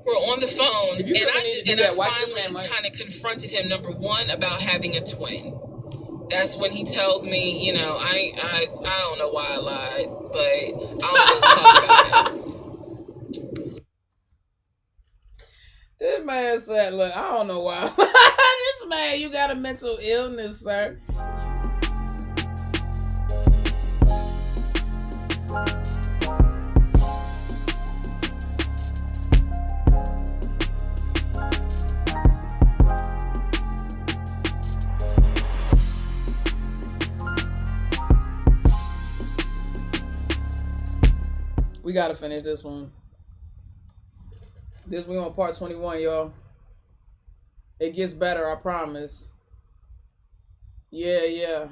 We're on the phone, and I finally kind of confronted him. Number one, about having a twin. That's when he tells me, you know, I don't know why I lied, but I don't want to talk about it. This man said, look, I don't know why. This man, you got a mental illness, sir. We gotta finish this one. We on part 21, y'all. It gets better, I promise. Yeah.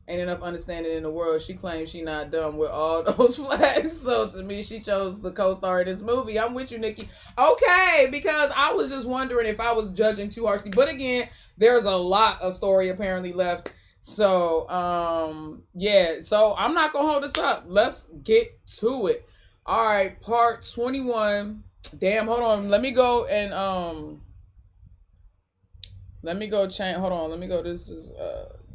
Ain't enough understanding in the world. She claims she not done with all those flags. So to me, she chose the co-star of this movie. I'm with you, Nikki. Okay, because I was just wondering if I was judging too harshly. But again, there's a lot of story apparently left. So, yeah. So I'm not going to hold this up. Let's get to it. All right, part 21. Damn, hold on. Let me go and, let me go change. Hold on. Let me go. This is,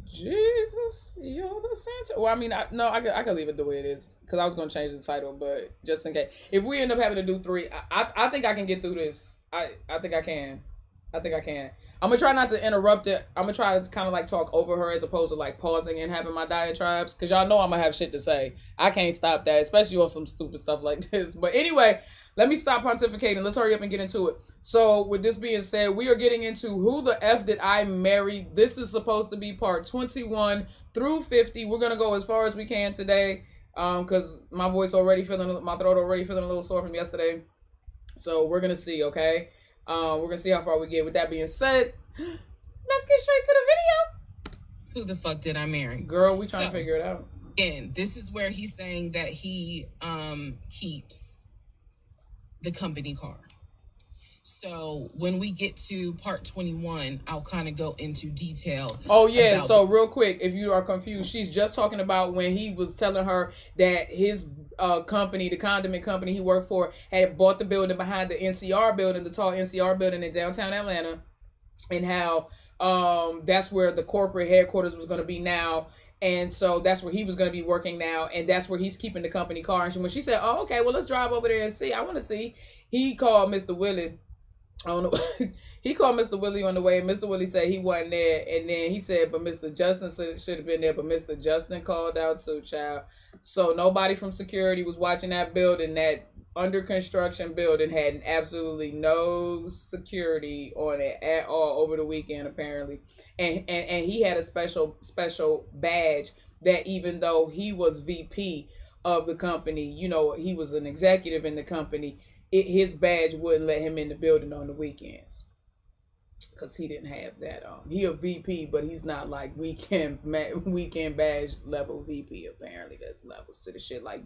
Jesus, you're the Santa. Well, I mean, I can leave it the way it is because I was going to change the title, but just in case. If we end up having to do 3, I think I can get through this. I think I can. I'm going to try not to interrupt it. I'm going to try to kind of like talk over her as opposed to like pausing and having my diatribes because y'all know I'm going to have shit to say. I can't stop that, especially on some stupid stuff like this. But anyway, let me stop pontificating. Let's hurry up and get into it. So with this being said, we are getting into Who the F Did I Marry? This is supposed to be part 21 through 50. We're going to go as far as we can today because my throat already feeling a little sore from yesterday. So we're going to see, okay? We're going to see how far we get. With that being said, let's get straight to the video. Who the fuck did I marry? Girl, we trying to figure it out. And this is where he's saying that he keeps the company car. So when we get to part 21, I'll kind of go into detail. Oh yeah, so real quick, if you are confused, she's just talking about when he was telling her that his company, the condiment company he worked for, had bought the building behind the NCR building, the tall NCR building in downtown Atlanta, and how that's where the corporate headquarters was going to be now. And so that's where he was going to be working now. And that's where he's keeping the company car. And when she said, oh, okay, well, let's drive over there and see. I want to see. He called Mr. Willie. I don't know. He called Mr. Willie on the way. And Mr. Willie said he wasn't there. And then he said, but Mr. Justin should have been there. But Mr. Justin called out too, child. So nobody from security was watching that building. That under construction building had absolutely no security on it at all over the weekend, apparently. And he had a special badge that even though he was VP of the company, you know, he was an executive in the company, his badge wouldn't let him in the building on the weekends because he didn't have that. He a VP, but he's not like weekend badge level VP. Apparently, there's levels to the shit, like,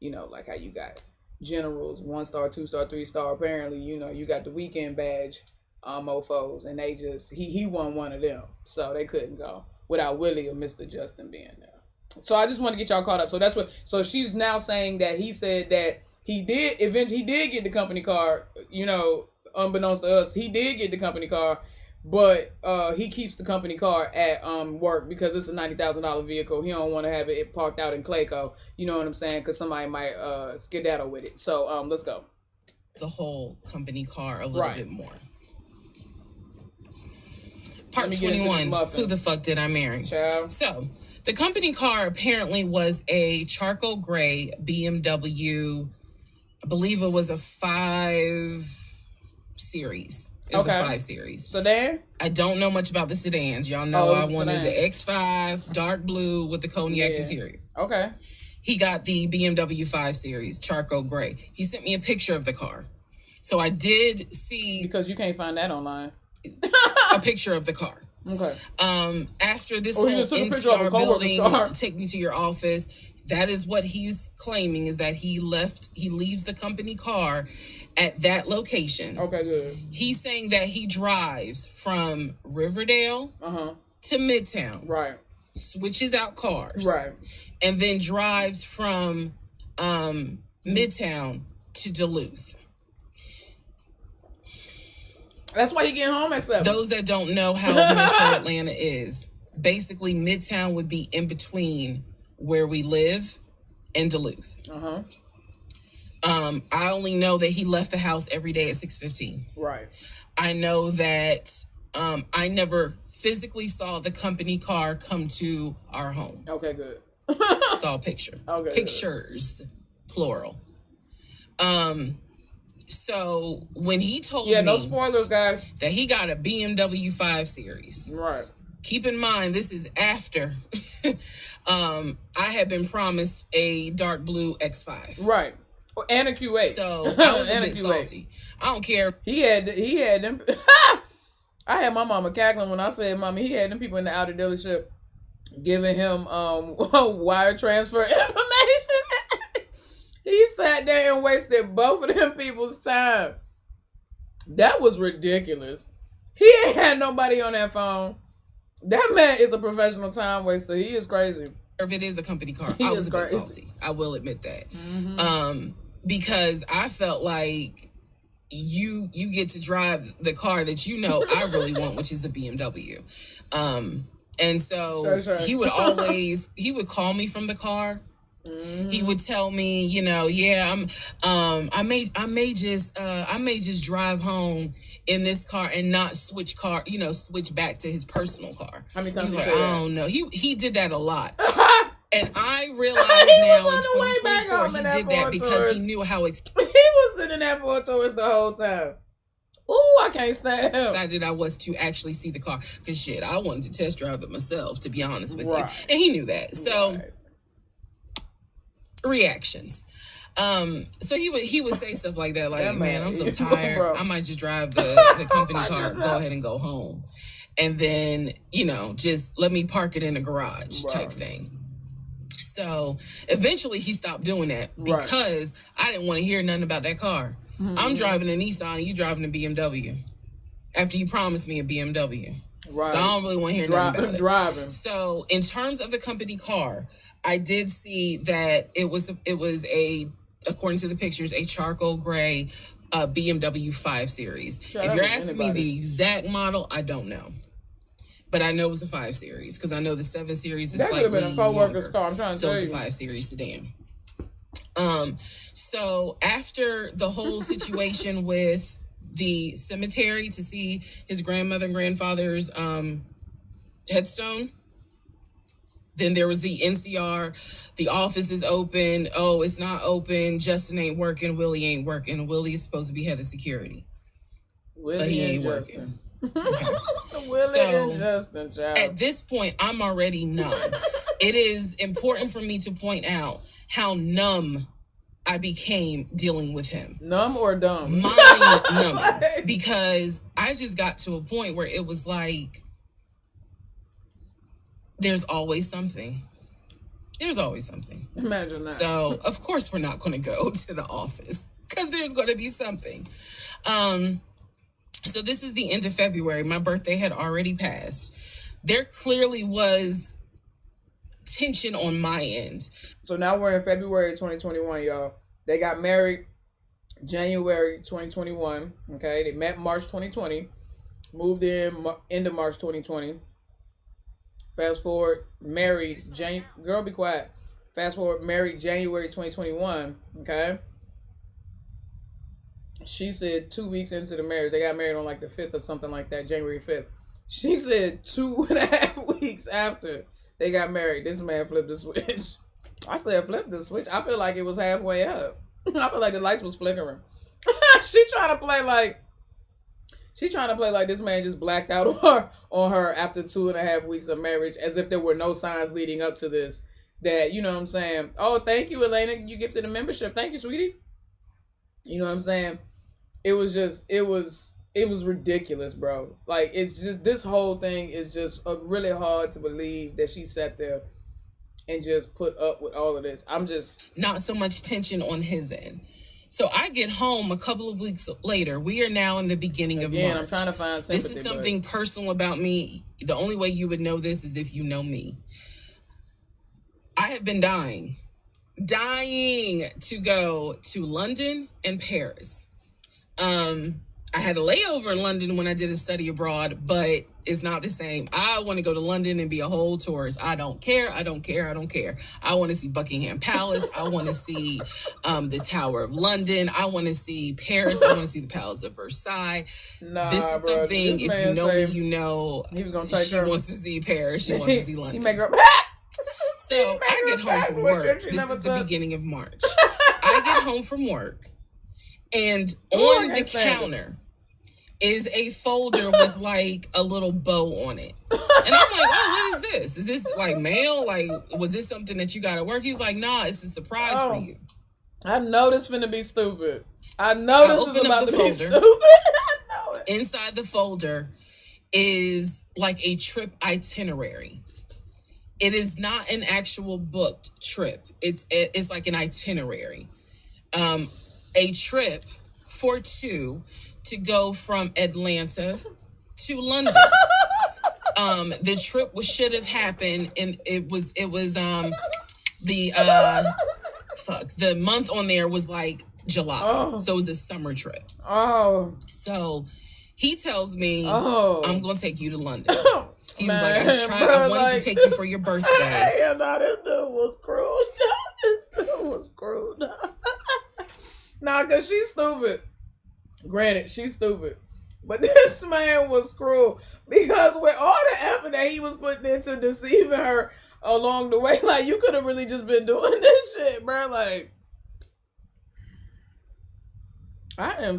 you know, like how you got generals, 1-star, 2-star, 3-star. Apparently, you know, you got the weekend badge mofos, and they just he won one of them, so they couldn't go without Willie or Mr. Justin being there. So I just want to get y'all caught up. So that's what. So she's now saying that he said that he did get the company car. You know, unbeknownst to us, he did get the company car, but he keeps the company car at work because it's a $90,000 vehicle. He don't want to have it parked out in Clayco. You know what I'm saying? Because somebody might skedaddle with it. So let's go. The whole company car a little bit more. Part 21, Who the Fuck Did I Marry? Child. So, the company car apparently was a charcoal gray BMW. I believe it was a 5 Series. It was a 5 Series. Sedan? I don't know much about the sedans. Y'all know I wanted the X5, dark blue with the cognac interior. Okay. He got the BMW 5 Series, charcoal gray. He sent me a picture of the car. So I did see... Because you can't find that online. A picture of the car. Okay. After this whole NCR building, take me to your office, that is what he's claiming, is that he leaves the company car at that location. Okay, good. He's saying that he drives from Riverdale to Midtown. Right. Switches out cars. Right. And then drives from Midtown to Duluth. That's why he getting home at 7. Those that don't know how Metro Atlanta is, basically Midtown would be in between where we live and Duluth. I only know that he left the house every day at 6:15. Right. I know that I never physically saw the company car come to our home. Okay, good. Saw a picture. Okay. Pictures, good. Plural. So when he told me, no spoilers, guys, that he got a BMW 5 Series. Right. Keep in mind, this is after I had been promised a dark blue X5. Right. And a Q8. So I was a bit salty. I don't care. He had them. I had my mama cackling when I said, "Mommy," he had them people in the Audi dealership giving him wire transfer information. He sat there and wasted both of them people's time. That was ridiculous. He ain't had nobody on that phone. That man is a professional time waster. He is crazy. If it is a company car, I was a bit salty. I will admit that. Because I felt like you get to drive the car that you know I really want, which is a BMW. And so sure. He would call me from the car. He would tell me, I may just drive home in this car and not switch back to his personal car. How many times he was you like, say I that? don't know. He did that a lot. And I realized now in 2024 he did that because he knew how he was sitting in that Ford Taurus the whole time. Ooh, I can't stand him. Excited I was to actually see the car. Because shit, I wanted to test drive it myself, to be honest with you. And he knew that. So reactions. So he would say stuff like that, like, man, I'm so tired. I might just drive the company car, go ahead and go home. And then, just let me park it in a garage type thing. So eventually he stopped doing that because I didn't want to hear nothing about that car. I'm driving a Nissan and you driving a BMW after you promised me a BMW. Right. So I don't really want to hear nothing about it. Driving. So in terms of the company car, I did see that it was according to the pictures, a charcoal gray BMW 5 Series. If you're asking me the exact model, I don't know. But I know it was a 5 Series because I know the 7 Series is slightly been a co-worker's car. I'm trying to tell you. So it's a 5 Series sedan. So after the whole situation with the cemetery to see his grandmother and grandfather's headstone, then there was the NCR. The office is open. Oh, it's not open. Justin ain't working. Willie ain't working. Willie's supposed to be head of security. But he ain't working. Okay. Willie and Justin, child. At this point, I'm already numb. It is important for me to point out how numb I became dealing with him. Numb or dumb? Mind numbing. Because I just got to a point where it was like, there's always something. There's always something. Imagine that. So, of course, we're not going to go to the office because there's going to be something. So this is the end of February. My birthday had already passed. There clearly was tension on my end. So now we're in February 2021, y'all. They got married January 2021. Okay, they met March 2020. Moved in end of March 2020. Fast forward, married girl, be quiet. Fast forward, married January 2021. Okay. She said 2 weeks into the marriage, they got married on like the 5th or something like that, January 5th. She said 2.5 weeks after they got married, this man flipped the switch. I said, flipped the switch? I feel like it was halfway up. I feel like the lights was flickering. She trying to play like this man just blacked out on her after 2.5 weeks of marriage, as if there were no signs leading up to this. That, you know what I'm saying? Oh, thank you, Elena. You gifted a membership. Thank you, sweetie. You know what I'm saying? It was ridiculous, bro. Like, it's just, this whole thing is just really hard to believe that she sat there and just put up with all of this. I'm just... Not so much tension on his end. So I get home a couple of weeks later. We are now in the beginning of March. I'm trying to find sympathy. This is something personal about me. The only way you would know this is if you know me. I have been dying to go to London and Paris. I had a layover in London when I did a study abroad, but it's not the same. I want to go to London and be a whole tourist. I don't care. I want to see Buckingham Palace. I want to see the Tower of London. I want to see Paris. I want to see the Palace of Versailles. This is something, if you know me, you know, she wants to see Paris. She wants to see London. So I get home from work. This is the beginning of March. I get home from work. And on the counter is a folder with like a little bow on it. And I'm like, oh, what is this? Is this like mail? Like, was this something that you got at work? He's like, nah, it's a surprise for you. I know this finna be stupid. I know this is about to be stupid. I know it. Inside the folder is like a trip itinerary. It is not an actual booked trip. It's like an itinerary. A trip for two to go from Atlanta to London. The trip should have happened, and it was the month on there was like July, so it was a summer trip. So he tells me, I'm gonna take you to London. He was like, I wanted to take you for your birthday. This dude was cruel. Nah, because she's stupid. Granted, she's stupid. But this man was cruel. Because with all the effort that he was putting into deceiving her along the way, like, you could have really just been doing this shit, bro. Like, I'm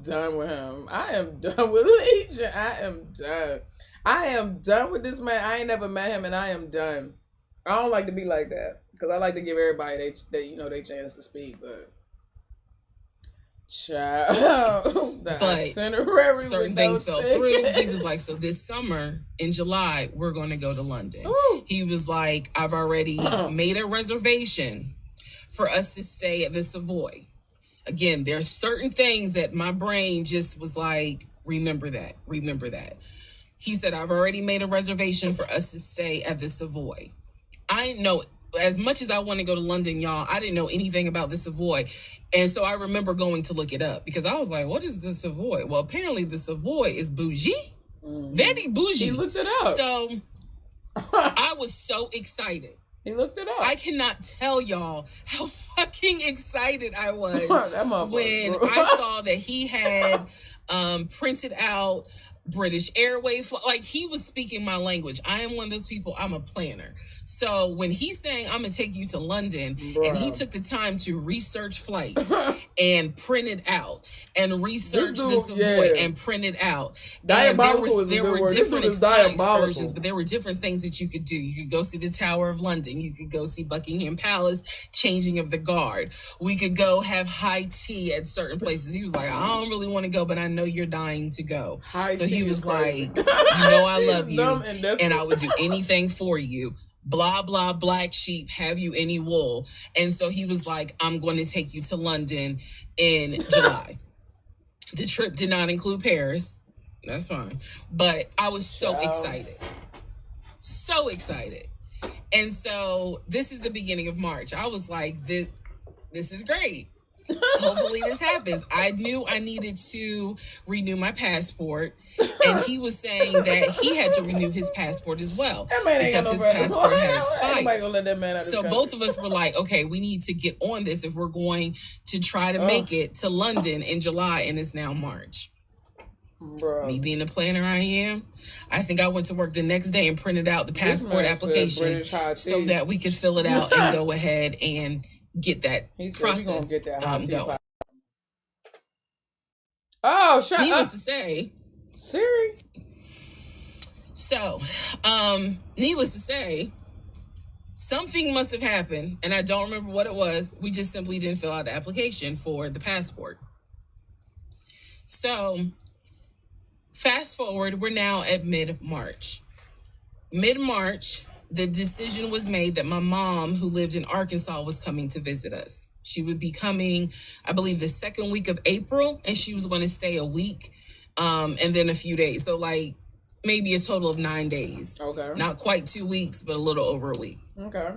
done with him. I am done with Legion. I am done with this man. I ain't never met him, and I am done. I don't like to be like that. Because I like to give everybody they chance to speak, but... Child, but certain things fell through. He was like, so this summer in July, we're going to go to London. Ooh. He was like, I've already made a reservation for us to stay at the Savoy. Again, there are certain things that my brain just was like, remember that. He said, I've already made a reservation for us to stay at the Savoy. I didn't know, as much as I want to go to London, y'all, I didn't know anything about the Savoy. And so I remember going to look it up because I was like, what is the Savoy? Well, apparently the Savoy is bougie. Mm-hmm. Very bougie. He looked it up. So I was so excited. He looked it up. I cannot tell y'all how fucking excited I was when I saw that he had printed out British Airways. Like, he was speaking my language. I am one of those people, I'm a planner. So when he's saying, I'm going to take you to London, and he took the time to research flights and print it out, and research the Savoy and print it out. Diabolical there were different excursions, but there were different things that you could do. You could go see the Tower of London. You could go see Buckingham Palace, changing of the guard. We could go have high tea at certain places. He was like, I don't really want to go, but I know you're dying to go. So he was like, you know I love you, and I would do anything for you. Blah, blah, black sheep, have you any wool? And so he was like, I'm going to take you to London in July. The trip did not include Paris. That's fine. But I was so excited. So excited. And so this is the beginning of March. I was like, this is great. Hopefully this happens. I knew I needed to renew my passport, and he was saying that he had to renew his passport as well because his passport had expired. So both of us were like, okay, we need to get on this if we're going to try to make it to London in July, and it's now March. Bro. Me being the planner I am, I think I went to work the next day and printed out the passport applications so that we could fill it out and go ahead and get that process going. Oh, shut up. Needless to say, Siri. So, needless to say, something must have happened, and I don't remember what it was. We just simply didn't fill out the application for the passport. So, fast forward, we're now at mid-March. Mid-March, the decision was made that my mom, who lived in Arkansas, was coming to visit us. She would be coming, I believe, the second week of April, and she was going to stay a week and then a few days. So, like, maybe a total of 9 days. Okay. Not quite 2 weeks, but a little over a week. Okay.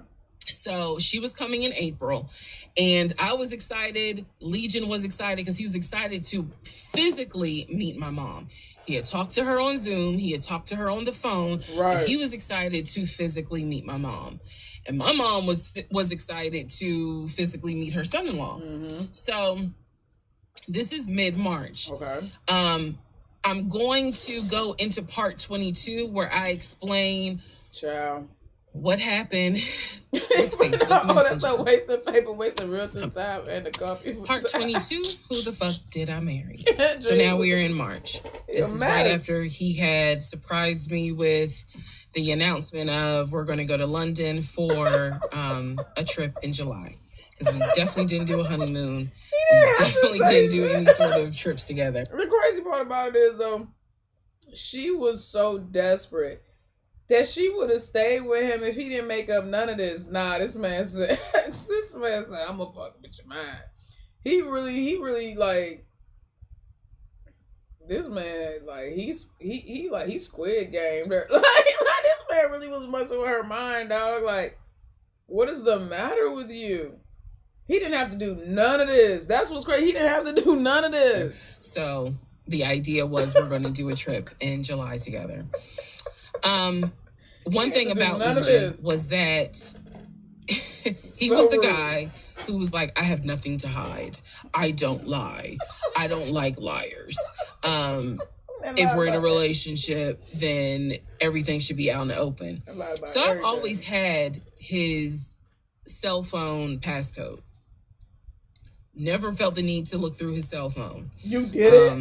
So she was coming in April, and I was excited. Legion was excited because he was excited to physically meet my mom. He had talked to her on Zoom. He had talked to her on the phone. Right. He was excited to physically meet my mom. And my mom was excited to physically meet her son-in-law. So this is mid-March. Okay. I'm going to go into part 22 where I explain what happened with Facebook Messenger. That's a waste of paper, waste of real time and the coffee. Part 22, who the fuck did I marry? So now we are in March. This is right after he had surprised me with the announcement of we're going to go to London for a trip in July. Because we definitely didn't do a honeymoon. We definitely didn't do any sort of trips together. The crazy part about it is, though, she was so desperate that she would have stayed with him if he didn't make up none of this. Nah, this man said, I'm gonna fuck with your mind. He really, like, this man, like, he's Squid Game. Like, this man really was messing with her mind, dog. Like, what is the matter with you? He didn't have to do none of this. That's what's crazy. He didn't have to do none of this. So the idea was we're going to do a trip in July together. One thing about Legion was that he was the guy who was like, I have nothing to hide. I don't lie. I don't like liars. If we're in a relationship, then everything should be out in the open. So I've always had his cell phone passcode. Never felt the need to look through his cell phone. You did it.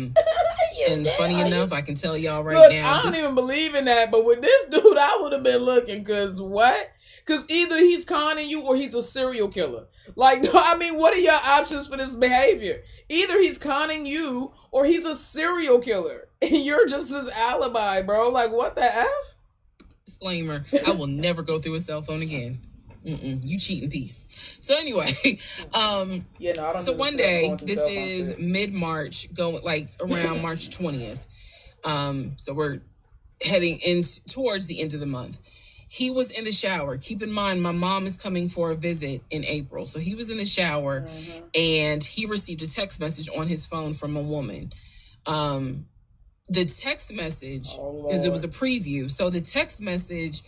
And funny enough, I can tell y'all right now. I don't even believe in that, but with this dude, I would have been looking, because what? Because either he's conning you or he's a serial killer. Like, I mean, what are your options for this behavior? Either he's conning you or he's a serial killer. And you're just his alibi, bro. Like, what the F? Disclaimer, I will never go through a cell phone again. You cheating piece. So anyway, so one day, this is mid-March, going like around March 20th. So we're heading towards the end of the month. He was in the shower. Keep in mind, my mom is coming for a visit in April. So he was in the shower and he received a text message on his phone from a woman. The text message, because it was a preview. So the text message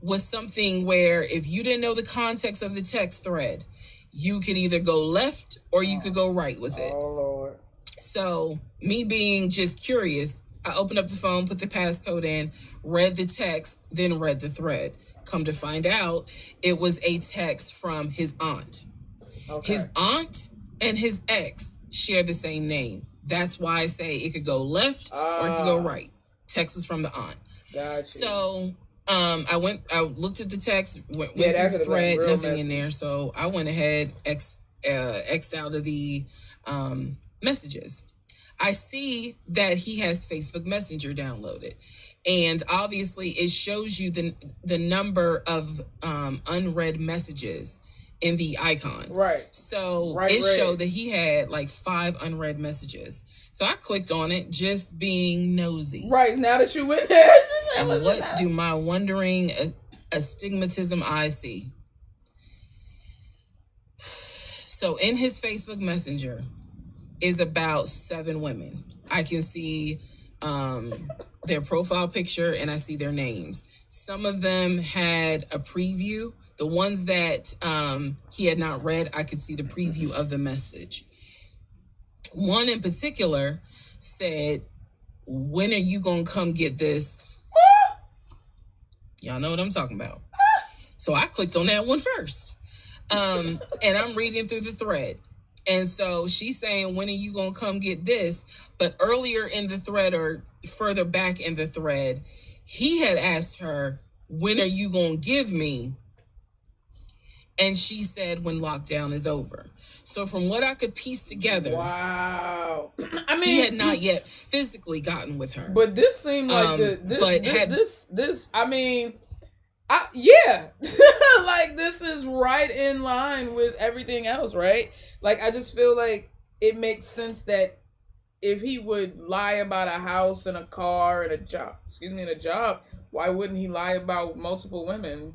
was something where if you didn't know the context of the text thread, you could either go left or you could go right with it. Oh, Lord. So me being just curious, I opened up the phone, put the passcode in, read the text, then read the thread. Come to find out, it was a text from his aunt. Okay. His aunt and his ex share the same name. That's why I say it could go left or it could go right. Text was from the aunt. Gotcha. So I looked at the text, went through the thread, nothing in there. So I went ahead, X out of the messages. I see that he has Facebook Messenger downloaded. And obviously it shows you the number of unread messages in the icon. Right. So it showed that he had like 5 unread messages. So I clicked on it, just being nosy. Right. Now that you went there. And what do my wondering astigmatism eyes see? So in his Facebook Messenger is about 7 women. I can see their profile picture and I see their names. Some of them had a preview. The ones that he had not read, I could see the preview of the message. One in particular said, when are you going to come get this? Y'all know what I'm talking about. So I clicked on that one first. And I'm reading through the thread. And so she's saying, when are you going to come get this? But earlier in the thread, or further back in the thread, he had asked her, when are you going to give me? And she said, when lockdown is over. So from what I could piece together, wow. I mean, he had not yet physically gotten with her. But this seemed like yeah. Like, this is right in line with everything else, right? Like, I just feel like it makes sense that if he would lie about a house and a car and a job, why wouldn't he lie about multiple women?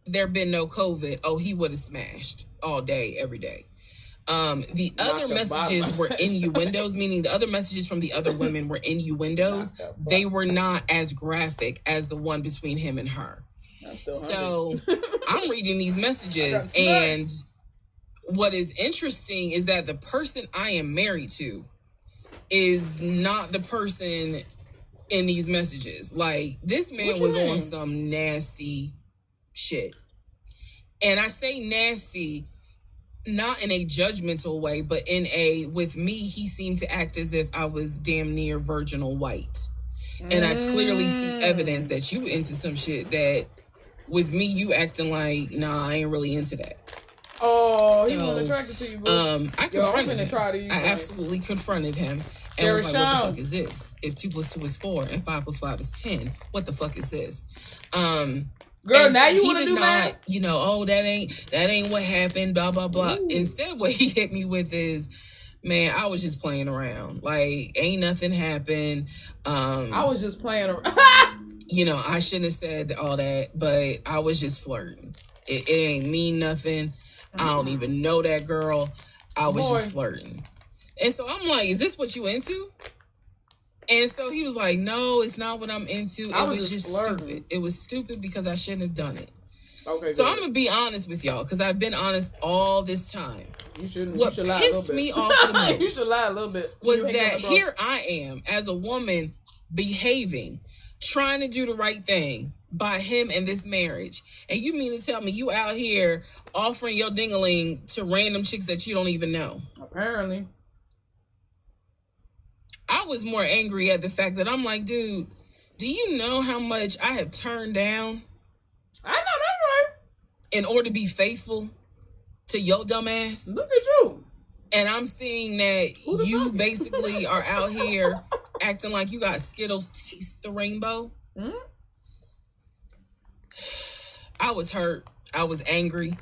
there been no COVID, oh, he would have smashed all day, every day. The other messages were innuendos, meaning the other messages from the other women were innuendos. They were not as graphic as the one between him and her. So I'm reading these messages, and what is interesting is that the person I am married to is not the person in these messages. Like, this man was on some nasty shit. And I say nasty not in a judgmental way, but in a, with me, he seemed to act as if I was damn near virginal white. And I clearly see evidence that you into some shit that with me, you acting like, nah, I ain't really into that. Oh, so, he wasn't attracted to you, boo. I confronted him. I absolutely confronted him. And was like, what the fuck is this? If 2 + 2 is 4 and 5 + 5 is 10, what the fuck is this? Girl, now you want to do that? You know, oh, that ain't what happened, blah, blah, blah. Ooh. Instead, what he hit me with is, man, I was just playing around. Like, ain't nothing happened. I was just playing around. You know, I shouldn't have said all that, but I was just flirting. It ain't mean nothing. I don't even know that girl. I was just flirting. And so I'm like, is this what you into? And so he was like, no, it's not what I'm into. It was just stupid. It was stupid because I shouldn't have done it. Okay. So I'm going to be honest with y'all, because I've been honest all this time. You shouldn't. What you should lie pissed me off the most you should lie a little bit. Was that here I am as a woman behaving, trying to do the right thing by him and this marriage. And you mean to tell me you out here offering your ding-a-ling to random chicks that you don't even know? Apparently. I was more angry at the fact that I'm like, dude, do you know how much I have turned down? I know that's right. In order to be faithful to your dumb ass? Look at you. And I'm seeing that you basically are out here acting like you got Skittles taste the rainbow. Mm-hmm. I was hurt. I was angry.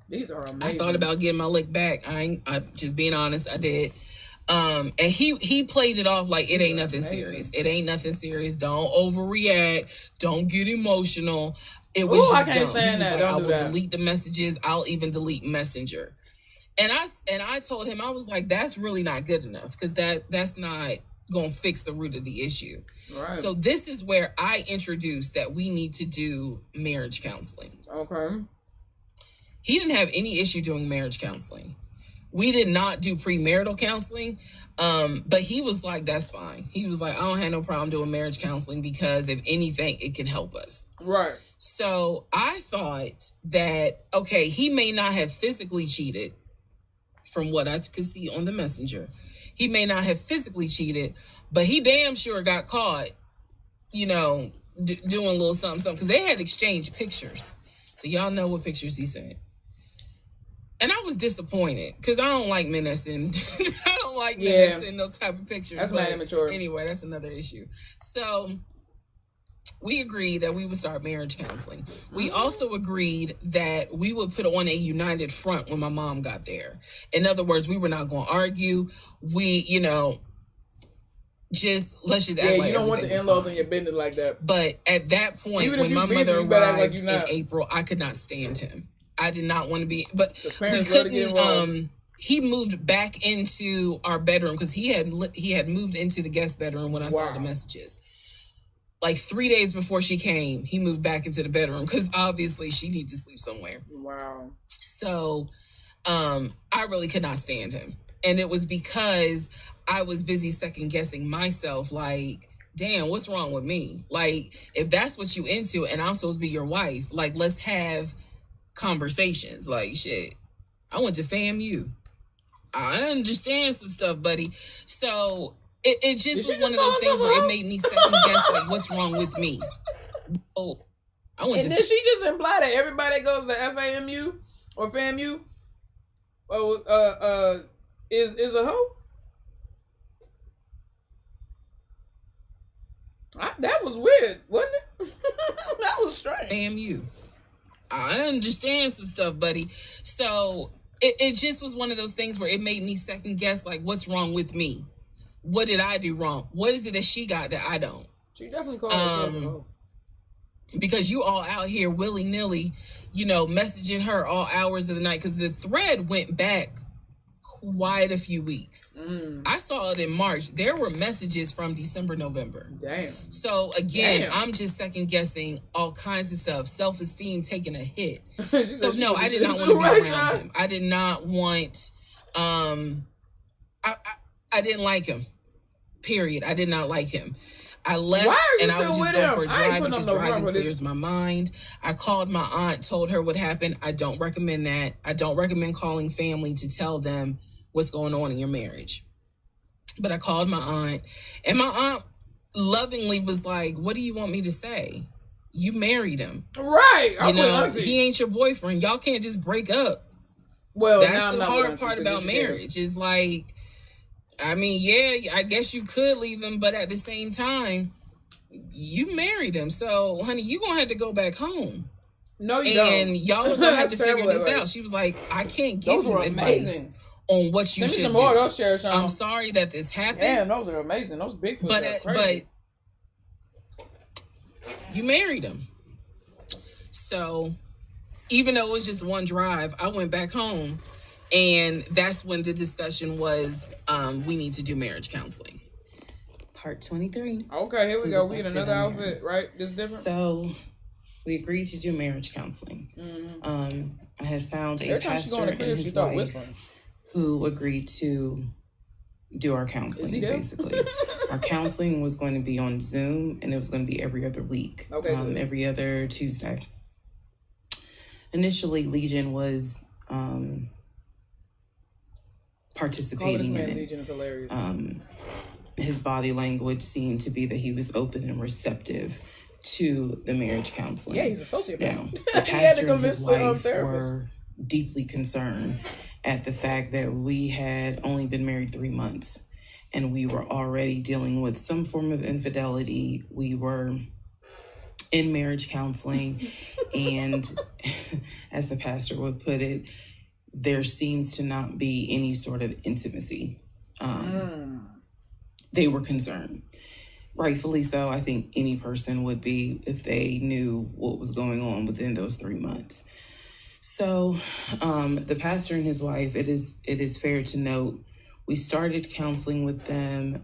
These are amazing. I thought about getting my lick back. I'm just being honest. I did. And he played it off like it ain't nothing serious. It ain't nothing serious. Don't overreact. Don't get emotional. It was just dumb. He was like, I will delete the messages. I'll even delete Messenger. And I told him, I was like, that's really not good enough, because that's not gonna fix the root of the issue. Right. So this is where I introduced that we need to do marriage counseling. Okay. He didn't have any issue doing marriage counseling. We did not do premarital counseling, but he was like, that's fine. He was like, I don't have no problem doing marriage counseling because if anything, it can help us. Right. So I thought that, okay, he may not have physically cheated from what I could see on the messenger. He may not have physically cheated, but he damn sure got caught, you know, doing a little something, because they had exchanged pictures. So y'all know what pictures he sent. And I was disappointed because I don't like men that send those type of pictures. That's my immature. Anyway, that's another issue. So we agreed that we would start marriage counseling. We also agreed that we would put on a united front when my mom got there. In other words, we were not going to argue. We, you know, let's just act like you don't want the in-laws in your business like that. But at that point, when my mother arrived in April, I could not stand him. I did not want to be, but we couldn't. He moved back into our bedroom because he had moved into the guest bedroom when I saw the messages. Like 3 days before she came, he moved back into the bedroom because obviously she needed to sleep somewhere. Wow. So, I really could not stand him, and it was because I was busy second guessing myself. Like, damn, what's wrong with me? Like, if that's what you into, and I'm supposed to be your wife, like, let's have conversations. Like, shit, I went to FAMU. I understand some stuff, buddy. So it just was one of those things where it made me second guess, like, what's wrong with me? Oh, I went and then she just implied that everybody that goes to FAMU or FAMU is a hoe. That was weird, wasn't it? That was strange. FAMU. I understand some stuff, buddy. So it just was one of those things where it made me second guess, like, what's wrong with me? What did I do wrong? What is it that she got that I don't? She definitely called herself a hoe. because you all out here willy-nilly, messaging her all hours of the night, because the thread went back quite a few weeks. I saw it in March. There were messages from December, November. Damn. So again, I'm just second guessing all kinds of stuff. Self-esteem taking a hit. So no, I did not want to be around him. I did not want. I didn't like him. Period. I did not like him. I left and I would just go for a drive because driving clears my mind. I called my aunt, told her what happened. I don't recommend that. I don't recommend calling family to tell them what's going on in your marriage. But I called my aunt, and my aunt lovingly was like, what do you want me to say? You married him. Right. He ain't your boyfriend. Y'all can't just break up. Well, that's the hard part about marriage is like, I mean, yeah, I guess you could leave him, but at the same time, you married him. So, honey, you going to have to go back home. No, you don't. And y'all are going to have to figure this out. She was like, I can't give you advice on what you should do. Send me some more of those shares, Sean. I'm sorry that this happened. Damn, those are amazing. Those big foods are crazy. But you married him. So, even though it was just one drive, I went back home. And that's when the discussion was, we need to do marriage counseling. Part 23. Okay, here we go. We in another outfit, right? This different? So, we agreed to do marriage counseling. I had found a pastor and his wife who agreed to do our counseling, basically. Our counseling was going to be on Zoom, and it was going to be every other week. Okay, every other Tuesday. Initially, Legion was... participating in it. Is hilarious. His body language seemed to be that he was open and receptive to the marriage counseling. Yeah, he's a sociopath. Now, the pastor and his wife were deeply concerned at the fact that we had only been married 3 months and we were already dealing with some form of infidelity. We were in marriage counseling and as the pastor would put it, there seems to not be any sort of intimacy. They were concerned. Rightfully so. I think any person would be if they knew what was going on within those 3 months. So the pastor and his wife, it is fair to note, we started counseling with them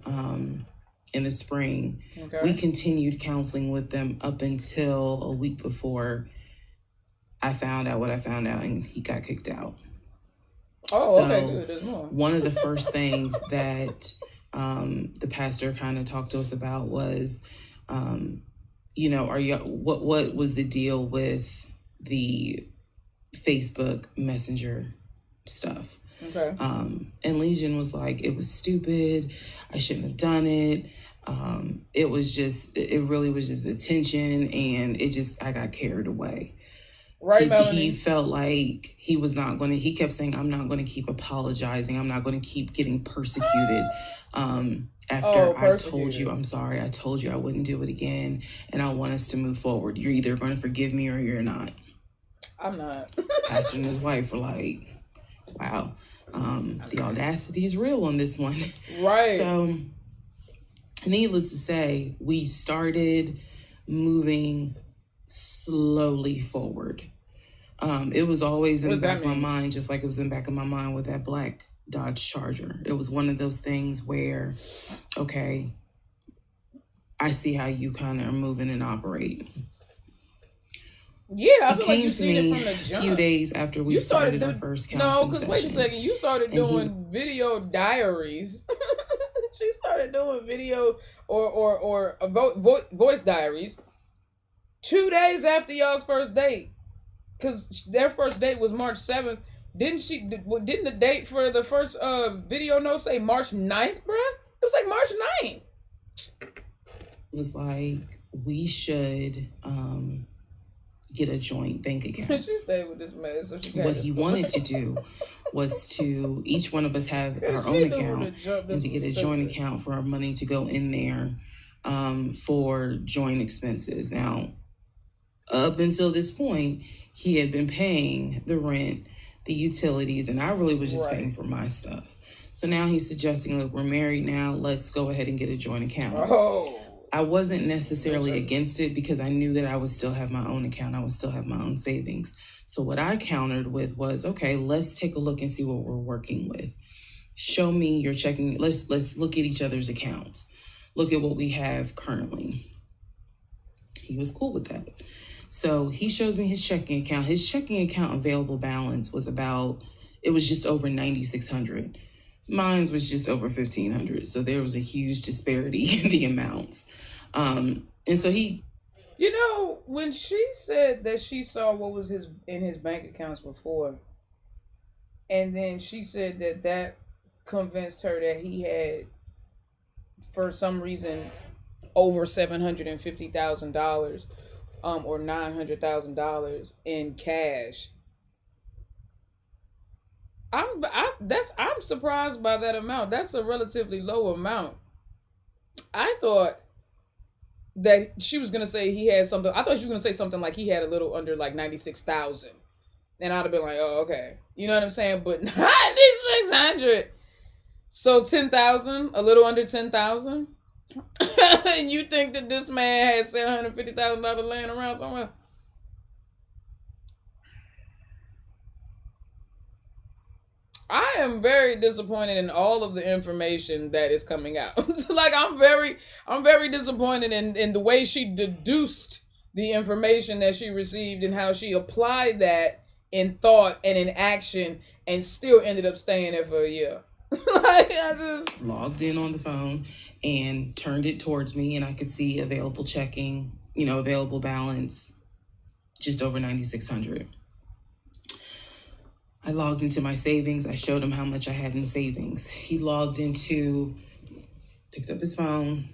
in the spring. Okay. We continued counseling with them up until a week before I found out what I found out and he got kicked out. Oh, so, okay, good. There's more. One of the first things that the pastor kind of talked to us about was, what was the deal with the Facebook Messenger stuff? Okay. And Legion was like, it was stupid. I shouldn't have done it. It really was just attention, and I got carried away. Right, he felt like he was not going to, he kept saying, I'm not going to keep apologizing. I'm not going to keep getting persecuted. After I told you, I'm sorry, I told you I wouldn't do it again. And I want us to move forward. You're either going to forgive me or you're not. I'm not. Pastor and his wife were like, wow, the audacity is real on this one. Right. So needless to say, we started moving slowly forward. It was always in the back of my mind, just like it was in the back of my mind with that black Dodge Charger. It was one of those things where, okay, I see how you kind of are moving and operating. Yeah, I feel like you've seen it from the jump. A few days after we started our first counseling session. No, because wait a second, you started doing video diaries. She started doing video or voice diaries 2 days after y'all's first date. Because their first date was March 7th. Didn't the date for the first video note say March 9th, bruh? It was like March 9th. It was like, we should get a joint bank account. She stayed with this man, so she got what he wanted to do was to each one of us have our own account and to get a joint account for our money to go in there for joint expenses. Now, up until this point, he had been paying the rent, the utilities, and I really was just paying for my stuff. So now he's suggesting, look, we're married now. Let's go ahead and get a joint account. Oh. I wasn't necessarily against it because I knew that I would still have my own account. I would still have my own savings. So what I countered with was, okay, let's take a look and see what we're working with. Show me your checking. Let's look at each other's accounts. Look at what we have currently. He was cool with that. So he shows me his checking account. His checking account available balance was just over $9,600. Mine was just over $1,500. So there was a huge disparity in the amounts. And so when she said that she saw what was in his bank accounts before, and then she said that convinced her that he had, for some reason, over $750,000 or $900,000 in cash. I'm surprised by that amount. That's a relatively low amount. I thought that she was gonna say he had something. I thought she was gonna say something like he had a little under like 96,000, and I'd have been like, oh, okay, you know what I'm saying? But 9,600, so 10,000, a little under 10,000, and you think that this man had $750,000 laying around somewhere? I am very disappointed in all of the information that is coming out. Like I'm very disappointed in the way she deduced the information that she received and how she applied that in thought and in action and still ended up staying there for a year. Like I just logged in on the phone and turned it towards me, and I could see available checking, available balance, just over $9,600. I logged into my savings. I showed him how much I had in savings. He picked up his phone,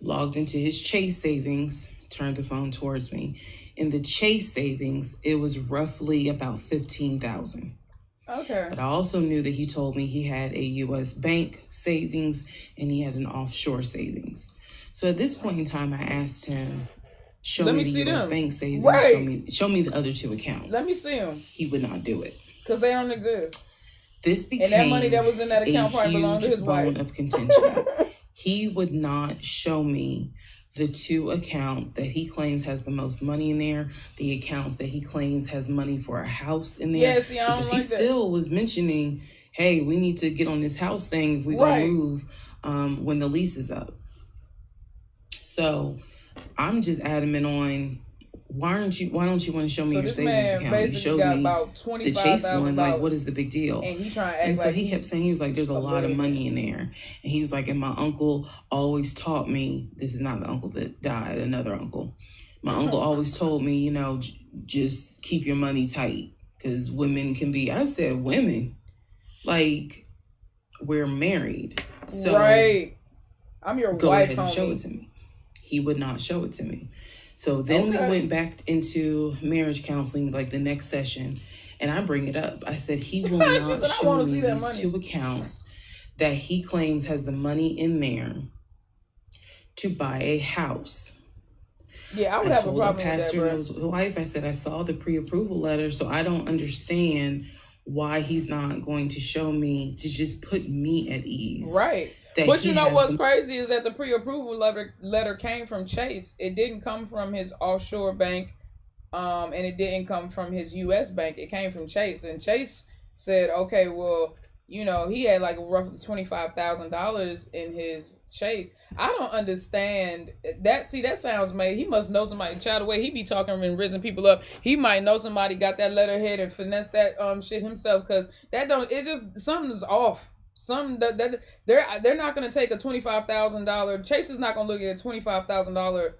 logged into his Chase savings, turned the phone towards me. In the Chase savings, it was roughly about $15,000. Okay. But I also knew that he told me he had a U.S. bank savings and he had an offshore savings. So at this point in time, I asked him, show me the U.S. bank savings. Right. Show me the other two accounts. Let me see them. He would not do it. Because they don't exist. This became and that money that was in that account probably belonged to his wife. Bone of contention. He would not show me the two accounts that he claims has the most money in there, the accounts that he claims has money for a house in there. Yeah, see, I don't because like he still was mentioning, hey, we need to get on this house thing if we're going to move when the lease is up. So I'm just adamant on, why don't you want to show me your savings account? Basically showed got me about the Chase one, like, what is the big deal? And he trying to act and so he kept saying, he was like, there's a lot of money in there. And he was like, and my uncle always taught me, this is not the uncle that died, another uncle. My uncle always told me, just keep your money tight because women can be, I said, women, like, we're married. So right. I'm your go wife, ahead and homie. show it to me. He would not show it to me. So then we went back into marriage counseling, like the next session, and I bring it up. I said, he will not show me these two accounts that he claims has the money in there to buy a house. Yeah, I would have a problem with that, Pastor and his wife, I said, I saw the pre-approval letter, so I don't understand why he's not going to show me to just put me at ease. Right. But you know what's crazy is that the pre-approval letter came from Chase. It didn't come from his offshore bank, and it didn't come from his U.S. bank. It came from Chase. And Chase said, okay, well, he had like roughly $25,000 in his Chase. I don't understand that. See, that sounds made. He must know somebody. Child, the way he be talking and rizzing people up, he might know somebody got that letterhead and finessed that shit himself. Because something's off. They're not going to take a $25,000. Chase is not going to look at a $25,000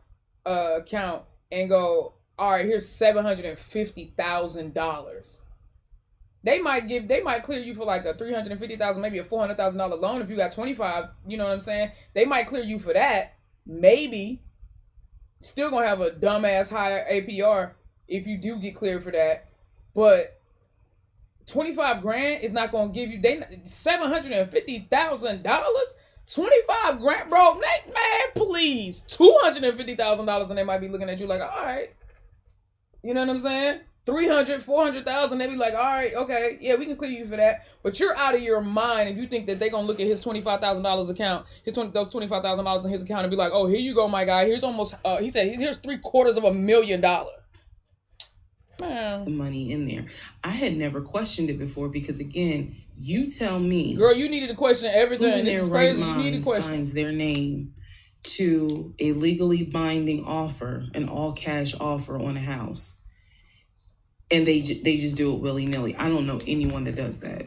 account and go, all right, here's $750,000. They might clear you for like a $350,000, maybe a $400,000 loan if you got 25. You know what I'm saying? They might clear you for that. Maybe. Still gonna have a dumbass higher APR if you do get cleared for that. But $25,000 is not gonna give you $750,000. $25,000, bro. Man, please. $250,000 and they might be looking at you like, all right. You know what I'm saying? $300,000, $400,000, they be like, all right, okay, yeah, we can clear you for that. But you're out of your mind if you think that they're gonna look at his $25,000 account, those $25,000 in his account, and be like, oh, here you go, my guy. Here's almost, he said, here's $750,000. Man, the money in there. I had never questioned it before because, again, you tell me, girl, you needed to question everything. Who in This is their right crazy. You need to mind question. signs their name to a legally binding offer, an all cash offer on a house, and they just do it willy nilly. I don't know anyone that does that.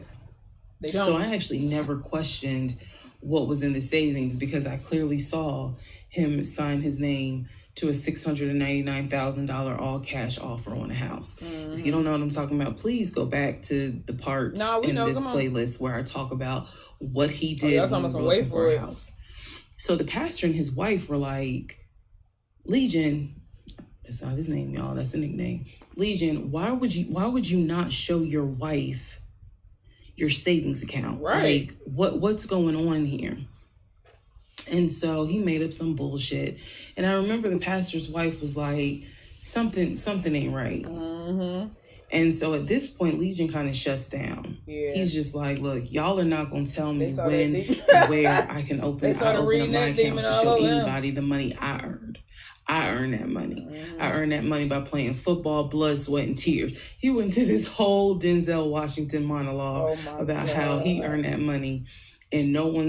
They don't. So I actually never questioned what was in the savings because I clearly saw him sign his name to a $699,000 all cash offer on a house. Mm-hmm. If you don't know what I'm talking about, please go back to the parts in this playlist where I talk about what he did when we were looking for a house. So the pastor and his wife were like, Legion, that's not his name, y'all, that's a nickname. Legion, why would you not show your wife your savings account? Right. Like, what's going on here? And so he made up some bullshit. And I remember the pastor's wife was like, something ain't right. Mm-hmm. And so at this point, Legion kind of shuts down. Yeah. He's just like, look, y'all are not going to tell me when, where I can open up my accounts to show anybody the money I earned. I earned that money. Mm-hmm. I earned that money by playing football, blood, sweat, and tears. He went into this whole Denzel Washington monologue about how he earned that money. And no one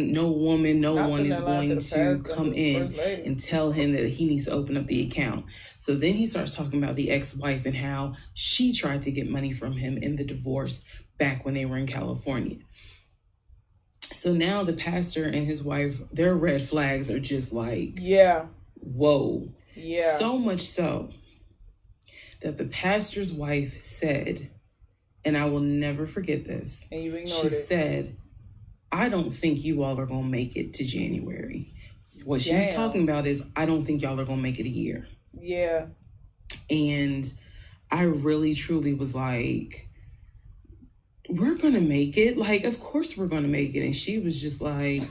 is going to come in and tell him that he needs to open up the account. So then he starts talking about the ex-wife and how she tried to get money from him in the divorce back when they were in California. So now the pastor and his wife, their red flags are just like, whoa. Yeah. So much so that the pastor's wife said, and I will never forget this. And you ignored she it. said, I don't think you all are going to make it to January. What she was talking about is, I don't think y'all are going to make it a year. Yeah. And I really, truly was like, we're going to make it. Like, of course we're going to make it. And she was just like,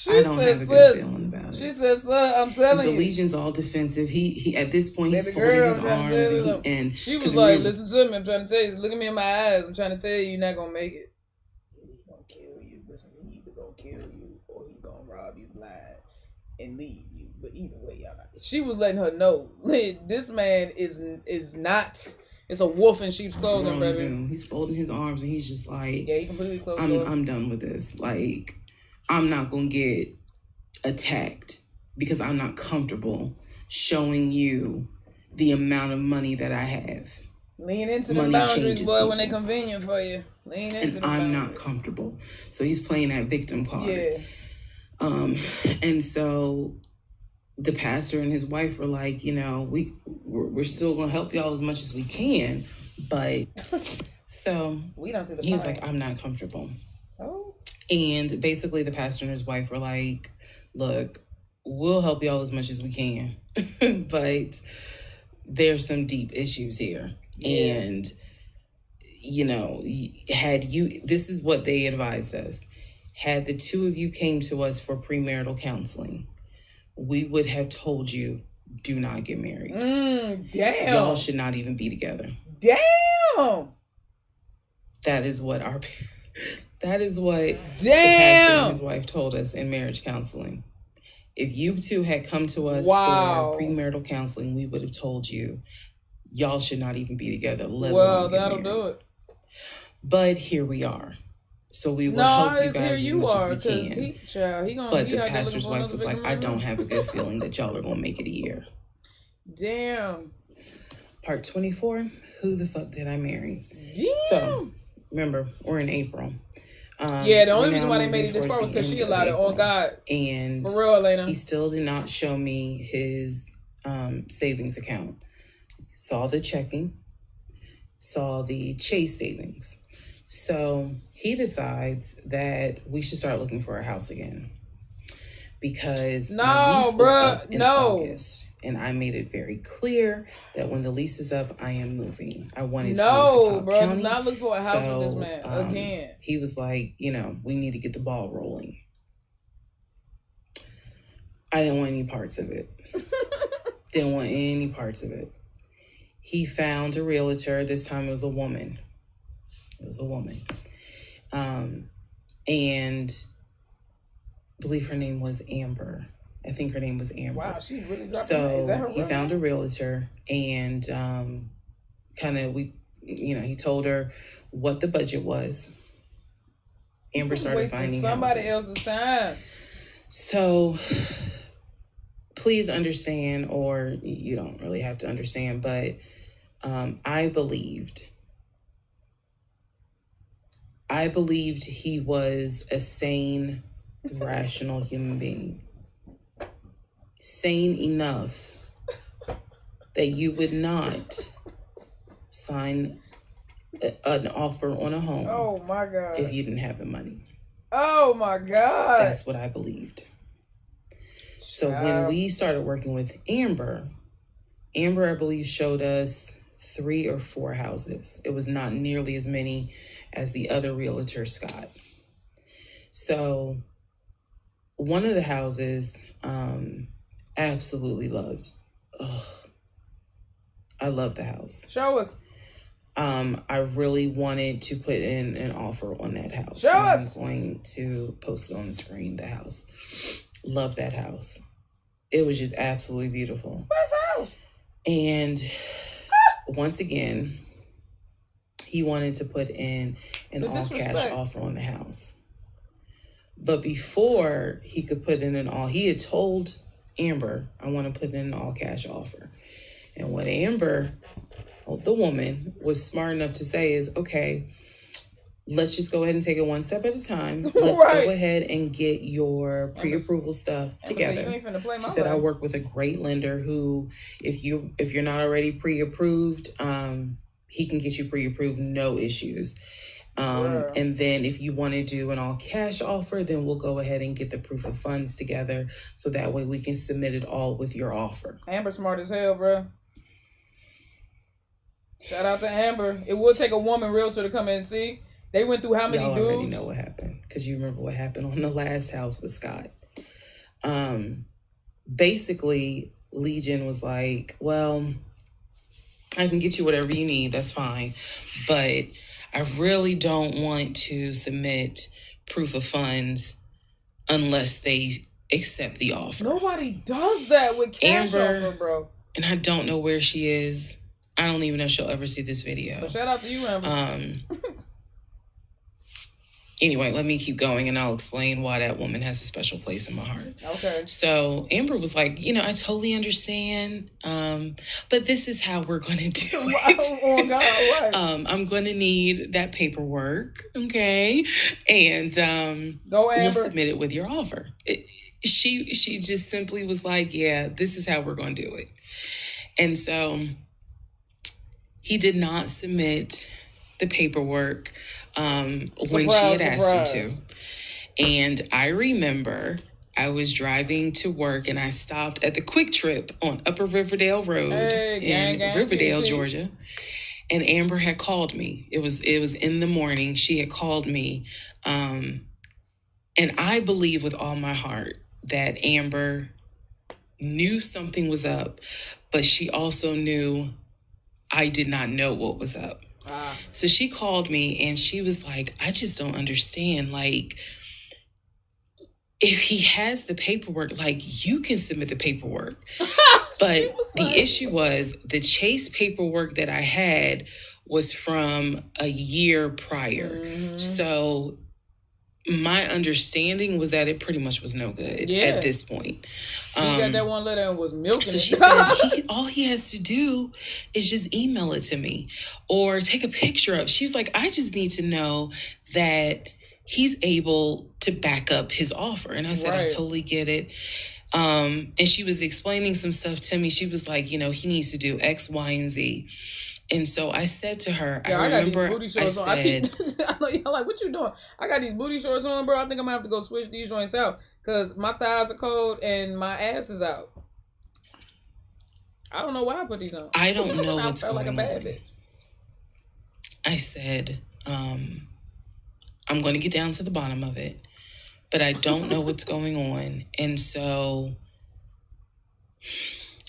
I don't have a good feeling about it. She said, son, I'm telling you. So Legion's all defensive. He at this point, he's folding his arms. And she was like, listen to me. I'm trying to tell you. Look at me in my eyes. I'm trying to tell you, you're not going to make it. Kill you, or he's gonna rob you blind and leave you. But either way, y'all. She was letting her know this man is not. It's a wolf in sheep's clothing, baby. He's folding his arms and he's just like, he completely closed. I'm done with this. Like, I'm not gonna get attacked because I'm not comfortable showing you the amount of money that I have. Lean into the boundaries, boy, when they're convenient for you. Lean into the boundaries. I'm not comfortable. So he's playing that victim card. Yeah. And so the pastor and his wife were like, we're still going to help y'all as much as we can. But so we don't see the he was like, I'm not comfortable. Oh. And basically the pastor and his wife were like, look, we'll help y'all as much as we can. But there's some deep issues here. Yeah. And, this is what they advised us. Had the two of you came to us for premarital counseling, we would have told you, do not get married. Damn. Y'all should not even be together. Damn. That is what the pastor and his wife told us in marriage counseling. If you two had come to us for premarital counseling, we would have told you, y'all should not even be together. That'll do it. But here we are. So we will help you guys as much as we can. But the pastor's wife was like, I don't have a good feeling that y'all are going to make it a year. Damn. Part 24, who the fuck did I marry? Damn. So, remember, we're in April. The only reason why they made it this far was because she allowed it on God. And for real, Elena. He still did not show me his savings account. Saw the checking, saw the Chase savings. So he decides that we should start looking for a house again. Because my lease was up in August. And I made it very clear that when the lease is up, I am moving. I wanted to move to Cobb County. Do not look for a house with this man again. He was like, we need to get the ball rolling. I didn't want any parts of it. Didn't want any parts of it. he found a realtor. This time it was a woman. And I believe her name was Amber. I think her name was Amber. Wow, she really dropped So he found a realtor, and he told her what the budget was. Amber started finding somebody else's time. So please understand, or you don't really have to understand, but I believed he was a sane, rational human being. Sane enough that you would not sign an offer on a home. Oh my God. If you didn't have the money. Oh my God. That's what I believed. So when we started working with Amber, I believe, showed us 3 or 4 houses. It was not nearly as many as the other realtor, Scott. So one of the houses, absolutely loved. Ugh. I love the house. Show us. I really wanted to put in an offer on that house. Show us. I'm going to post it on the screen, the house. Love that house. It was just absolutely beautiful. Where's the house? And once again, he wanted to put in an all-cash offer on the house. But before he could put in he had told Amber, I want to put in an all-cash offer. And what Amber, the woman, was smart enough to say is, okay, let's just go ahead and take it one step at a time. Let's go ahead and get your pre-approval stuff together. She said, I work with a great lender who, if you're not already pre-approved, he can get you pre-approved, no issues. And then if you want to do an all-cash offer, then we'll go ahead and get the proof of funds together, so that way we can submit it all with your offer. Amber smart as hell, bro. Shout out to Amber. It would take a woman realtor to come in and see. They went through how many dudes? Y'all already know what happened, because you remember what happened on the last house with Scott. Basically, Legion was like, well, I can get you whatever you need. That's fine. But I really don't want to submit proof of funds unless they accept the offer. Nobody does that with cash offer, bro. And I don't know where she is. I don't even know if she'll ever see this video. But shout out to you, Amber. Anyway, let me keep going, and I'll explain why that woman has a special place in my heart. Okay. So Amber was like, I totally understand, but this is how we're going to do it. Oh, God, right. I'm going to need that paperwork, okay? And go, Amber. We'll submit it with your offer. She just simply was like, yeah, this is how we're going to do it. And so he did not submit the paperwork when she had asked him to. And I remember I was driving to work, and I stopped at the Quick Trip on Upper Riverdale Road in Riverdale, Georgia. And Amber had called me. It was in the morning. She had called me. And I believe with all my heart that Amber knew something was up, but she also knew I did not know what was up. So she called me, and she was like, I just don't understand. Like, if he has the paperwork, like, you can submit the paperwork. But the issue was the Chase paperwork that I had was from a year prior. Mm-hmm. So my understanding was that it pretty much was no good at this point. He got that one letter and was milking so it. She said, all he has to do is just email it to me or take a picture of. She was like, I just need to know that he's able to back up his offer. And I said, I totally get it. And she was explaining some stuff to me. She was like, he needs to do X, Y, and Z. And so I said to her, I remember got these booty shorts on. I know y'all like, what you doing? I got these booty shorts on, bro. I think I'm gonna have to go switch these joints out because my thighs are cold and my ass is out. I don't know why I put these on. I don't know what's going on. I felt like a bad bitch. I said, I'm going to get down to the bottom of it, but I don't know what's going on. And so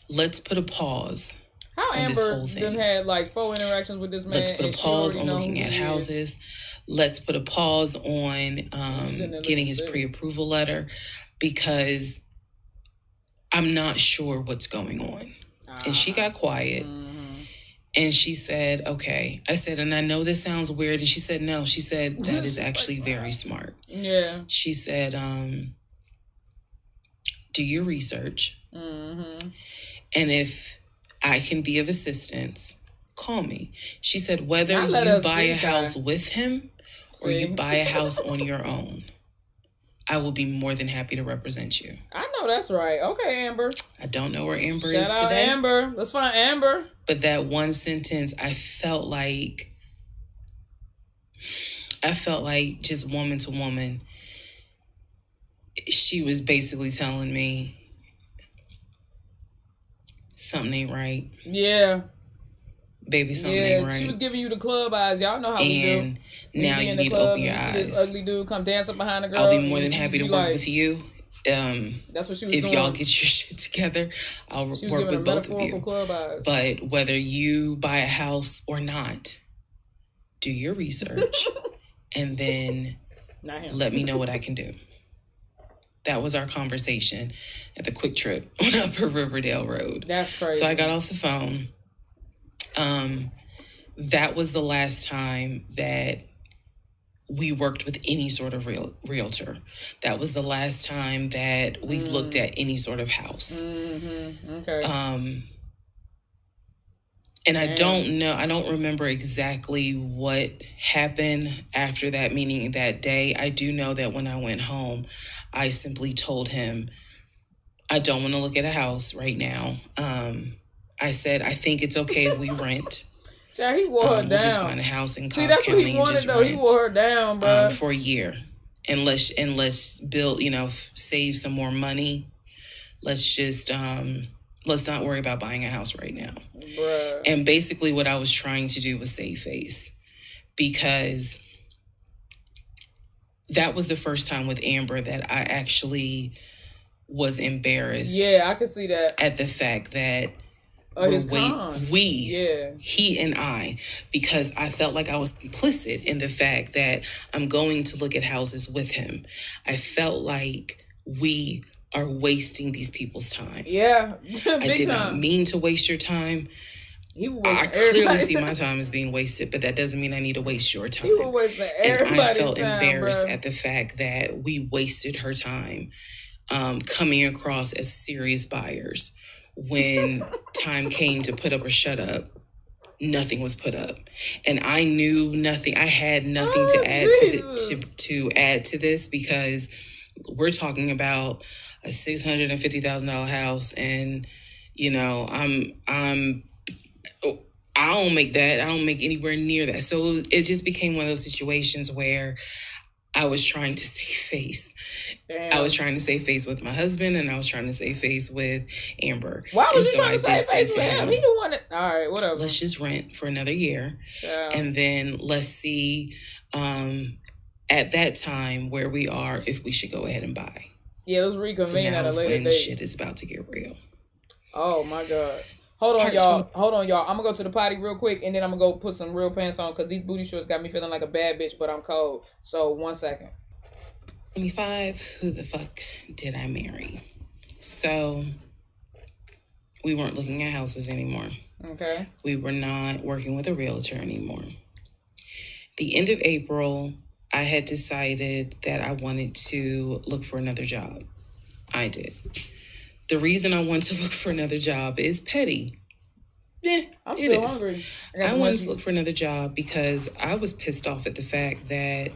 let's put a pause How Amber done had like 4 interactions with this man? Let's put a pause on looking at houses. Let's put a pause on getting his pre-approval letter, because I'm not sure what's going on. And she got quiet. And she said, okay. I said, and I know this sounds weird. And she said, no. She said, that is actually very smart. Yeah. She said, do your research. Mm-hmm. And if I can be of assistance, call me. She said, whether you buy a house with him or you buy a house on your own, I will be more than happy to represent you. I know that's right. Okay, Amber. I don't know where Amber is today. Shout out Amber. Let's find Amber. But that one sentence, I felt like just woman to woman, she was basically telling me something ain't right. Yeah. Baby, something ain't right. She was giving you the club eyes. Y'all know how we do. And now you need to open your eyes. This ugly dude come dancing behind the girl. I'll be more than happy to work with you. That's what she was doing. If y'all get your shit together, I'll work with both of you. Club eyes. But whether you buy a house or not, do your research and then let me know what I can do. That was our conversation at the Quick Trip on Upper Riverdale Road. That's crazy. So I got off the phone. That was the last time that we worked with any sort of realtor. That was the last time that we looked at any sort of house. Mm-hmm. Okay. And I don't remember exactly what happened after that meeting that day. I do know that when I went home, I simply told him, I don't want to look at a house right now. I said, I think it's okay if we rent. Child, he wore her down. We'll just find a house in Cobb that's County what he wanted, though. He wore her down, bro. For a year. And let's build, save some more money. Let's just, let's not worry about buying a house right now. Bruh. And basically what I was trying to do was save face, because that was the first time with Amber that I actually was embarrassed. Yeah, I could see that. At the fact that he and I, because I felt like I was complicit in the fact that I'm going to look at houses with him. I felt like we are wasting these people's time. Yeah, I did not mean to waste your time. I clearly see my time as being wasted, but that doesn't mean I need to waste your time. And I felt embarrassed at the fact that we wasted her time coming across as serious buyers. When time came to put up or shut up, nothing was put up, and I knew nothing. I had nothing to add to add to this, because we're talking about a $650,000 house, and I don't make that. I don't make anywhere near that. So it just became one of those situations where I was trying to save face. Damn. I was trying to save face with my husband, and I was trying to save face with Amber. Why was you trying to save face with him? He didn't want it. All right, whatever. Let's just rent for another year. Yeah. And then let's see at that time where we are, if we should go ahead and buy. Yeah, let's reconvene at a later date. Shit is about to get real. Oh, my God. Hold on, y'all. I'm going to go to the potty real quick, and then I'm going to go put some real pants on, because these booty shorts got me feeling like a bad bitch, but I'm cold. So, 1 second. 25, who the fuck did I marry? So, we weren't looking at houses anymore. Okay. We were not working with a realtor anymore. The end of April, I had decided that I wanted to look for another job. I did. The reason I wanted to look for another job is petty. I'm still hungry. I wanted to look for another job because I was pissed off at the fact that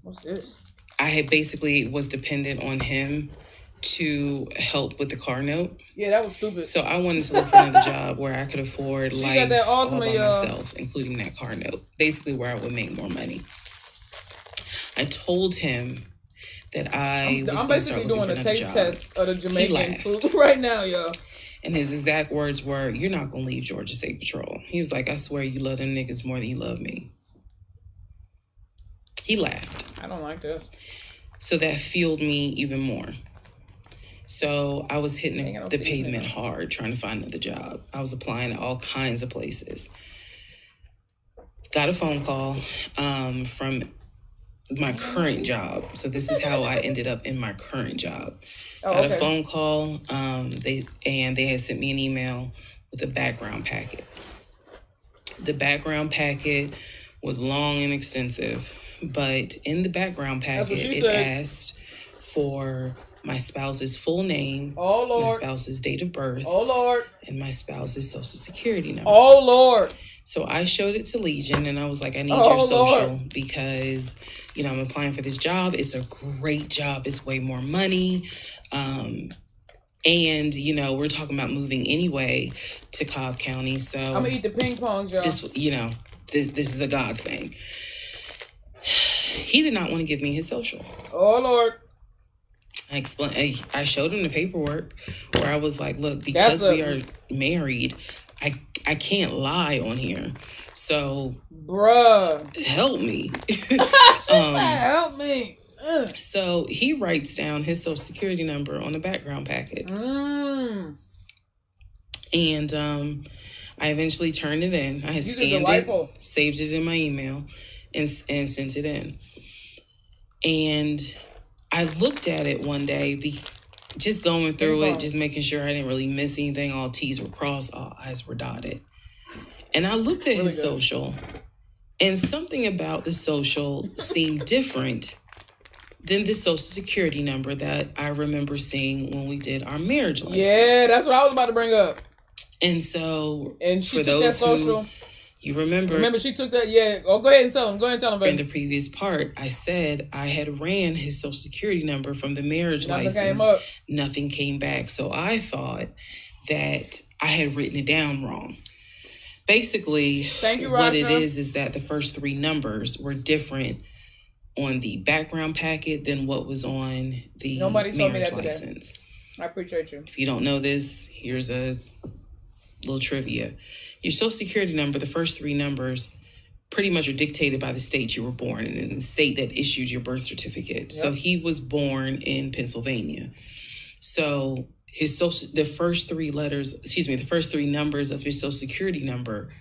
what's this? I had basically was dependent on him to help with the car note. Yeah, that was stupid. So I wanted to look for another job where I could afford life all by myself, including that car note. Basically where I would make more money. I told him that I'm basically doing a taste test of the Jamaican food right now, y'all. And his exact words were, "You're not going to leave Georgia State Patrol." He was like, "I swear you love them niggas more than you love me." He laughed. I don't like this. So that fueled me even more. So I was hitting the pavement hard trying to find another job. I was applying to all kinds of places. Got a phone call from my current job. So this is how I ended up in my current job. Got a phone call. They had sent me an email with a background packet. The background packet was long and extensive, but in the background packet, it asked for my spouse's full name, my spouse's date of birth, and my spouse's social security number. Oh, Lord. So I showed it to Legion, and I was like, I need your social because, you know, I'm applying for this job. It's a great job. It's way more money. And, you know, we're talking about moving anyway to Cobb County. So I'm going to eat the ping pongs, y'all. This is a God thing. He did not want to give me his social. Oh, Lord. I showed him the paperwork where I was like, look, because we are married, I can't lie on here. So, bruh, help me. She said, help me. So he writes down his social security number on the background packet. And I eventually turned it in. I had scanned it, saved it in my email, and sent it in. And I looked at it one day, just going through it, just making sure I didn't really miss anything. All T's were crossed, all I's were dotted. And I looked at his social, and something about the social seemed different than the social security number that I remember seeing when we did our marriage license. Yeah, that's what I was about to bring up. And so, she took that social. You remember she took that, yeah. Oh, go ahead and tell him. Baby. In the previous part, I said I had ran his social security number from the marriage license. Came up. Nothing came back. So I thought that I had written it down wrong. Basically, what it is that the first three numbers were different on the background packet than what was on the marriage license. Today. I appreciate you. If you don't know this, here's a little trivia. Your social security number, the first three numbers, pretty much are dictated by the state you were born in and the state that issued your birth certificate. Yep. So he was born in Pennsylvania. So the first three numbers of his social security number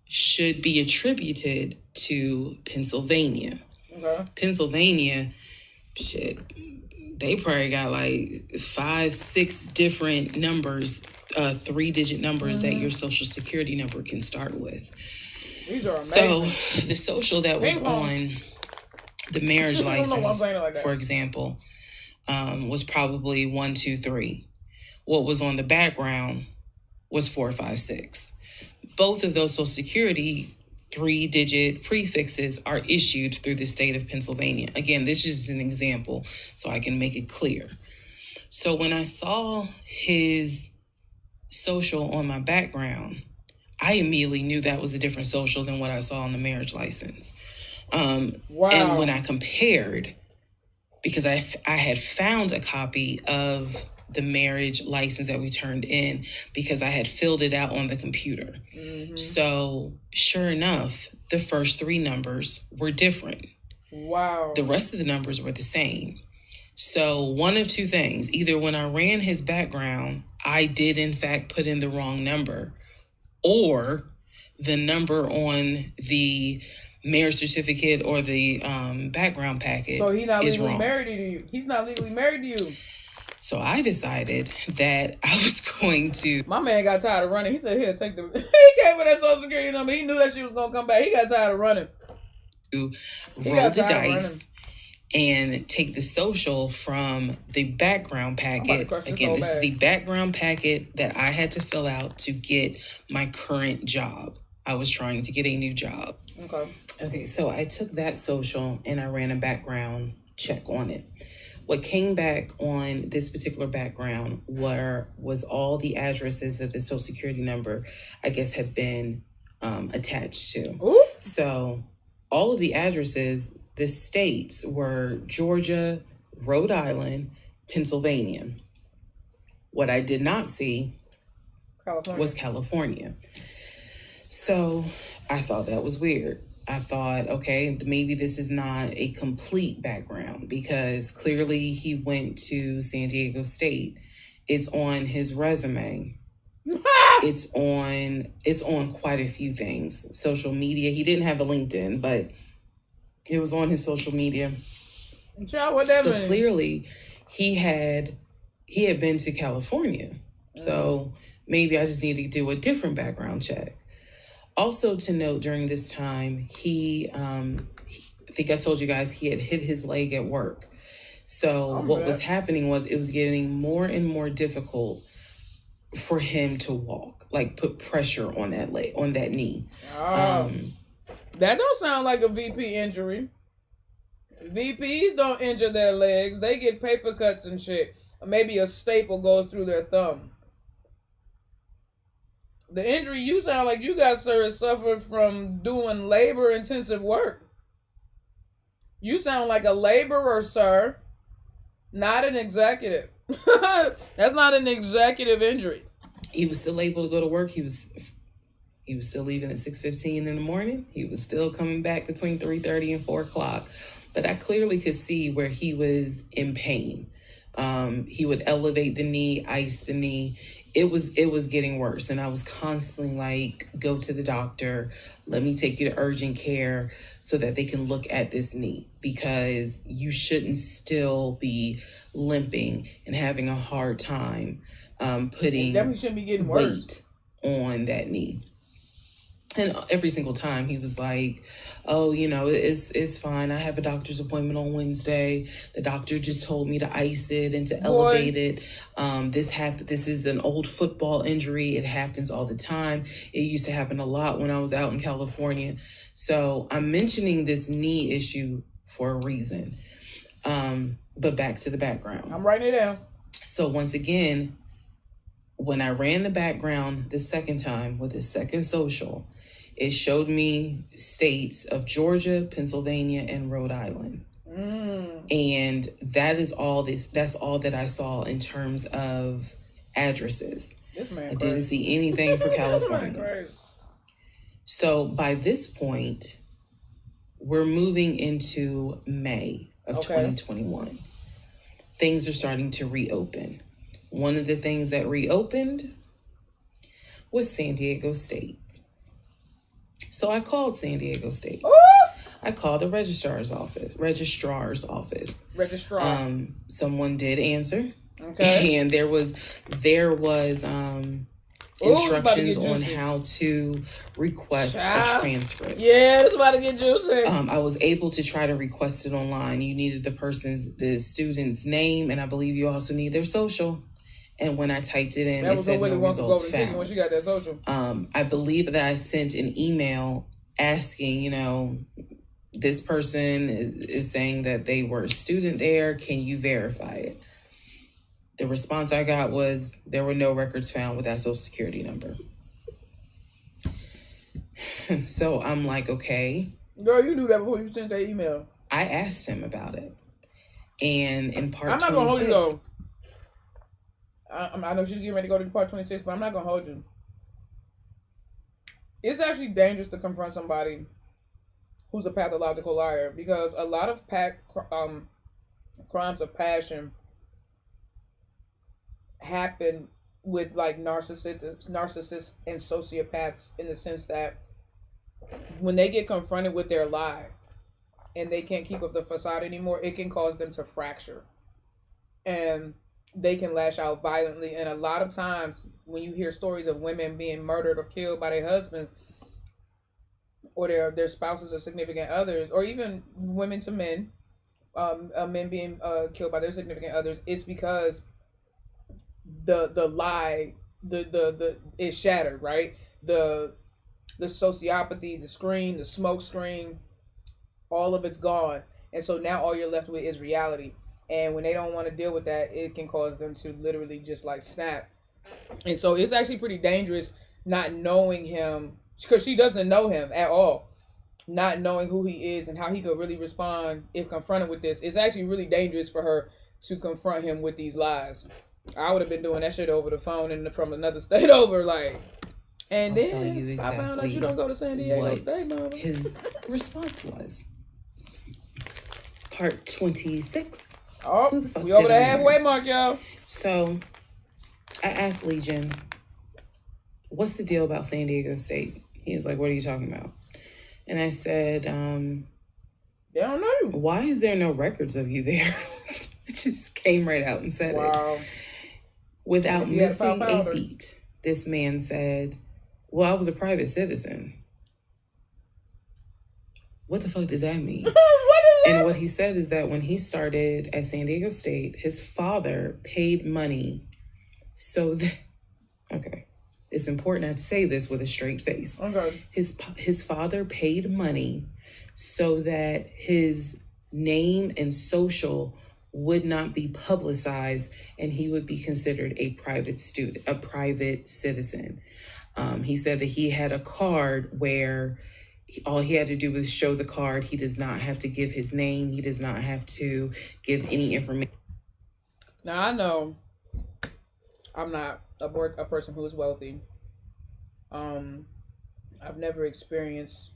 should be attributed to Pennsylvania. Okay. Pennsylvania, they probably got like 5-6 different numbers, 3-digit numbers that your social security number can start with. These are amazing. So the social that was on the marriage license, for example, was probably 1, 2, 3. What was on the background was 4, 5, 6. Both of those social security 3-digit prefixes are issued through the state of Pennsylvania. Again, this is an example so I can make it clear. So when I saw his social on my background, I immediately knew that was a different social than what I saw on the marriage license. Wow. And when I compared, because I had found a copy of the marriage license that we turned in because I had filled it out on the computer. Mm-hmm. So sure enough, the first three numbers were different. Wow. The rest of the numbers were the same. So one of two things, either when I ran his background, I did in fact put in the wrong number, or the number on the marriage certificate or the background packet so he's not is legally wrong. Married to you. He's not legally married to you. So I decided that I was going to... My man got tired of running. He said, here, take the... He gave her that social security number. He knew that she was going to come back. He got tired of running. To roll the dice and take the social from the background packet. Again, this is the background packet that I had to fill out to get my current job. I was trying to get a new job. Okay, so I took that social and I ran a background check on it. What came back on this particular background was all the addresses that the social security number, I guess, had been attached to. Ooh. So all of the addresses, the states were Georgia, Rhode Island, Pennsylvania. What I did not see was California. So I thought that was weird. I thought, okay, maybe this is not a complete background because clearly he went to San Diego State. It's on his resume. It's on quite a few things. Social media. He didn't have a LinkedIn, but it was on his social media. So clearly he had been to California. So maybe I just need to do a different background check. Also to note, during this time, I think I told you guys he had hit his leg at work. So what was happening was it was getting more and more difficult for him to walk, like put pressure on that leg, on that knee. That don't sound like a VP injury. VPs don't injure their legs. They get paper cuts and shit. Or maybe a staple goes through their thumb. The injury you sound like you got, sir, suffered from doing labor-intensive work. You sound like a laborer, sir, not an executive. That's not an executive injury. He was still able to go to work. He was still leaving at 6:15 in the morning. He was still coming back between 3:30 and 4 o'clock. But I clearly could see where he was in pain. He would elevate the knee, ice the knee. It was getting worse. And I was constantly like, go to the doctor. Let me take you to urgent care so that they can look at this knee, because you shouldn't still be limping and having a hard time putting shouldn't be getting weight on that knee. And every single time he was like, oh, it's fine. I have a doctor's appointment on Wednesday. The doctor just told me to ice it and to elevate it. This is an old football injury. It happens all the time. It used to happen a lot when I was out in California. So I'm mentioning this knee issue for a reason. But back to the background. I'm writing it down. So once again, when I ran the background the second time with the second social, it showed me states of Georgia, Pennsylvania, and Rhode Island. And that's all that I saw in terms of addresses. I didn't see anything for California. So by this point, we're moving into May of 2021. Things are starting to reopen. One of the things that reopened was San Diego State. So I called San Diego State. Ooh! I called the registrar's office. Someone did answer. Okay. And there was instructions on how to request a transcript. Yeah, it's about to get juicy. I was able to try to request it online. You needed the student's name, and I believe you also need their social. And when I typed it in, it said no results found. When she got that social. I believe that I sent an email asking, this person is saying that they were a student there. Can you verify it? The response I got was there were no records found with that social security number. So I'm like, okay. Girl, you knew that before you sent that email. I asked him about it. And in part 26... I'm not going to hold you, though. I know she's getting ready to go to part 26, but I'm not going to hold you. It's actually dangerous to confront somebody who's a pathological liar, because a lot of crimes of passion happen with like narcissists and sociopaths, in the sense that when they get confronted with their lie and they can't keep up the facade anymore, it can cause them to fracture. And they can lash out violently. And a lot of times when you hear stories of women being murdered or killed by their husband or their spouses or significant others, or even women to men, men being killed by their significant others, it's because the lie, the is shattered, right? The sociopathy, the screen, the smoke screen, all of it's gone. And so now all you're left with is reality. And when they don't want to deal with that, it can cause them to literally just like snap. And so it's actually pretty dangerous not knowing him, because she doesn't know him at all. Not knowing who he is and how he could really respond if confronted with this. It's actually really dangerous for her to confront him with these lies. I would have been doing that shit over the phone and from another state over, like. And then I found out you don't go to San Diego State, mama. response was. Part 26. Oh, we over the halfway mark, y'all. So, I asked Legion, what's the deal about San Diego State? He was like, what are you talking about? And I said, they don't know you. Why is there no records of you there? It just came right out and said it. Without missing a beat, this man said, well, I was a private citizen. What the fuck does that mean? And what he said is that when he started at San Diego State, his father paid money so that, okay, it's important I say this with a straight face. Okay. His father paid money so that his name and social would not be publicized and he would be considered a private student, a private citizen. He said that he had a card where all he had to do was show the card. He does not have to give his name. He does not have to give any information. Now, I know I'm not a person who is wealthy. I've never experienced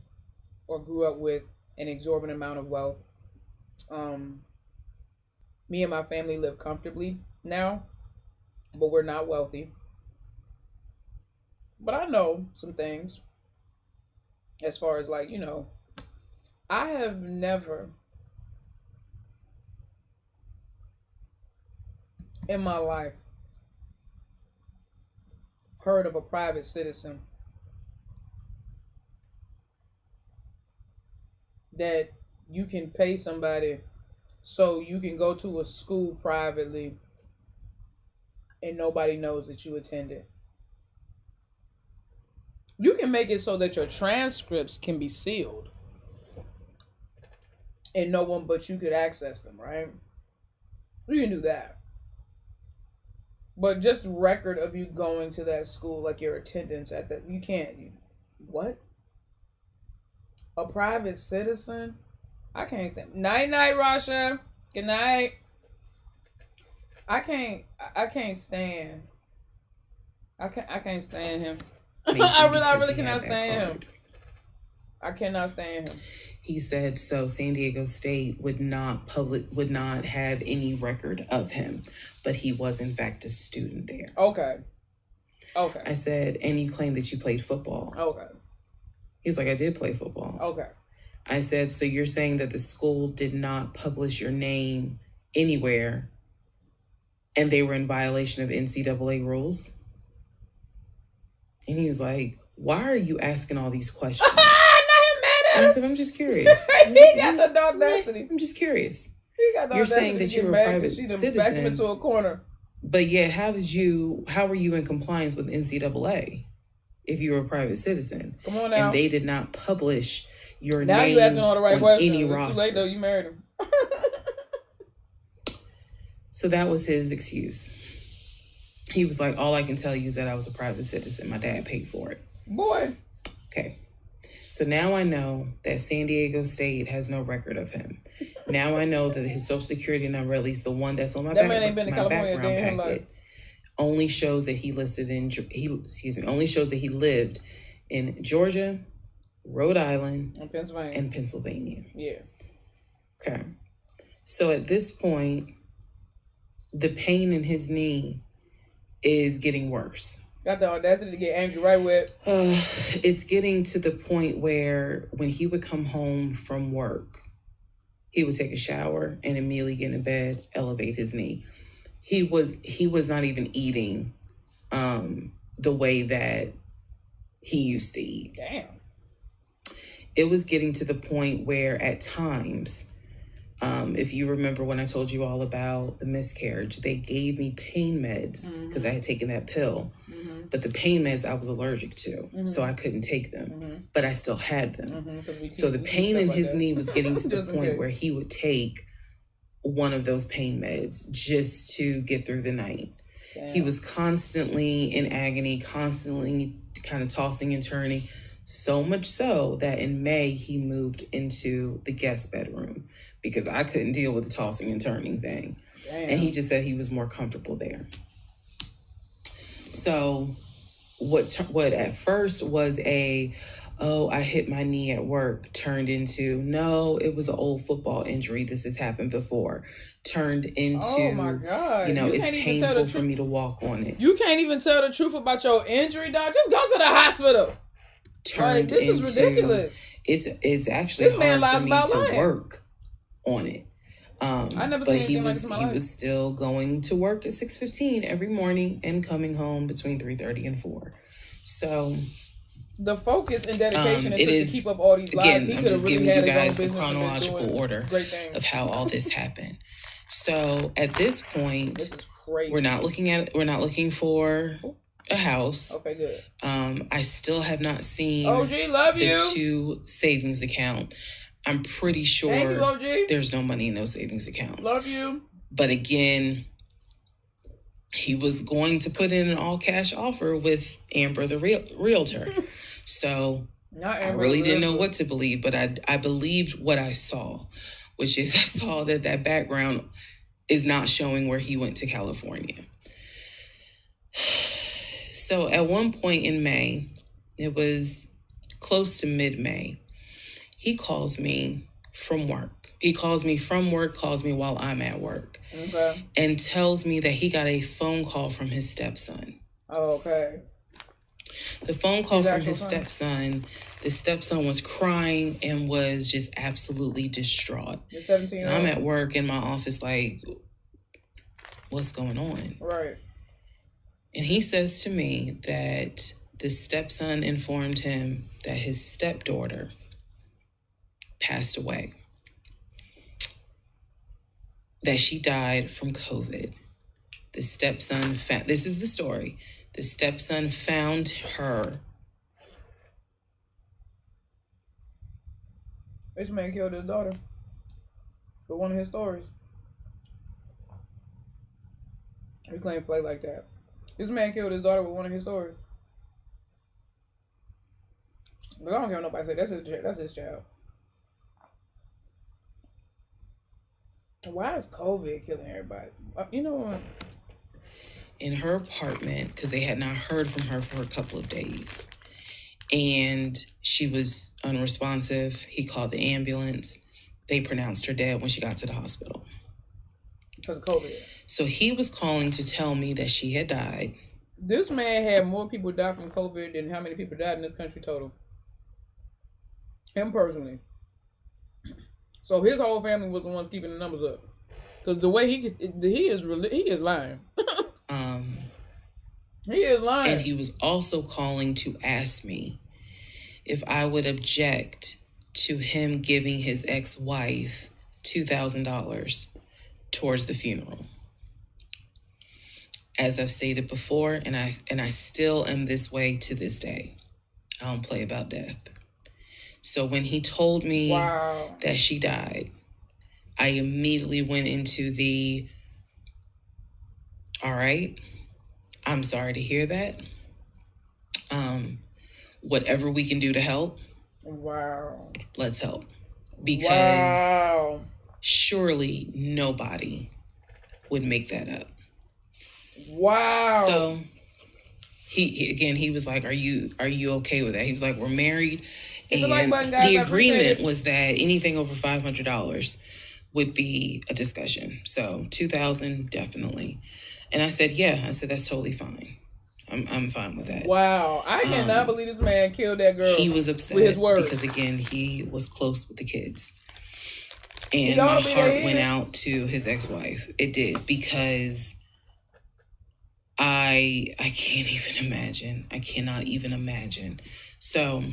or grew up with an exorbitant amount of wealth. Me and my family live comfortably now, but we're not wealthy. But I know some things as far as like, I have never in my life heard of a private citizen that you can pay somebody so you can go to a school privately and nobody knows that you attended. You can make it so that your transcripts can be sealed and no one but you could access them, right? You can do that. But just record of you going to that school, like your attendance at that, you can't. What? A private citizen? I can't stand. Night, Rasha. Good night. I can't stand. I can't stand him. I really cannot stand him. I cannot stand him. He said so San Diego State would not have any record of him, but he was in fact a student there. Okay. I said, and you claim that you played football. Okay. He was like, I did play football. Okay. I said, so you're saying that the school did not publish your name anywhere and they were in violation of NCAA rules? And he was like, why are you asking all these questions? And I said, I'm just curious. He got the audacity. I'm just curious. He got the You're saying that you were a private citizen. Backed him into a corner. But yet, how were you in compliance with NCAA if you were a private citizen? Come on now. And they did not publish your name. Now you asking all the right questions. Any it's roster. Too late though. You married him. So that was his excuse. He was like, all I can tell you is that I was a private citizen. My dad paid for it. Boy. Okay. So now I know that San Diego State has no record of him. Now I know that his social security number, at least the one that's on my background packet, only shows that he lived in Georgia, Rhode Island, and Pennsylvania. Yeah. Okay. So at this point, the pain in his knee is getting worse. Got the audacity to get angry right with. It's getting to the point where when he would come home from work, he would take a shower and immediately get in bed, elevate his knee. He was not even eating the way that he used to eat. Damn. It was getting to the point where at times, if you remember when I told you all about the miscarriage, they gave me pain meds because I had taken that pill. But the pain meds I was allergic to, so I couldn't take them. But I still had them. So the pain in his knee was getting to the point where he would take one of those pain meds just to get through the night. Damn. He was constantly in agony, constantly kind of tossing and turning. So much so that in May, he moved into the guest bedroom because I couldn't deal with the tossing and turning thing. Damn. And he just said he was more comfortable there. So what at first was a oh, I hit my knee at work, turned into, no, it was an old football injury. This has happened before. Turned into, oh my God. It's painful for me to walk on it. You can't even tell the truth about your injury, dog. Just go to the hospital. Turned this is ridiculous. It's actually this man hard for me to lying. work on it. I never but seen he was still going to work at 6:15 every morning and coming home between 3:30 and 4. So the focus and dedication it is to keep up all these lies. Again, I'm just giving you guys the chronological order of how all this happened. So at this point, this is crazy. We're not looking for a house. Okay, good. I still have not seen the 2 savings account. I'm pretty sure Thank you, OG. There's no money in those savings accounts. Love you. But again, he was going to put in an all-cash offer with Amber, the realtor. So I really didn't know what to believe, but I believed what I saw, which is I saw that background is not showing where he went to California. So at one point in May, it was close to mid-May, he calls me from work. He calls me from work, calls me while I'm at work. Okay. And tells me that he got a phone call from his stepson. Oh, okay. The phone call from his stepson, the stepson was crying and was just absolutely distraught. You're 17 and I'm at work in my office like, what's going on? Right. And he says to me that the stepson informed him that his stepdaughter passed away. That she died from COVID. The stepson this is the story. The stepson found her. This man killed his daughter for one of his stories. He claimed play like that. This man killed his daughter with one of his stories. But I don't care what nobody say. That's his child. Why is COVID killing everybody? You know what? In her apartment, because they had not heard from her for a couple of days. And she was unresponsive. He called the ambulance. They pronounced her dead when she got to the hospital. Because of COVID. So he was calling to tell me that she had died. This man had more people die from COVID than how many people died in this country total. Him personally. So his whole family was the ones keeping the numbers up. Because the way he is lying. He is lying. And he was also calling to ask me if I would object to him giving his ex-wife $2,000 towards the funeral. As I've stated before, and I still am this way to this day. I don't play about death. So when he told me that she died, I immediately went into the, all right, I'm sorry to hear that. Whatever we can do to help, let's help. Because surely nobody would make that up. Wow. So he was like, are you okay with that? He was like, we're married. And the agreement was that anything over $500 would be a discussion. So $2,000 definitely. And I said, yeah. I said, that's totally fine. I'm fine with that. Wow. I cannot believe this man killed that girl. He was upset with his words. Because again, he was close with the kids. And my heart went out to his ex-wife. It did, because I can't even imagine. I cannot even imagine. So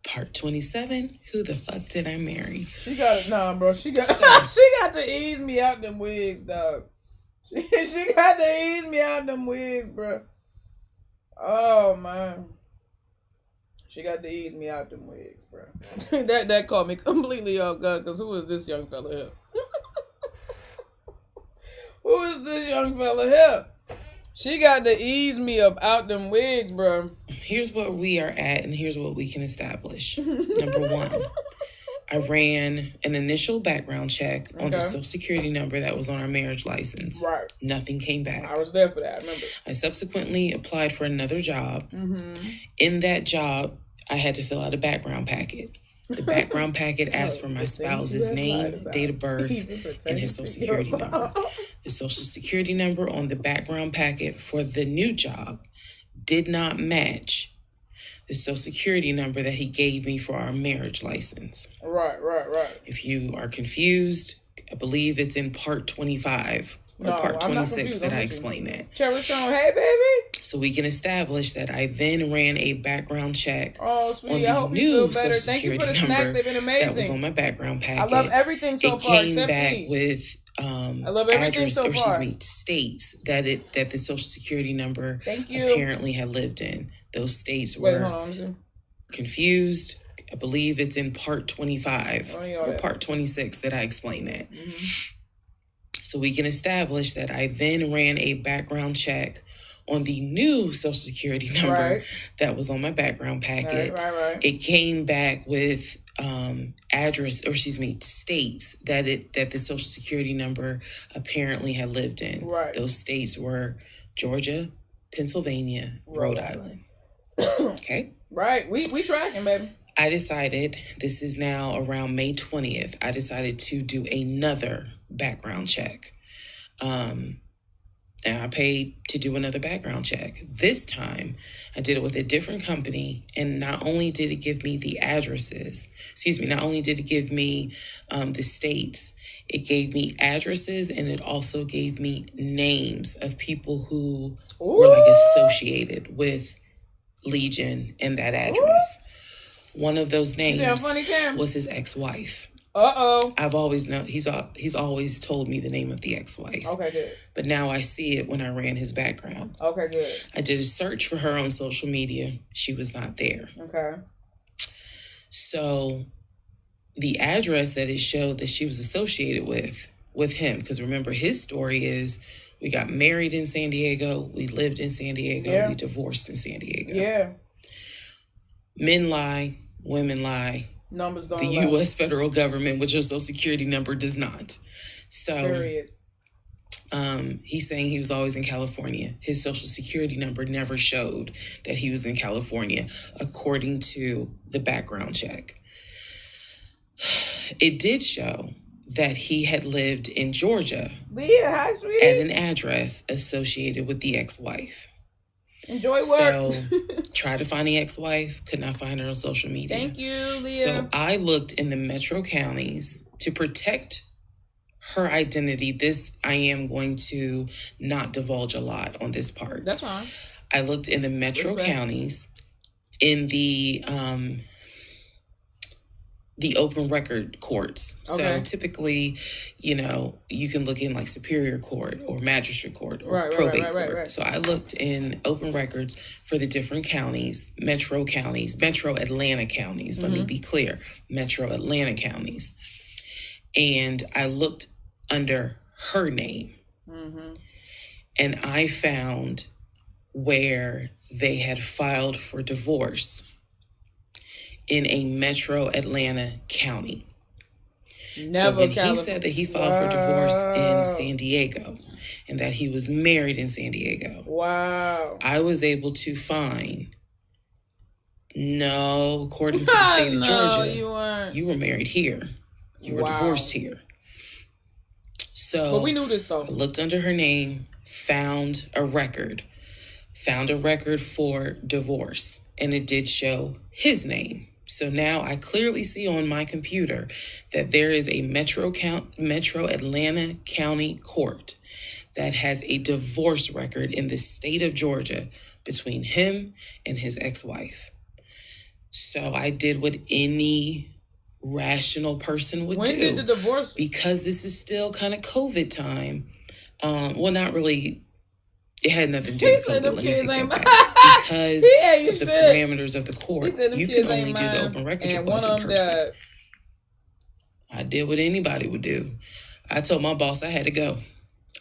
part 27, who the fuck did I marry? She got she got to ease me out them wigs, dog. She got to ease me out them wigs, bro. Oh man. She got to ease me out them wigs, bro. that caught me completely off guard, because who is this young fella here? Who is this young fella here? She got to ease me up out them wigs, bro. Here's where we are at, and here's what we can establish. Number one, I ran an initial background check on the social security number that was on our marriage license. Right. Nothing came back. I was there for that, I remember. I subsequently applied for another job. Mm-hmm. In that job, I had to fill out a background packet. The background packet asked for my spouse's name, date of birth, and his social security number. The social security number on the background packet for the new job did not match the social security number that he gave me for our marriage license. Right. If you are confused, I believe it's in part 25 or part 26 that I explain that. Cherry Sean, hey, baby. So we can establish that I then ran a background check on the new social security number that was on my background packet. I love everything so far. It came back with I love everything so far. States that the social security number apparently had lived in. Those states were confused. I believe it's in part 25 or part 26 that I explain that. Mm-hmm. So we can establish that I then ran a background check on the new social security number that was on my background packet. Right. It came back with states that the social security number apparently had lived in. Right. Those states were Georgia, Pennsylvania, Rhode Island. Okay. Right. We tracking, baby. I decided, this is now around May 20th, I decided to do another background check. And I paid to do another background check. This time, I did it with a different company, and not only did it give me the addresses, not only did it give me the states, it gave me addresses, and it also gave me names of people who were like associated with Legion and that address. One of those names was his ex-wife. I've always known, he's always told me the name of the ex-wife. Okay, good. But now I see it when I ran his background. Okay, good. I did a search for her on social media. She was not there. Okay. So the address that it showed that she was associated with him, because remember, his story is we got married in San Diego, we lived in San Diego, we divorced in San Diego. Yeah. Men lie, women lie. Numbers don't lie. The U.S. federal government, with your social security number, does not. So, period. He's saying he was always in California. His social security number never showed that he was in California, according to the background check. It did show that he had lived in Georgia at an address associated with the ex-wife. Enjoy work. So, tried to find the ex-wife, could not find her on social media. Thank you, Leah. So I looked in the metro counties to protect her identity. This, I am going to not divulge a lot on this part. That's fine. I looked in the metro counties, in the open record courts. So typically, you can look in like Superior Court or Magistrate Court or Probate Court. Right. So I looked in open records for the different counties, metro Atlanta counties. Let me be clear, metro Atlanta counties. And I looked under her name. Mm-hmm. And I found where they had filed for divorce in a metro Atlanta county. So when he said that he filed for divorce in San Diego and that he was married in San Diego, I was able to find, no, according to the state of Georgia, you were married here. You were divorced here. So but we knew this though. I looked under her name, found a record for divorce, and it did show his name. So now I clearly see on my computer that there is a metro Atlanta County Court that has a divorce record in the state of Georgia between him and his ex-wife. So I did what any rational person would do. When did the divorce? Because this is still kind of COVID time. Well, not really. It had nothing to do with COVID. Let me take that back. Because of the parameters of the court, you can only do the open records request in person. I did what anybody would do. I told my boss I had to go.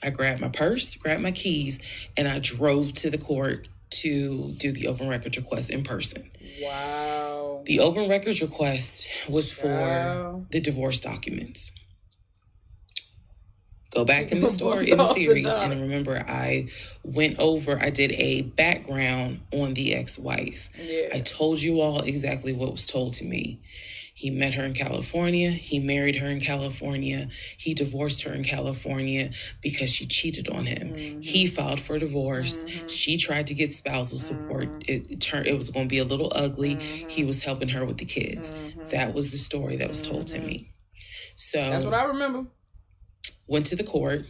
I grabbed my purse, grabbed my keys, and I drove to the court to do the open records request in person. Wow. The open records request was for the divorce documents. Go back in the story, in the series, and remember I did a background on the ex-wife. Yeah. I told you all exactly what was told to me. He met her in California. He married her in California. He divorced her in California because she cheated on him. Mm-hmm. He filed for divorce. Mm-hmm. She tried to get spousal support. Mm-hmm. It was going to be a little ugly. Mm-hmm. He was helping her with the kids. Mm-hmm. That was the story that was told to me. So that's what I remember. Went to the court,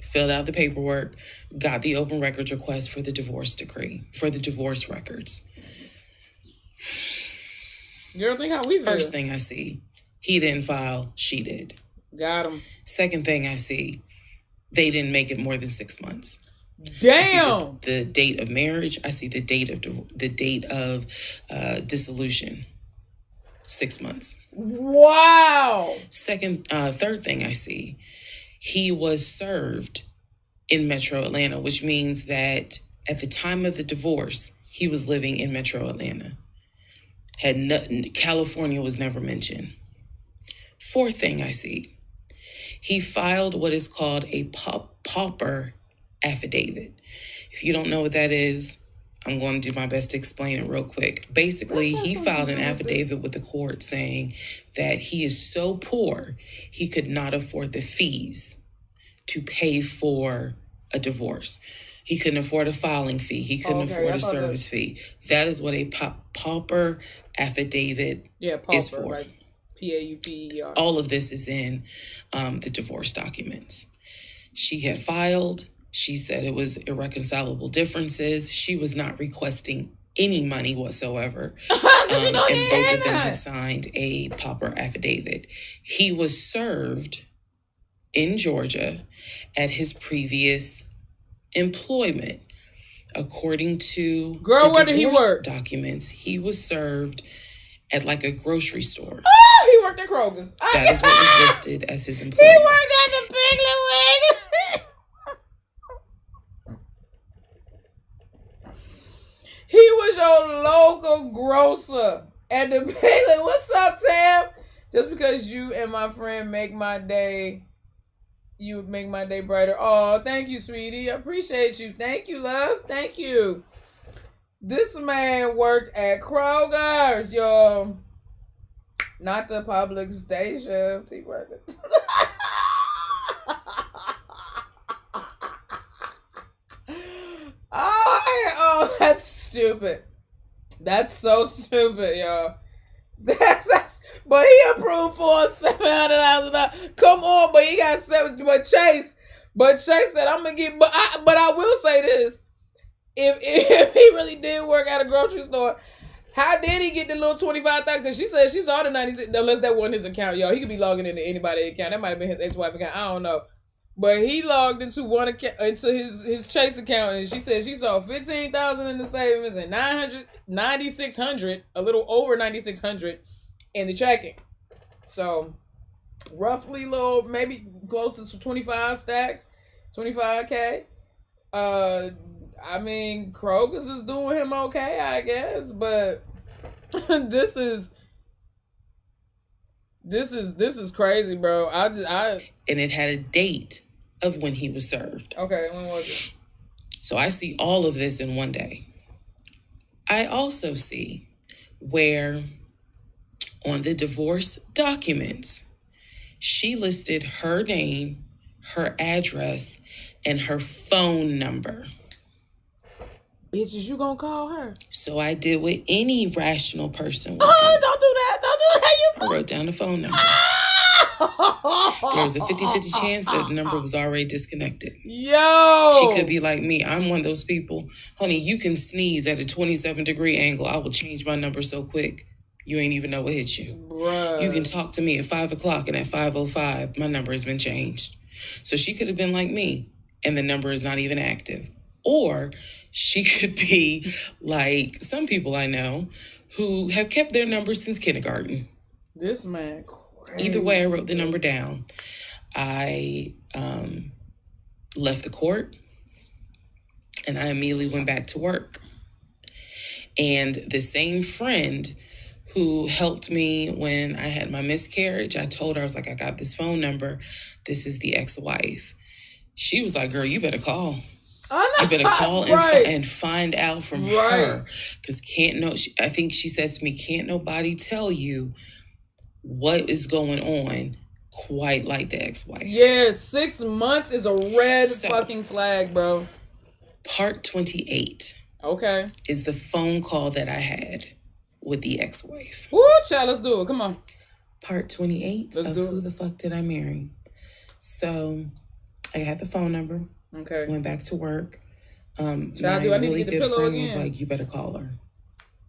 filled out the paperwork, got the open records request for the divorce decree, for the divorce records. You don't think how we feel? First thing I see, he didn't file, she did. Got him. Second thing I see, they didn't make it more than 6 months. Damn. The date of marriage. I see the date of dissolution. 6 months. Wow. Third thing I see, he was served in Metro Atlanta, which means that at the time of the divorce, he was living in Metro Atlanta. California was never mentioned. Fourth thing I see, he filed what is called a pauper affidavit. If you don't know what that is, I'm going to do my best to explain it real quick. Basically, he filed an affidavit with the court saying that he is so poor, he could not afford the fees to pay for a divorce. He couldn't afford a filing fee. He couldn't afford a service fee. That is what a pauper affidavit is for. Like P-A-U-P-E-R. All of this is in the divorce documents. She had filed. She said it was irreconcilable differences. She was not requesting any money whatsoever. And both of them had signed a pauper affidavit. He was served in Georgia at his previous employment. According to where did he work? Documents, he was served at like a grocery store. Oh, he worked at Kroger's. That is what was listed as his employment. He worked at the Piggly Wiggly. He was your local grocer at the Piggly. What's up, Tam? Just because you and my friend make my day, you make my day brighter. Oh, thank you, sweetie. I appreciate you. Thank you, love. Thank you. This man worked at Kroger's, y'all. Not the public station. He worked at... Oh, that's stupid. That's so stupid, y'all. That's but he approved for $700,000. Come on, but he got $7. But Chase said, "I'm gonna get." But I will say this: if he really did work at a grocery store, how did he get the little $25,000? Because she said she saw the 96. Unless that wasn't his account, y'all. He could be logging into anybody's account. That might have been his ex-wife account. I don't know. But he logged into one account, into his Chase account, and she said she saw $15,000 in the savings and $9,600, a little over $9,600 in the checking. So roughly, maybe close to 25 stacks, 25K. I mean, Kroger's is doing him okay, I guess, but this is crazy, bro. And it had a date of when he was served. Okay, when was it? So I see all of this in one day. I also see where on the divorce documents, she listed her name, her address, and her phone number. Bitches, you gonna call her? So I did what any rational person would do. Don't do that. I wrote down the phone number. There was a 50-50 chance that the number was already disconnected. Yo! She could be like me. I'm one of those people. Honey, you can sneeze at a 27-degree angle. I will change my number so quick, you ain't even know what hit you. Bruh. You can talk to me at 5 o'clock, and at 5:05, my number has been changed. So she could have been like me, and the number is not even active. Or she could be like some people I know who have kept their number since kindergarten. This man crazy. Either way, I wrote the number down. I left the court, and I immediately went back to work. And the same friend who helped me when I had my miscarriage, I told her, I was like, I got this phone number. This is the ex-wife. She was like, girl, you better call. You better call and find out from her. Because I think she said to me, can't nobody tell you what is going on quite like the ex-wife. Yeah, 6 months is a red fucking flag, bro. Part 28. Okay. Is the phone call that I had with the ex-wife. Woo, child, let's do it. Come on. Part 28 let's do it. Who the fuck did I marry? So I had the phone number. Okay. Went back to work. Child, do I need to get the pillow again? Was like, you better call her.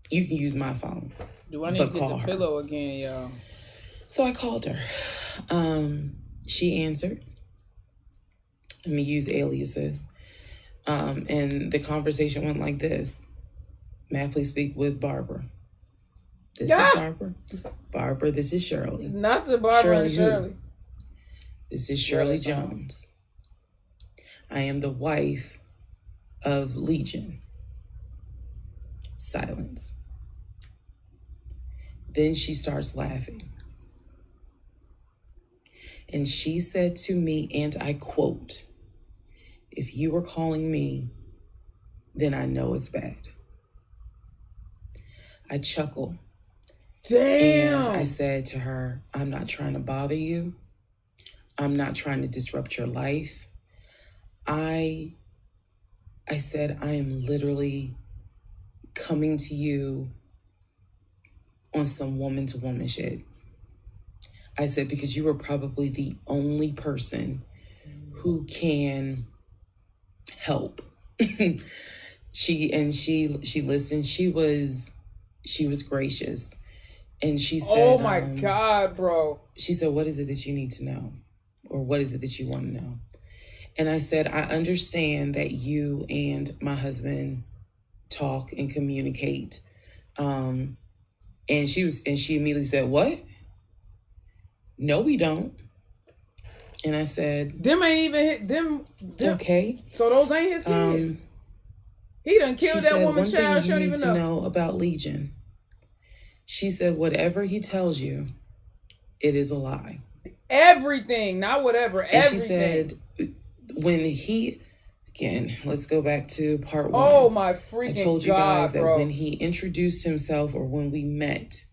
You can use my phone. Do I need to get the pillow again, y'all? So I called her. She answered. Let me use aliases. And the conversation went like this. May I please speak with Barbara? This is Barbara. Barbara, this is Shirley. Not the Barbara and Shirley. This is Shirley Jones. I am the wife of Legion. Silence. Then she starts laughing. And she said to me, and I quote, if you were calling me, then I know it's bad. I chuckle. Damn. And I said to her, I'm not trying to bother you. I'm not trying to disrupt your life. I said, I am literally coming to you on some woman-to-woman shit. I said, because you are probably the only person who can help. She listened. She was gracious. And she said, oh my God, bro. She said, what is it that you need to know? Or what is it that you want to know? And I said, I understand that you and my husband talk and communicate. And she immediately said, what? No, we don't. And I said, them ain't even hit them. Okay. So those ain't his kids. He done killed that woman's child. She don't even know about Legion. She said, whatever he tells you, it is a lie. Everything, not whatever. And everything. She said, let's go back to part 1. Oh my freaking God, I told you guys that bro. when he introduced himself or when we met,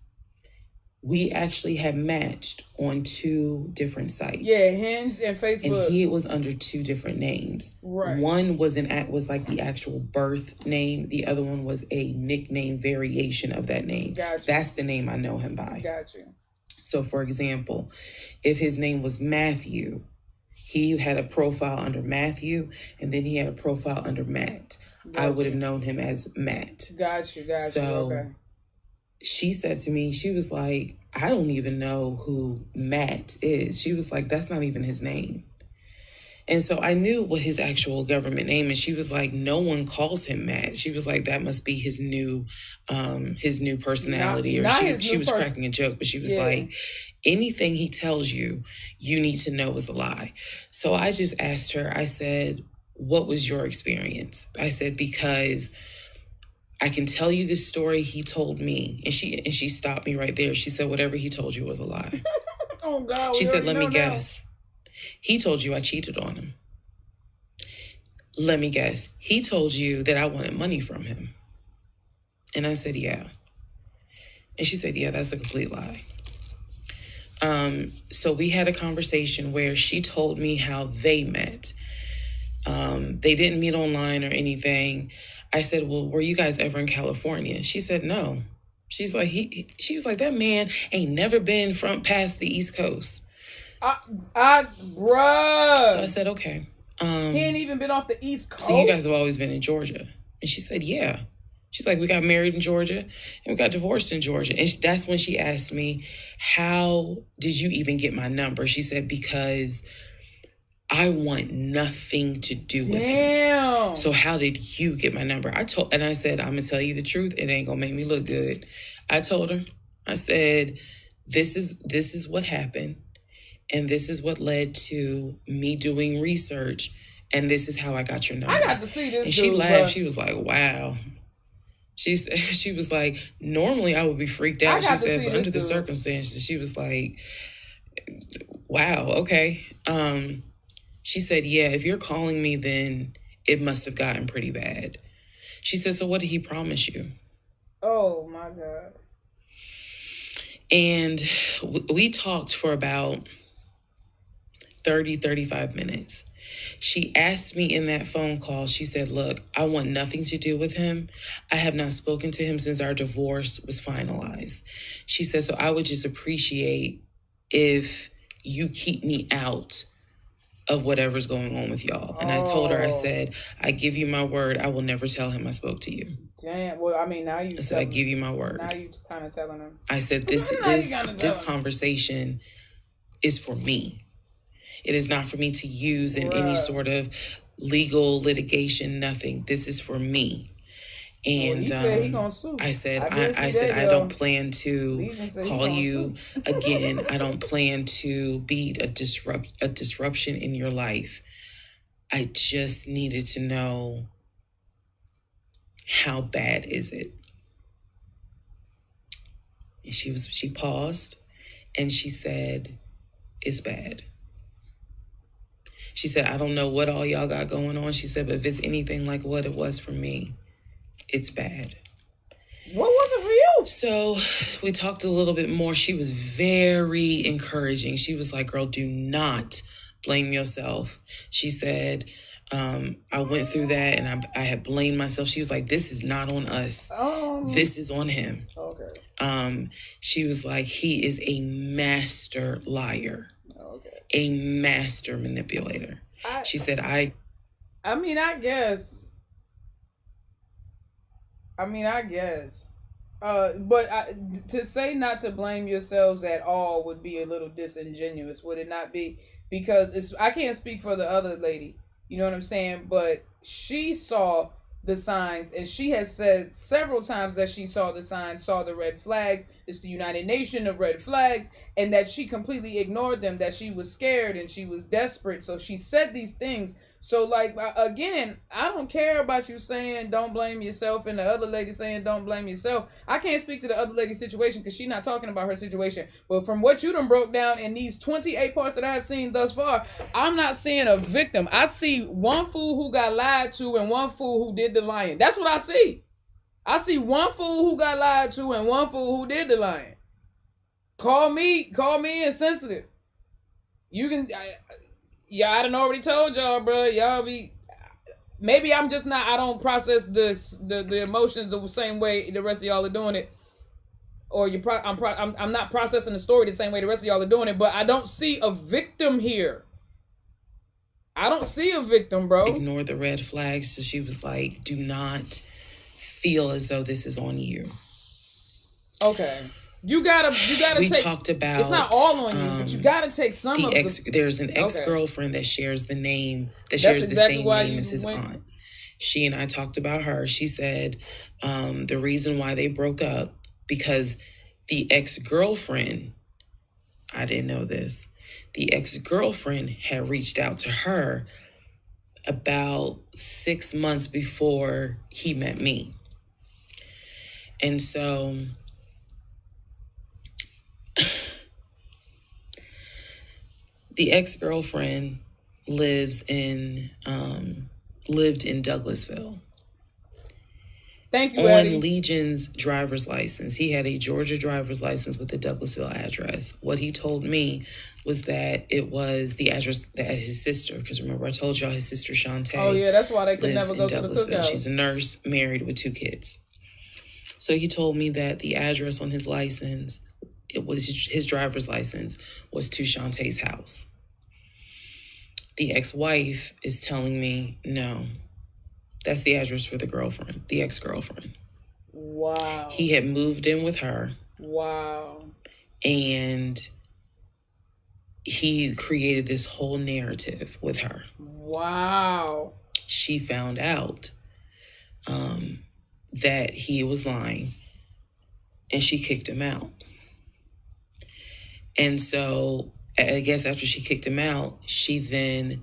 we actually had matched on 2 different sites. Yeah, Hinge and Facebook. And he was under 2 different names. Right. One was like the actual birth name. The other one was a nickname variation of that name. Gotcha. That's the name I know him by. Gotcha. So, for example, if his name was Matthew, he had a profile under Matthew, and then he had a profile under Matt. Gotcha. I would have known him as Matt. Gotcha. So, okay. She said to me, she was like, I don't even know who Matt is. She was like, that's not even his name. And so I knew what his actual government name is. She was like, no one calls him Matt. She was like, that must be his new personality. She was cracking a joke, but she was like, anything he tells you, you need to know is a lie. So I just asked her, I said, what was your experience? I said, because I can tell you this story he told me. And she stopped me right there. She said, whatever he told you was a lie. Oh God. She said, let me guess. He told you I cheated on him. Let me guess. He told you that I wanted money from him. And I said, yeah. And she said, yeah, that's a complete lie. So we had a conversation where she told me how they met. They didn't meet online or anything. I said, well, were you guys ever in California? She said, no. She's like, she was like, that man ain't never been past the East Coast. Bruh. So I said, okay. He ain't even been off the East Coast. So you guys have always been in Georgia. And she said, yeah. She's like, we got married in Georgia and we got divorced in Georgia. And that's when she asked me, how did you even get my number? She said, because I want nothing to do with him. So how did you get my number? I said, I'm going to tell you the truth. It ain't going to make me look good. I told her, I said, this is what happened. And this is what led to me doing research. And this is how I got your number. I got to see this. And she laughed. She was like, wow. She was like, normally I would be freaked out. She said, but under the circumstances, she was like, wow, okay. She said, yeah, if you're calling me, then it must have gotten pretty bad. She said, so what did he promise you? Oh, my God. And we talked for about 35 minutes. She asked me in that phone call, she said, look, I want nothing to do with him. I have not spoken to him since our divorce was finalized. She said, so I would just appreciate if you keep me out of whatever's going on with y'all. And I told her, I said, I give you my word, I will never tell him I spoke to you. Damn. Well, I mean, now you. I said, I give you my word. Now you kind of telling him. I said, this conversation is for me. It is not for me to use in any sort of legal litigation, nothing. This is for me. And he said he gonna sue. I said, I don't plan to call you again. I don't plan to be a disruption in your life. I just needed to know, how bad is it? And she paused and she said, it's bad. She said, I don't know what all y'all got going on. She said, but if it's anything like what it was for me, it's bad. What was it for you? So we talked a little bit more. She was very encouraging. She was like, girl, do not blame yourself. She said, I went through that and I had blamed myself. She was like, this is not on us. This is on him. Okay. She was like, he is a master liar. A master manipulator. She said, I guess. But to say not to blame yourselves at all would be a little disingenuous, would it not be? Because I can't speak for the other lady, you know what I'm saying? But she saw the signs, and she has said several times that she saw the signs, saw the red flags. It's the United Nations of red flags, and that she completely ignored them, that she was scared and she was desperate. So she said these things. So, like, again, I don't care about you saying don't blame yourself and the other lady saying don't blame yourself. I can't speak to the other lady's situation because she's not talking about her situation. But from what you done broke down in these 28 parts that I've seen thus far, I'm not seeing a victim. I see one fool who got lied to and one fool who did the lying. That's what I see. I see one fool who got lied to and one fool who did the lying. Call me insensitive. You can... I done already told y'all, bro. Y'all be... Maybe I'm just not... I don't process the emotions the same way the rest of y'all are doing it. Or I'm not processing the story the same way the rest of y'all are doing it. But I don't see a victim here. I don't see a victim, bro. Ignore the red flags. So she was like, do not feel as though this is on you. Okay. You gotta we take, talked about, it's not all on you, but you gotta take some of the... There's an ex-girlfriend that shares the name, that shares the same name as his aunt. She and I talked about her. She said the reason why they broke up, because the ex-girlfriend, I didn't know this, the ex-girlfriend had reached out to her about 6 months before he met me. And so... the ex-girlfriend lived in Douglasville. Thank you, on Eddie. Legion's driver's license. He had a Georgia driver's license with the Douglasville address. What he told me was that it was the address that his sister, because remember I told y'all his sister Shantae. Oh yeah, that's why they could never go to the cookout. She's a nurse, married with 2 kids. So he told me that the address on his license, it was his driver's license, was to Shantae's house. The ex-wife is telling me, no, that's the address for the girlfriend, the ex-girlfriend. Wow. He had moved in with her. Wow. And he created this whole narrative with her. Wow. She found out that he was lying, and she kicked him out. And so I guess after she kicked him out, she then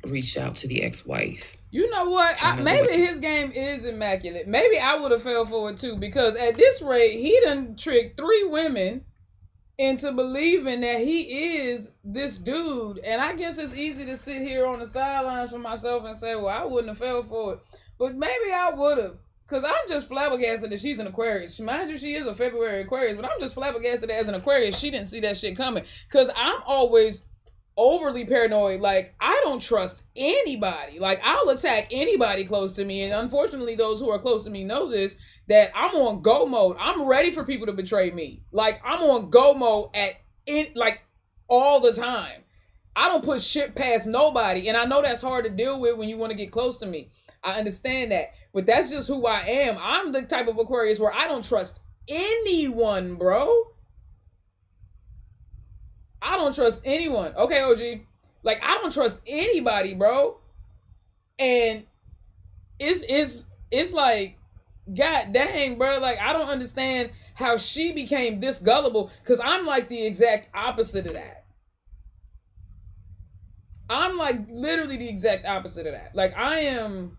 reached out to the ex-wife. You know what? Maybe his game is immaculate. Maybe I would have fell for it too, because at this rate, he done tricked 3 women into believing that he is this dude. And I guess it's easy to sit here on the sidelines for myself and say, well, I wouldn't have fell for it. But maybe I would have. Because I'm just flabbergasted that she's an Aquarius. Mind you, she is a February Aquarius, but I'm just flabbergasted that as an Aquarius, she didn't see that shit coming. Because I'm always overly paranoid. Like, I don't trust anybody. Like, I'll attack anybody close to me. And unfortunately, those who are close to me know this, that I'm on go mode. I'm ready for people to betray me. Like, I'm on go mode all the time. I don't put shit past nobody. And I know that's hard to deal with when you want to get close to me. I understand that. But that's just who I am. I'm the type of Aquarius where I don't trust anyone, bro. I don't trust anyone. Okay, OG. Like, I don't trust anybody, bro. And it's like, god dang, bro. Like, I don't understand how she became this gullible, because I'm like the exact opposite of that. I'm like literally the exact opposite of that. Like, I'm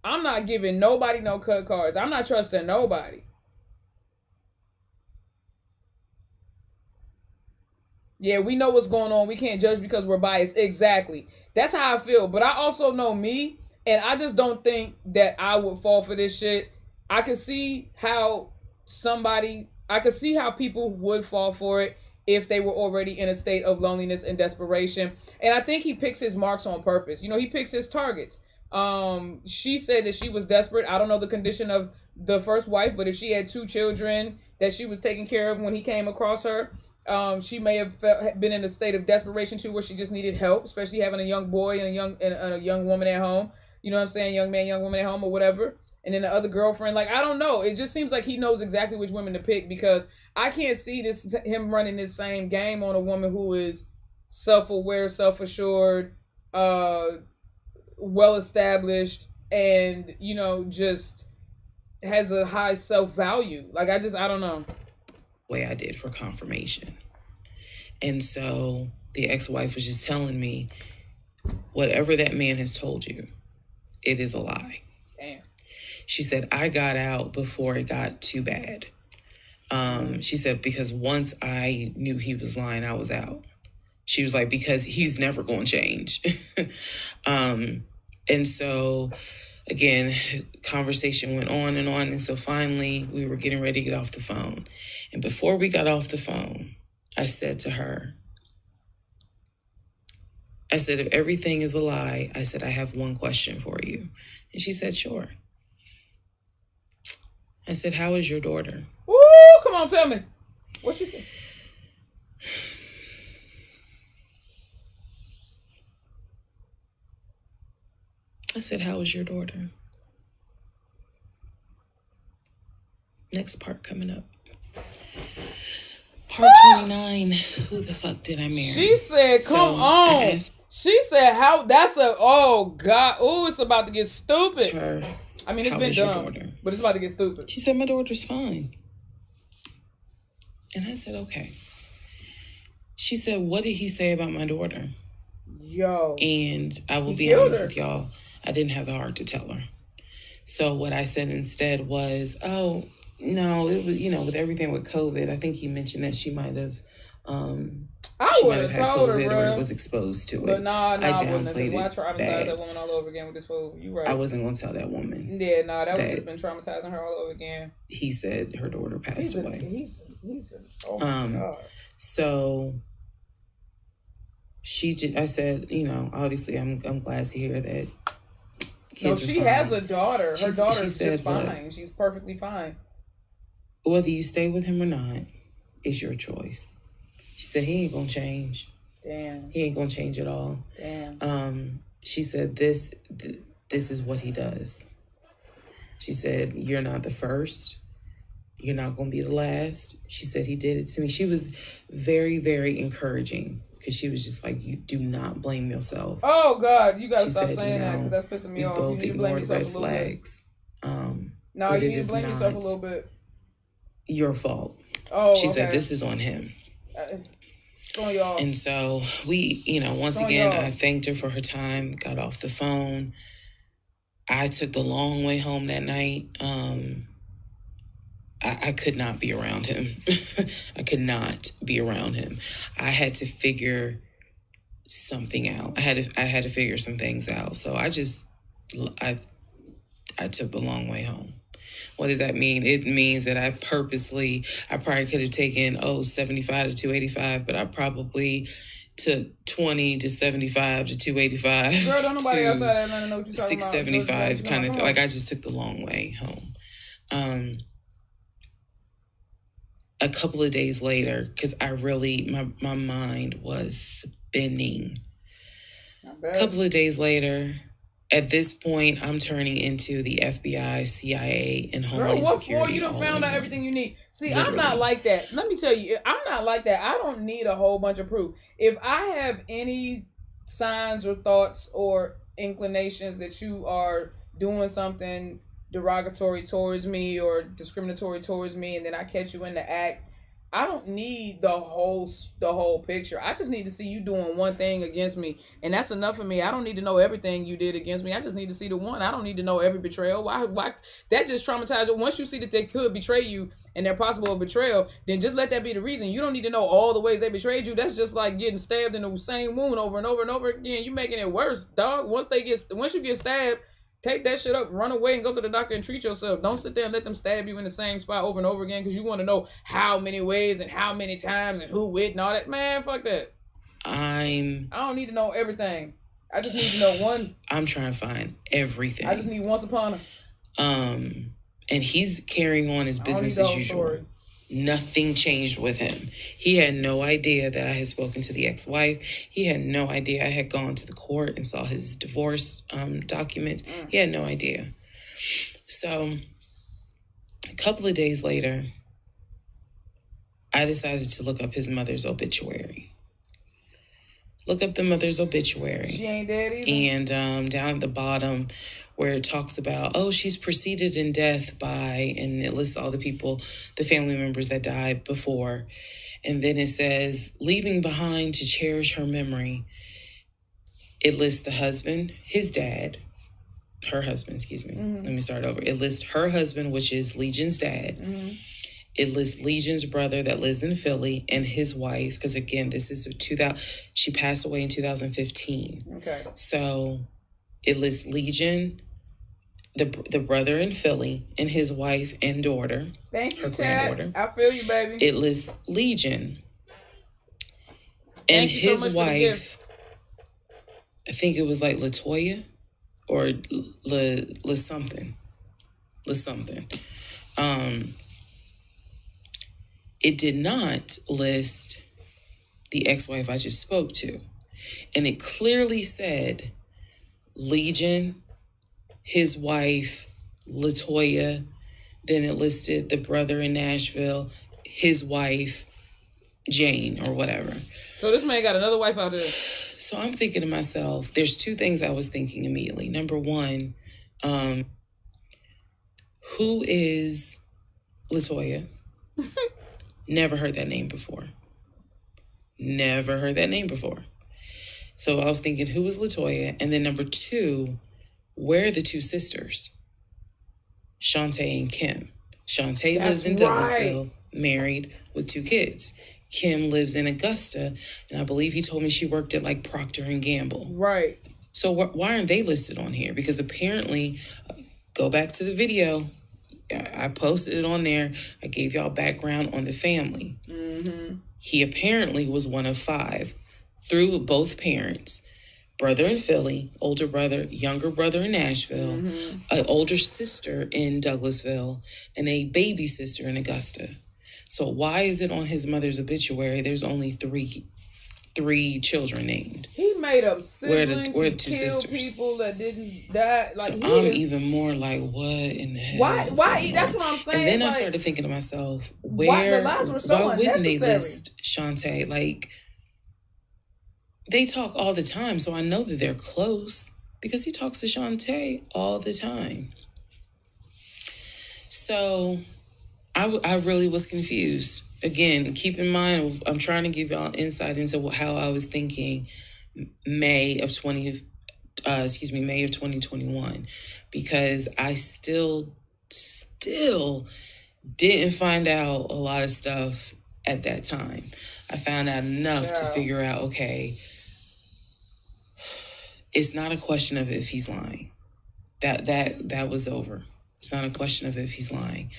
not giving nobody no cut cards. I'm not trusting nobody. Yeah, we know what's going on. We can't judge because we're biased. Exactly. That's how I feel. But I also know me, and I just don't think that I would fall for this shit. I could see how people would fall for it if they were already in a state of loneliness and desperation. And I think he picks his marks on purpose. You know, he picks his targets. She said that she was desperate. I don't know the condition of the first wife, but if she had 2 children that she was taking care of when he came across her, she may have been in a state of desperation too, where she just needed help, especially having a young boy and a young woman at home. You know what I'm saying? Young man, young woman at home or whatever. And then the other girlfriend, like, I don't know. It just seems like he knows exactly which women to pick, because I can't see him running this same game on a woman who is self-aware, self-assured, well-established, and, you know, just has a high self-value. Like, I don't know. Way I did for confirmation. And so the ex-wife was just telling me, whatever that man has told you, it is a lie. Damn. She said, I got out before it got too bad. She said, because once I knew he was lying, I was out. She was like, because he's never going to change. And so, again, conversation went on and on. And so finally, we were getting ready to get off the phone. And before we got off the phone, I said to her, I said, if everything is a lie, I said, I have one question for you. And she said, sure. I said, how is your daughter? Woo, come on, tell me. What she said? I said, how is your daughter? Next part coming up. Part 29. Who the fuck did I marry? She said, come on. She said, how? Oh, God. Oh, it's about to get stupid. Her, I mean, it's been dumb, but it's about to get stupid. She said, my daughter's fine. And I said, okay. She said, what did he say about my daughter? Yo. And I will be honest with y'all, I didn't have the heart to tell her. So what I said instead was, oh, no, it was, you know, with everything with COVID, I think he mentioned that she might have, I would have told her, bro. Or was exposed to it. But I wouldn't have. Why traumatize that that woman all over again with this fool? You right. I wasn't going to tell that woman. Yeah, that would have been traumatizing her all over again. He said her daughter passed away. Oh my God. So I said, you know, obviously I'm glad to hear that. No, she has a daughter. Her daughter's just fine. She's perfectly fine. Whether you stay with him or not, it's your choice. She said, he ain't gonna change. Damn. He ain't gonna change at all. Damn. She said, this is what he does. She said, you're not the first. You're not gonna be the last. She said, he did it to me. She was very, very encouraging, because she was just like, you do not blame yourself. Oh, God, you gotta stop saying that, because that's pissing me off. You need to blame yourself a little flags. bit. No, you need to blame yourself a little bit. Your fault. Oh, she said, this is on him. And so we, once again, I thanked her for her time, got off the phone. I took the long way home that night. I could not be around him. I could not be around him. I had to figure something out. I had to figure some things out. So I took the long way home. What does that mean? It means that I probably could have taken 75 to 285, but I probably took 20 to 75 to 285. Girl, don't nobody else out there know what you're talking 675 kind of like I just took the long way home. A couple of days later, because my mind was spinning. A couple of days later, at this point, I'm turning into the FBI, CIA, and Homeland Security. What for? You done found out everything you need. See, literally. I'm not like that. Let me tell you, I'm not like that. I don't need a whole bunch of proof. If I have any signs or thoughts or inclinations that you are doing something derogatory towards me or discriminatory towards me, and then I catch you in the act, I don't need the whole picture. I just need to see you doing one thing against me, and that's enough for me. I don't need to know everything you did against me. I just need to see the one. I don't need to know every betrayal. Why that just traumatized you. Once you see that they could betray you and they're possible of betrayal, then just let that be the reason. You don't need to know all the ways they betrayed you. That's just like getting stabbed in the same wound over and over and over again. You making it worse, dog. Once you get stabbed, take that shit up, run away, and go to the doctor and treat yourself. Don't sit there and let them stab you in the same spot over and over again because you want to know how many ways and how many times and who with and all that. Man, fuck that. I don't need to know everything. I just need to know one. I'm trying to find everything. I just need once upon a. And he's carrying on his business as usual. Story. Nothing changed with him. He had no idea that I had spoken to the ex-wife. He had no idea I had gone to the court and saw his divorce documents. He had no idea. So a couple of days later, I decided to look up his mother's obituary. Look up the mother's obituary. She ain't dead either. And down at the bottom where it talks about, she's preceded in death by, and it lists all the people, the family members that died before. And then it says, leaving behind to cherish her memory. It lists the husband, her husband, excuse me. Mm-hmm. Let me start over. It lists her husband, which is Legion's dad. Mm-hmm. It lists Legion's brother that lives in Philly and his wife, because again, this is she passed away in 2015. Okay. So it lists Legion, the brother in Philly, and his wife and daughter. Thank you, her granddaughter. I feel you, baby. It lists Legion and his wife. I think it was like Latoya or La something. It did not list the ex-wife I just spoke to. And it clearly said Legion, his wife, Latoya. Then it listed the brother in Nashville, his wife, Jane, or whatever. So this man got another wife out there. So I'm thinking to myself, there's two things I was thinking immediately. Number one, who is Latoya? Never heard that name before. So I was thinking, who was Latoya? And then number two, where are the two sisters? Shantae and Kim. Shantae lives in Douglasville, married with 2 kids. Kim lives in Augusta, and I believe he told me she worked at like Procter & Gamble. Right. So why aren't they listed on here? Because apparently, go back to the video. I posted it on there. I gave y'all background on the family. Mm-hmm. He apparently was one of 5 through both parents. Brother in Philly, older brother, younger brother in Nashville, an older sister in Douglasville, and a baby sister in Augusta. So why is it on his mother's obituary there's only 3 children named? He made up siblings. Where the 2 sisters? People that didn't die. Like, so I'm even more like, what in the hell? Why? That's what I'm saying. And then I started thinking to myself, why wouldn't they list Shantae? Like, they talk all the time, so I know that they're close because he talks to Shantae all the time. So I really was confused. again, keep in mind, I'm trying to give y'all insight into how I was thinking May of 2021, because I still didn't find out a lot of stuff at that time. I found out enough to figure out, okay, it's not a question of if he's lying. That was over. It's not a question of if he's lying.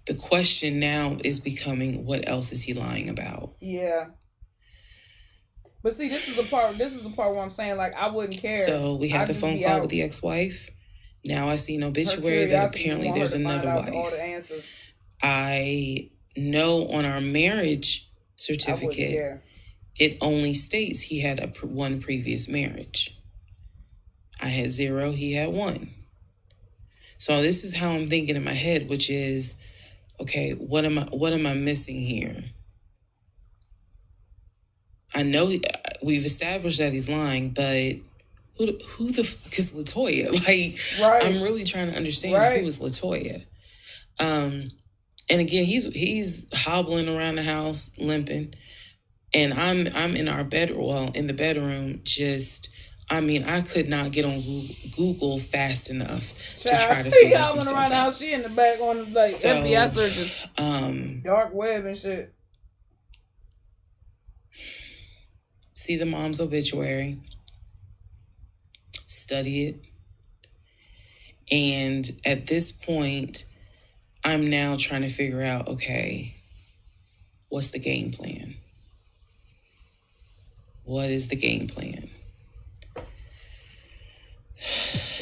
The question now is becoming, what else is he lying about? Yeah. But see, this is the part where I'm saying, like, I wouldn't care. So we have the phone call with the ex-wife. Now I see an obituary that apparently there's another wife. All the answers. I know on our marriage certificate, it only states he had one previous marriage. I had 0, he had 1. So this is how I'm thinking in my head, which is, okay, what am I missing here? I know we've established that he's lying, but who the fuck is LaToya? Like, I'm really trying to understand who is LaToya. And again, he's hobbling around the house, limping, and I'm in our in the bedroom, just. I mean, I could not get on Google fast enough to try to figure some stuff out. Around the house, she in the back on like FBI searches, dark web and shit. See the mom's obituary, study it, and at this point, I'm now trying to figure out, okay, what's the game plan? What is the game plan?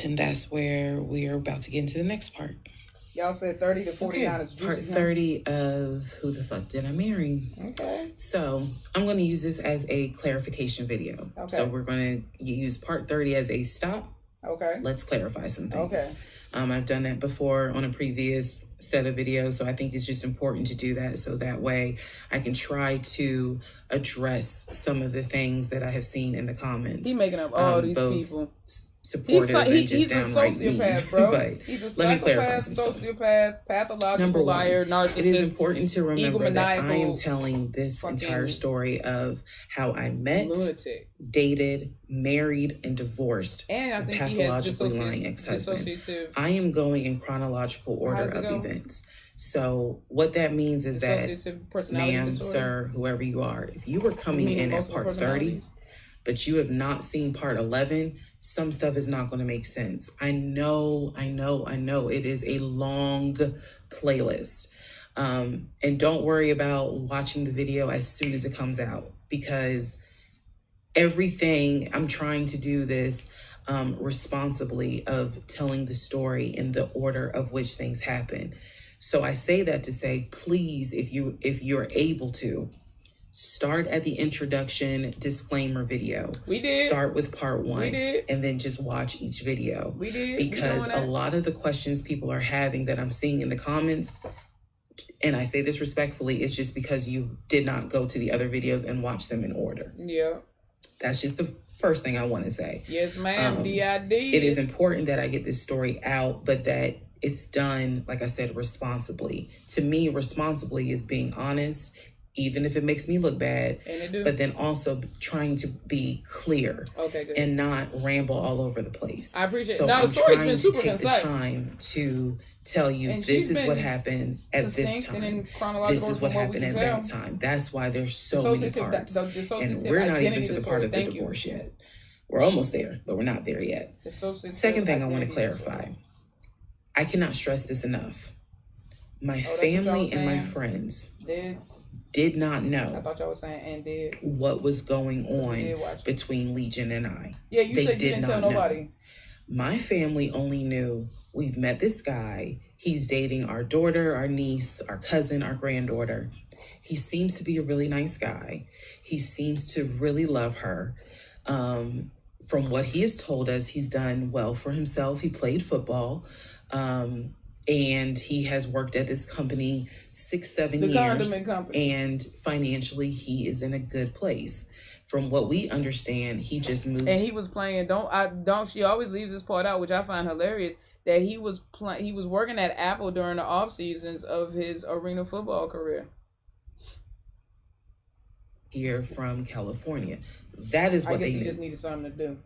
And that's where we are about to get into the next part. Y'all said 30 to 49 is juicy. Part 30 of Who the Fuck Did I Marry? Okay. So I'm going to use this as a clarification video. Okay. So we're going to use part 30 as a stop. Okay. Let's clarify some things. Okay. I've done that before on a previous set of videos, so I think it's just important to do that, so that way I can try to address some of the things that I have seen in the comments. He's making up all these people. Supportive and just downright mean. He's a sociopath, bro. But he's a let me clarify some sociopath, pathological liar, narcissist. It is important to remember that I am telling this entire story of how I met, dated, married, and divorced and I think pathologically lying ex-husband. I am going in chronological order of events. So what that means is that, ma'am, sir, whoever you are, if you were coming in at part 30, but you have not seen part 11, some stuff is not going to make sense. I know. It is a long playlist. And don't worry about watching the video as soon as it comes out, because everything, I'm trying to do this responsibly, of telling the story in the order of which things happen. So I say that to say, please, if you're able to, start at the introduction disclaimer video. We did. Start with part 1. We did. And then just watch each video. We did. Because a lot of the questions people are having that I'm seeing in the comments, and I say this respectfully, is just because you did not go to the other videos and watch them in order. Yeah. That's just the first thing I want to say. Yes, ma'am. DID. It is important that I get this story out, but that it's done, like I said, responsibly. To me, responsibly is being honest, even if it makes me look bad, but then also trying to be clear and not ramble all over the place. I appreciate it. So now, I'm the story's trying been to super take concise. the time to tell you, this is what happened at this time. This is what happened at that time. That's why there's so many parts. And we're not even to the part of the divorce yet. We're almost there, but we're not there yet. Second thing I want to clarify. I cannot stress this enough. My family and my friends did not know. I thought y'all were saying and did. What was going on between Legion and I. Yeah, you said you didn't tell nobody. My family only knew, we've met this guy. He's dating our daughter, our niece, our cousin, our granddaughter. He seems to be a really nice guy. He seems to really love her. From what he has told us, he's done well for himself. He played football. And he has worked at this company 6-7 years. Condiment company. And financially, he is in a good place. From what we understand, he just moved. And he was playing. She always leaves this part out, which I find hilarious. That he was working at Apple during the off seasons of his arena football career. here from California. That is what they knew. I guess he just needed something to do.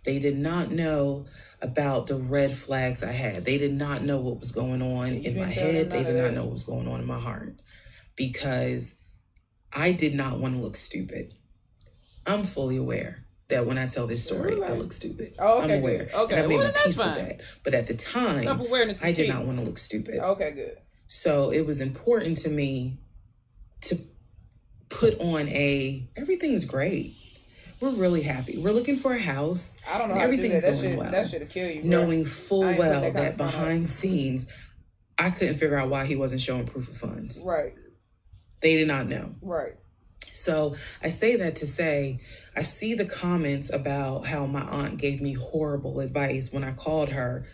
They did not know about the red flags I had. They did not know what was going on in my head. They did not know what was going on in my heart, because I did not want to look stupid. I'm fully aware that when I tell this story, I look stupid. Oh, okay, I'm aware. Good. Okay, and I made my peace fine. with that. But at the time, self-awareness I did not want to look stupid. Okay, good. So it was important to me to put on everything's great. We're really happy. We're looking for a house. I don't know how everything's to do that. Going well. That should kill you. Bro. Knowing full well that behind the scenes, I couldn't figure out why he wasn't showing proof of funds. Right. They did not know. Right. So I say that to say, I see the comments about how my aunt gave me horrible advice when I called her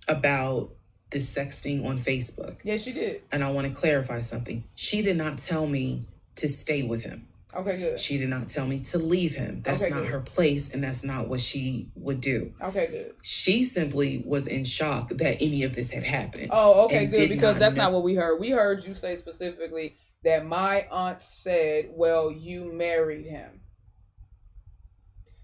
about the sexting on Facebook. Yes, she did. And I want to clarify something. She did not tell me to stay with him. Okay, good. She did not tell me to leave him. That's not her place, and that's not what she would do. Okay, good. She simply was in shock that any of this had happened. Oh, okay, good, because that's not what we heard. We heard you say specifically that my aunt said, well, you married him.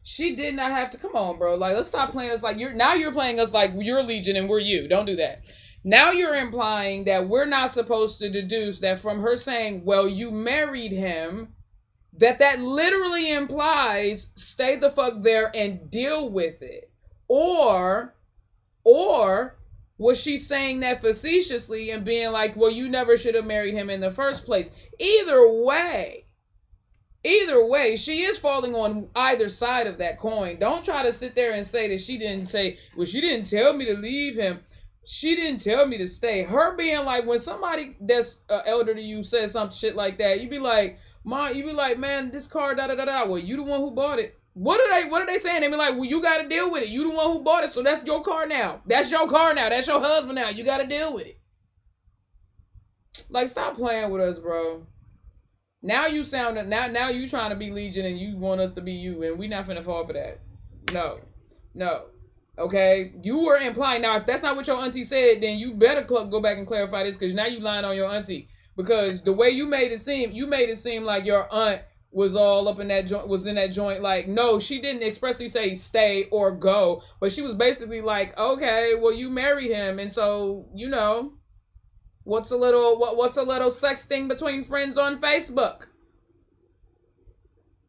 She did not have to. Come on, bro. Like, let's stop playing us like you're playing us like you're Legion and we're you. Don't do that. Now you're implying that we're not supposed to deduce that from her saying, well, you married him, that literally implies stay the fuck there and deal with it. Or was she saying that facetiously and being like, well, you never should have married him in the first place? Either way, she is falling on either side of that coin. Don't try to sit there and say that she didn't say, well, she didn't tell me to leave him. She didn't tell me to stay. Her being like, when somebody that's elder to you says some shit like that, you be like, man, this car, da-da-da-da. Well, you the one who bought it. What are they saying? They be like, well, you got to deal with it. You the one who bought it, so that's your car now. That's your car now. That's your husband now. You got to deal with it. Like, stop playing with us, bro. Now you now you trying to be Legion and you want us to be you, and we not finna fall for that. No. Okay? You were implying, now if that's not what your auntie said, then you better go back and clarify this, because now you lying on your auntie. Because the way you made it seem like your aunt was all up in that joint, was in that joint. Like, no, she didn't expressly say stay or go, but she was basically like, okay, well, you married him, and so, you know, what's a little sex thing between friends on Facebook?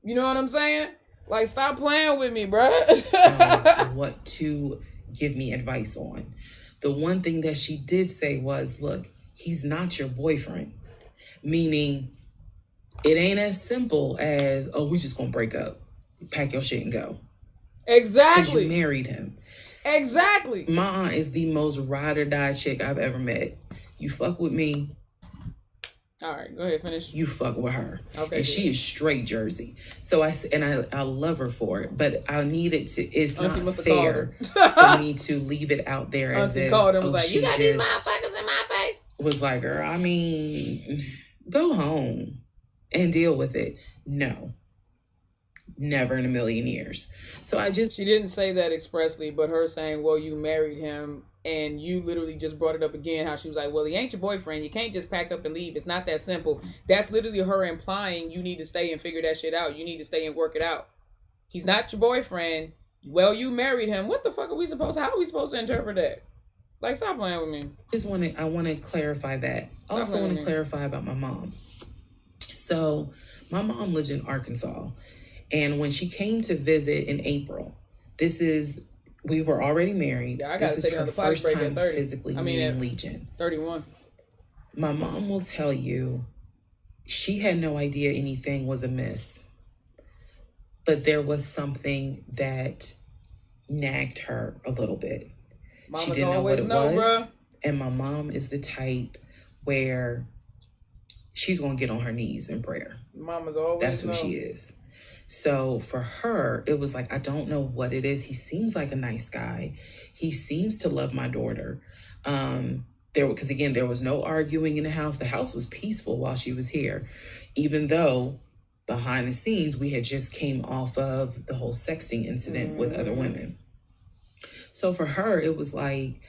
You know what I'm saying? Like, stop playing with me, bruh. What to give me advice on. The one thing that she did say was, look, he's not your boyfriend. Meaning, it ain't as simple as, oh, we just gonna break up. Pack your shit and go. Exactly. Because you married him. Exactly. My aunt is the most ride or die chick I've ever met. You fuck with me. All right, go ahead, finish. You fuck with her. Okay. And she is straight Jersey. So I love her for it, but I needed to, it's Auntie not fair for me to leave it out there as Auntie if, called and was like, you got these motherfuckers in my face. Was like, girl, I mean, go home and deal with it. No. Never in a million years. So she didn't say that expressly, but her saying, well, you married him, and you literally just brought it up again, how she was like, well, he ain't your boyfriend. You can't just pack up and leave. It's not that simple. That's literally her implying you need to stay and figure that shit out. You need to stay and work it out. He's not your boyfriend. Well, you married him. What the fuck how are we supposed to interpret that? Like, stop playing with me. I want to clarify that. I also want to clarify about my mom. So my mom lives in Arkansas. And when she came to visit in April, we were already married. Yeah, this is her first time physically meeting Legion. 31. My mom will tell you she had no idea anything was amiss. But there was something that nagged her a little bit. Mamas she didn't know what it was. Bruh. And my mom is the type where she's going to get on her knees in prayer. Mamas always That's who she is. So for her, it was like, I don't know what it is. He seems like a nice guy. He seems to love my daughter. Because again, there was no arguing in the house. The house was peaceful while she was here, even though behind the scenes, we had just came off of the whole sexting incident with other women. So for her, it was like,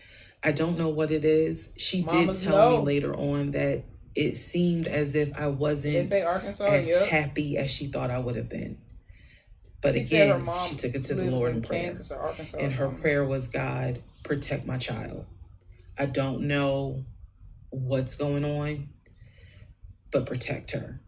I don't know what it is. She did tell me later on that it seemed as if I wasn't as happy as she thought I would have been. But again, she took it to the Lord in prayer. And her prayer was, God, protect my child. I don't know what's going on, but protect her.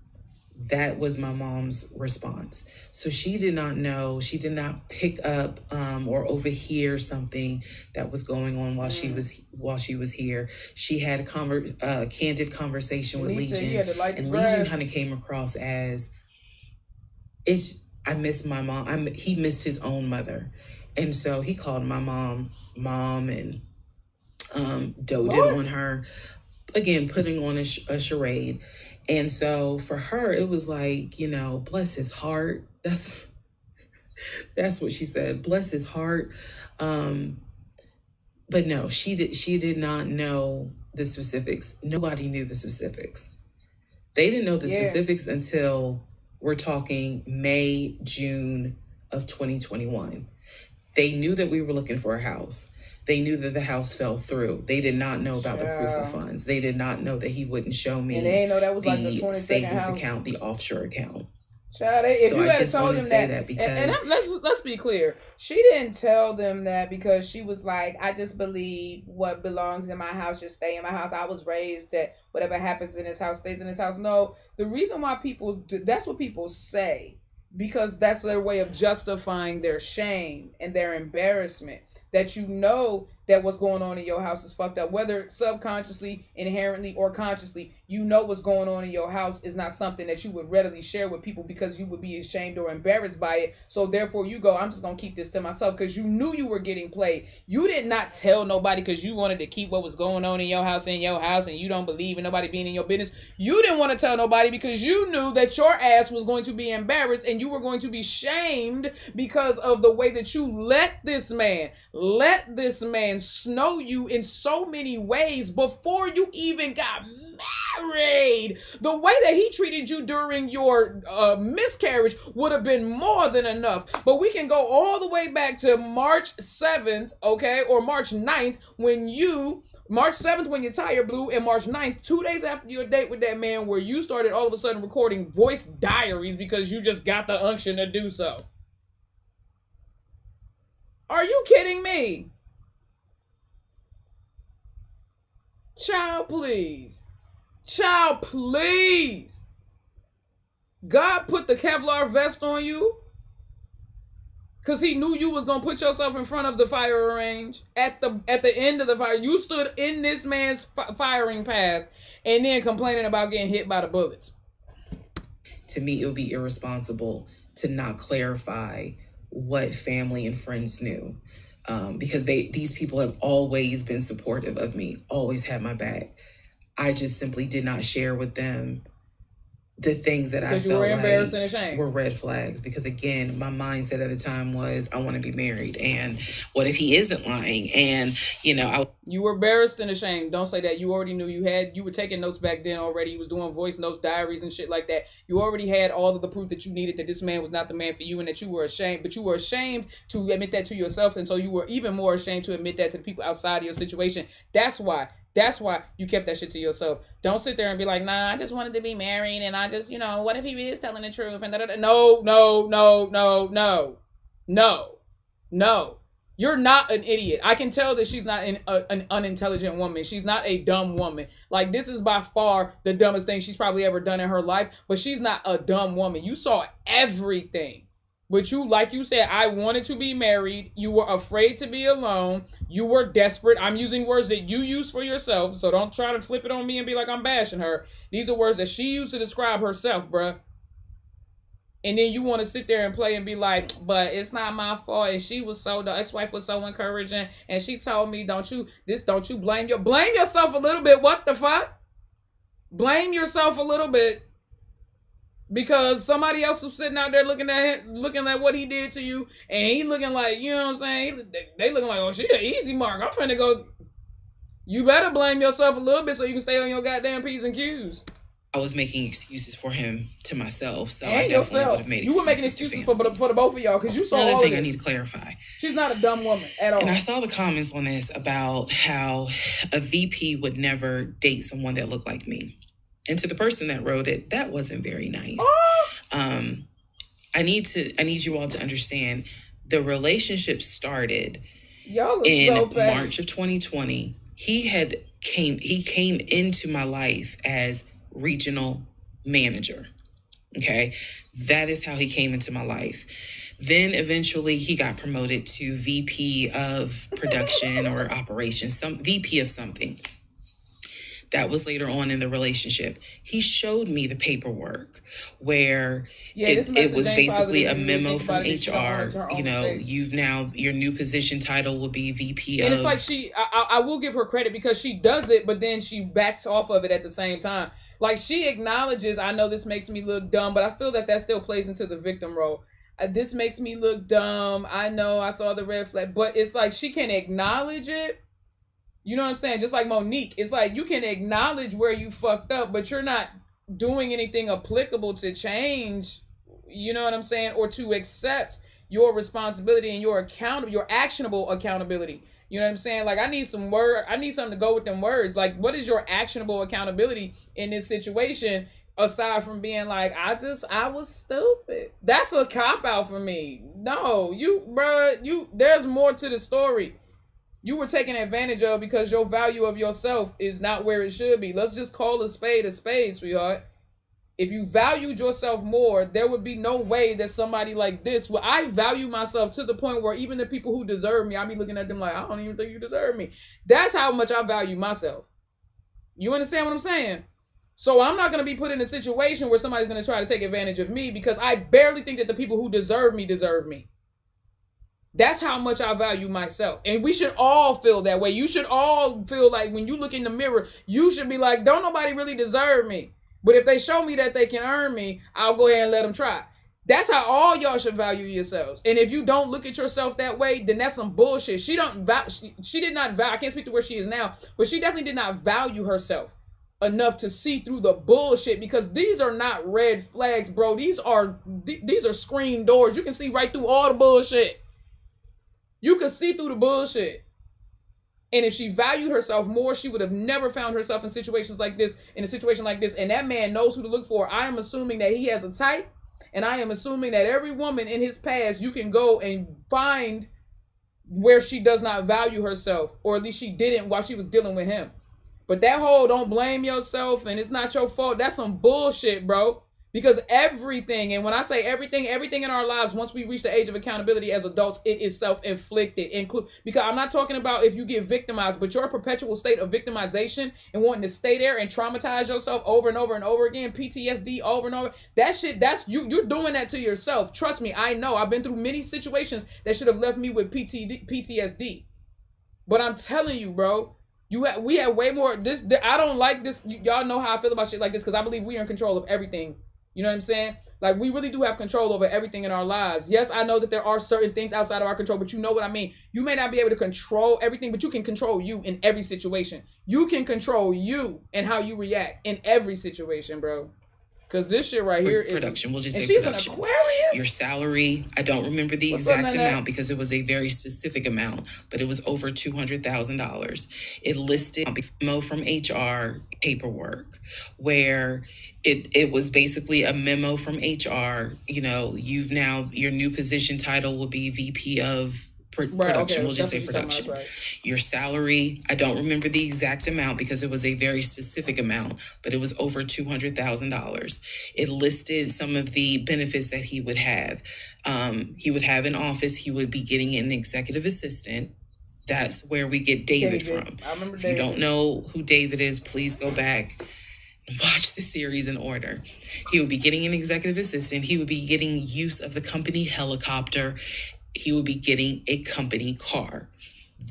That was my mom's response. So she did not know, she did not pick up or overhear something that was going on while she was here. She had a candid conversation with Legion, and Legion kind of came across as, I miss my mom. He missed his own mother, and so he called my mom, and doted on her, again putting on a charade. And so for her, it was like, bless his heart. That's what she said. Bless his heart. But no, she did not know the specifics. Nobody knew the specifics. They didn't know the specifics until we're talking May, June of 2021. They knew that we were looking for a house. They knew that the house fell through. They did not know about the proof of funds. They did not know that he wouldn't show me and they didn't know that was the like the savings house account, the offshore account. Child, if so you I had told them that because and let's be clear, she didn't tell them that because she was like, I just believe what belongs in my house should stay in my house. I was raised that whatever happens in this house stays in this house. No, the reason why people do, that's what people say, because that's their way of justifying their shame and their embarrassment. That that what's going on in your house is fucked up, whether subconsciously, inherently, or consciously. What's going on in your house is not something that you would readily share with people because you would be ashamed or embarrassed by it. So therefore you go, I'm just going to keep this to myself, because you knew you were getting played. You did not tell nobody because you wanted to keep what was going on in your house and you don't believe in nobody being in your business. You didn't want to tell nobody because you knew that your ass was going to be embarrassed and you were going to be shamed because of the way that you let this man snow you in so many ways before you even got married. The way that he treated you during your miscarriage would have been more than enough. But we can go all the way back to March 7th, okay, or March 9th March 7th when your tire blew, and March 9th, 2 days after your date with that man, where you started all of a sudden recording voice diaries because you just got the unction to do so. Are you kidding me? Child, please. God put the Kevlar vest on you because he knew you was going to put yourself in front of the fire range. At the end of the fire, you stood in this man's firing path and then complaining about getting hit by the bullets. To me, it would be irresponsible to not clarify what family and friends knew. Because these people have always been supportive of me, always had my back. I just simply did not share with them the things that I felt like were red flags. Because again, my mindset at the time was, I want to be married. And what if he isn't lying? And, you were embarrassed and ashamed. Don't say that. You already knew you were taking notes back then already. You was doing voice notes, diaries and shit like that. You already had all of the proof that you needed that this man was not the man for you and that you were ashamed. But you were ashamed to admit that to yourself. And so you were even more ashamed to admit that to the people outside of your situation. That's why you kept that shit to yourself. Don't sit there and be like, nah, I just wanted to be married and I just, what if he is telling the truth? And No. You're not an idiot. I can tell that she's not an unintelligent woman. She's not a dumb woman. Like, this is by far the dumbest thing she's probably ever done in her life, but she's not a dumb woman. You saw everything. But you, like you said, I wanted to be married. You were afraid to be alone. You were desperate. I'm using words that you use for yourself, so don't try to flip it on me and be like I'm bashing her. These are words that she used to describe herself, bruh. And then you want to sit there and play and be like, but it's not my fault. And the ex-wife was so encouraging. And she told me, don't you blame yourself a little bit. What the fuck? Blame yourself a little bit. Because somebody else was sitting out there looking at what he did to you, and he looking like, you know what I'm saying? They looking like, oh, she an easy mark. I'm finna go. You better blame yourself a little bit so you can stay on your goddamn P's and Q's. I was making excuses for him to myself, so and I definitely would have made excuses. You were making excuses for the both of y'all because you saw all of this. Another thing I need to clarify. She's not a dumb woman at all. And I saw the comments on this about how a VP would never date someone that looked like me. And to the person that wrote it, that wasn't very nice. I need you all to understand the relationship started in March of 2020. He came into my life as regional manager. Okay. That is how he came into my life. Then eventually he got promoted to VP of production or operations, some VP of something. That was later on in the relationship. He showed me the paperwork where it was basically a memo from HR. You know, your new position title will be VP and of. And it's like I will give her credit because she does it, but then she backs off of it at the same time. Like she acknowledges, I know this makes me look dumb, but I feel that still plays into the victim role. This makes me look dumb. I know I saw the red flag, but it's like she can acknowledge it. You know what I'm saying? Just like Monique, it's like you can acknowledge where you fucked up, but you're not doing anything applicable to change. You know what I'm saying? Or to accept your responsibility and your actionable accountability. You know what I'm saying? Like I need something to go with them words. Like what is your actionable accountability in this situation? Aside from being like, I was stupid. That's a cop out for me. No, there's more to the story. You were taken advantage of because your value of yourself is not where it should be. Let's just call a spade, sweetheart. If you valued yourself more, there would be no way that somebody like this, I value myself to the point where even the people who deserve me, I'll be looking at them like, I don't even think you deserve me. That's how much I value myself. You understand what I'm saying? So I'm not going to be put in a situation where somebody's going to try to take advantage of me because I barely think that the people who deserve me deserve me. That's how much I value myself. And we should all feel that way. You should all feel like when you look in the mirror, you should be like, don't nobody really deserve me. But if they show me that they can earn me, I'll go ahead and let them try. That's how all y'all should value yourselves. And if you don't look at yourself that way, then that's some bullshit. She did not value, I can't speak to where she is now, but she definitely did not value herself enough to see through the bullshit because these are not red flags, bro. These are screen doors. You can see right through all the bullshit. You can see through the bullshit. And if she valued herself more, she would have never found herself in a situation like this. And that man knows who to look for. I am assuming that he has a type. And I am assuming that every woman in his past, you can go and find where she does not value herself. Or at least she didn't while she was dealing with him. But that whole don't blame yourself and it's not your fault. That's some bullshit, bro. Because everything, and when I say everything in our lives, once we reach the age of accountability as adults, it is self-inflicted. Because I'm not talking about if you get victimized, but your perpetual state of victimization and wanting to stay there and traumatize yourself over and over and over again, PTSD over and over, that shit, that's you're doing that to yourself. Trust me, I know. I've been through many situations that should have left me with PTSD. But I'm telling you, bro, we have way more. I don't like this. Y'all know how I feel about shit like this because I believe we are in control of everything. You know what I'm saying? Like, we really do have control over everything in our lives. Yes, I know that there are certain things outside of our control, but you know what I mean. You may not be able to control everything, but you can control you in every situation. You can control you and how you react in every situation, bro. Because this shit right here is production. We'll just say she's production. An Aquarius? Your salary, I don't remember the exact amount because it was a very specific amount, but it was over $200,000. It listed a memo from HR paperwork where it was basically a memo from HR. You know, your new position title will be VP of production. Okay, we'll just say production. Right. Your salary, I don't remember the exact amount because it was a very specific amount, but it was over $200,000. It listed some of the benefits that he would have. He would have an office. He would be getting an executive assistant. That's where we get David from. I remember David. If you don't know who David is, please go back and watch the series in order. He would be getting an executive assistant. He would be getting use of the company helicopter. He would be getting a company car.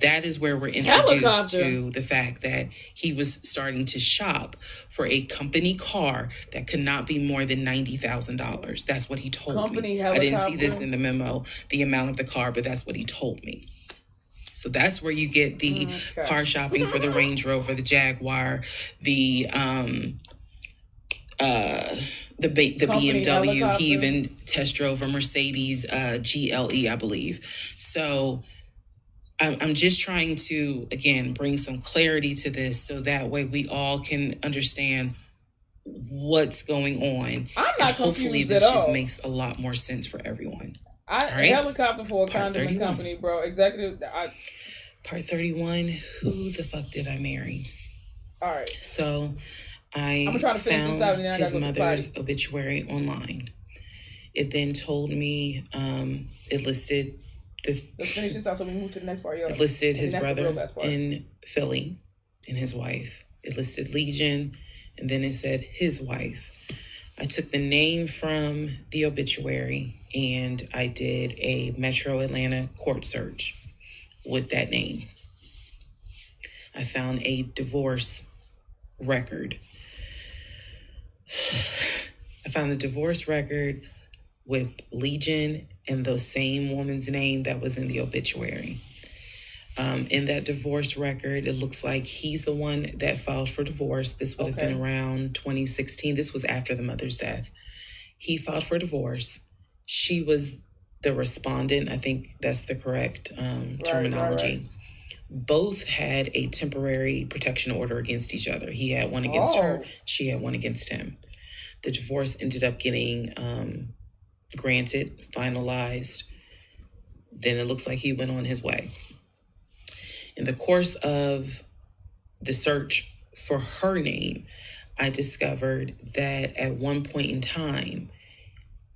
That is where we're introduced to the fact that he was starting to shop for a company car that could not be more than $90,000. That's what he told me. I didn't see this in the memo, the amount of the car, but that's what he told me. So that's where you get the car shopping for the Range Rover, the Jaguar, the BMW. Helicopter. He even test drove a Mercedes GLE, I believe. So I'm just trying to, again, bring some clarity to this so that way we all can understand what's going on. I'm not hopefully confused this at just all. makes a lot more sense for everyone. Helicopter for a condiment company, bro. Executive. Part 31. Who the fuck did I marry? All right. So I'm gonna try to finish this out, and then I his gotta go to the mother's party. obituary online. It then told me it listed let's finish this out so we move to the next part. It listed his brother in Philly and his wife. It listed Legion, and then it said his wife. I took the name from the obituary and I did a Metro Atlanta court search with that name. I found a divorce record. I found a divorce record with Legion and the same woman's name that was in the obituary. In that divorce record, it looks like he's the one that filed for divorce. This would have been around 2016. This was after the mother's death. He filed for divorce. She was the respondent. I think that's the correct terminology. Right. Both had a temporary protection order against each other. He had one against her. She had one against him. The divorce ended up getting granted, finalized. Then it looks like he went on his way. In the course of the search for her name, I discovered that at one point in time,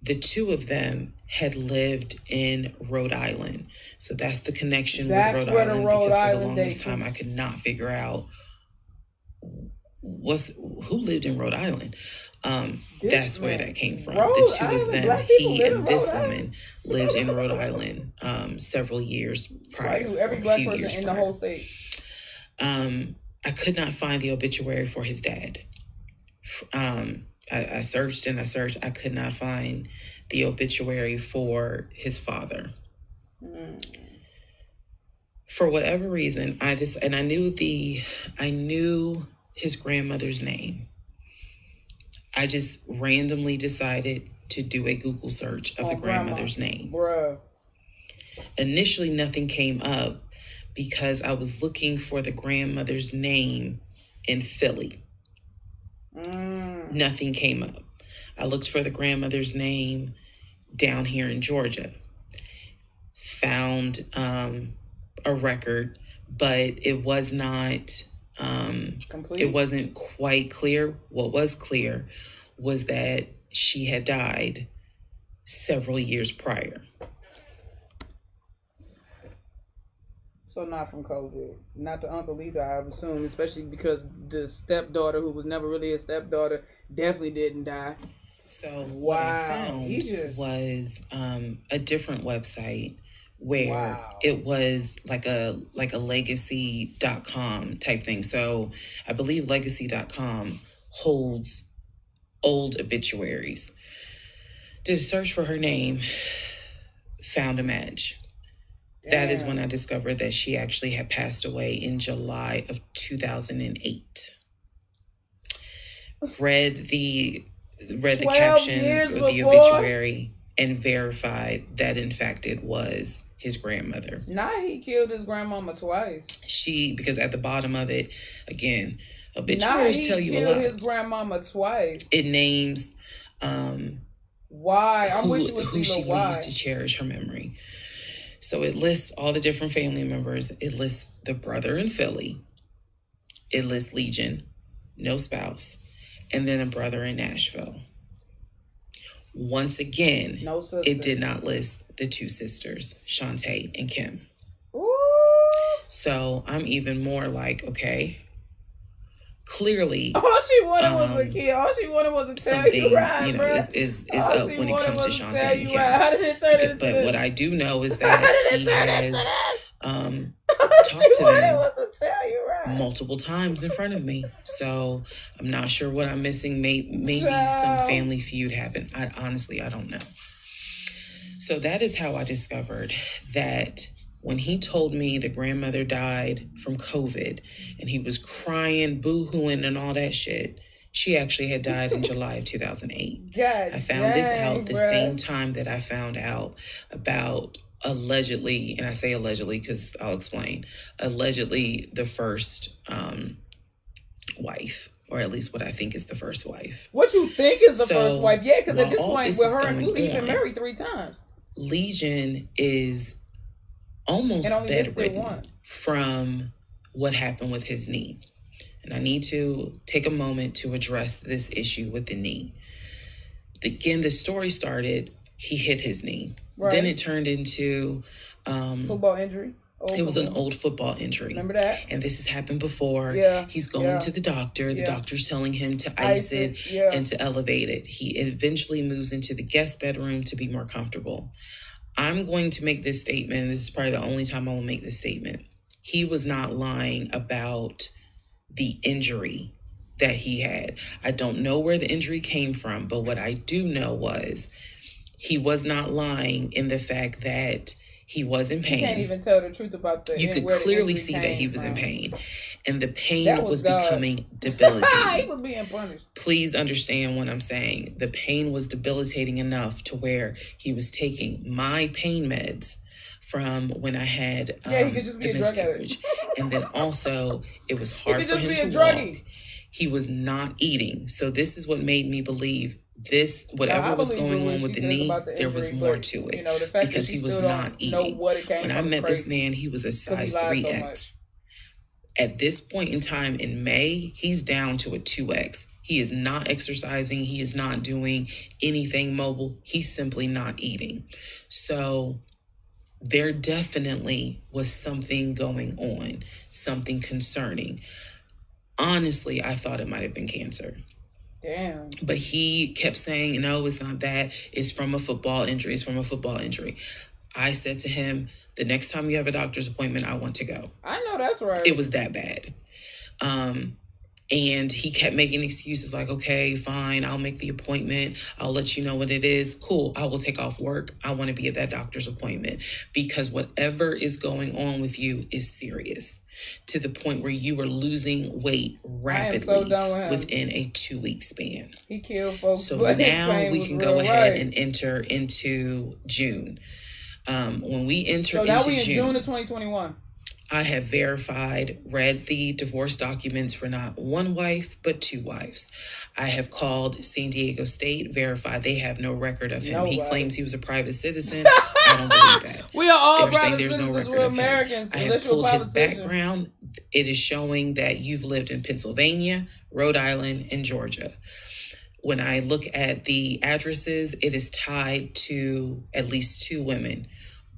the two of them had lived in Rhode Island. So that's the connection with Rhode Island, because for the longest time I could not figure out who lived in Rhode Island. That's where that came from. The two of them, he and this woman, lived in Rhode Island several years prior. Every black person in the whole state. I could not find the obituary for his dad. I searched and I searched. I could not find the obituary for his father. For whatever reason, I knew his grandmother's name. I just randomly decided to do a Google search of the grandmother's name. Bruh. Initially, nothing came up because I was looking for the grandmother's name in Philly. Nothing came up. I looked for the grandmother's name down here in Georgia. Found a record, but it was not... complete. It wasn't quite clear. What was clear was that she had died several years prior. So not from COVID. Not the uncle either, I would assume, especially because the stepdaughter, who was never really a stepdaughter, definitely didn't die. So what I found was a different website where it was like a legacy.com type thing. So I believe legacy.com holds old obituaries. Did a search for her name, found a match. Damn. That is when I discovered that she actually had passed away in July of 2008. Read the caption of the obituary and verified that in fact it was his grandmother. He killed his grandmama twice. Because at the bottom of it, again, obituaries tell you a lot. He killed his grandmama twice. It names why who she used to cherish her memory. So it lists all the different family members. It lists the brother in Philly. It lists Legion, no spouse, and then a brother in Nashville. Once again, it did not list the two sisters, Shantae and Kim. Ooh. So I'm even more like, okay, clearly, all she wanted was a kid. All she wanted was to tell you right, is up when it comes to Shantae and Kim. How did it turn into this? What I do know is that he has talked to them multiple times in front of me. So I'm not sure what I'm missing. Maybe some family feud happened. I don't know. So that is how I discovered that when he told me the grandmother died from COVID and he was crying, boo-hooing and all that shit, she actually had died in July of 2008. I found this out the same time that I found out about allegedly, and I say allegedly because I'll explain, allegedly the first wife. or at least what I think is the first wife. What you think is the first wife? Yeah, because at this point, with her and Cootie, he's been married 3 times. Legion is almost bedridden from what happened with his knee. And I need to take a moment to address this issue with the knee. Again, the story started, he hit his knee. Right. Then it turned into... football injury. It was an old football injury. Remember that? And this has happened before. Yeah. He's going to the doctor. The doctor's telling him to ice it and to elevate it. He eventually moves into the guest bedroom to be more comfortable. I'm going to make this statement. This is probably the only time I will make this statement. He was not lying about the injury that he had. I don't know where the injury came from, but what I do know was he was not lying in the fact that he was in pain. You can't even tell the truth about the... You could clearly see that he was in pain. And the pain was becoming debilitating. He was being punished. Please understand what I'm saying. The pain was debilitating enough to where he was taking my pain meds from when I had he could just be the miscarriage. And then also, it was hard for him to walk. He was not eating. So this is what made me believe whatever was going on with the knee, there was more to it, because he was not eating. When I met this man, he was a size 3X. At this point in time in May, he's down to a 2X. He is not exercising. He is not doing anything mobile. He's simply not eating. So there definitely was something going on, something concerning. Honestly, I thought it might have been cancer. Damn. But he kept saying, no, it's not that. It's from a football injury. It's from a football injury. I said to him, the next time you have a doctor's appointment, I want to go. I know that's right. It was that bad. And he kept making excuses like, okay, fine, I'll make the appointment. I'll let you know what it is. Cool, I will take off work. I want to be at that doctor's appointment, because whatever is going on with you is serious, to the point where you are losing weight rapidly within a 2-week span. He killed folks. So now we can go ahead and enter into June. When we enter into June... So now we in June of 2021. I have read the divorce documents for not one wife, but 2 wives. I have called San Diego State, verified they have no record of him. He claims he was a private citizen. I don't believe that. We are all private citizens. We're Americans. I have pulled his background. It is showing that you've lived in Pennsylvania, Rhode Island, and Georgia. When I look at the addresses, it is tied to at least 2 women,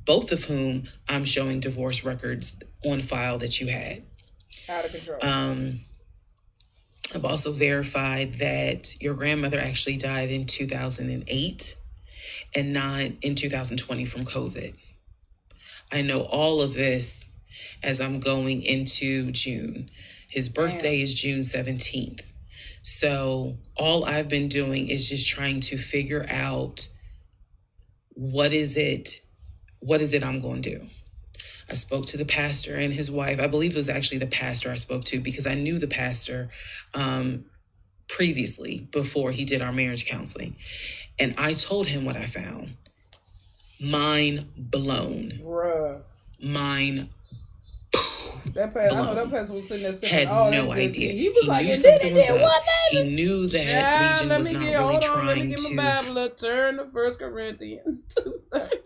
both of whom I'm showing divorce records on file that you had. Out of control. I've also verified that your grandmother actually died in 2008 and not in 2020 from COVID. I know all of this as I'm going into June. His birthday is June 17th. So all I've been doing is just trying to figure out what is it I'm going to do. I spoke to the pastor and his wife. I believe it was actually the pastor I spoke to, because I knew the pastor previously, before he did our marriage counseling. And I told him what I found. Mind blown. Bruh. Mind That pastor was sitting there saying, had no idea. He was like, knew something was up. He knew that Legion was not really trying let me get to... my Bible. Turn to 1 Corinthians 2:13.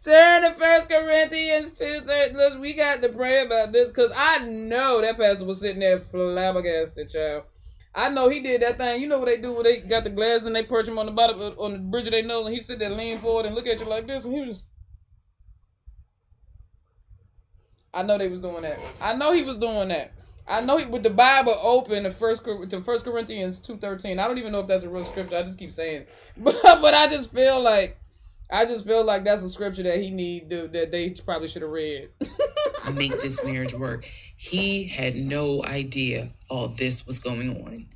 Turn to 1 Corinthians 2:13. We got to pray about this, because I know that pastor was sitting there flabbergasted, child. I know he did that thing. You know what they do when they got the glass and they perch him on the bottom, on the bridge of their nose, and he sit there, lean forward and look at you like this, and he was... I know they was doing that. I know he was doing that. I know he, with the Bible open to 1 Corinthians 2:13. I don't even know if that's a real scripture. I just keep saying it. But I just feel like that's a scripture that he that they probably should have read. Make this marriage work. He had no idea all this was going on.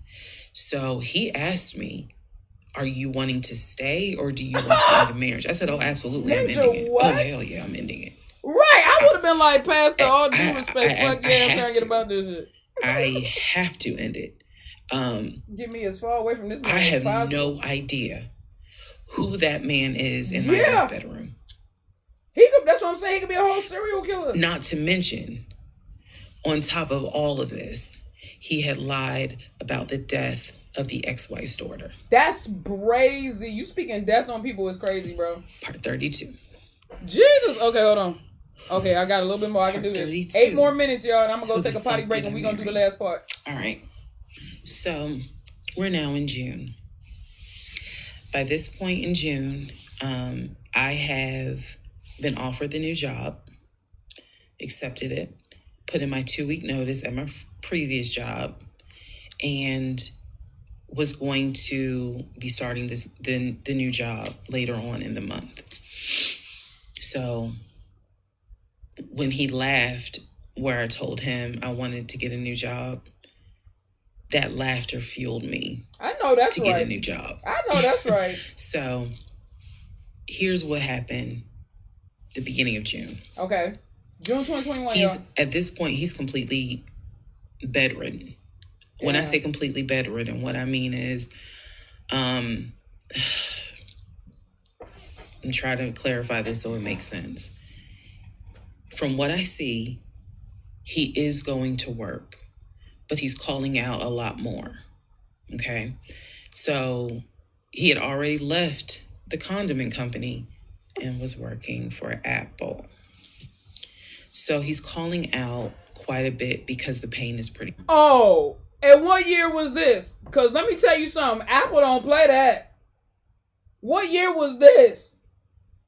So he asked me, are you wanting to stay, or do you want to end the marriage? I said, oh, absolutely, I'm ending it. What? Oh, hell yeah, I'm ending it. Right, I would have been like, Pastor, all due respect, fuck yeah, I'm trying to get about this shit. I have to end it. Get me as far away from this man I as have possible. no idea who that man is in my guest bedroom. That's what I'm saying. He could be a whole serial killer. Not to mention, on top of all of this, he had lied about the death of the ex-wife's daughter. That's crazy. You speaking death on people is crazy, bro. Part 32. Jesus. Okay, hold on. Okay, I got a little bit more. I can do this. 32. 8 more minutes, y'all, and I'm going to go take a potty break, and we're going to do the last part. All right. So, we're now in June. By this point in June, I have been offered the new job, accepted it, put in my 2-week notice at my previous job, and was going to be starting the new job later on in the month. So when he laughed where I told him I wanted to get a new job, that laughter fueled me. I know that's to right. get a new job. I know that's right. So here's what happened the beginning of June. Okay. June 2021, At this point, he's completely bedridden. Yeah. When I say completely bedridden, what I mean is, I'm trying to clarify this so it makes sense. From what I see, he is going to work, but he's calling out a lot more. Okay? So he had already left the condiment company and was working for Apple. So he's calling out quite a bit because the pain is pretty. Oh, and what year was this? Because let me tell you something. Apple don't play that. What year was this?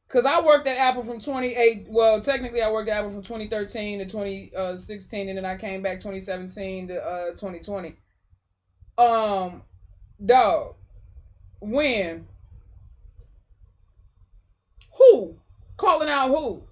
Because I worked at Apple from 28. Well, technically I worked at Apple from 2013 to 2016. And then I came back 2017 to 2020. Dog. When? Who? Calling out who?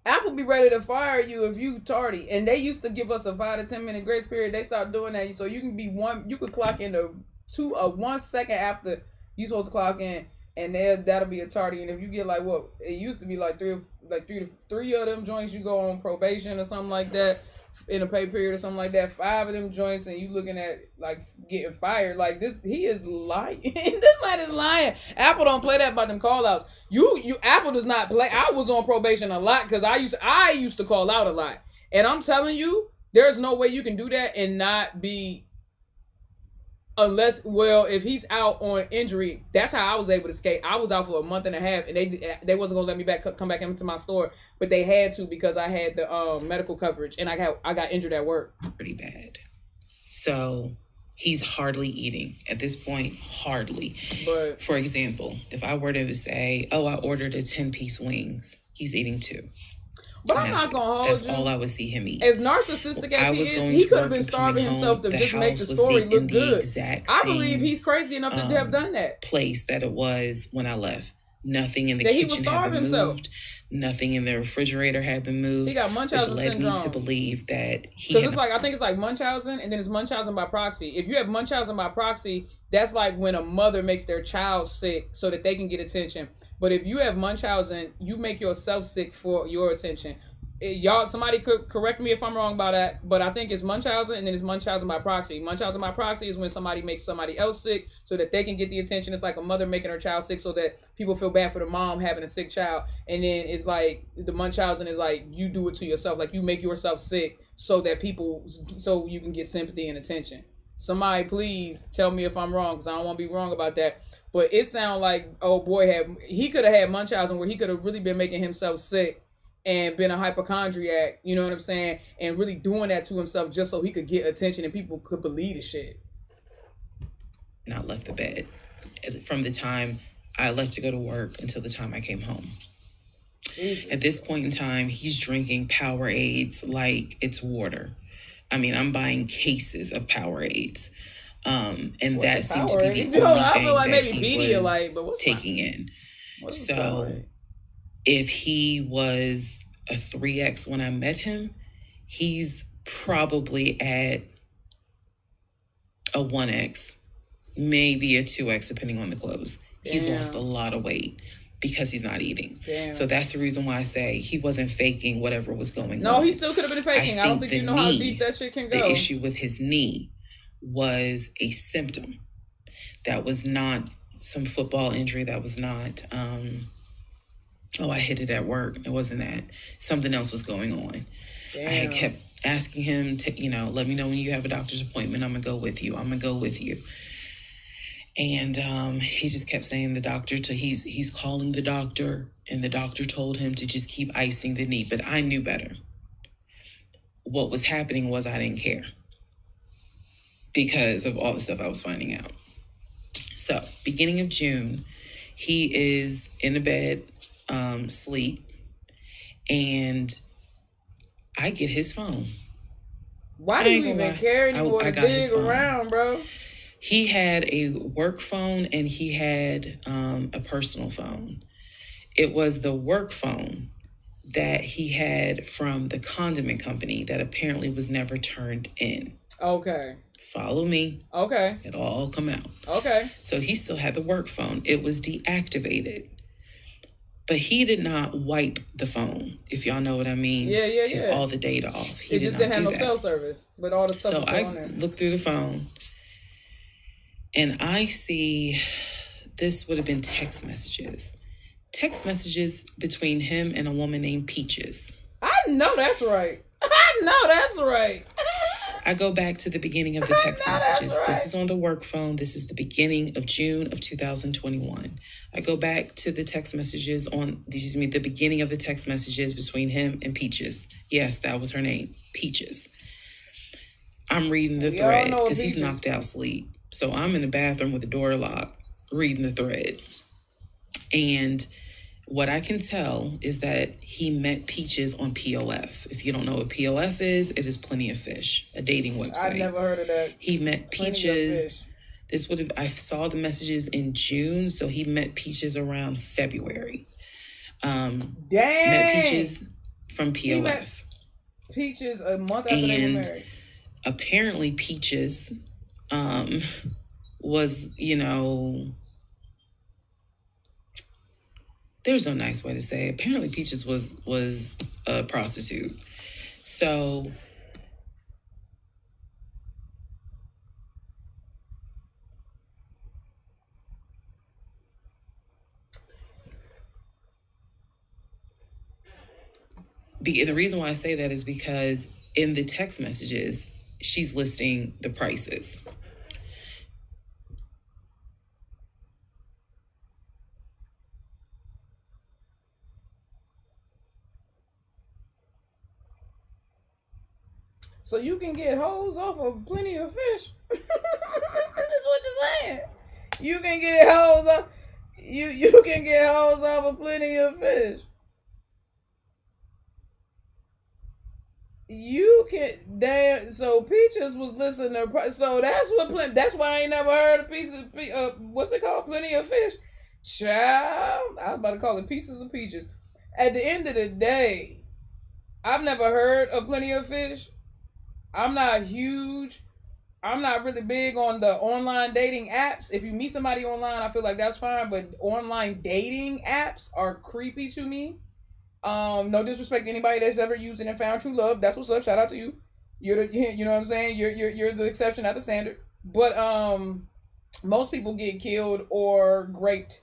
Apple be ready to fire you if you tardy. And they used to give us a 5 to 10 minute grace period. They stopped doing that. So you can be you could clock in 1 second after you supposed to clock in, and that'll be a tardy. And if you get like what it used to be like three of them joints, you go on probation or something like that in a pay period or something like that. 5 of them joints, and you looking at like getting fired. Like this, he is lying. This man is lying. Apple don't play that about them call outs. You Apple does not play. I was on probation a lot because I used to call out a lot. And I'm telling you, there's no way you can do that and not be, unless, well, if he's out on injury. That's how I was able to skate. I was out for a month and a half, and they wasn't gonna let me come back into my store, but they had to because I had the medical coverage, and I got injured at work. Pretty bad. So he's hardly eating at this point. Hardly. But for example, if I were to say, "Oh, I ordered a 10-piece wings," he's eating 2. But I'm not gonna hold you. That's all I would see him eat. As narcissistic as he is, he could have been starving himself to just make the story look good. I believe he's crazy enough to have done that. Place that it was when I left. Nothing in the kitchen had been moved. Nothing in the refrigerator had been moved. He got Munchausen syndrome. Which led me to believe that he. Because I think it's like Munchausen, and then it's Munchausen by proxy. If you have Munchausen by proxy, that's like when a mother makes their child sick so that they can get attention. But if you have Munchausen, you make yourself sick for your attention. Y'all, somebody could correct me if I'm wrong about that, but I think it's Munchausen, and then it's Munchausen by proxy. Munchausen by proxy is when somebody makes somebody else sick so that they can get the attention. It's like a mother making her child sick so that people feel bad for the mom having a sick child. And then it's like the Munchausen is like you do it to yourself, like you make yourself sick so that so you can get sympathy and attention. Somebody please tell me if I'm wrong, because I don't want to be wrong about that. But it sounds like he could have had Munchausen where he could have really been making himself sick and been a hypochondriac, you know what I'm saying? And really doing that to himself just so he could get attention and people could believe the shit. And I left the bed from the time I left to go to work until the time I came home. Jesus. At this point in time, he's drinking Powerades like it's water. I mean, I'm buying cases of Powerades. And that seemed to be the only thing that he was taking in. So if he was a 3X when I met him, he's probably at a 1X, maybe a 2X, depending on the clothes. Damn. He's lost a lot of weight because he's not eating. Damn. So that's the reason why I say he wasn't faking whatever was going on. No, he still could have been faking. I don't think you know how deep that shit can go. The issue with his knee was a symptom. That was not some football injury. That was not... I hit it at work. It wasn't that. Something else was going on. Damn. asking him to, let me know when you have a doctor's appointment. I'm going to go with you. And he just kept saying the doctor, he's calling the doctor, and the doctor told him to just keep icing the knee. But I knew better. What was happening was I didn't care because of all the stuff I was finding out. So, beginning of June, he is in the bed, sleep, and I get his phone. Why do you even care anymore to dig around, bro? He had a work phone and he had a personal phone. It was the work phone that he had from the condiment company that apparently was never turned in. Okay. Follow me. Okay. It'll all come out. Okay. So he still had the work phone. It was deactivated. But he did not wipe the phone, if y'all know what I mean. Yeah. Take all the data off. He just didn't have no cell service with all the stuff. So I looked through the phone, and I see this would have been text messages. Text messages between him and a woman named Peaches. I know that's right. I go back to the beginning of the text messages. Right. This is on the work phone. This is the beginning of June of 2021. I go back to the text messages the beginning of the text messages between him and Peaches. Yes, that was her name, Peaches. I'm reading the thread because he's knocked out sleep. So I'm in the bathroom with the door locked, reading the thread. And what I can tell is that he met Peaches on POF. If you don't know what POF is, it is Plenty of Fish, a dating website. I've never heard of that. He met Peaches. I saw the messages in June, so he met Peaches around February. Dang. Met Peaches from POF. Peaches a month after they were married. Apparently Peaches was, there's no nice way to say it. Apparently Peaches was a prostitute. So the reason why I say that is because in the text messages, she's listing the prices. So you can get hoes off of Plenty of Fish. That's what you're saying. You can get hoes off. You can get hoes off of Plenty of Fish. You can damn. So Peaches was listening to. So that's what. That's why I ain't never heard of pieces. What's it called? Plenty of Fish. Child, I was about to call it Pieces of Peaches. At the end of the day, I've never heard of Plenty of Fish. I'm not really big on the online dating apps. If you meet somebody online, I feel like that's fine. But online dating apps are creepy to me. No disrespect to anybody that's ever used it and found true love. That's what's up. Shout out to you. You know what I'm saying? You're the exception, not the standard. But most people get killed or raped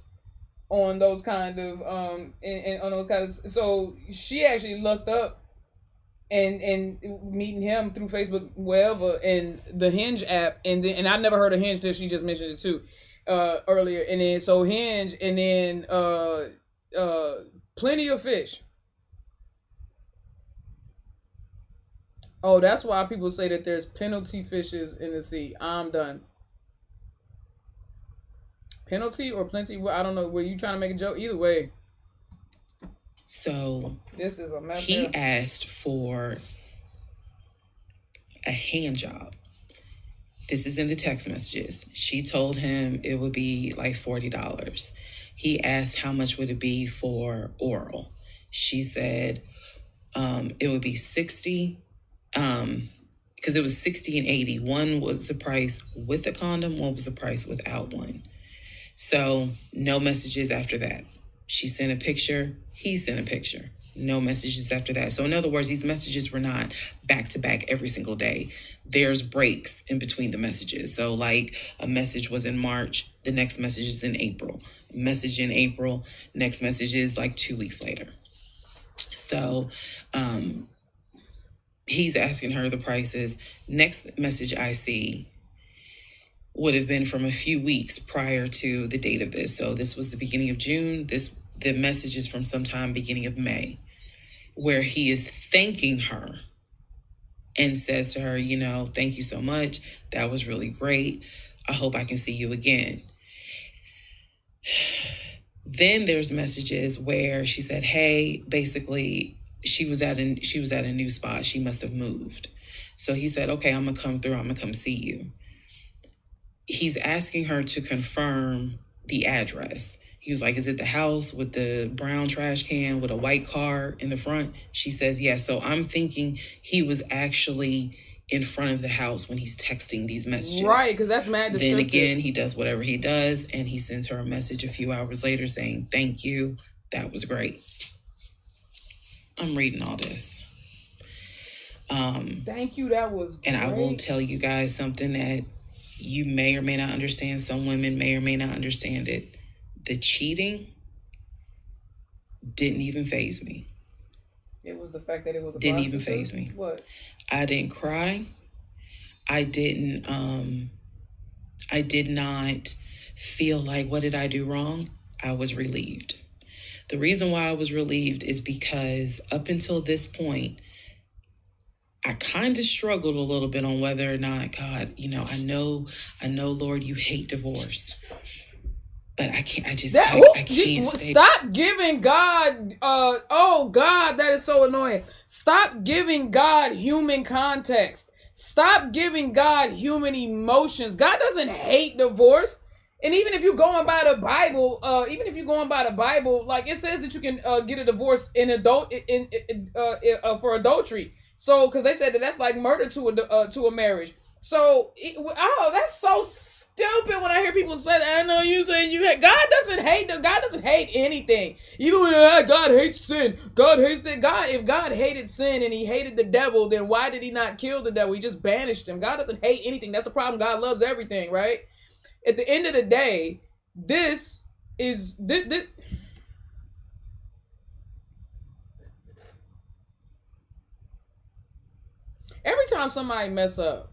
on those kind of on those kinds. So she actually looked up and meeting him through Facebook, wherever, and the Hinge app, and I never heard of Hinge till she just mentioned it too earlier. And then so Hinge, and then Plenty of Fish. Oh, that's why people say that there's penalty fishes in the sea. I'm done. Penalty or plenty? I don't know. Were you trying to make a joke? Either way. So this is a mess. He asked for a hand job. This is in the text messages. She told him it would be like $40. He asked how much would it be for oral. She said it would be $60. Because it was $60 and $80. One was the price with the condom, one was the price without one. So no messages after that. She sent a picture, he sent a picture. No messages after that. So in other words, these messages were not back to back every single day. There's breaks in between the messages. So like a message was in March, the next message is in April. A message in April, next message is like 2 weeks later. So he's asking her the prices. Next message I see would have been from a few weeks prior to the date of this. So this was the beginning of June. The message is from sometime beginning of May, where he is thanking her and says to her, you know, thank you so much. That was really great. I hope I can see you again. Then there's messages where she said, hey, basically she was at a new spot. She must have moved. So he said, okay, I'm going to come through. I'm going to come see you. He's asking her to confirm the address. He was like, is it the house with the brown trash can with a white car in the front? She says, yes. So I'm thinking he was actually in front of the house when he's texting these messages. Right, because that's mad descriptive. Then again, he does whatever he does, and he sends her a message a few hours later saying, thank you. That was great. I'm reading all this. Thank you. That was great. And I will tell you guys something that you may or may not understand. Some women may or may not understand it. The cheating didn't even faze me. It was the fact that it was a didn't even prostitute? faze me. What? I didn't cry. I did not feel like, what did I do wrong? I was relieved. The reason why I was relieved is because up until this point, I kind of struggled a little bit on whether or not, God, you know, I know, Lord, you hate divorce. But I can't stay. Stop giving God, oh God, that is so annoying. Stop giving God human context. Stop giving God human emotions. God doesn't hate divorce. And even if you're going by the Bible, like it says that you can get a divorce for adultery. So, because they said that that's like murder to a marriage. So, that's so stupid when I hear people say that. I know you saying you hate. God doesn't hate anything. Even when God hates sin. God hates that. If God hated sin and he hated the devil, then why did he not kill the devil? He just banished him. God doesn't hate anything. That's the problem. God loves everything, right? At the end of the day, this is... Every time somebody mess up,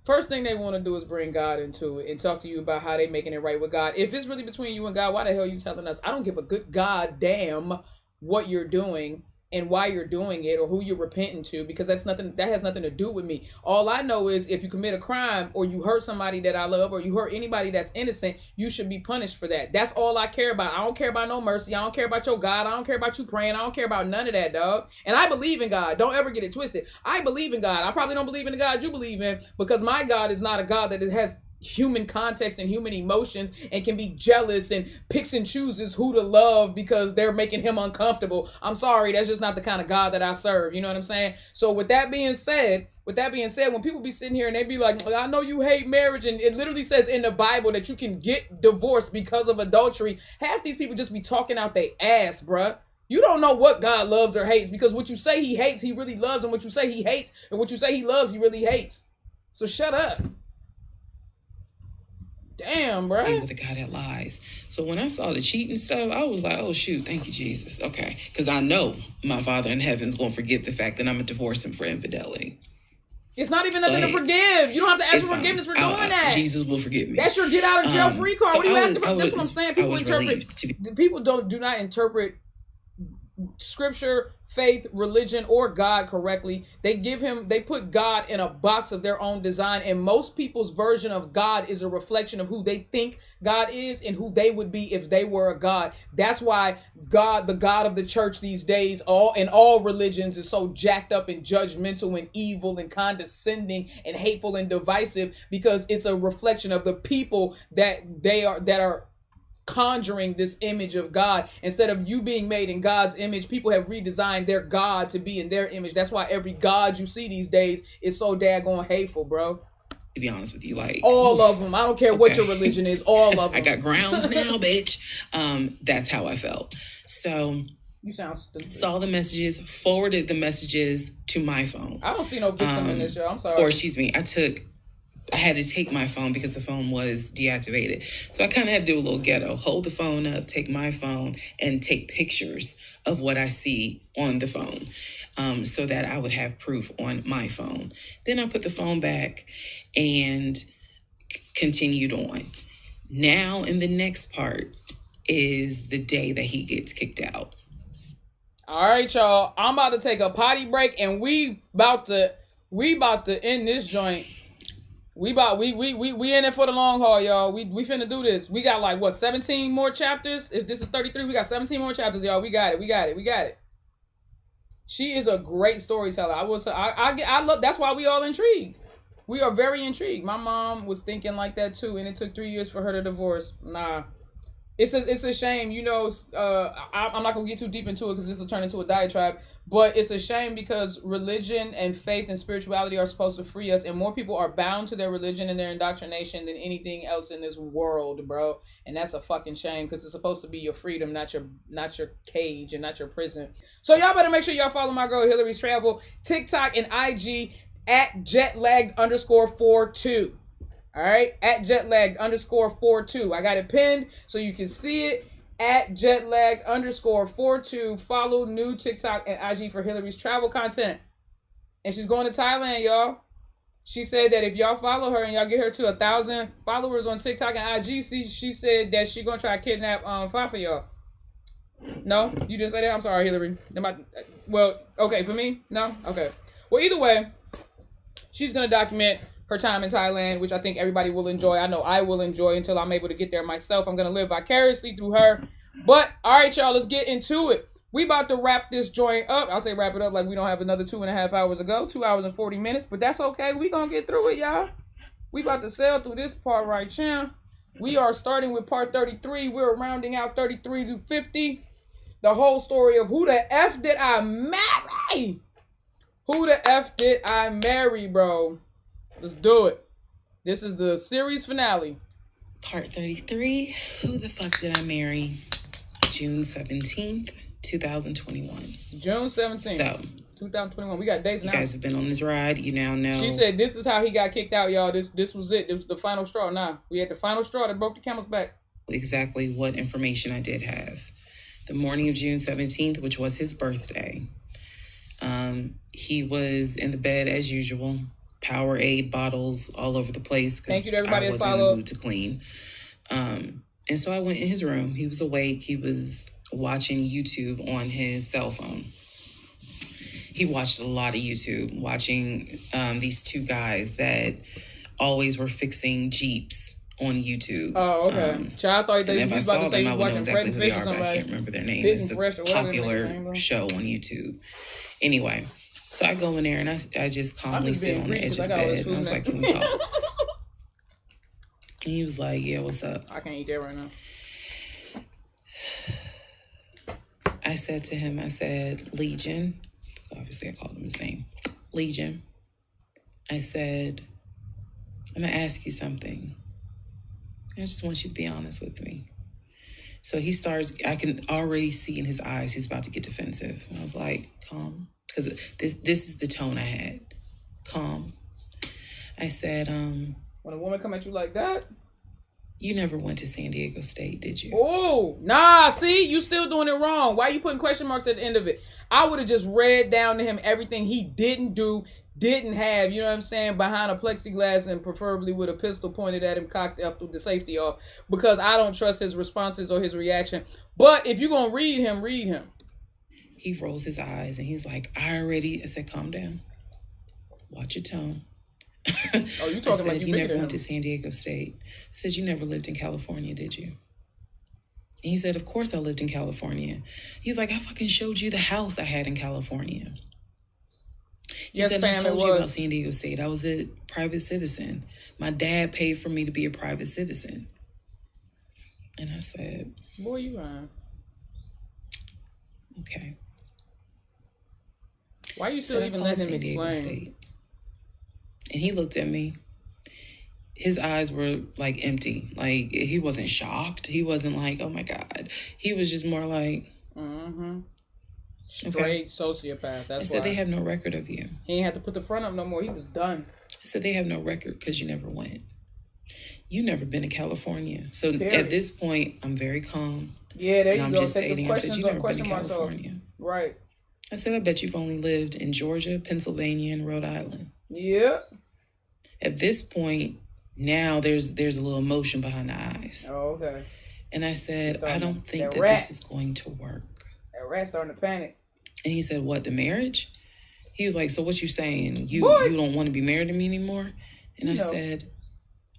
first thing they want to do is bring God into it and talk to you about how they making it right with God. If it's really between you and God, why the hell are you telling us? I don't give a good goddamn what you're doing and why you're doing it or who you're repenting to, because that has nothing to do with me. All I know is if you commit a crime or you hurt somebody that I love or you hurt anybody that's innocent, you should be punished for that. That's all I care about. I don't care about no mercy. I don't care about your God. I don't care about you praying. I don't care about none of that, dog. And I believe in God. Don't ever get it twisted. I believe in God. I probably don't believe in the God you believe in, because my God is not a God that has human context and human emotions and can be jealous and picks and chooses who to love because they're making him uncomfortable. I'm sorry, that's just not the kind of God that I serve. You know what I'm saying? So with that being said, when people be sitting here and they be like, I know you hate marriage, and it literally says in the Bible that you can get divorced because of adultery, half these people just be talking out their ass, bruh. You don't know what God loves or hates, because what you say he hates, he really loves, and what you say he hates, and what you say he loves, he really hates. So shut up. Damn, bro. With a guy that lies. So when I saw the cheating stuff, I was like, oh, shoot, thank you, Jesus. Okay. Because I know my Father in heaven is going to forgive the fact that I'm going to divorce him for infidelity. It's not even nothing to forgive. You don't have to ask for forgiveness for doing that. Jesus will forgive me. That's your get out of jail free card. What are you asking for? That's what I'm saying. People do not interpret scripture, faith, religion, or God correctly. They put God in a box of their own design, and most people's version of God is a reflection of who they think God is and who they would be if they were a God. That's why God, the God of the church these days, all religions, is so jacked up and judgmental and evil and condescending and hateful and divisive, because it's a reflection of the people that are conjuring this image of God. Instead of you being made in God's image, people have redesigned their God to be in their image. That's why every God you see these days is so daggone hateful, bro. To be honest with you, like all of them. I don't care what your religion is, all of them. I got grounds now, bitch. That's how I felt. So you sound stupid. Saw the messages, forwarded the messages to my phone. I don't see no victim in this show. I'm sorry. Or excuse me, I took I had to take my phone because the phone was deactivated. So I kind of had to do a little ghetto. Hold the phone up, take my phone, and take pictures of what I see on the phone so that I would have proof on my phone. Then I put the phone back and continued on. Now, in the next part is the day that he gets kicked out. All right, y'all. I'm about to take a potty break, and we about to end this joint. We in it for the long haul, y'all. We finna do this. We got like 17 more chapters. If this is 33, we got 17 more chapters, y'all. We got it. She is a great storyteller. I love. That's why we all intrigued. We are very intrigued. My mom was thinking like that too, and it took 3 years for her to divorce. Nah. It's a shame, you know. I'm not gonna get too deep into it because this will turn into a diatribe. But it's a shame because religion and faith and spirituality are supposed to free us, and more people are bound to their religion and their indoctrination than anything else in this world, bro. And that's a fucking shame because it's supposed to be your freedom, not your cage and not your prison. So y'all better make sure y'all follow my girl Hillary's Travel, TikTok and IG at jetlagged_42. All right, at jetlagged_42. I got it pinned so you can see it. At jetlagged_42. Follow new TikTok and IG for Hillary's travel content. And she's going to Thailand, y'all. She said that if y'all follow her and y'all get her to 1,000 followers on TikTok and IG, she said that she's gonna try to kidnap five of y'all. No, you didn't say that. I'm sorry, Hillary. Well, okay, for me, no, okay. Well, either way, she's gonna document her time in Thailand, which I think everybody will enjoy. I know I will enjoy until I'm able to get there myself. I'm going to live vicariously through her. But, all right, y'all, let's get into it. We about to wrap this joint up. I'll say wrap it up like we don't have another 2.5 hours to go. 2 hours and 40 minutes. But that's okay. We going to get through it, y'all. We about to sail through this part right now. We are starting with part 33. We're rounding out 33 to 50. The whole story of who the F did I marry? Who the F did I marry, bro? Let's do it. This is the series finale. Part 33. Who the fuck did I marry? June 17th, 2021. June 17th. So, 2021. We got dates now. You guys have been on this ride. You now know. She said this is how he got kicked out, y'all. This was it. It was the final straw. Nah, we had the final straw that broke the camel's back. Exactly what information I did have. The morning of June 17th, which was his birthday, he was in the bed as usual. Powerade bottles all over the place. Thank you to everybody I wasn't in the mood to clean. And so I went in his room. He was awake. He was watching YouTube on his cell phone. He watched a lot of YouTube, watching these two guys that always were fixing Jeeps on YouTube. Oh, okay. Child, I thought they if I saw them, I would know exactly who they are, but I can't remember their name. It's a popular show on YouTube. Anyway. So I go in there and I just calmly sit on the edge of the bed and I was like, can we talk? And he was like, yeah, what's up? I can't eat that right now. I said to him, Legion. Obviously I called him his name. Legion. I said, I'm going to ask you something. I just want you to be honest with me. So he starts, I can already see in his eyes, he's about to get defensive. And I was like, calm. Because this is the tone I had. Calm. I said, when a woman come at you like that? You never went to San Diego State, did you? Oh, nah, see? You still doing it wrong. Why are you putting question marks at the end of it? I would have just read down to him everything he didn't do, didn't have, you know what I'm saying, behind a plexiglass and preferably with a pistol pointed at him, cocked after the safety off. Because I don't trust his responses or his reaction. But if you're going to read him, read him. He rolls his eyes and he's like, I said, calm down. Watch your tone. Oh, you talking like you never went to San Diego State. I said, you never lived in California, did you? And he said, of course I lived in California. He's like, I fucking showed you the house I had in California. He said, I told you about San Diego State. I was a private citizen. My dad paid for me to be a private citizen. And I said, boy, you lying. Okay. Why are you still even letting him explain? State. And he looked at me. His eyes were like empty. Like he wasn't shocked. He wasn't like, oh my God. He was just more like, Straight sociopath. That's why. I said they have no record of you. He ain't had to put the front up no more. He was done. I said, they have no record because you never went. You never been to California. So at this point, I'm very calm. Yeah, there you I'm go. just Take stating, the I said, questions you on never been to question marks off. California. Right. I said, I bet you've only lived in Georgia, Pennsylvania, and Rhode Island. Yeah. At this point, now there's a little emotion behind the eyes. Oh, okay. And I said, I don't think that this is going to work. That rat starting to panic. And he said, what, the marriage? He was like, so what you saying? You don't want to be married to me anymore? And I said,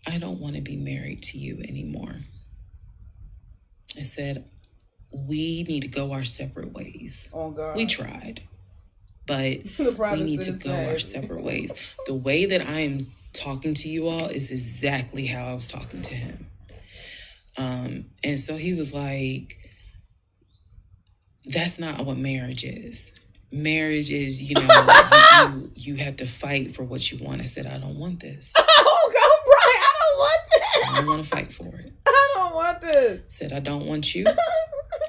I don't want to be married to you anymore. I said, we need to go our separate ways. Oh, God. We tried, but we need to go our separate ways. The way that I am talking to you all is exactly how I was talking to him. And so he was like, that's not what marriage is. Marriage is, you have to fight for what you want. I said, I don't want this. Oh, God, right. I don't want this. I don't want to fight for it. I don't want this. I said, I don't want you,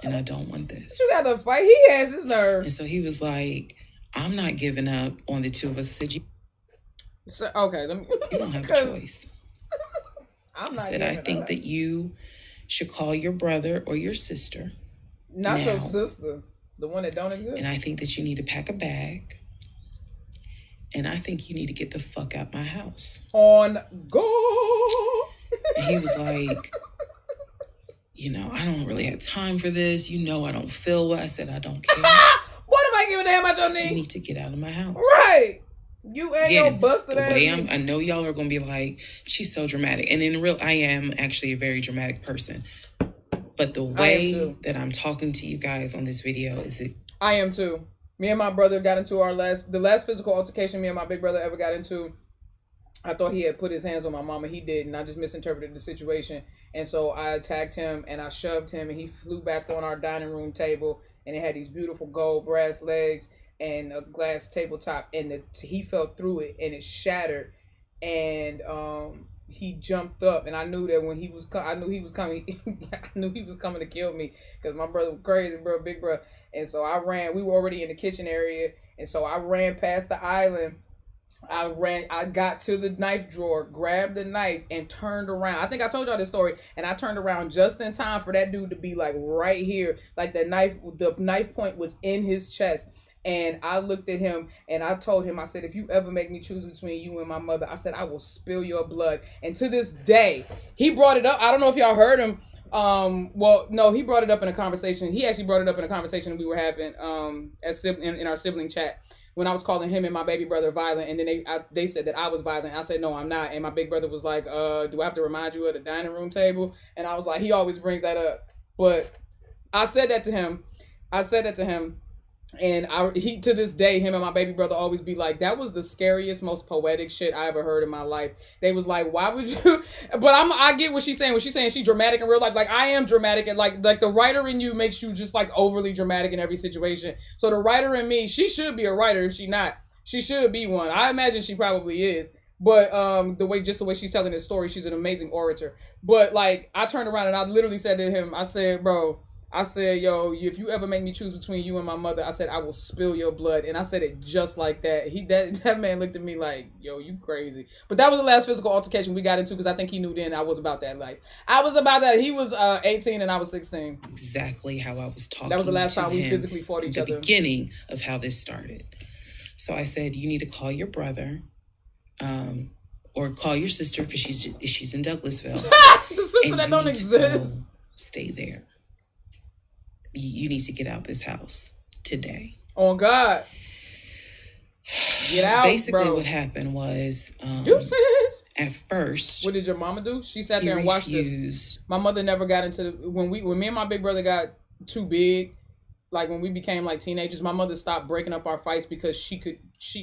and I don't want this. You got to fight. He has his nerve. And so he was like, I'm not giving up on the two of us. I said, okay, you don't have a choice. I said, I think that you should call your brother or your sister. Not your sister. The one that don't exist. And I think that you need to pack a bag. And I think you need to get the fuck out my house. On go. And he was like, I don't really have time for this. I don't feel well. I said, I don't care. What am I giving a damn about your knee? You need to get out of my house. Right. You ain't your busted ass. I know y'all are going to be like, she's so dramatic. And in real, I am actually a very dramatic person. But the way that I'm talking to you guys on this video is it. I am too. Me and my brother got into the last physical altercation me and my big brother ever got into. I thought he had put his hands on my mama. He didn't. I just misinterpreted the situation. And so I attacked him and I shoved him and he flew back on our dining room table and it had these beautiful gold brass legs and a glass tabletop and he fell through it and it shattered. And he jumped up, and I knew that when I knew he was coming. I knew he was coming to kill me because my brother was crazy, bro, big bro. And so I ran. We were already in the kitchen area, and so I ran past the island. I got to the knife drawer, grabbed the knife, and turned around. I think I told y'all this story, and I turned around just in time for that dude to be like right here, like the knife point was in his chest. And I looked at him and I told him, I said, if you ever make me choose between you and my mother, I said, I will spill your blood. And to this day, he brought it up. I don't know if y'all heard him. Well, no, he brought it up in a conversation. He actually brought it up in a conversation we were having in our sibling chat when I was calling him and my baby brother violent. And then they said that I was violent. I said, no, I'm not. And my big brother was like, do I have to remind you of the dining room table? And I was like, he always brings that up. But I said that to him. And he to this day, him and my baby brother always be like, that was the scariest, most poetic shit I ever heard in my life. They was like, why would you? But I get what she's saying. When she's saying she's dramatic in real life, like I am dramatic, and like the writer in you makes you just like overly dramatic in every situation. So the writer in me, she should be a writer. If she not, she should be one. I imagine she probably is. But the way she's telling this story, she's an amazing orator. But like I turned around and I literally said to him, I said, bro. I said, yo, if you ever make me choose between you and my mother, I said, I will spill your blood. And I said it just like that. That man looked at me like, yo, you crazy. But that was the last physical altercation we got into because I think he knew then I was about that life. I was about that. He was 18 and I was 16. Exactly how I was talking. That was the last time we physically fought each other. The beginning of how this started. So I said, you need to call your brother or call your sister because she's in Douglasville. The sister that don't exist. Stay there. You need to get out this house today. Oh God. Get out, basically bro. What happened was at first, what did your mama do? She sat there and watched this. My mother never got into when me and my big brother got too big, like when we became like teenagers, my mother stopped breaking up our fights because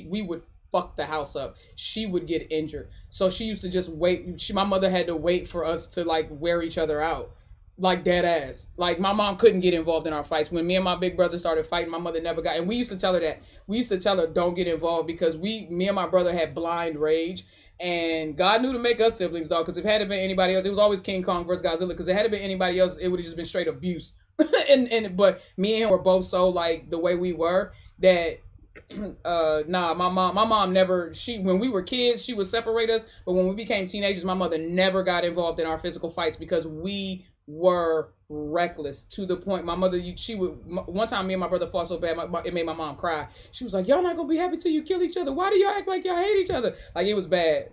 we would fuck the house up. She would get injured. So she used to just wait. My mother had to wait for us to like wear each other out. Like dead ass. Like my mom couldn't get involved in our fights. When me and my big brother started fighting, my mother never got. And we used to tell her that. We used to tell her don't get involved because me and my brother had blind rage. And God knew to make us siblings, dog. Because if it had been anybody else, it was always King Kong versus Godzilla. Because if it had been anybody else, it would have just been straight abuse. But me and him were both so like the way we were that Nah, my mom never, when we were kids, she would separate us, but when we became teenagers, my mother never got involved in our physical fights because we were reckless to the point my mother, she would, one time me and my brother fought so bad, it made my mom cry. She was like, y'all not gonna be happy till you kill each other. Why do y'all act like y'all hate each other? Like, it was bad.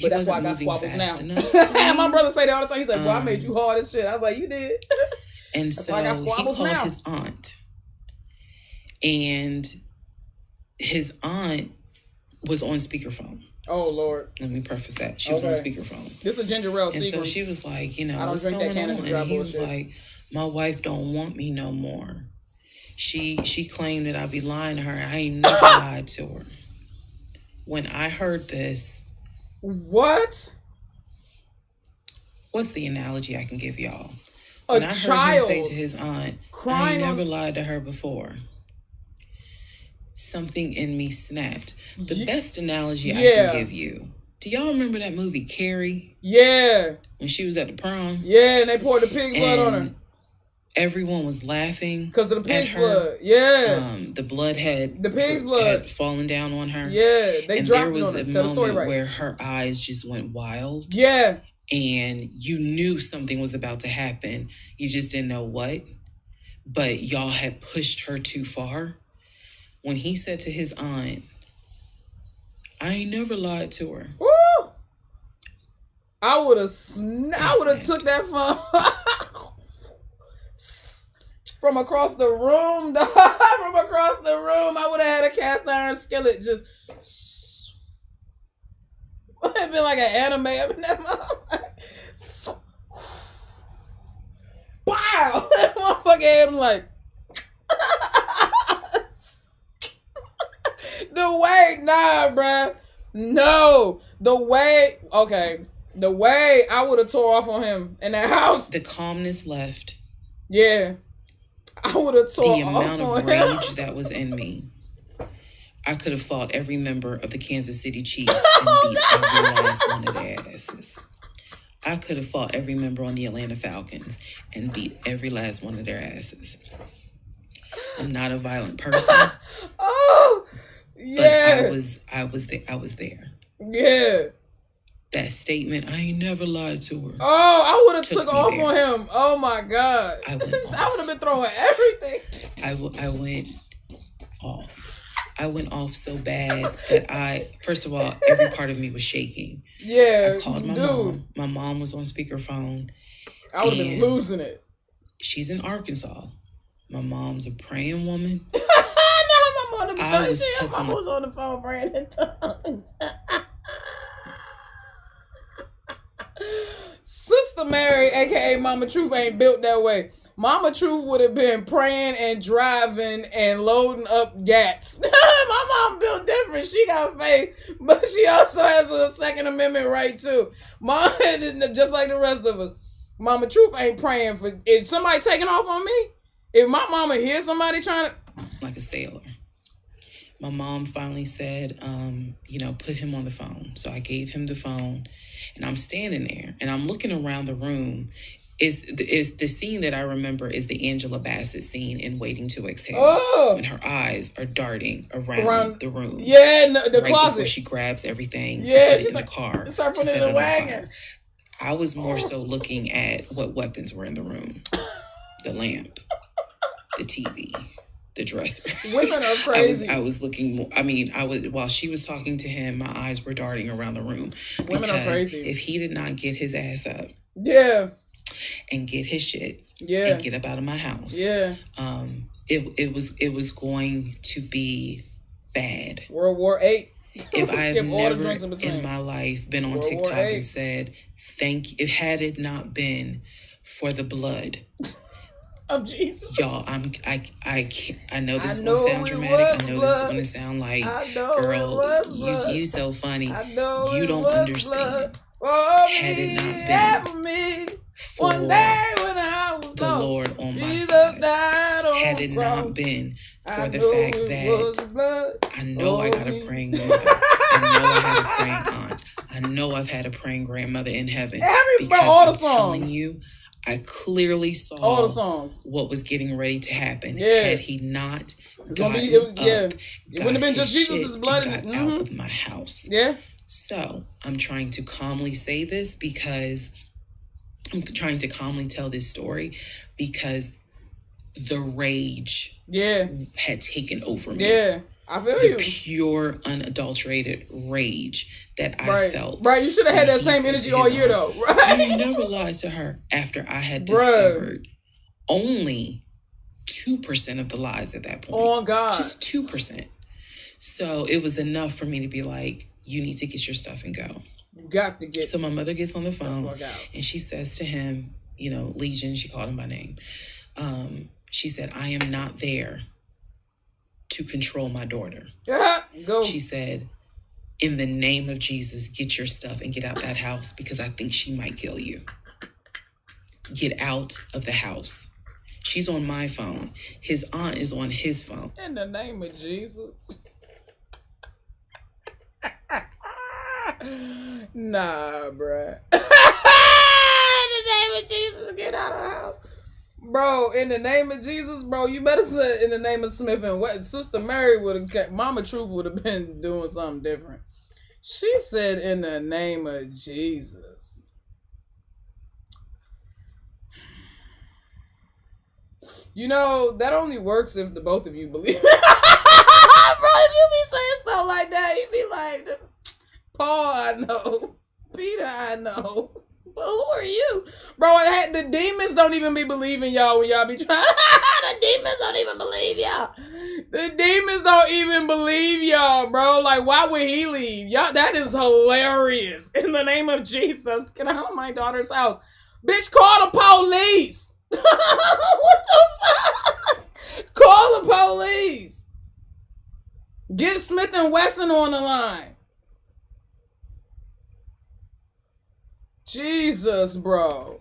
But that's why I got squabbles now. My brother say that all the time. He's like, "Boy, I made you hard as shit." I was like, "You did." And that's so I got squabbles he called now. His aunt, and his aunt was on speakerphone. Oh Lord! Let me preface that she was on speakerphone. This is a ginger ale. And so she was like, "You know, I don't drink that Canada Dry bullshit." And he was like, "My wife don't want me no more. She claimed that I'd be lying to her. I ain't never lied to her." When I heard this. What? What's the analogy I can give y'all? When I heard him say to his aunt, I ain't never lied to her before. Something in me snapped. The best analogy I can give you. Do y'all remember that movie, Carrie? Yeah. When she was at the prom? Yeah, and they poured the pig's blood on her. Everyone was laughing because of the pig's blood. Yeah, the blood had fallen down on her. Yeah, and there was a moment where her eyes just went wild. Yeah, and you knew something was about to happen. You just didn't know what. But y'all had pushed her too far. When he said to his aunt, "I ain't never lied to her." Woo! I would have took that phone. From across the room, dog. From across the room, I would have had a cast iron skillet just. It'd been like an anime. I've been that motherfucker. Wow! That motherfucker had him like. The way, nah, bruh. No. The way I would have tore off on him in that house. The calmness left. Yeah. I would have tore the amount of rage that was in me. I could have fought every member of the Kansas City Chiefs and beat every last one of their asses. I could have fought every member on the Atlanta Falcons and beat every last one of their asses. I'm not a violent person. Oh, yeah. But I was there. Yeah. That statement, I ain't never lied to her. Oh, I would have took off on him. Oh my God. I would have been throwing everything. I went off. I went off so bad that first of all, every part of me was shaking. Yeah. I called my mom. My mom was on speakerphone. I would have been losing it. She's in Arkansas. My mom's a praying woman. No, my mom was on the phone praying in tongues. Sister Mary, aka Mama Truth, ain't built that way. Mama Truth would have been praying and driving and loading up gats. My mom built different. She got faith, but she also has a Second Amendment right too. Mom, just like the rest of us. Mama Truth ain't praying for if somebody taking off on me. If my mama hears somebody trying to, like a sailor. My mom finally said, put him on the phone. So I gave him the phone, and I'm standing there, and I'm looking around the room. Is the scene that I remember is the Angela Bassett scene in Waiting to Exhale, when her eyes are darting around the room. Yeah, the closet. Before she grabs everything to put it in the car. Start putting it in the wagon. I was more so looking at what weapons were in the room. The lamp, the TV, the dresser. Women are crazy. I was looking more, while she was talking to him, my eyes were darting around the room. Women are crazy. If he did not get his ass up. Yeah. And get his shit. Yeah. And get up out of my house. Yeah. It was going to be bad. World War VIII. If I have never in my life been on TikTok and said, had it not been for the blood of Jesus. Y'all, I know this is going to sound dramatic. I know this is going to sound like, girl, you so funny. You don't understand. Had it not been for one day when I was the Lord on my side, had it not been for the fact that I know I got a praying mother, I know I had a praying aunt, I know I've had a praying grandmother in heaven. I'm telling you, I clearly saw what was getting ready to happen. Yeah. Had he not It wouldn't have been just Jesus' blood. Got out of my house. Yeah. So I'm trying to calmly say this because I'm trying to calmly tell this story because the rage had taken over me. Yeah. I feel you. The pure, unadulterated rage that I felt. Right, you should have had that same energy all year, though. Right? You never lied to her after I had discovered only 2% of the lies at that point. Oh, God. Just 2%. So it was enough for me to be like, you need to get your stuff and go. You got to get. So my mother gets on the phone and she says to him, Legion, she called him by name. She said, I am not there to control my daughter. Go. She said, in the name of Jesus, get your stuff and get out that house because I think she might kill you. Get out of the house. She's on my phone. His aunt is on his phone. In the name of Jesus. Nah, bruh. In the name of Jesus, get out of the house. Bro, in the name of Jesus, bro, you better say in the name of Smith and what Sister Mary would have, Mama Truth would have been doing something different. She said in the name of Jesus. That only works if the both of you believe it. Bro, if you be saying stuff like that, you be like, Paul, I know. Peter, I know. But who are you? Bro, the demons don't even be believing y'all when y'all be trying. The demons don't even believe y'all. The demons don't even believe y'all, bro. Like, why would he leave? Y'all, that is hilarious. In the name of Jesus, get out of my daughter's house. Bitch, call the police. What the fuck? Call the police. Get Smith and Wesson on the line. Jesus, bro.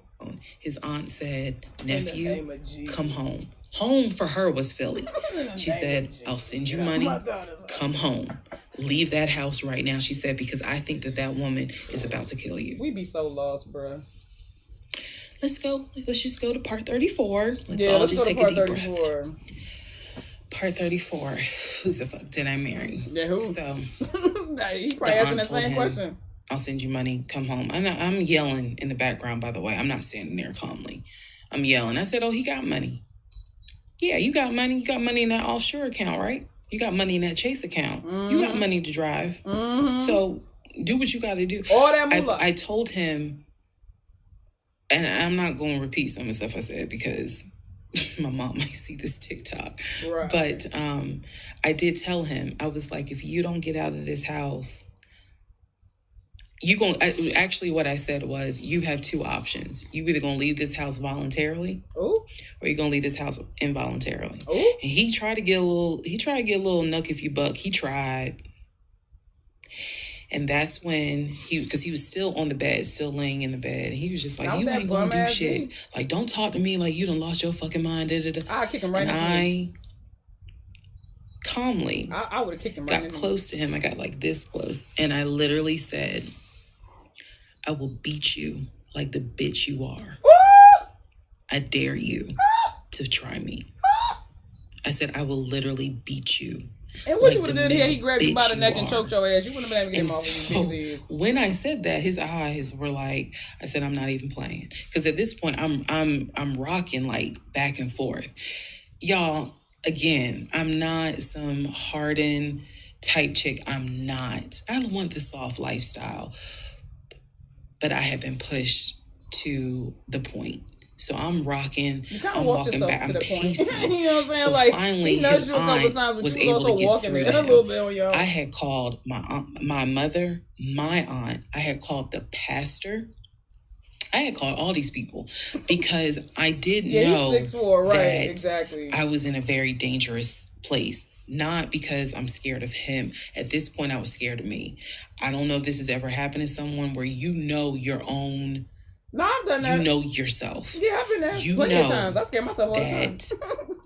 His aunt said, nephew, come home. Home for her was Philly. She said, I'll send you money. Come home. Leave that house right now, she said, because I think that woman is about to kill you. We be so lost, bro. Let's go. Let's just go to part 34. Let's all just take a deep breath. Part 34. Who the fuck did I marry? Yeah, who? So, he probably asking the same question. I'll send you money. Come home. I'm yelling in the background, by the way. I'm not standing there calmly. I'm yelling. I said, oh, he got money. Yeah, you got money. You got money in that offshore account, right? You got money in that Chase account. Mm-hmm. You got money to drive. Mm-hmm. So do what you got to do. All that moolah. I told him, and I'm not going to repeat some of the stuff I said because my mom might see this TikTok. Right. But I did tell him, I was like, if you don't get out of this house, actually what I said was, you have two options. You either gonna leave this house voluntarily, or you're gonna leave this house involuntarily. Ooh. And he tried to get a little nuck if you buck. He tried. And that's when because he was still on the bed, still laying in the bed. And he was just like, you ain't gonna do shit. Like, don't talk to me like you done lost your fucking mind. I'll kick him right in the knee. Calmly, I would have kicked him right in the knee. Got close to him. I got like this close. And I literally said, I will beat you like the bitch you are. I dare you to try me. I said, I will literally beat you. And what you would have done here, he grabbed you by the neck and choked your ass. You wouldn't have been able to get him off of his ears. When I said that, his eyes were like, I said, I'm not even playing. Because at this point, I'm rocking like back and forth. Y'all, again, I'm not some hardened type chick. I'm not. I want the soft lifestyle. But I have been pushed to the point. So I'm rocking, I'm walking back, I'm pacing. You know what I'm saying? So like, finally, his aunt was able to get through to him. I had called my mother, my aunt. I had called the pastor. I had called all these people because I did know he's 6'4", right? that exactly. I was in a very dangerous place. Not because I'm scared of him. At this point, I was scared of me. I don't know if this has ever happened to someone where you know your own. No, I've done that. You know yourself. Yeah, I've been there plenty of times. I scare myself all the time.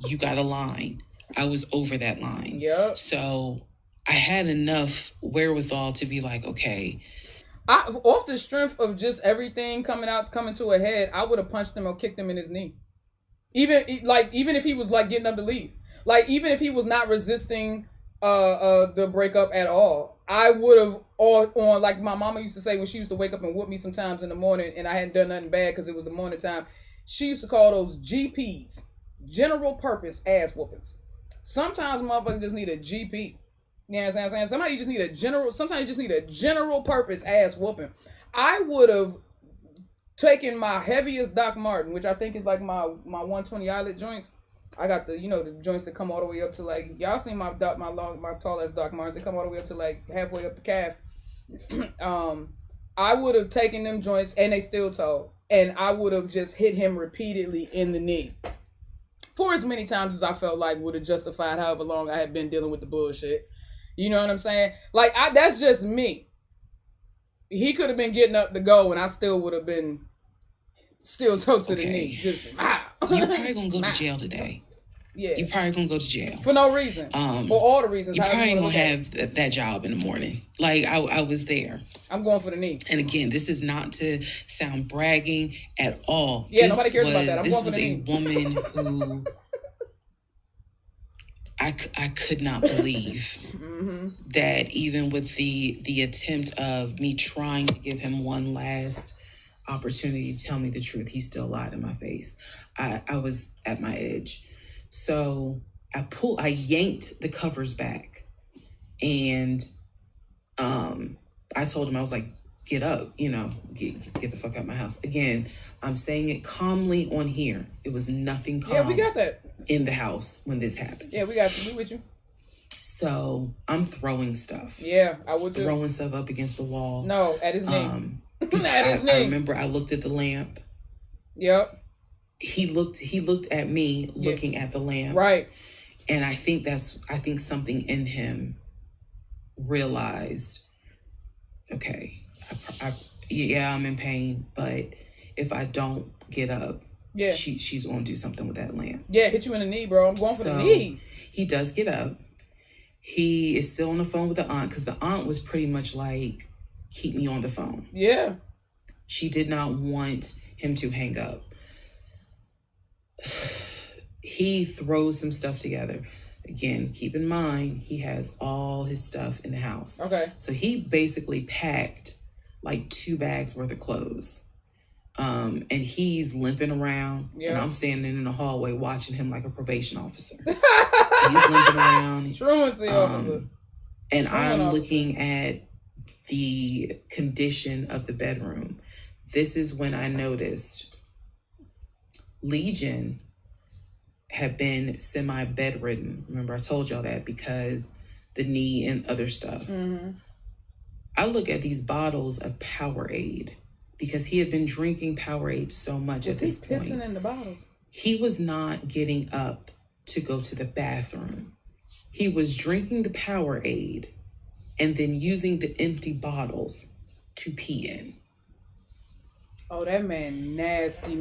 You got a line. I was over that line. Yep. So I had enough wherewithal to be like, okay. Off the strength of just everything coming to a head, I would have punched him or kicked him in his knee. Even if he was like getting up to leave. Like, even if he was not resisting the breakup at all, I would have on like my mama used to say when she used to wake up and whoop me sometimes in the morning and I hadn't done nothing bad because it was the morning time. She used to call those GPs, general purpose ass whoopings. Sometimes motherfuckers just need a GP. You know what I'm saying? Sometimes you just need a general purpose ass whooping. I would have taken my heaviest Doc Martin, which I think is like my 120 eyelet joints. I got the the joints that come all the way up to like, y'all seen my tall ass Doc Martens. They come all the way up to like halfway up the calf. I would have taken them joints, and they still tall, and I would have just hit him repeatedly in the knee for as many times as I felt like would have justified however long I had been dealing with the bullshit. You know what I'm saying? Like, that's just me. He could have been getting up to go, and I still would have been still toe to the knee. Just you're probably gonna go to jail today. Yeah, you're probably gonna go to jail for no reason. For all the reasons. You're probably gonna have that job in the morning. Like I was there. I'm going for the knee. And again, this is not to sound bragging at all. Yeah, nobody cares about that. I'm going for the knee. This was a woman who I could not believe that even with the attempt of me trying to give him one last opportunity to tell me the truth, he still lied in my face. I was at my edge. So I yanked the covers back, and I told him, I was like, get up, get the fuck out of my house. Again, I'm saying it calmly on here. It was nothing calm. Yeah, we got that. In the house when this happened. Yeah, we got you. We with you. So I'm throwing stuff. Yeah, I would too. Throwing stuff up against the wall. No, at his knee. I remember I looked at the lamp. Yep. He looked at me looking at the lamp. Right. And I think something in him realized, okay, I'm in pain, but if I don't get up, she's gonna do something with that lamp. Yeah, hit you in the knee, bro. I'm going for the knee. He does get up. He is still on the phone with the aunt, because the aunt was pretty much like, keep me on the phone. Yeah. She did not want him to hang up. He throws some stuff together. Again, keep in mind, he has all his stuff in the house. Okay. So he basically packed like 2 bags worth of clothes. And he's limping around. And I'm standing in the hallway watching him like a probation officer. So he's limping around. Truancy officer. And I'm looking at the condition of the bedroom. This is when I noticed Legion had been semi-bedridden. Remember, I told y'all that, because the knee and other stuff. Mm-hmm. I look at these bottles of Powerade, because he had been drinking Powerade so much at this point. Was he pissing in the bottles? He was not getting up to go to the bathroom. He was drinking the Powerade and then using the empty bottles to pee in. Oh, that man nasty.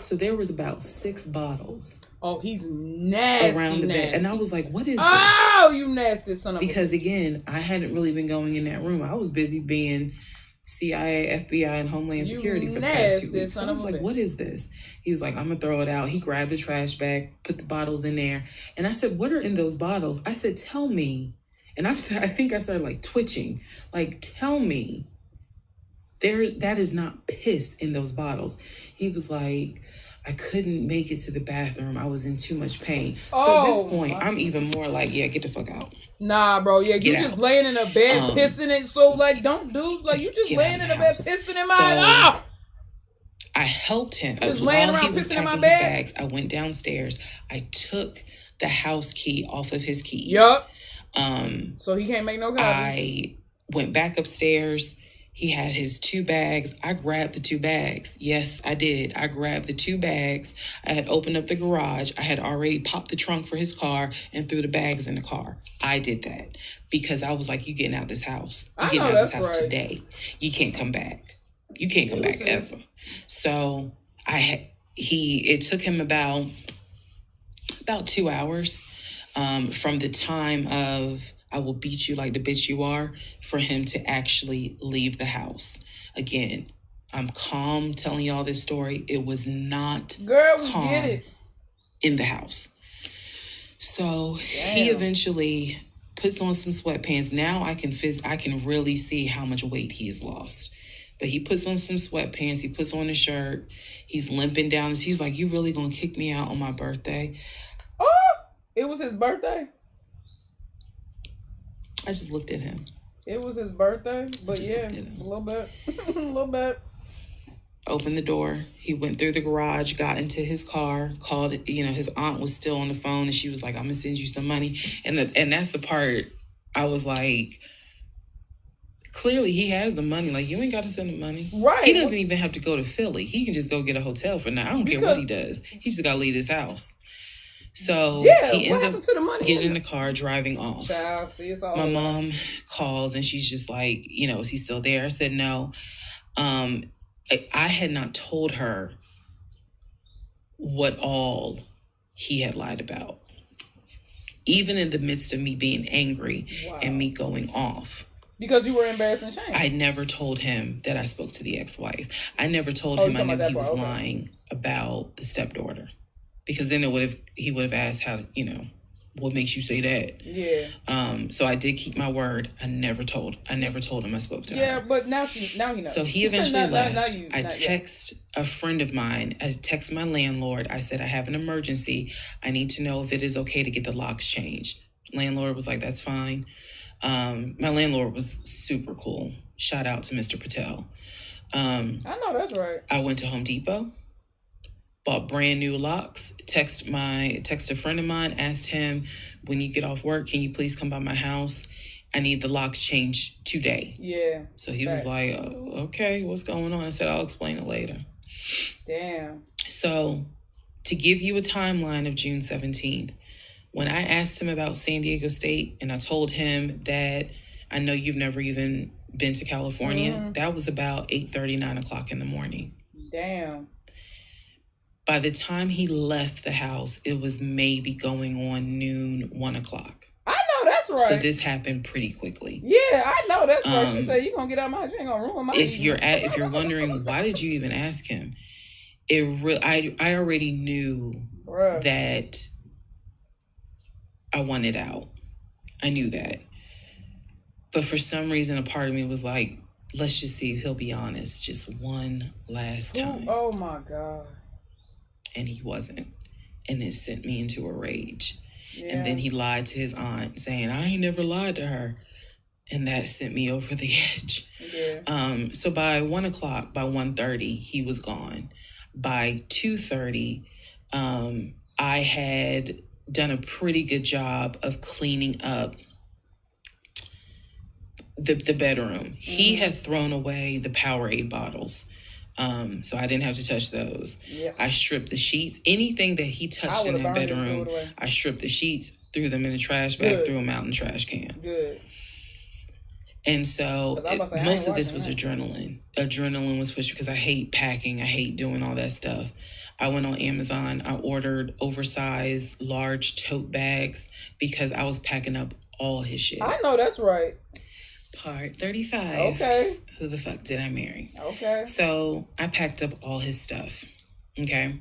So there was about 6 bottles. Oh, he's nasty around the bed. And I was like, what is this? Oh, you nasty son of a... Because again, I hadn't really been going in that room. I was busy being CIA, FBI, and Homeland Security for the past 2 weeks. So I was like, what is this? He was like, I'm going to throw it out. He grabbed a trash bag, put the bottles in there. And I said, what are in those bottles? I said, tell me. And I think I started like twitching. Like, tell me. That is not piss in those bottles. He was like, I couldn't make it to the bathroom. I was in too much pain. So at this point, I'm even more like, yeah, get the fuck out. Nah, bro. Yeah, you just laying in a bed pissing it. So like, don't do like you just laying in a bed pissing in my I helped him. Just laying around pissing in my bags. I went downstairs. I took the house key off of his keys. Yup. So he can't make no copies. I went back upstairs. He had his 2 bags. I grabbed the 2 bags. Yes, I did. I grabbed the 2 bags. I had opened up the garage. I had already popped the trunk for his car and threw the bags in the car. I did that because I was like, you getting out this house. You getting out this house today. You can't come back. You can't come back ever. So it took him about 2 hours from the time of I will beat you like the bitch you are for him to actually leave the house. Again, I'm calm telling y'all this story. It was not calm get it. In the house. So he eventually puts on some sweatpants. Now I can really see how much weight he has lost. But he puts on some sweatpants. He puts on a shirt. He's limping down. And he's like, "You really gonna kick me out on my birthday?" Oh, it was his birthday? I just looked at him. It was his birthday? But yeah, a little bit. A little bit. Opened the door. He went through the garage, got into his car, called, his aunt was still on the phone, and she was like, "I'm gonna send you some money." And that's the part I was like, clearly he has the money. Like, you ain't got to send him money. Right. He doesn't even have to go to Philly. He can just go get a hotel for now. I don't care what he does. He just got to leave his house. So he ends up getting in the car, driving off. Child, see, my mom calls and she's just like, is he still there? I said no. I had not told her what all he had lied about. Even in the midst of me being angry and me going off. Because you were embarrassed and ashamed. I never told him that I spoke to the ex-wife. I never told him I knew he was lying about the stepdaughter. Because then he would have asked how, what makes you say that? Yeah. So I did keep my word. I never told him I spoke to her. Yeah, but now he knows. So he eventually left. I text a friend of mine. I text my landlord. I said, "I have an emergency. I need to know if it is okay to get the locks changed." Landlord was like, "That's fine." My landlord was super cool. Shout out to Mr. Patel. I know that's right. I went to Home Depot, bought brand new locks, text a friend of mine, asked him, "When you get off work, can you please come by my house? I need the locks changed today." Yeah. So he was like, "Oh, okay, what's going on?" I said, "I'll explain it later." Damn. So to give you a timeline of June 17th, when I asked him about San Diego State and I told him that I know you've never even been to California, that was about 8:30, 9 o'clock in the morning. Damn. By the time he left the house, it was maybe going on noon, 1 o'clock. I know that's right. So this happened pretty quickly. Yeah, I know that's right. She said, "You gonna get out my house? You ain't gonna ruin my." If you're wondering why did you even ask him, I already knew that I wanted out. I knew that, but for some reason, a part of me was like, "Let's just see if he'll be honest, just one last time." Oh my God. And he wasn't. And it sent me into a rage. Yeah. And then he lied to his aunt saying, "I ain't never lied to her." And that sent me over the edge. Yeah. So by 1 o'clock, by 1:30, he was gone. By 2:30, I had done a pretty good job of cleaning up the bedroom. He had thrown away the Powerade bottles. So I didn't have to touch those. Yeah. I stripped the sheets. Anything that he touched in that bedroom, I stripped the sheets, threw them in the trash bag, threw them out in the trash can. Good. And so most of this was adrenaline. Adrenaline was pushed because I hate packing. I hate doing all that stuff. I went on Amazon. I ordered oversized, large tote bags because I was packing up all his shit. I know that's right. Part 35. Okay. Who the fuck did I marry? Okay. So I packed up all his stuff. Okay.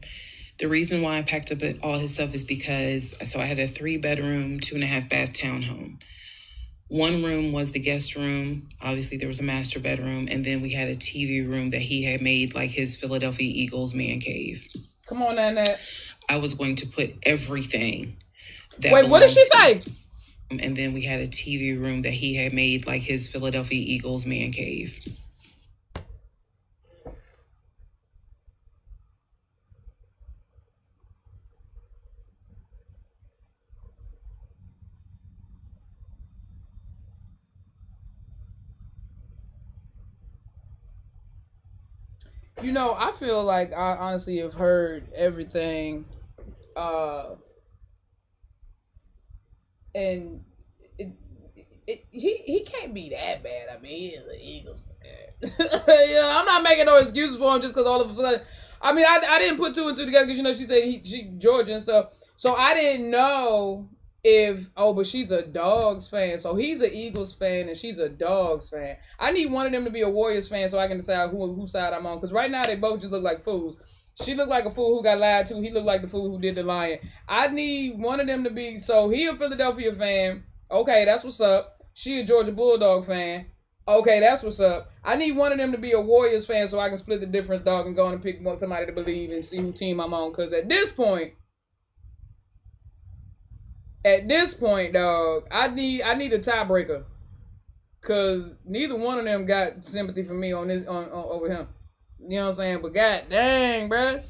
The reason why I packed up all his stuff is because, so I had a 3-bedroom, 2.5 bath townhome. One room was the guest room. Obviously, there was a master bedroom. And then we had a TV room that he had made like his Philadelphia Eagles man cave. Come on, Annette. I was going to put everything that Wait, what did she say? And then we had a TV room that he had made like his Philadelphia Eagles man cave. I feel like I honestly have heard everything. And he can't be that bad. I mean, he is an Eagles fan. I'm not making no excuses for him just because all of a sudden. I mean, I didn't put 2 and 2 together because she said she Georgia and stuff. So I didn't know but she's a Dogs fan. So he's an Eagles fan and she's a Dogs fan. I need one of them to be a Warriors fan so I can decide whose side I'm on. Because right now they both just look like fools. She looked like a fool who got lied to. He looked like the fool who did the lying. I need one of them to be, so he a Philadelphia fan. Okay, that's what's up. She a Georgia Bulldog fan. Okay, that's what's up. I need one of them to be a Warriors fan so I can split the difference, dog, and go on and pick somebody to believe and see who team I'm on. Because at this point, dog, I need a tiebreaker. Because neither one of them got sympathy for me on over him. You know what I'm saying? But god dang, bruh.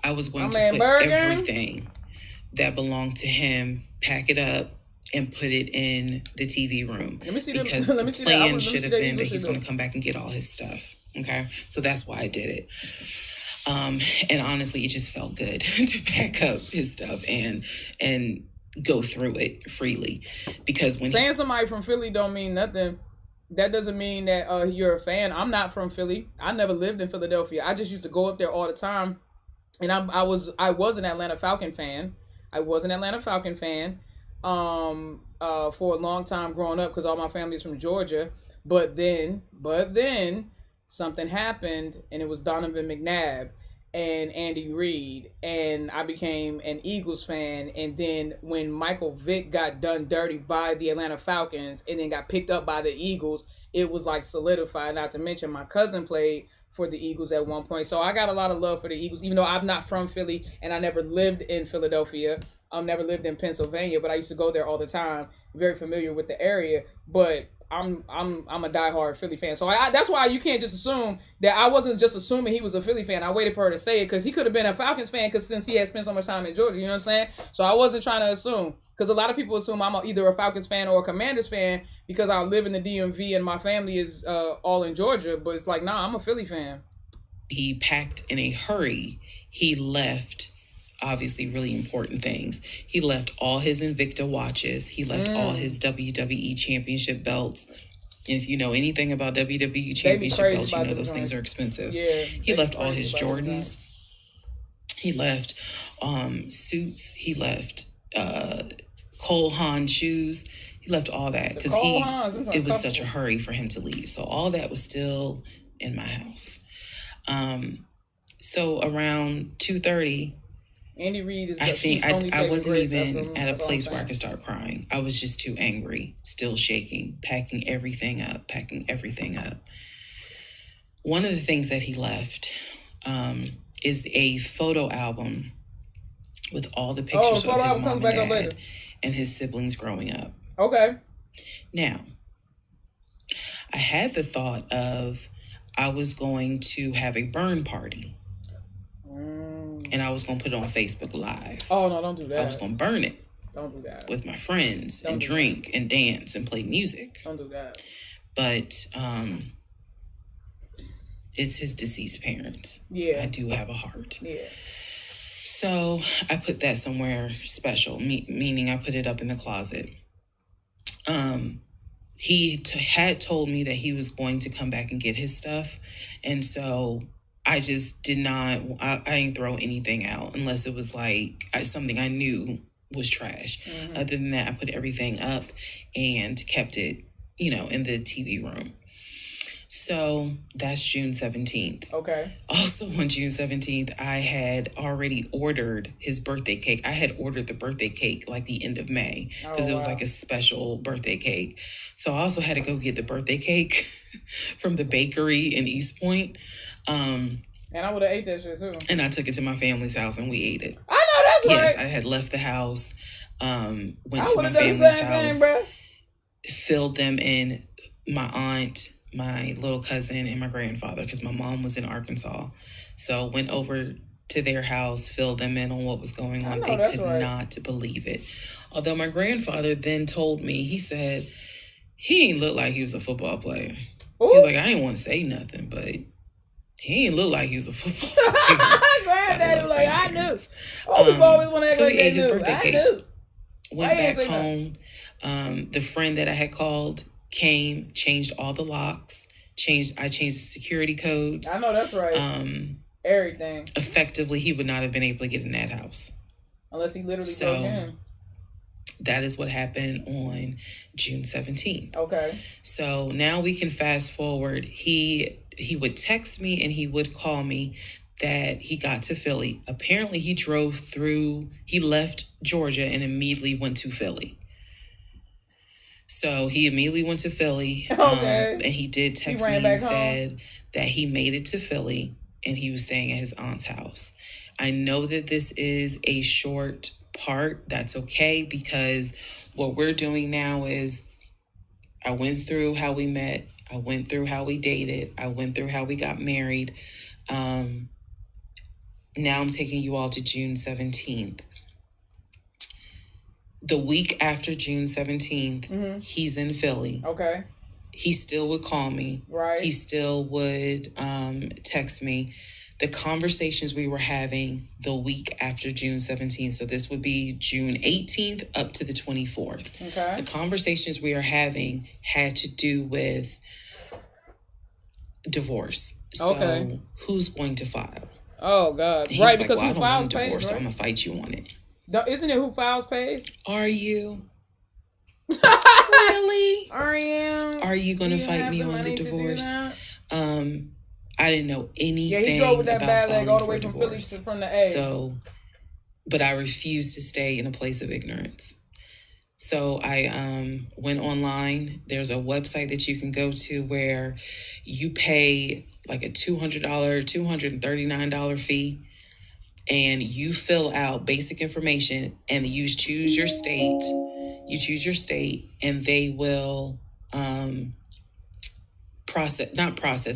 I was going to put everything that belonged to him, pack it up, and put it in the TV room. Let me see because the plan should have been that he's going to come back and get all his stuff. Okay? So that's why I did it. And honestly, it just felt good to pack up his stuff and go through it freely. Because when saying somebody from Philly don't mean nothing. That doesn't mean that you're a fan. I'm not from Philly. I never lived in Philadelphia. I just used to go up there all the time. And I was an Atlanta Falcon fan. For a long time growing up because all my family is from Georgia. But then something happened and it was Donovan McNabb and Andy Reid, and I became an Eagles fan. And then when Michael Vick got done dirty by the Atlanta Falcons and then got picked up by the Eagles, it was like solidified. Not to mention my cousin played for the Eagles at one point. So I got a lot of love for the Eagles, even though I'm not from Philly and I never lived in Philadelphia. Never lived in Pennsylvania, but I used to go there all the time. Very familiar with the area, but I'm a diehard Philly fan. So that's why you can't just assume that. I wasn't just assuming he was a Philly fan. I waited for her to say it because he could have been a Falcons fan because since he had spent so much time in Georgia, you know what I'm saying? So I wasn't trying to assume because a lot of people assume I'm either a Falcons fan or a Commanders fan because I live in the DMV and my family is all in Georgia. But it's like, nah, I'm a Philly fan. He packed in a hurry. He left obviously really important things. He left all his Invicta watches. He left all his WWE championship belts. And if you know anything about WWE championship belts, you know those things are expensive. Yeah, he left all his Jordans. He left suits. He left Cole Haan shoes. He left all that because it was such a hurry for him to leave. So all that was still in my house. So around 2:30, Andy Reid is. I think I wasn't even at a place where I could start crying. I was just too angry, still shaking, packing everything up. One of the things that he left is a photo album with all the pictures of his mom and dad and his siblings growing up. Okay. Now, I had the thought of I was going to have a burn party. And I was going to put it on Facebook Live. Oh, no, don't do that. I was going to burn it. Don't do that. With my friends and drink and dance and play music. Don't do that. But it's his deceased parents. Yeah. I do have a heart. Yeah. So I put that somewhere special, meaning I put it up in the closet. He had told me that he was going to come back and get his stuff. And so I just did not, I didn't throw anything out unless it was like something I knew was trash. Mm-hmm. Other than that, I put everything up and kept it, in the TV room. So that's June 17th. Okay. Also on June 17th, I had already ordered his birthday cake. I had ordered the birthday cake like the end of May because it was like a special birthday cake. So I also had to go get the birthday cake from the bakery in East Point. And I would have ate that shit too. And I took it to my family's house and we ate it. I know that's right. Yes, I had left the house, went to my family's house, filled them in, my aunt, my little cousin, and my grandfather, because my mom was in Arkansas. So went over to their house, filled them in on what was going on. They could not believe it. Although my grandfather then told me, he said, he ain't look like he was a football player. Ooh. He was like, I ain't want to say nothing, but he ain't look like he was a football player. Granddaddy was like, I knew. Oh, people always want to act like they knew. Birthday I cake. knew. Went back home. The friend that I had called came, changed all the locks, I changed the security codes. I know that's right. Everything. Effectively, he would not have been able to get in that house. Unless he literally broke in. That is what happened on June 17th. Okay. So now we can fast forward. He would text me and he would call me that he got to Philly. Apparently he left Georgia and immediately went to Philly. So he immediately went to Philly. Okay. And he did text me and said that he made it to Philly and he was staying at his aunt's house. I know that this is a short part. That's okay, because what we're doing now is I went through how we met. I went through how we dated. I went through how we got married. Now I'm taking you all to June 17th. The week after June 17th, he's in Philly. Okay. He still would call me. Right. He still would text me. The conversations we were having the week after June 17th, so this would be June 18th up to the 24th. Okay. The conversations we are having had to do with divorce. So who's going to file? Oh, God. And right, because who files pays, divorce, right? I'm going to fight you on it. Isn't it who files pays? Are you? Really? Are you going to fight me on the divorce? I didn't know anything. Yeah, he drove with that bad leg all the way from Philly from the A. So, but I refused to stay in a place of ignorance. So I went online. There's a website that you can go to where you pay like a $239 fee, and you fill out basic information, and you choose your state. And they will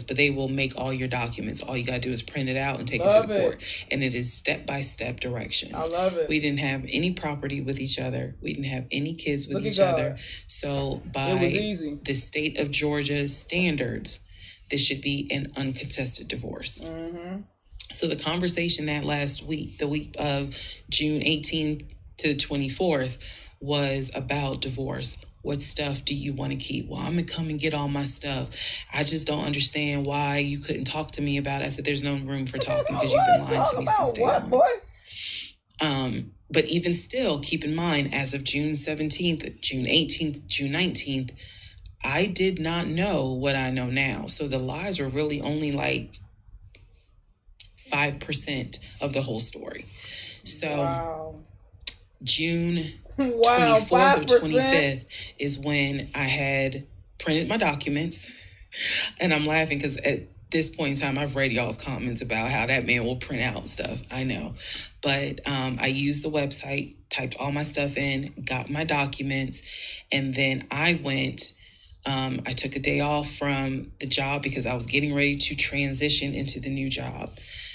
but they will make all your documents. All you got to do is print it out and take it to the court. And it is step-by-step directions. I love it. We didn't have any property with each other. We didn't have any kids with each other. So by the state of Georgia's standards, this should be an uncontested divorce. Mm-hmm. So the conversation that last week, the week of June 18th to the 24th, was about divorce. What stuff do you want to keep? Well, I'm going to come and get all my stuff. I just don't understand why you couldn't talk to me about it. I said, there's no room for talking because you've been lying to me since day one. But even still, keep in mind, as of June 17th, June 18th, June 19th, I did not know what I know now. So the lies were really only like 5% of the whole story. So June 24th or 25th is when I had printed my documents. And I'm laughing because at this point in time, I've read y'all's comments about how that man will print out stuff. I know. But I used the website, typed all my stuff in, got my documents, and then I went. I took a day off from the job because I was getting ready to transition into the new job.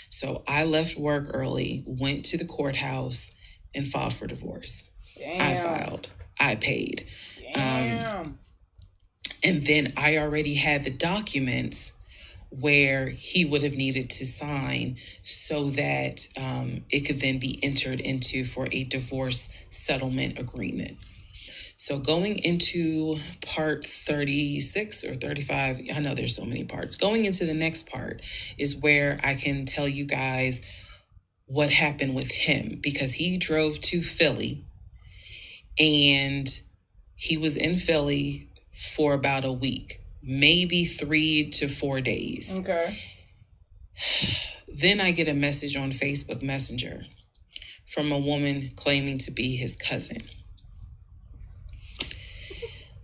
So I left work early, went to the courthouse, and filed for divorce. Damn. I filed. I paid. Damn. And then I already had the documents where he would have needed to sign so that it could then be entered into for a divorce settlement agreement. So going into part 36 or 35, I know there's so many parts. Going into the next part is where I can tell you guys what happened with him, because he drove to Philly and he was in Philly for about a week, maybe 3 to 4 days. Okay. Then I get a message on Facebook Messenger from a woman claiming to be his cousin.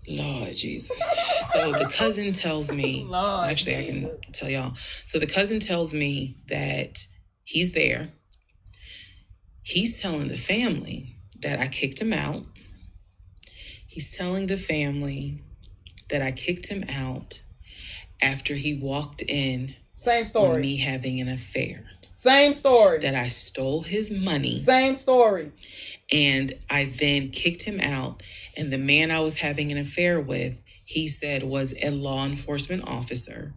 Lord Jesus. So the cousin tells me, I can tell y'all. So the cousin tells me that he's there. He's telling the family that I kicked him out. He's telling the family that I kicked him out after he walked in. Same story. On me having an affair. Same story. That I stole his money. Same story. And I then kicked him out. And the man I was having an affair with, he said, was a law enforcement officer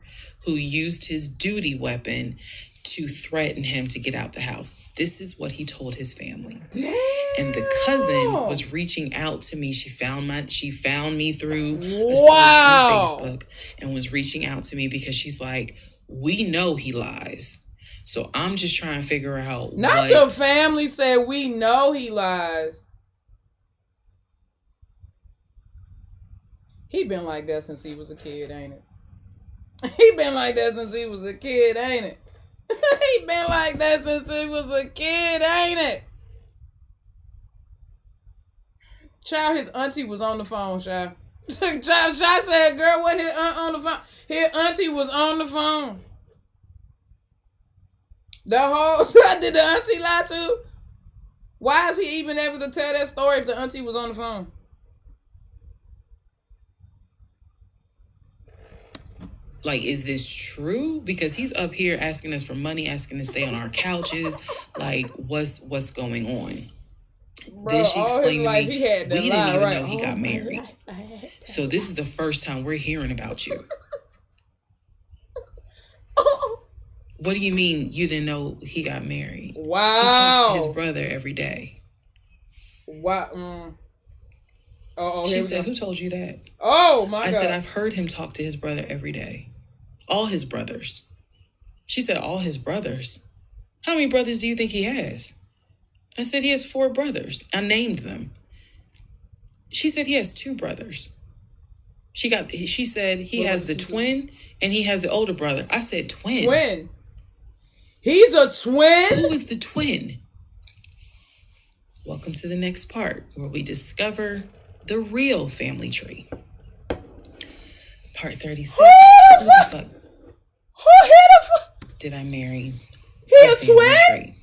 who used his duty weapon to threaten him to get out the house. This is what he told his family. Damn. And the cousin was reaching out to me. She found me through a search on Facebook and was reaching out to me because she's like, we know he lies. So I'm just trying to figure out Not your family said we know he lies. He been like that since he was a kid, ain't it? He been like that since he was a kid, ain't it? He been like that since he was a kid, ain't it? Child, his auntie was on the phone, child. Child, Shy said, girl, when his aunt on the phone? His auntie was on the phone. The whole, did the auntie lie too? Why is he even able to tell that story if the auntie was on the phone? Like, is this true? Because he's up here asking us for money, asking to stay on our couches. Like, what's going on? Bro, then she explained to me, we didn't even know he got married. So this is the first time we're hearing about you. What do you mean you didn't know he got married? Wow. He talks to his brother every day. Wow. She said, who told you that? Oh, my God. I said, I've heard him talk to his brother every day. All his brothers. She said, all his brothers? How many brothers do you think he has? I said, he has 4 brothers. I named them. She said, he has 2 brothers. She said, he has the twin and he has the older brother. I said, twin. Twin? He's a twin? Who is the twin? Welcome to the next part where we discover the real family tree. Part 36. Who the fuck? Did I marry? He a twin? Tree?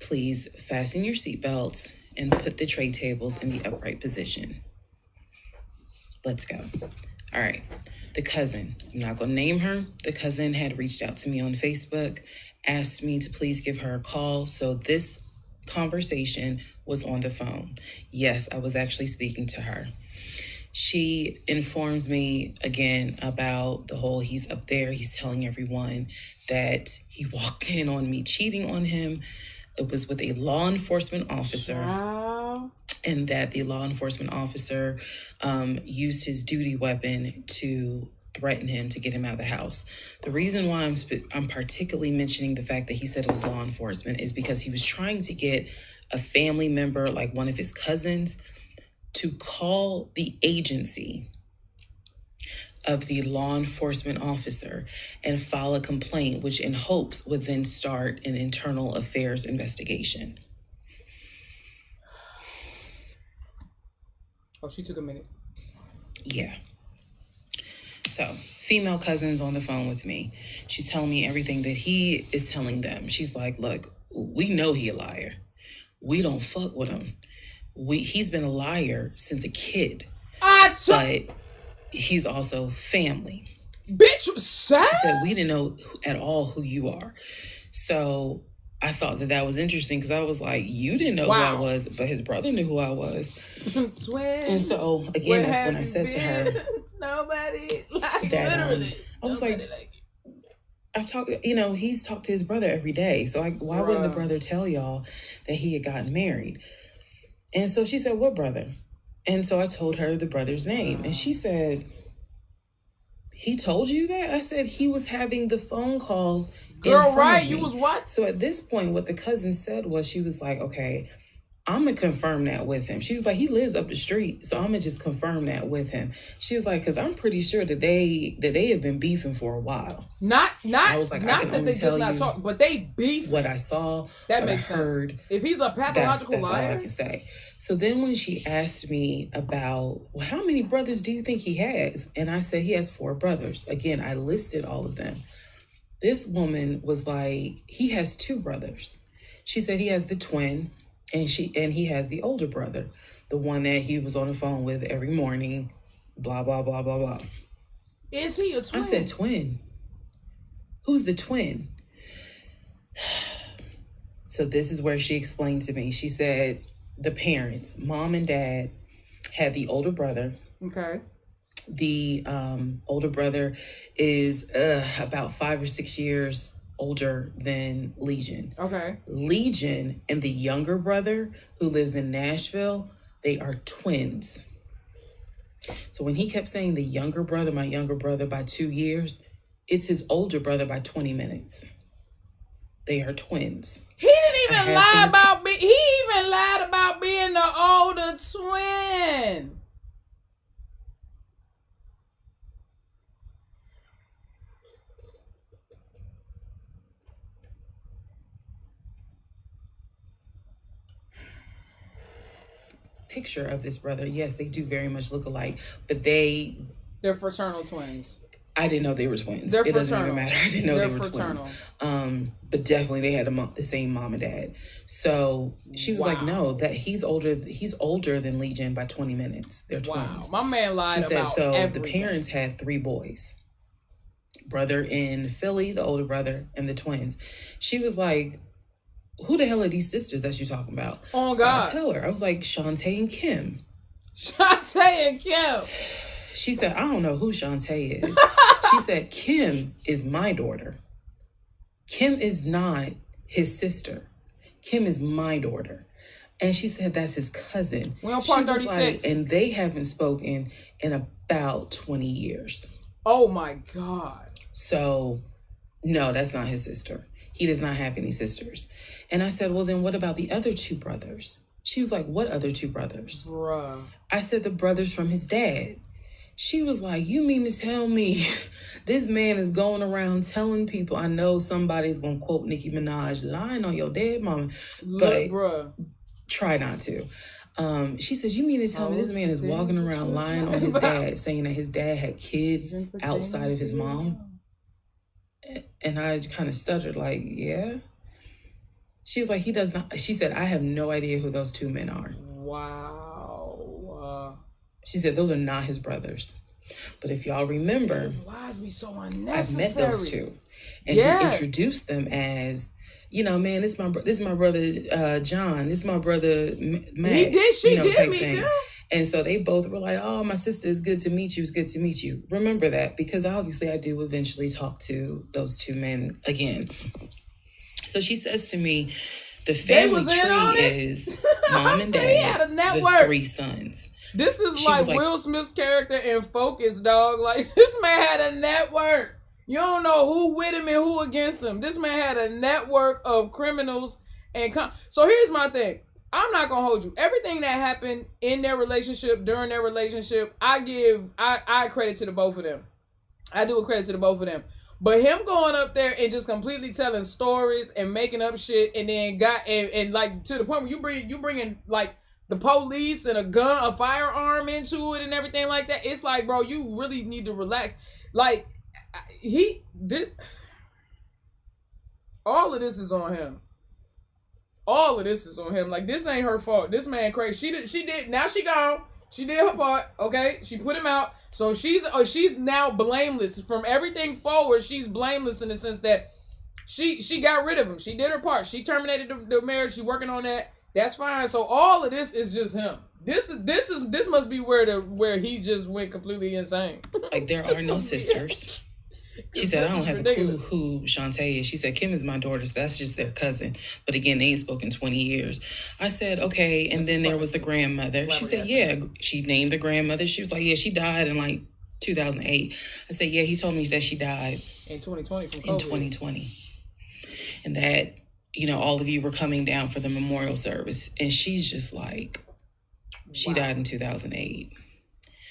Please fasten your seatbelts and put the tray tables in the upright position. Let's go. All right. The cousin, I'm not going to name her. The cousin had reached out to me on Facebook, asked me to please give her a call. So this conversation was on the phone. Yes, I was actually speaking to her. She informs me again about the whole he's up there. He's telling everyone that he walked in on me cheating on him. It was with a law enforcement officer. Wow. And that the law enforcement officer used his duty weapon to threaten him to get him out of the house. The reason why I'm particularly mentioning the fact that he said it was law enforcement is because he was trying to get a family member, like one of his cousins, to call the agency of the law enforcement officer and file a complaint, which in hopes would then start an internal affairs investigation. Oh, she took a minute. Yeah. So, female cousin's on the phone with me. She's telling me everything that he is telling them. She's like, look, we know he a liar. We don't fuck with him. He's been a liar since a kid. But he's also family. Bitch, she said, we didn't know at all who you are. So I thought that was interesting because I was like, you didn't know who I was, but his brother knew who I was. And so, again, that's when I said to her, nobody that I was like, I've talked, he's talked to his brother every day. So why wouldn't the brother tell y'all that he had gotten married? And so she said, what brother? And so I told her the brother's name. And she said, he told you that? I said, he was having the phone calls. Girl, right? You was what? So at this point, what the cousin said was, she was like, okay, I'm going to confirm that with him. She was like, he lives up the street, so I'm going to just confirm that with him. She was like, because I'm pretty sure that they have been beefing for a while. I was like, not that they just not talk, but they beef. What I saw, that what makes I heard. Sense. If he's a pathological that's liar. All I can say. So then when she asked me about, well, how many brothers do you think he has? And I said, he has 4 brothers. Again, I listed all of them. This woman was like, he has 2 brothers. She said he has the twin. And he has the older brother, the one that he was on the phone with every morning, blah, blah, blah, blah, blah. Is he a twin? I said, twin. Who's the twin? So this is where she explained to me. She said the parents, mom and dad, had the older brother. Okay. The older brother is about 5 or 6 years older than Legion. Okay. Legion and the younger brother who lives in Nashville, they are twins. So when he kept saying the younger brother, my younger brother by 2 years, it's his older brother by 20 minutes. They are twins. He didn't even lie about he even lied about being the older twin. picture of this brother. Yes, they do very much look alike, but they're fraternal twins. I didn't know they were twins. They're it fraternal. Doesn't even matter. I didn't know they're they were fraternal. Twins. But definitely they had the same mom and dad. So she was like, no, that he's older than Legion by 20 minutes. They're twins. My man lied about everything. So the parents had 3 boys. Brother in Philly, the older brother, and the twins. She was like, who the hell are these sisters that you're talking about? Oh, so God. I tell her. I was like, Shantae and Kim. Shantae and Kim. She said, I don't know who Shantae is. She said, Kim is my daughter. Kim is not his sister. Kim is my daughter. And she said, that's his cousin. We on part 36. Like, and they haven't spoken in about 20 years. Oh, my God. So, no, that's not his sister. He does not have any sisters. And I said, well, then what about the other 2 brothers? She was like, what other 2 brothers? Bruh. I said, the brothers from his dad. She was like, you mean to tell me this man is going around telling people, I know somebody's going to quote Nicki Minaj, lying on your dead mama. But bruh. Try not to. She says, you mean to tell me this man is walking around lying on his dad, saying that his dad had kids outside of his mom? And I kind of stuttered like, yeah. She was like, he does not. She said, I have no idea who those 2 men are. Wow. She said, those are not his brothers. But if y'all remember, his lies be so unnecessary. I've met those 2. And he introduced them as, you know, man, this is my brother John. This is my brother Matt. He did. She did me, thing. Girl. And so they both were like, oh, my sister, is good to meet you. It's good to meet you. Remember that, because obviously I do eventually talk to those 2 men again. So she says to me, the family tree is mom and dad, the 3 sons. This is like Will Smith's character in Focus, dog. Like, this man had a network. You don't know who with him and who against him. This man had a network of criminals. So here's my thing. I'm not going to hold you. Everything that happened in their relationship, during their relationship, I credit to the both of them. I do a credit to the both of them. But him going up there and just completely telling stories and making up shit, and then and like to the point where you bringing like the police and a firearm into it and everything like that. It's like, bro, you really need to relax. Like, he did. All of this is on him. All of this is on him. Like, this ain't her fault. This man crazy. She did. Now she gone. She did her part. Okay, she put him out. So she's now blameless from everything forward. She's blameless in the sense that she got rid of him. She did her part. She terminated the marriage. She's working on that. That's fine. So all of this is just him. This must be where he just went completely insane. Like, there are no sisters. She said, I don't have a clue who Shantae is. She said, Kim is my daughter, so that's just their cousin. But again, they ain't spoken 20 years. I said, okay. And then there was the grandmother. She said, yeah. She named the grandmother. She was like, yeah, she died in like 2008. I said, yeah, he told me that she died in 2020 from COVID. In 2020. And that, you know, all of you were coming down for the memorial service. And she's just like, she died in 2008.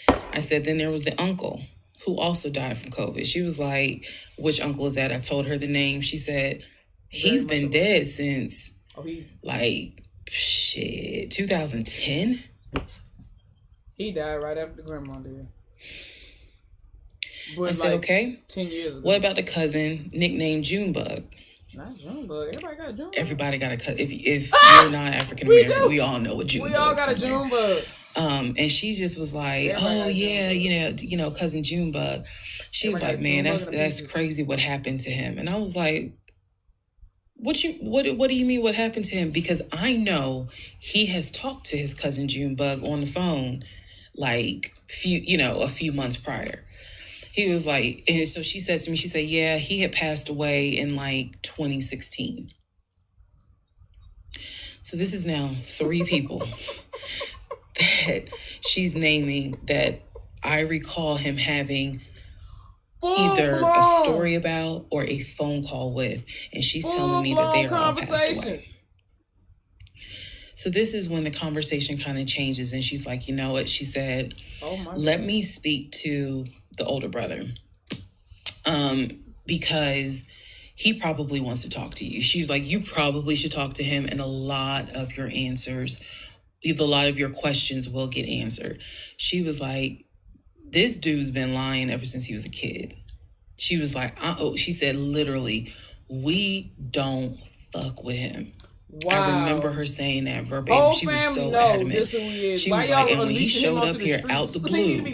I said, then there was the uncle who also died from COVID. She was like, which uncle is that? I told her the name. She said, he's been dead since, 2010. He died right after the grandma did. But I said, okay. 10 years ago. What about the cousin nicknamed Junebug? Not Junebug. Everybody got a Junebug. Everybody got a cousin. If you're not African American, we all know what Junebug is. We all got a Junebug. And she just was like, oh yeah, you know, cousin Junebug. She was like, man, that's crazy what happened to him. And I was like, what do you mean what happened to him? Because I know he has talked to his cousin Junebug on the phone like a few months prior. He was like, and so she said to me, she said, yeah, he had passed away in like 2016. So this is now 3 people that she's naming that I recall him having either a story about or a phone call with. And she's telling me that they are all passed away. So this is when the conversation kind of changes. And she's like, you know what? She said, let me speak to the older brother. Because he probably wants to talk to you. She was like, you probably should talk to him. And a lot of your answers a lot of your questions will get answered. She was like, this dude's been lying ever since he was a kid. She was like, she said literally, we don't fuck with him. Wow. I remember her saying that verbatim. She was so adamant. She was like, and when he showed up here out the blue,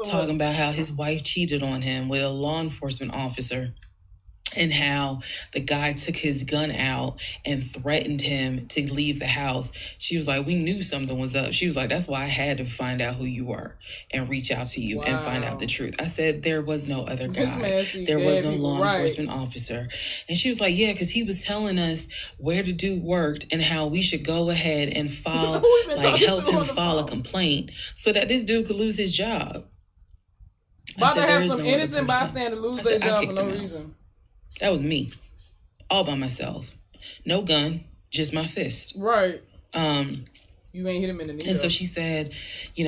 talking about how his wife cheated on him with a law enforcement officer, and how the guy took his gun out and threatened him to leave the house. She was like, we knew something was up. She was like, that's why I had to find out who you were and reach out to you and find out the truth. I said, there was no other guy. There was no law enforcement officer. And she was like, yeah, because he was telling us where the dude worked and how we should go ahead and file, help him file a complaint so that this dude could lose his job. About to have some innocent bystander lose their job for no reason. That was me, all by myself. No gun, just my fist. Right. You ain't hit him in the knee. And so she said, he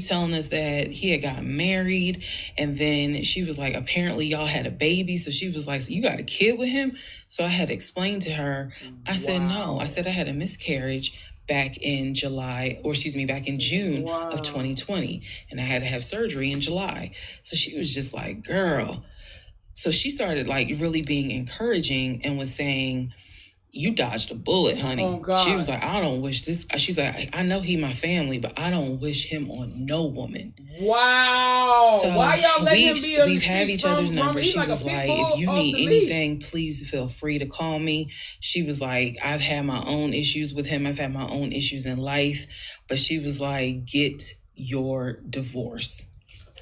telling us that he had got married, and then she was like, apparently y'all had a baby. So she was like, so you got a kid with him? So I had to explain to her. I said, no. I said I had a miscarriage back in June of 2020, and I had to have surgery in July. So she was just like, girl. So she started really being encouraging and was saying, you dodged a bullet, honey. Oh, God. She was like, I don't wish this. She's like, I know he my family, but I don't wish him on no woman. Wow. So why y'all let him be we've had each other's numbers. She was like, if you need anything, please feel free to call me. She was like, I've had my own issues with him. I've had my own issues in life. But she was like, get your divorce.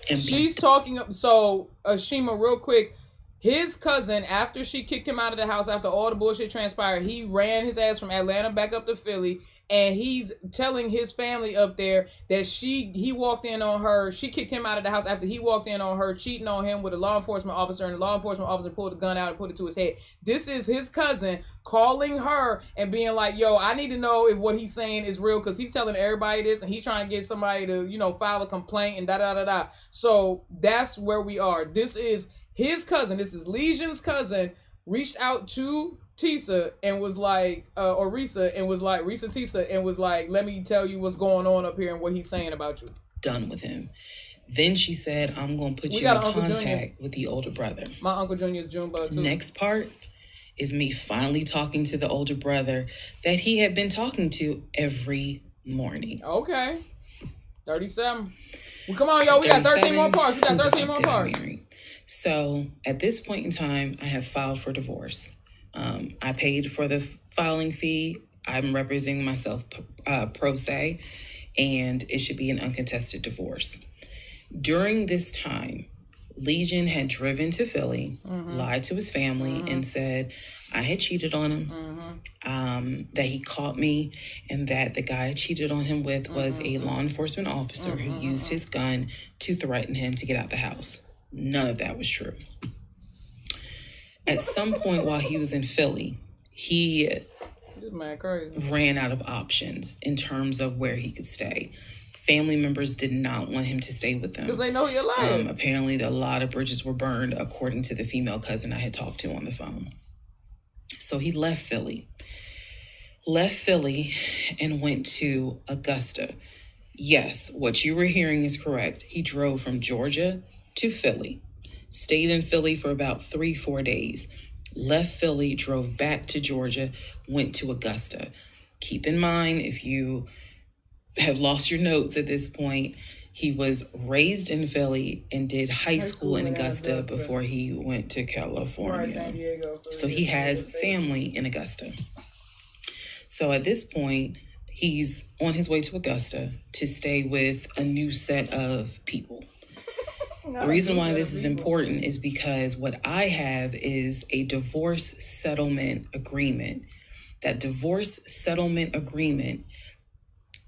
And she's talking. So, Shima, real quick. His cousin, after she kicked him out of the house, after all the bullshit transpired, he ran his ass from Atlanta back up to Philly, and he's telling his family up there that he walked in on her. She kicked him out of the house after he walked in on her, cheating on him with a law enforcement officer, and the law enforcement officer pulled the gun out and put it to his head. This is his cousin calling her and being like, yo, I need to know if what he's saying is real, because he's telling everybody this, and he's trying to get somebody to, file a complaint and da-da-da-da. So that's where we are. This is his cousin, this is Legion's cousin, reached out to Tisa and was like, Reesateesa, and was like, let me tell you what's going on up here and what he's saying about you. Done with him. Then she said, I'm going to put you in contact with the older brother. My Uncle Junior's Junebug too. Next part is me finally talking to the older brother that he had been talking to every morning. Okay. 37. Well, come on, y'all. We got 13 more parts. So at this point in time, I have filed for divorce. I paid for the filing fee. I'm representing myself pro se, and it should be an uncontested divorce. During this time, Legion had driven to Philly, lied to his family, and said I had cheated on him, that he caught me, and that the guy I cheated on him with was a law enforcement officer who used his gun to threaten him to get out the house. None of that was true. At some point while he was in Philly, he ran out of options in terms of where he could stay. Family members did not want him to stay with them. Because they know he alive. Apparently, a lot of bridges were burned, according to the female cousin I had talked to on the phone. So he left Philly and went to Augusta. Yes, what you were hearing is correct. He drove from Georgia to Philly, stayed in Philly for about 3-4 days, left Philly, drove back to Georgia, went to Augusta. Keep in mind, if you have lost your notes at this point, he was raised in Philly and did high school in Augusta before he went to California. San Diego, so he has family in Augusta. So at this point, he's on his way to Augusta to stay with a new set of people. The reason why this is important is because what I have is a divorce settlement agreement. That divorce settlement agreement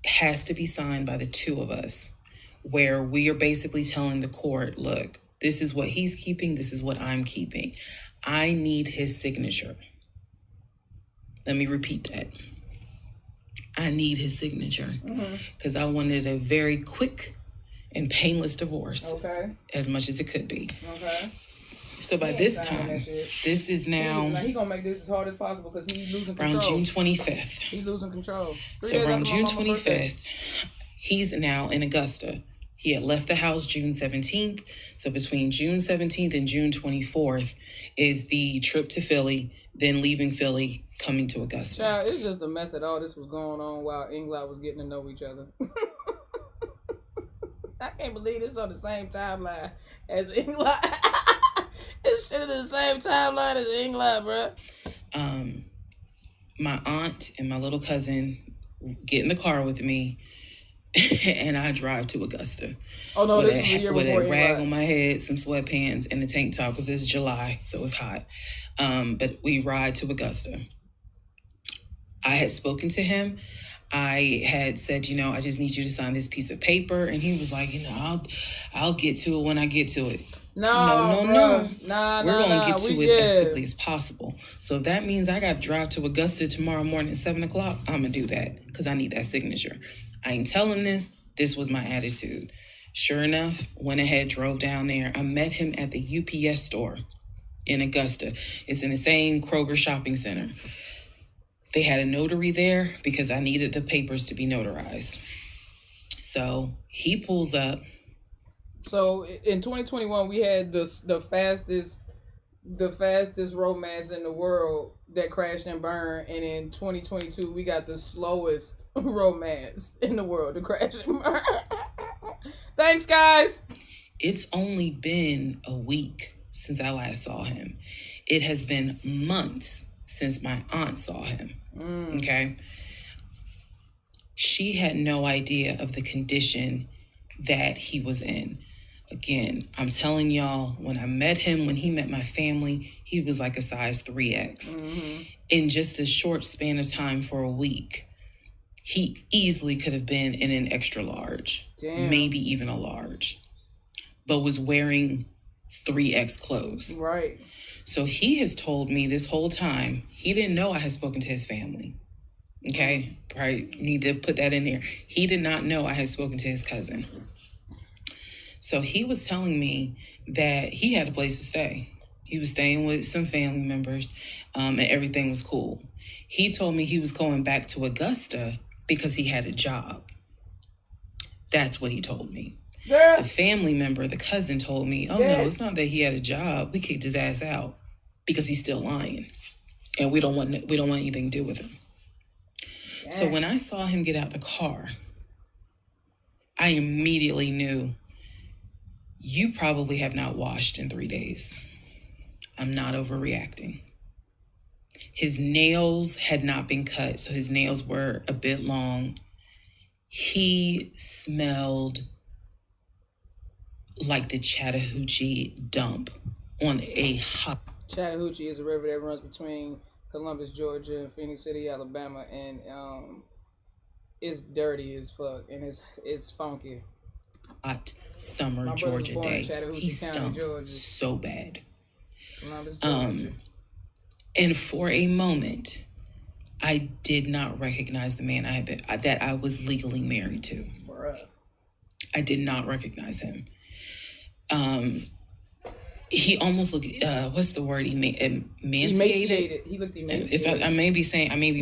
has to be signed by the two of us, where we are basically telling the court, look, this is what he's keeping, this is what I'm keeping. I need his signature. Let me repeat that. I need his signature because I wanted a very quick and painless divorce, as much as it could be. So by this time, this is now... He gonna make this as hard as possible because he's losing control. Around June 25th. He's losing control. So around June 25th, he's now in Augusta. He had left the house June 17th. So between June 17th and June 24th is the trip to Philly, then leaving Philly, coming to Augusta. Child, it's just a mess that all this was going on while England was getting to know each other. I can't believe it's on the same timeline as England. This shit is the same timeline as England, bro. My aunt and my little cousin get in the car with me, and I drive to Augusta. Oh no, this was the year before. With a rag on my head, some sweatpants, and a tank top because it's July, so it's hot. But we ride to Augusta. I had spoken to him. I had said, I just need you to sign this piece of paper, and he was like, I'll get to it when I get to it. No. We're going to get to it as quickly as possible. So if that means I got to drive to Augusta tomorrow morning at 7 o'clock, I'm going to do that because I need that signature. I ain't tell him this. This was my attitude. Sure enough, went ahead, drove down there. I met him at the UPS store in Augusta. It's in the same Kroger shopping center. They had a notary there because I needed the papers to be notarized. So he pulls up. So in 2021, we had the fastest romance in the world that crashed and burned, and in 2022, we got the slowest romance in the world to crash and burn. Thanks, guys. It's only been a week since I last saw him. It has been months since my aunt saw him. Okay. She had no idea of the condition that he was in. Again, I'm telling y'all, when I met him, when he met my family, he was like a size 3X. Mm-hmm. In just a short span of time for a week, he easily could have been in an extra large, maybe even a large, but was wearing 3X clothes. Right. So he has told me this whole time, he didn't know I had spoken to his family. Okay? Probably need to put that in there. He did not know I had spoken to his cousin. So he was telling me that he had a place to stay. He was staying with some family members, and everything was cool. He told me he was going back to Augusta because he had a job. That's what he told me. Yeah. The family member, the cousin, told me, no, it's not that he had a job. We kicked his ass out because he's still lying, and we don't want anything to do with him. Yeah. So when I saw him get out the car, I immediately knew, you probably have not washed in 3 days. I'm not overreacting. His nails had not been cut, so his nails were a bit long. He smelled like the Chattahoochee dump on a hot... Chattahoochee is a river that runs between Columbus, Georgia, and Phoenix City, Alabama, and it's dirty as fuck, and it's funky. Hot summer Georgia day. He stunk so bad. Columbus, Georgia. And for a moment, I did not recognize the man that I was legally married to. Bruh. I did not recognize him. He almost looked, what's the word? Emaciated. He looked emaciated. I may be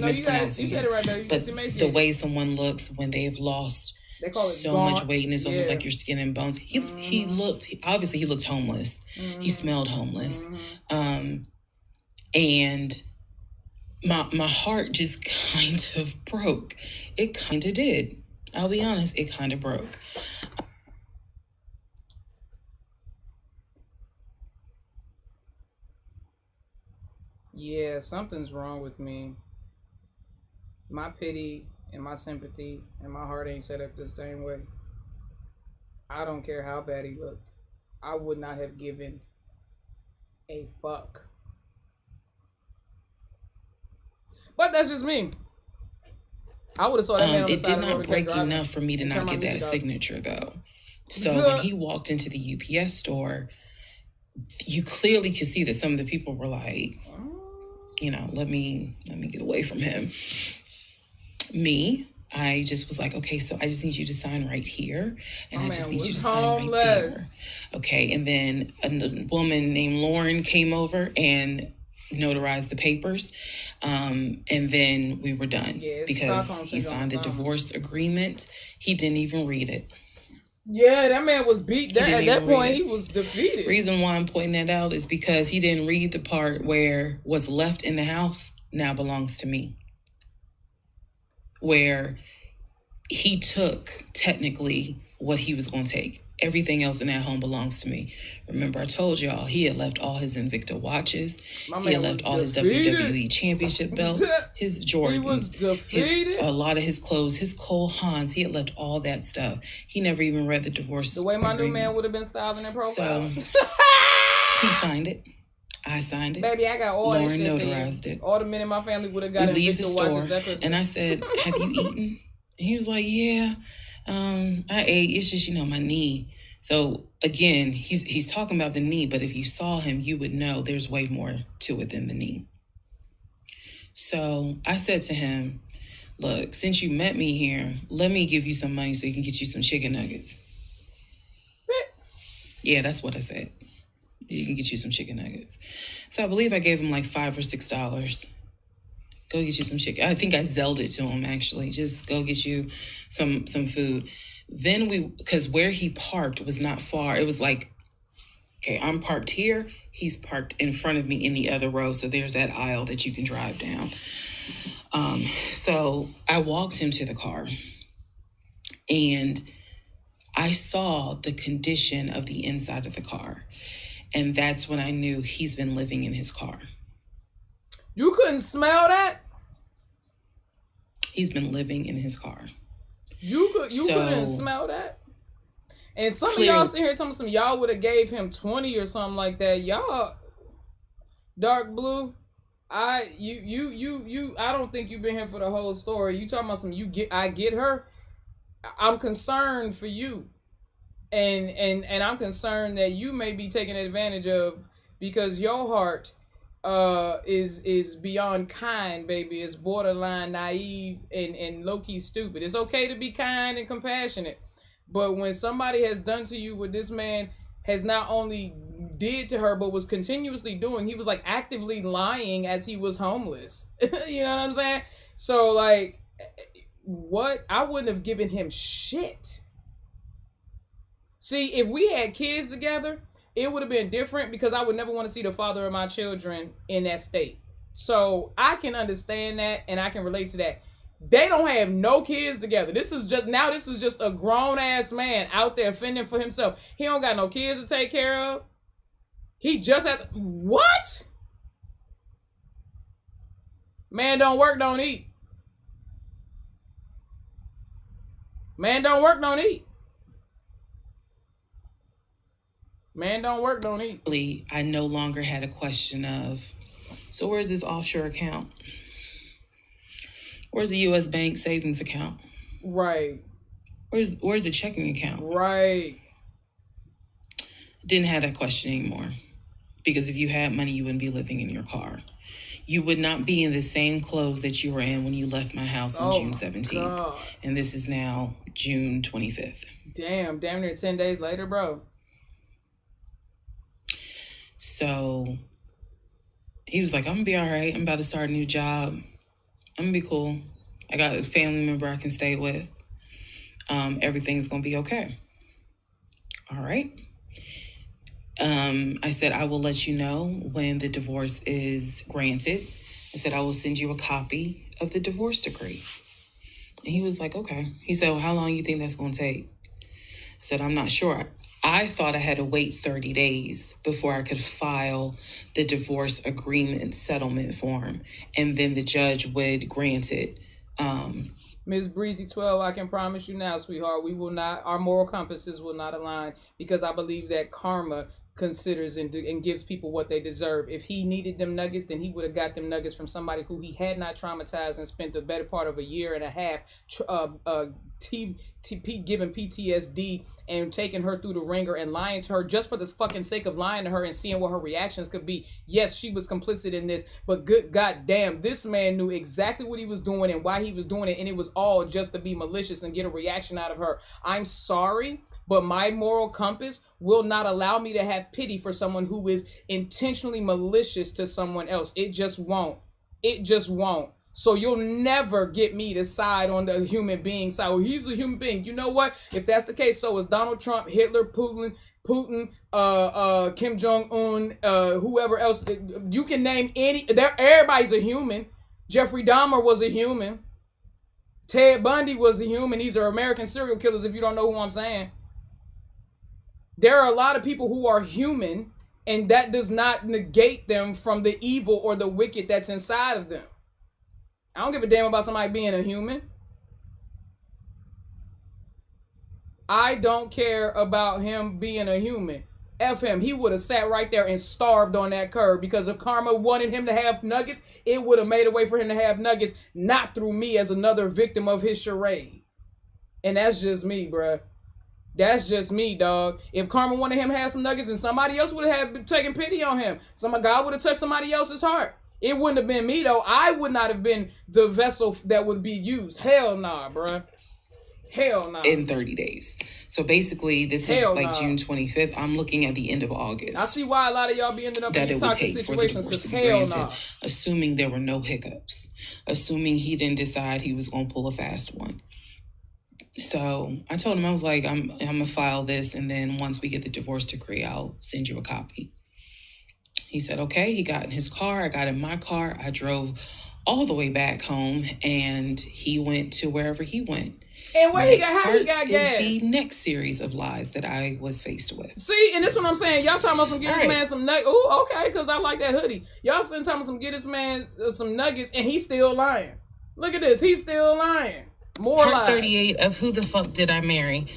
mispronouncing you said it right there. But the way someone looks when they've lost so much weight, and it's almost like your skin and bones. He looked homeless. Mm-hmm. He smelled homeless. Mm-hmm. And my heart just kind of broke. It kind of did. I'll be honest, it kind of broke. Yeah, something's wrong with me. My pity and my sympathy and my heart ain't set up the same way. I don't care how bad he looked. I would not have given a fuck. But that's just me. I would have saw that man on the side of the road. It did not break enough for me to not get that signature, though. So when he walked into the UPS store, you clearly could see that some of the people were like, let me get away from him. Me, I just was like, okay, so I just need you to sign right here. And I just need you to homeless. sign right there. Okay. And then a woman named Lauren came over and notarized the papers. And then we were done because he signed a divorce agreement. He didn't even read it. Yeah, that man was beat down. At that point, he was defeated. Reason why I'm pointing that out is because he didn't read the part where what's left in the house now belongs to me. Where he took technically what he was going to take. Everything else in that home belongs to me. Remember, I told y'all he had left all his Invicta watches. He had left all his WWE championship belts, his Jordans, he was defeated. A lot of his clothes, his Cole Haans. He had left all that stuff. He never even read the divorce. The way my new man would have been styling that profile. So he signed it. I signed it. Baby, I got all Lauren that shit. Notarized it. All the men in my family would have got Invicta watches that Christmas. And I said, "Have you eaten?" And he was like, "Yeah, I ate. It's just, my knee." So again, he's talking about the knee, but if you saw him, you would know there's way more to it than the knee. So I said to him, "Look, since you met me here, let me give you some money so you can get you some chicken nuggets." Yeah, that's what I said. You can get you some chicken nuggets. So I believe I gave him like $5 or $6. Go get you some chicken. I think I Zelled it to him, actually. Just go get you some food. Then because where he parked was not far. It was like, okay, I'm parked here. He's parked in front of me in the other row. So there's that aisle that you can drive down. So I walked him to the car. And I saw the condition of the inside of the car. And that's when I knew he's been living in his car. You couldn't smell that? He's been living in his car. You couldn't smell that? And some of y'all sitting here telling me y'all would have gave him 20 or something like that. Y'all, Dark Blue, I don't think you've been here for the whole story. You talking about I get her. I'm concerned for you. And I'm concerned that you may be taken advantage of because your heart is beyond kind, baby. It's borderline naive and low-key stupid. It's okay to be kind and compassionate, but when somebody has done to you what this man has not only did to her but was continuously doing, he was like actively lying as he was homeless. You know what I'm saying? So like, what? I wouldn't have given him shit. See, if we had kids together, it would have been different because I would never want to see the father of my children in that state. So I can understand that and I can relate to that. They don't have no kids together. This is just a grown ass man out there fending for himself. He don't got no kids to take care of. He just has what? Man don't work, don't eat. Man don't work, don't eat. Man don't work, don't eat. I no longer had a question of, so where's this offshore account? Where's the U.S. bank savings account? Right. Where's the checking account? Right. Didn't have that question anymore. Because if you had money, you wouldn't be living in your car. You would not be in the same clothes that you were in when you left my house on June 17th. God. And this is now June 25th. Damn near 10 days later, bro. So he was like, I'm going to be all right. I'm about to start a new job. I'm going to be cool. I got a family member I can stay with. Everything's going to be okay. All right. I said, I will let you know when the divorce is granted. I said, I will send you a copy of the divorce decree. And he was like, okay. He said, well, how long you think that's going to take? I said, I'm not sure. I thought I had to wait 30 days before I could file the divorce agreement settlement form. And then the judge would grant it. Ms. Breezy 12, I can promise you now, sweetheart, our moral compasses will not align because I believe that karma considers and gives people what they deserve. If he needed them nuggets, then he would have got them nuggets from somebody who he had not traumatized and spent the better part of a year and a half giving PTSD and taking her through the ringer and lying to her just for the fucking sake of lying to her and seeing what her reactions could be. Yes, she was complicit in this, but good goddamn, this man knew exactly what he was doing and why he was doing it, and it was all just to be malicious and get a reaction out of her. I'm sorry, but my moral compass will not allow me to have pity for someone who is intentionally malicious to someone else. It just won't. It just won't. So you'll never get me to side on the human being side. Well, he's a human being. You know what? If that's the case, so is Donald Trump, Hitler, Putin, Kim Jong-un, whoever else. You can name any. Everybody's a human. Jeffrey Dahmer was a human. Ted Bundy was a human. These are American serial killers, if you don't know who I'm saying. There are a lot of people who are human, and that does not negate them from the evil or the wicked that's inside of them. I don't give a damn about somebody being a human. I don't care about him being a human. F him. He would have sat right there and starved on that curb, because if karma wanted him to have nuggets, it would have made a way for him to have nuggets, not through me as another victim of his charade. And that's just me, bruh. That's just me, dog. If karma wanted him to have some nuggets, then somebody else would have been taking pity on him. God would have touched somebody else's heart. It wouldn't have been me, though. I would not have been the vessel that would be used. Hell nah, bruh. Hell nah. In 30 days. So basically, this is like June 25th. I'm looking at the end of August. I see why a lot of y'all be ending up in these toxic situations, because hell nah. Assuming there were no hiccups. Assuming he didn't decide he was going to pull a fast one. So I told him, I was like, I'm going to file this, and then once we get the divorce decree, I'll send you a copy. He said, okay. He got in his car. I got in my car. I drove all the way back home, and he went to wherever he went. And where he got gas? Is the next series of lies that I was faced with. See, and this is what I'm saying. Y'all talking about some get this man some nuggets. Oh, okay, because I like that hoodie. Y'all talking about some get this man some nuggets, and he's still lying. Look at this. He's still lying. More Part 38 of Who the Fuck Did I Marry?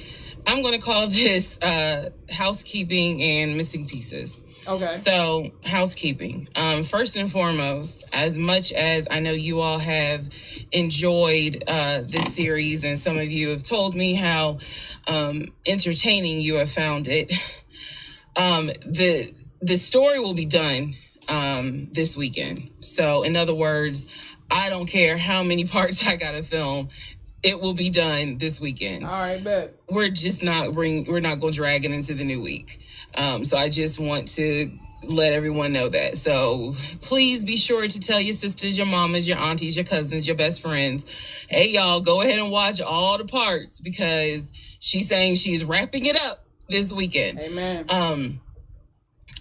I'm going to call this housekeeping and missing pieces. Okay. So, housekeeping. First and foremost, as much as I know you all have enjoyed this series, and some of you have told me how entertaining you have found it, the story will be done this weekend. So, in other words, I don't care how many parts I got to film. It will be done this weekend. All right, bet. We're not going to drag it into the new week. So I just want to let everyone know that. So please be sure to tell your sisters, your mamas, your aunties, your cousins, your best friends, hey, y'all, go ahead and watch all the parts, because she's saying she's wrapping it up this weekend. Amen.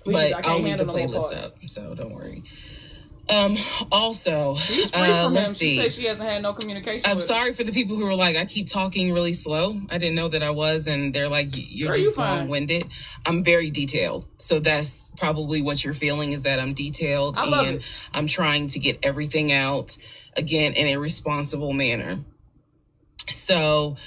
Please, but I'll leave the playlist up, so don't worry. Also, she's free from him. She says she hasn't had no communication. I'm sorry for the people who were like, I keep talking really slow. I didn't know that I was, and they're like, you're just long-winded. I'm very detailed, so that's probably what you're feeling, is that I'm detailed, and I'm trying to get everything out again in a responsible manner. So,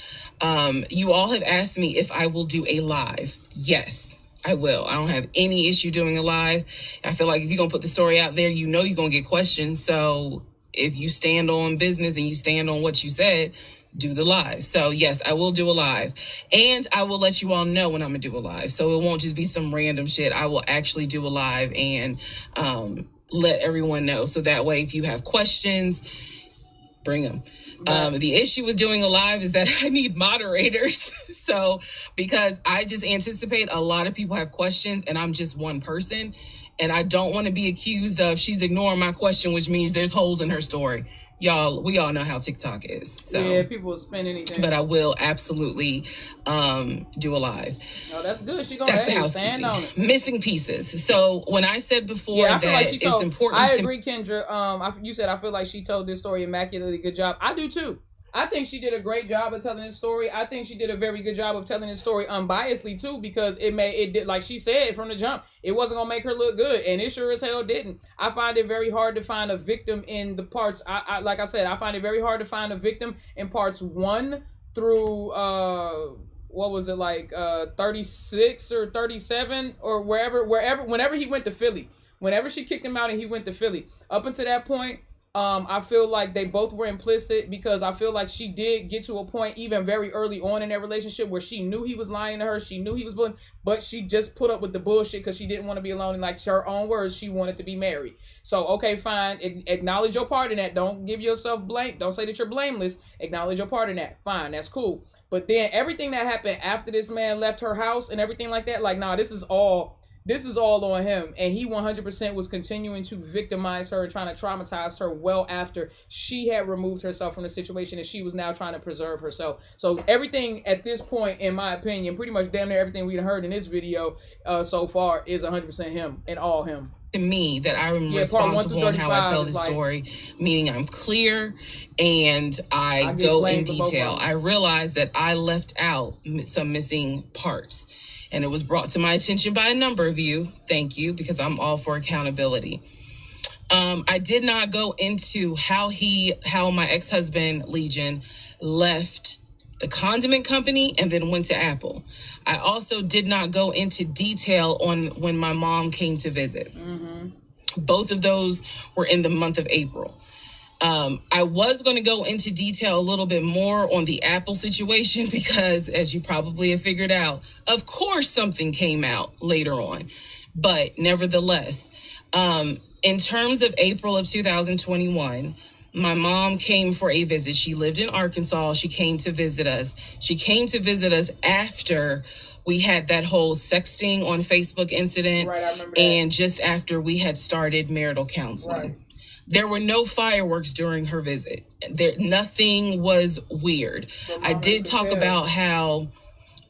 you all have asked me if I will do a live. Yes, I will. I don't have any issue doing a live. I feel like if you're going to put the story out there, you know you're going to get questions. So if you stand on business and you stand on what you said, do the live. So yes, I will do a live. And I will let you all know when I'm going to do a live. So it won't just be some random shit. I will actually do a live and let everyone know. So that way, if you have questions, bring them. The issue with doing a live is that I need moderators. So, because I just anticipate a lot of people have questions and I'm just one person, and I don't want to be accused of she's ignoring my question, which means there's holes in her story. Y'all, we all know how TikTok is. So yeah, people will spend anything. But I will absolutely do a live. Oh, that's good. She gonna stand on it. Missing pieces. So when I said before that it's important. I agree, Kendra. You said I feel like she told this story immaculately good job. I do too. I think she did a great job of telling this story. I think she did a very good job of telling this story unbiasedly too, because it did, like she said from the jump, it wasn't gonna make her look good, and it sure as hell didn't. I find it very hard to find a victim in the parts. I like I said, I find it very hard to find a victim in parts 1 through what was it, like 36 or 37 or whenever he went to Philly. Whenever she kicked him out and he went to Philly, up until that point, I feel like they both were implicit because I feel like she did get to a point even very early on in their relationship where she knew he was lying to her. She knew he was bullying, but she just put up with the bullshit because she didn't want to be alone. And like her own words, she wanted to be married. So, okay, fine. Acknowledge your part in that. Don't give yourself blame. Don't say that you're blameless. Acknowledge your part in that. Fine. That's cool. But then everything that happened after this man left her house and everything like that, like, nah, this is all on him. And he 100% was continuing to victimize her and trying to traumatize her well after she had removed herself from the situation and she was now trying to preserve herself. So everything at this point, in my opinion, pretty much damn near everything we've heard in this video so far is 100% him and all him. To me, that I'm responsible in how I tell the story, meaning I'm clear and I go in detail. I realize that I left out some missing parts. And it was brought to my attention by a number of you. Thank you, because I'm all for accountability. I did not go into how my ex-husband, Legion, left the condiment company and then went to Apple. I also did not go into detail on when my mom came to visit. Mm-hmm. Both of those were in the month of April. I was going to go into detail a little bit more on the Apple situation because, as you probably have figured out, of course something came out later on. But nevertheless, in terms of April of 2021, my mom came for a visit. She lived in Arkansas. She came to visit us. She came to visit us after we had that whole sexting on Facebook incident. Right, I remember that. And just after we had started marital counseling. Right. There were no fireworks during her visit. Nothing was weird. I did talk about how,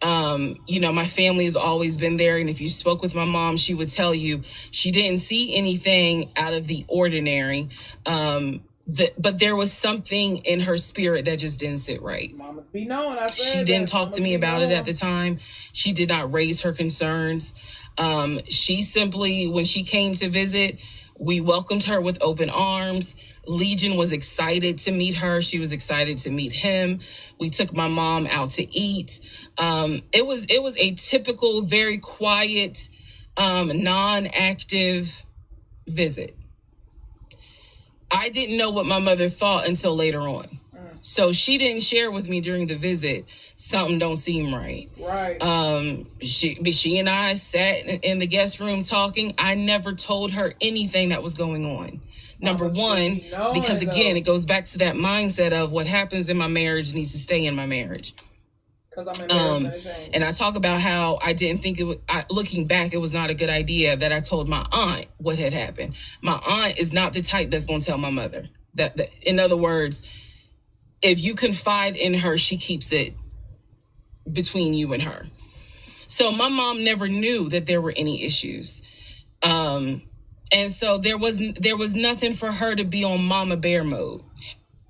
my family has always been there. And if you spoke with my mom, she would tell you she didn't see anything out of the ordinary. But there was something in her spirit that just didn't sit right. Mamas be known. She didn't talk to me about it at the time. She did not raise her concerns. She simply, when she came to visit, we welcomed her with open arms. Legion was excited to meet her. She was excited to meet him. We took my mom out to eat. It was a typical, very quiet, non-active visit. I didn't know what my mother thought until later on. So she didn't share with me during the visit, something don't seem right. Right. She and I sat in the guest room talking. I never told her anything that was going on. Number one, because again, it goes back to that mindset of what happens in my marriage needs to stay in my marriage. Because I'm embarrassed and ashamed. And I talk about how I didn't think looking back, it was not a good idea that I told my aunt what had happened. My aunt is not the type that's going to tell my mother. That in other words, if you confide in her, she keeps it between you and her. So my mom never knew that there were any issues. And so there was nothing for her to be on mama bear mode.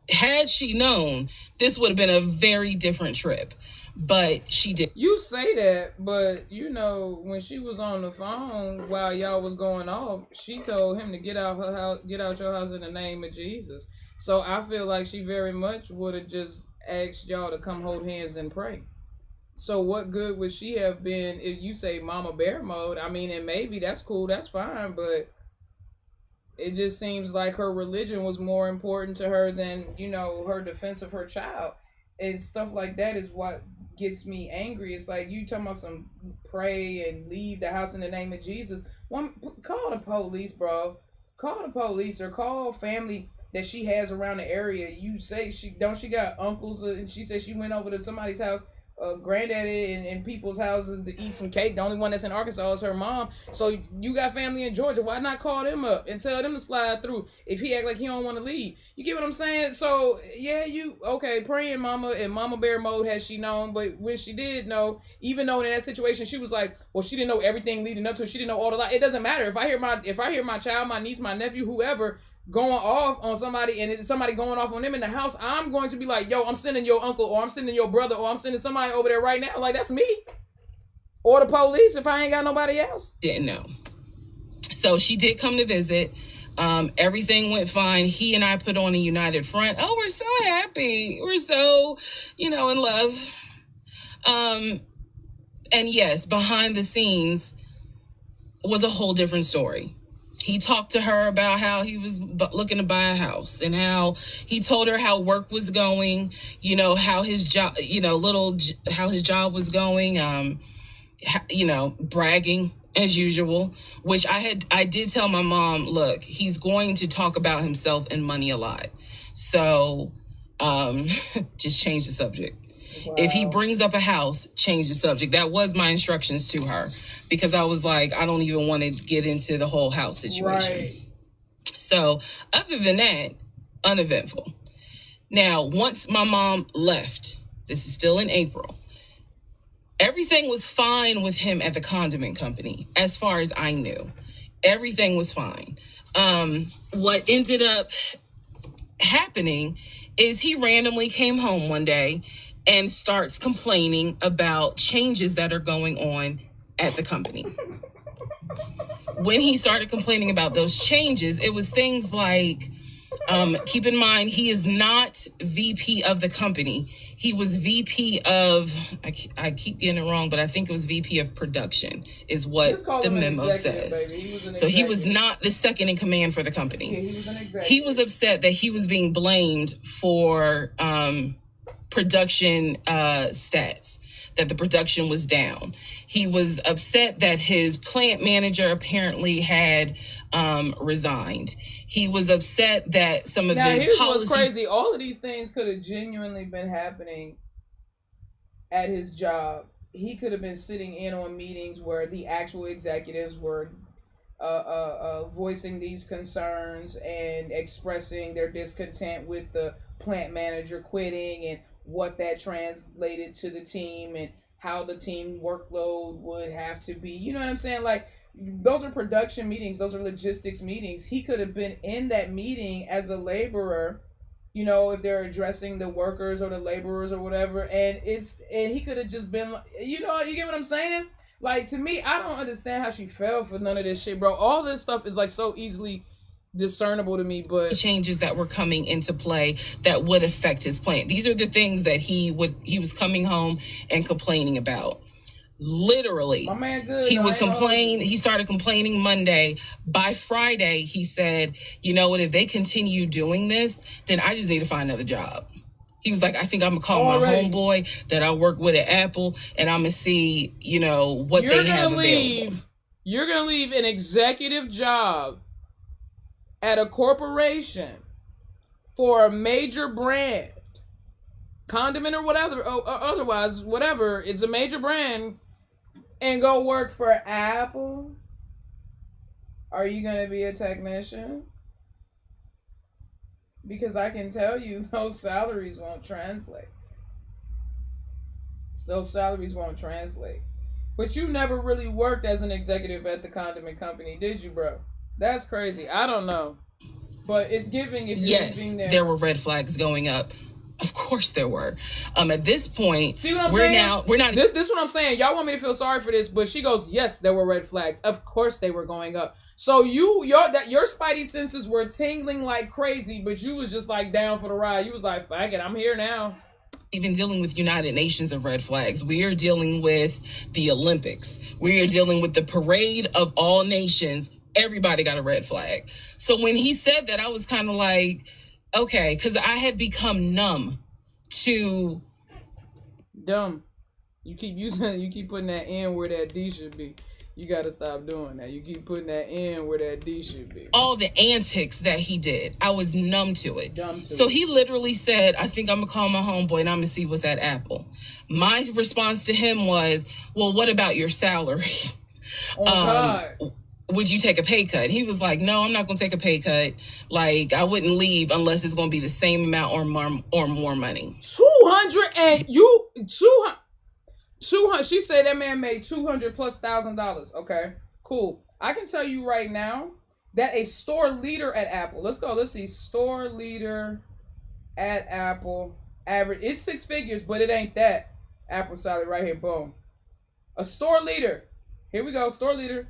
Had she known, this would have been a very different trip. But she did. You say that, but when she was on the phone while y'all was going off, she told him to get out her house, get out your house in the name of Jesus. So I feel like she very much would have just asked y'all to come hold hands and pray. So what good would she have been if you say mama bear mode? I mean, and maybe that's cool, that's fine, but it just seems like her religion was more important to her than, her defense of her child. And stuff like that is what gets me angry. It's like you talking about some pray and leave the house in the name of Jesus. Call the police, bro. Call the police or call family that she has around the area. You say she got uncles, and she said she went over to somebody's house, granddaddy and people's houses to eat some cake. The only one that's in Arkansas is her mom. So you got family in Georgia. Why not call them up and tell them to slide through if he act like he don't want to leave? You get what I'm saying? So yeah, praying mama in mama bear mode has she known, but when she did know, even though in that situation she was like, well, she didn't know everything leading up to it. She didn't know all the lies. It doesn't matter if I hear my child, my niece, my nephew, whoever going off on somebody and it's somebody going off on them in the house, I'm going to be like, yo, I'm sending your uncle or I'm sending your brother or I'm sending somebody over there right now. Like, that's me. Or the police if I ain't got nobody else. Didn't know. So she did come to visit. Everything went fine. He and I put on a united front. Oh, we're so happy. We're so, in love. And yes, behind the scenes was a whole different story. He talked to her about how he was looking to buy a house and how he told her how work was going, you know, how his job, you know, how his job was going, you know, bragging as usual, which I did tell my mom, look, he's going to talk about himself and money a lot. So, just change the subject. Wow. If he brings up a house, change the subject. That was my instructions to her, because I was like, I don't even want to get into the whole house situation. Right. So other than that, uneventful. Now, once my mom left, this is still in April, everything was fine with him at the condiment company. As far as I knew, everything was fine. What ended up happening is he randomly came home one day and starts complaining about changes that are going on at the company. When he started complaining about those changes, it was things like, keep in mind, he is not VP of the company. He was VP of, I keep getting it wrong, but I think it was VP of production is what the memo says. So he was not the second in command for the company. Yeah, he was an executive. He was upset that he was being blamed for production stats, that the production was down. He was upset that his plant manager apparently had resigned. He was upset that some of the policies... Now, here's what's crazy. All of these things could have genuinely been happening at his job. He could have been sitting in on meetings where the actual executives were voicing these concerns and expressing their discontent with the plant manager quitting and what that translated to the team and how the team workload would have to be. You know what I'm saying? Like, those are production meetings. Those are logistics meetings. He could have been in that meeting as a laborer, you know, if they're addressing the workers or the laborers or whatever. And he could have just been, you know, you get what I'm saying? Like, to me, I don't understand how she fell for none of this shit, bro. All this stuff is like so easily discernible to me, but changes that were coming into play that would affect his plant. These are the things that he was coming home and complaining about. Literally, my man good. He would complain. He started complaining Monday. By Friday, he said, you know what, if they continue doing this, then I just need to find another job. He was like, I think I'm going to call my homeboy that I work with at Apple, and I'm going to see, you know, what they have available. You're going to leave an executive job at a corporation for a major brand, condiment or whatever, or otherwise, whatever, it's a major brand, and go work for Apple? Are you going to be a technician? Because I can tell you, those salaries won't translate. Those salaries won't translate. But you never really worked as an executive at the condiment company, did you, bro? That's crazy. I don't know. But it's giving if you're being there. There were red flags going up. Of course there were. At this point, see what I'm saying? We're not. This is what I'm saying. Y'all want me to feel sorry for this, but she goes, yes, there were red flags. Of course they were going up. So your spidey senses were tingling like crazy, but you was just like down for the ride. You was like, fuck it, I'm here now. Even dealing with United Nations of red flags. We are dealing with the Olympics. We are dealing with the parade of all nations. Everybody got a red flag. So when he said that, I was kind of like, okay, because I had become numb to... Dumb. You keep putting that in where that D should be. You got to stop doing that. You keep putting that in where that D should be. All the antics that he did, I was numb to it. So he literally said, I think I'm going to call my homeboy and I'm going to see what's at Apple. My response to him was, well, what about your salary? Oh, God. Would you take a pay cut? He was like, no, I'm not going to take a pay cut. Like, I wouldn't leave unless it's going to be the same amount or more money. 200 and you 200. She said that man made $200,000+. Okay, cool. I can tell you right now that a store leader at Apple. Let's go. Let's see. Store leader at Apple. Average. It's 6 figures, but it ain't that. Apple salary right here. Boom. A store leader. Here we go. Store leader.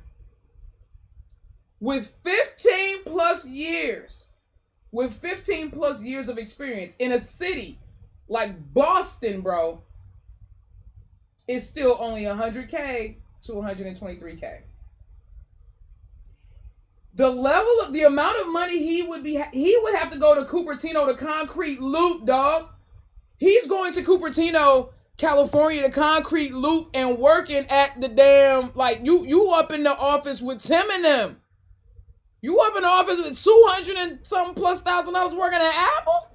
With 15+ years of experience in a city like Boston, bro, it's still only $100K to $123K. the amount of money he would have to go to Cupertino to concrete loop, dog. He's going to Cupertino, California to concrete loop and working at the damn, like, you up in the office with Tim and them. You up in the office with $200 and something plus thousand working at Apple?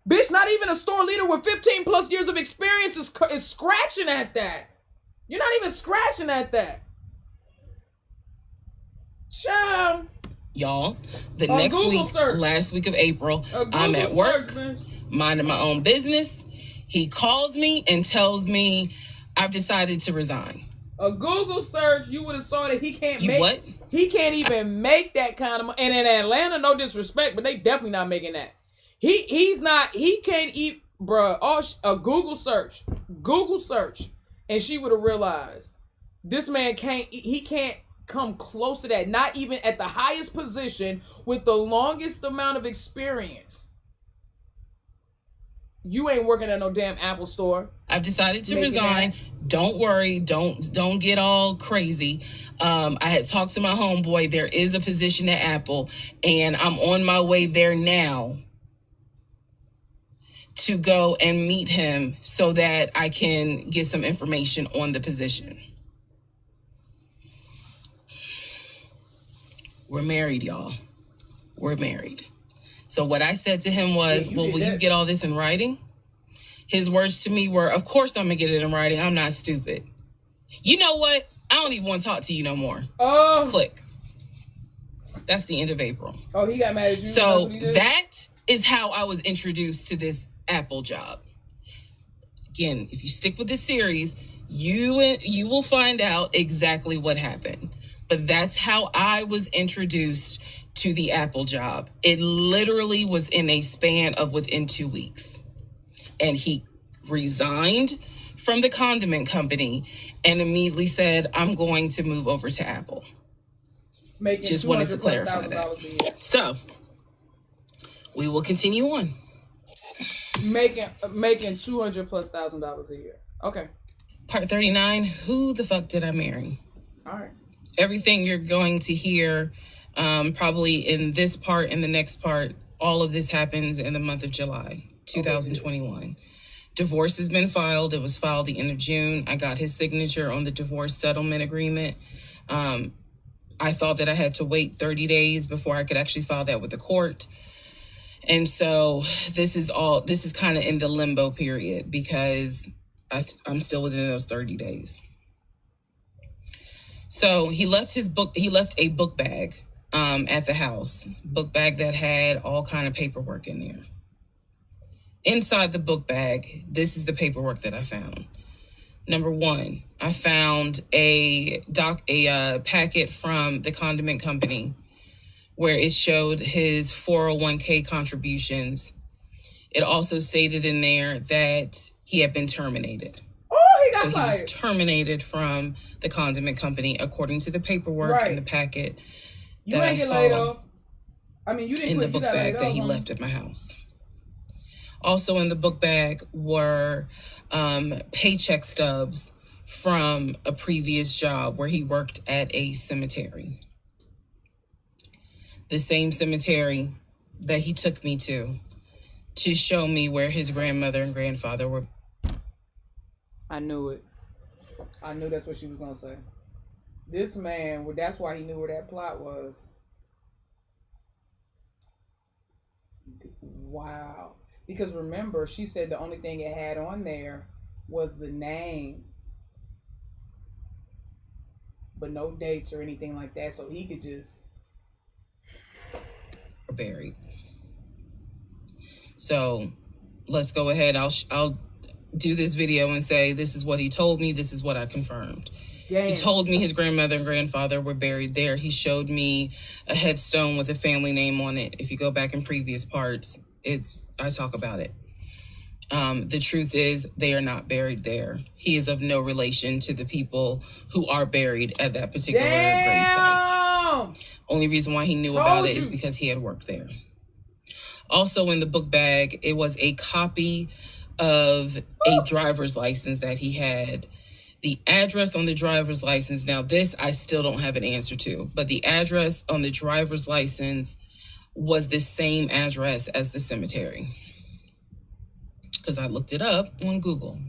Bitch, not even a store leader with 15 plus years of experience is scratching at that. You're not even scratching at that. Child. Y'all, the next Google week, search. last week of April, I'm at work, minding my own business. He calls me and tells me I've decided to resign. A Google search, you would have saw that he can't make. What? He can't even make that kind of money. And in Atlanta, no disrespect, but they definitely not making that. He's not. He can't eat, bruh. A Google search, and she would have realized this man can't. He can't come close to that. Not even at the highest position with the longest amount of experience. You ain't working at no damn Apple store. I've decided to resign. Don't worry. Don't get all crazy. I had talked to my homeboy. There is a position at Apple, and I'm on my way there now to go and meet him so that I can get some information on the position. We're married, y'all. We're married. So what I said to him was, will you get all this in writing? His words to me were, of course I'm going to get it in writing. I'm not stupid. You know what? I don't even want to talk to you no more. Oh. Click. That's the end of April. Oh, he got mad at you? So that is how I was introduced to this Apple job. Again, if you stick with this series, you will find out exactly what happened. But that's how I was introduced to the Apple job. It literally was in a span of within 2 weeks. And he resigned from the condiment company and immediately said, I'm going to move over to Apple. Just wanted to clarify that. So we will continue on. Making $200,000+ a year. Okay. Part 39, who the fuck did I marry? All right. Everything you're going to hear probably in this part and the next part, all of this happens in the month of July 2021. Divorce has been filed. It was filed the end of June. I got his signature on the divorce settlement agreement. I thought that I had to wait 30 days before I could actually file that with the court. And so this is kind of in the limbo period because I'm still within those 30 days. So he left a book bag at the house, book bag that had all kind of paperwork in there. Inside the book bag, this is the paperwork that I found. Number one, I found a packet from the condiment company where it showed his 401k contributions. It also stated in there that he had been terminated. Oh, he got fired. He was terminated from the condiment company according to the paperwork in the packet that I saw in the book bag that he left at my house. Also in the book bag were paycheck stubs from a previous job where he worked at a cemetery. The same cemetery that he took me to show me where his grandmother and grandfather were. I knew it. I knew that's what she was going to say. This man, that's why he knew where that plot was. Wow. Because remember, she said the only thing it had on there was the name. But no dates or anything like that. So he could just... buried. So let's go ahead. I'll do this video and say, this is what he told me. This is what I confirmed. Damn. He told me his grandmother and grandfather were buried there. He showed me a headstone with a family name on it. If you go back in previous parts, I talk about it. The truth is they are not buried there. He is of no relation to the people who are buried at that particular gravesite. Only reason why he knew about it is because he had worked there. Also in the book bag, it was a copy of a driver's license that he had The address on the driver's license, now this I still don't have an answer to, but the address on the driver's license was the same address as the cemetery. Because I looked it up on Google.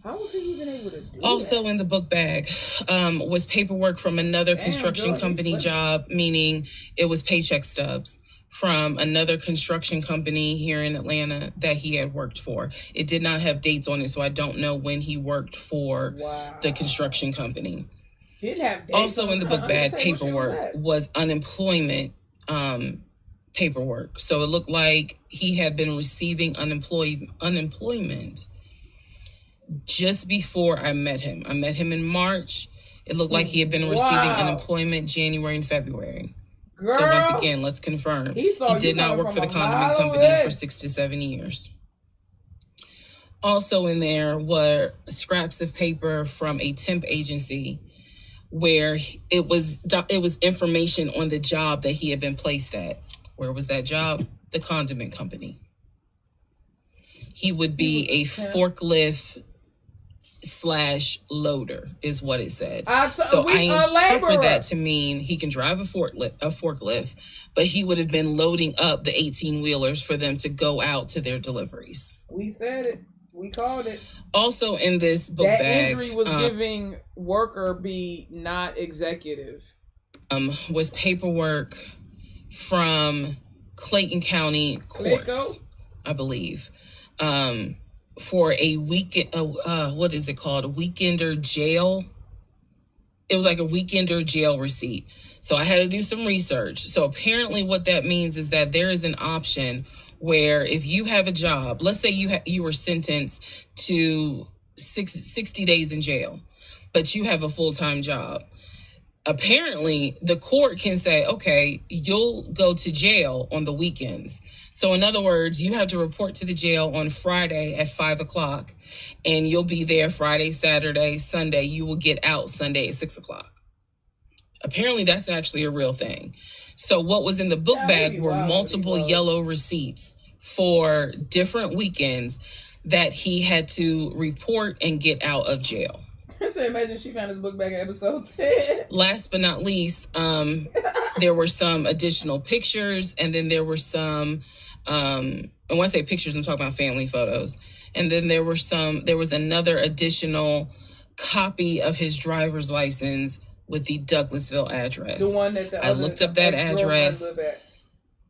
How was he even able to do Also that? in the book bag was paperwork from another construction company job, meaning it was paycheck stubs from another construction company here in Atlanta that he had worked for. It did not have dates on it, so I don't know when he worked for the construction company. Did have dates also in the book bag paperwork was unemployment paperwork. So it looked like he had been receiving unemployment just before I met him. I met him in March. It looked like he had been receiving unemployment January and February. Girl, so once again, let's confirm. He did not work for the condiment company for 6 to 7 years. Also in there were scraps of paper from a temp agency where it was information on the job that he had been placed at. Where was that job? The condiment company. He would be a forklift / loader is what it said. So I interpret that to mean he can drive a forklift, but he would have been loading up the 18-wheelers for them to go out to their deliveries. We said it. We called it. Also in this book bag, that injury was giving worker B, not executive. Was paperwork from Clayton County courts, I believe. For a weekend, what is it called? A weekender jail. It was like a weekender jail receipt. So I had to do some research. So apparently what that means is that there is an option where if you have a job, let's say you were sentenced to 60 days in jail, but you have a full-time job. Apparently, the court can say, okay, you'll go to jail on the weekends. So in other words, you have to report to the jail on Friday at 5:00 and you'll be there Friday, Saturday, Sunday. You will get out Sunday at 6:00. Apparently, that's actually a real thing. So what was in the book bag were multiple yellow receipts for different weekends that he had to report and get out of jail. So imagine she found his book bag in episode 10. Last but not least, there were some additional pictures, and then there were some, and when I say pictures, I'm talking about family photos. And then there was another additional copy of his driver's license with the Douglasville address. The one that I looked up that address.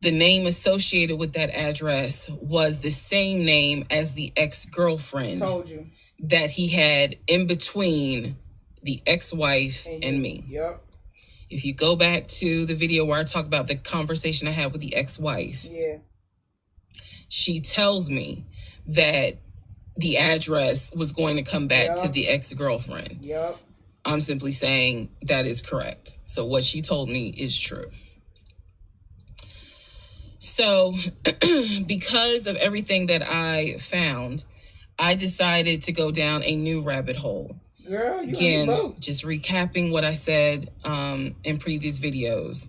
The name associated with that address was the same name as the ex-girlfriend. Told you. That he had in between the ex-wife and me. Yep. If you go back to the video where I talk about the conversation I had with the ex-wife, she tells me that the address was going to come back to the ex-girlfriend. Yep. I'm simply saying that is correct. So what she told me is true. So because of everything that I found, I decided to go down a new rabbit hole. Girl, you again, just recapping what I said in previous videos.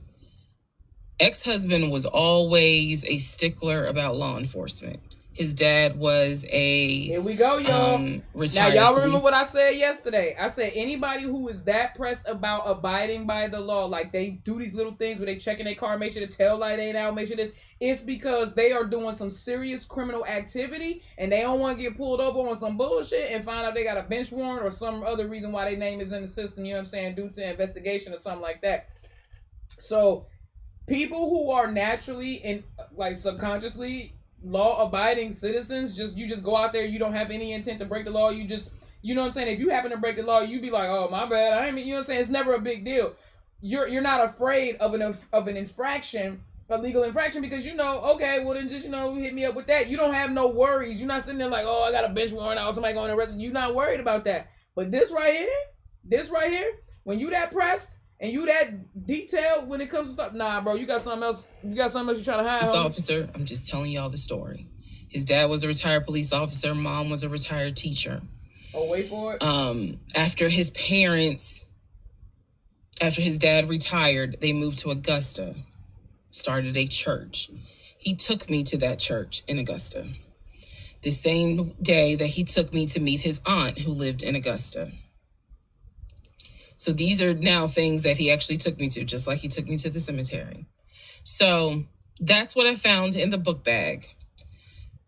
Ex-husband was always a stickler about law enforcement. His dad was Here we go, y'all. Now, y'all remember what I said yesterday. I said anybody who is that pressed about abiding by the law, like they do these little things where they check in their car, make sure the tail light ain't out, make sure that it's because they are doing some serious criminal activity and they don't want to get pulled over on some bullshit and find out they got a bench warrant or some other reason why their name is in the system, you know what I'm saying, due to investigation or something like that. So people who are naturally and like subconsciously law-abiding citizens, you just go out there, you don't have any intent to break the law, you just, you know what I'm saying, if you happen to break the law, you be like, oh, my bad, I mean, you know what I'm saying, it's never a big deal. You're not afraid of an infraction, a legal infraction, because you know, okay, well then just, you know, hit me up with that. You don't have no worries. You're not sitting there like, oh, I got a bench warrant out, somebody going to arrest me. You're not worried about that. But this right here, when you that pressed, and you that detailed when it comes to stuff, nah, bro, you got something else. You got something else you're trying to hide. This officer, I'm just telling y'all the story. His dad was a retired police officer. Mom was a retired teacher. Oh, wait for it. After his dad retired, they moved to Augusta, started a church. He took me to that church in Augusta. The same day that he took me to meet his aunt who lived in Augusta. So these are now things that he actually took me to, just like he took me to the cemetery. So that's what I found in the book bag.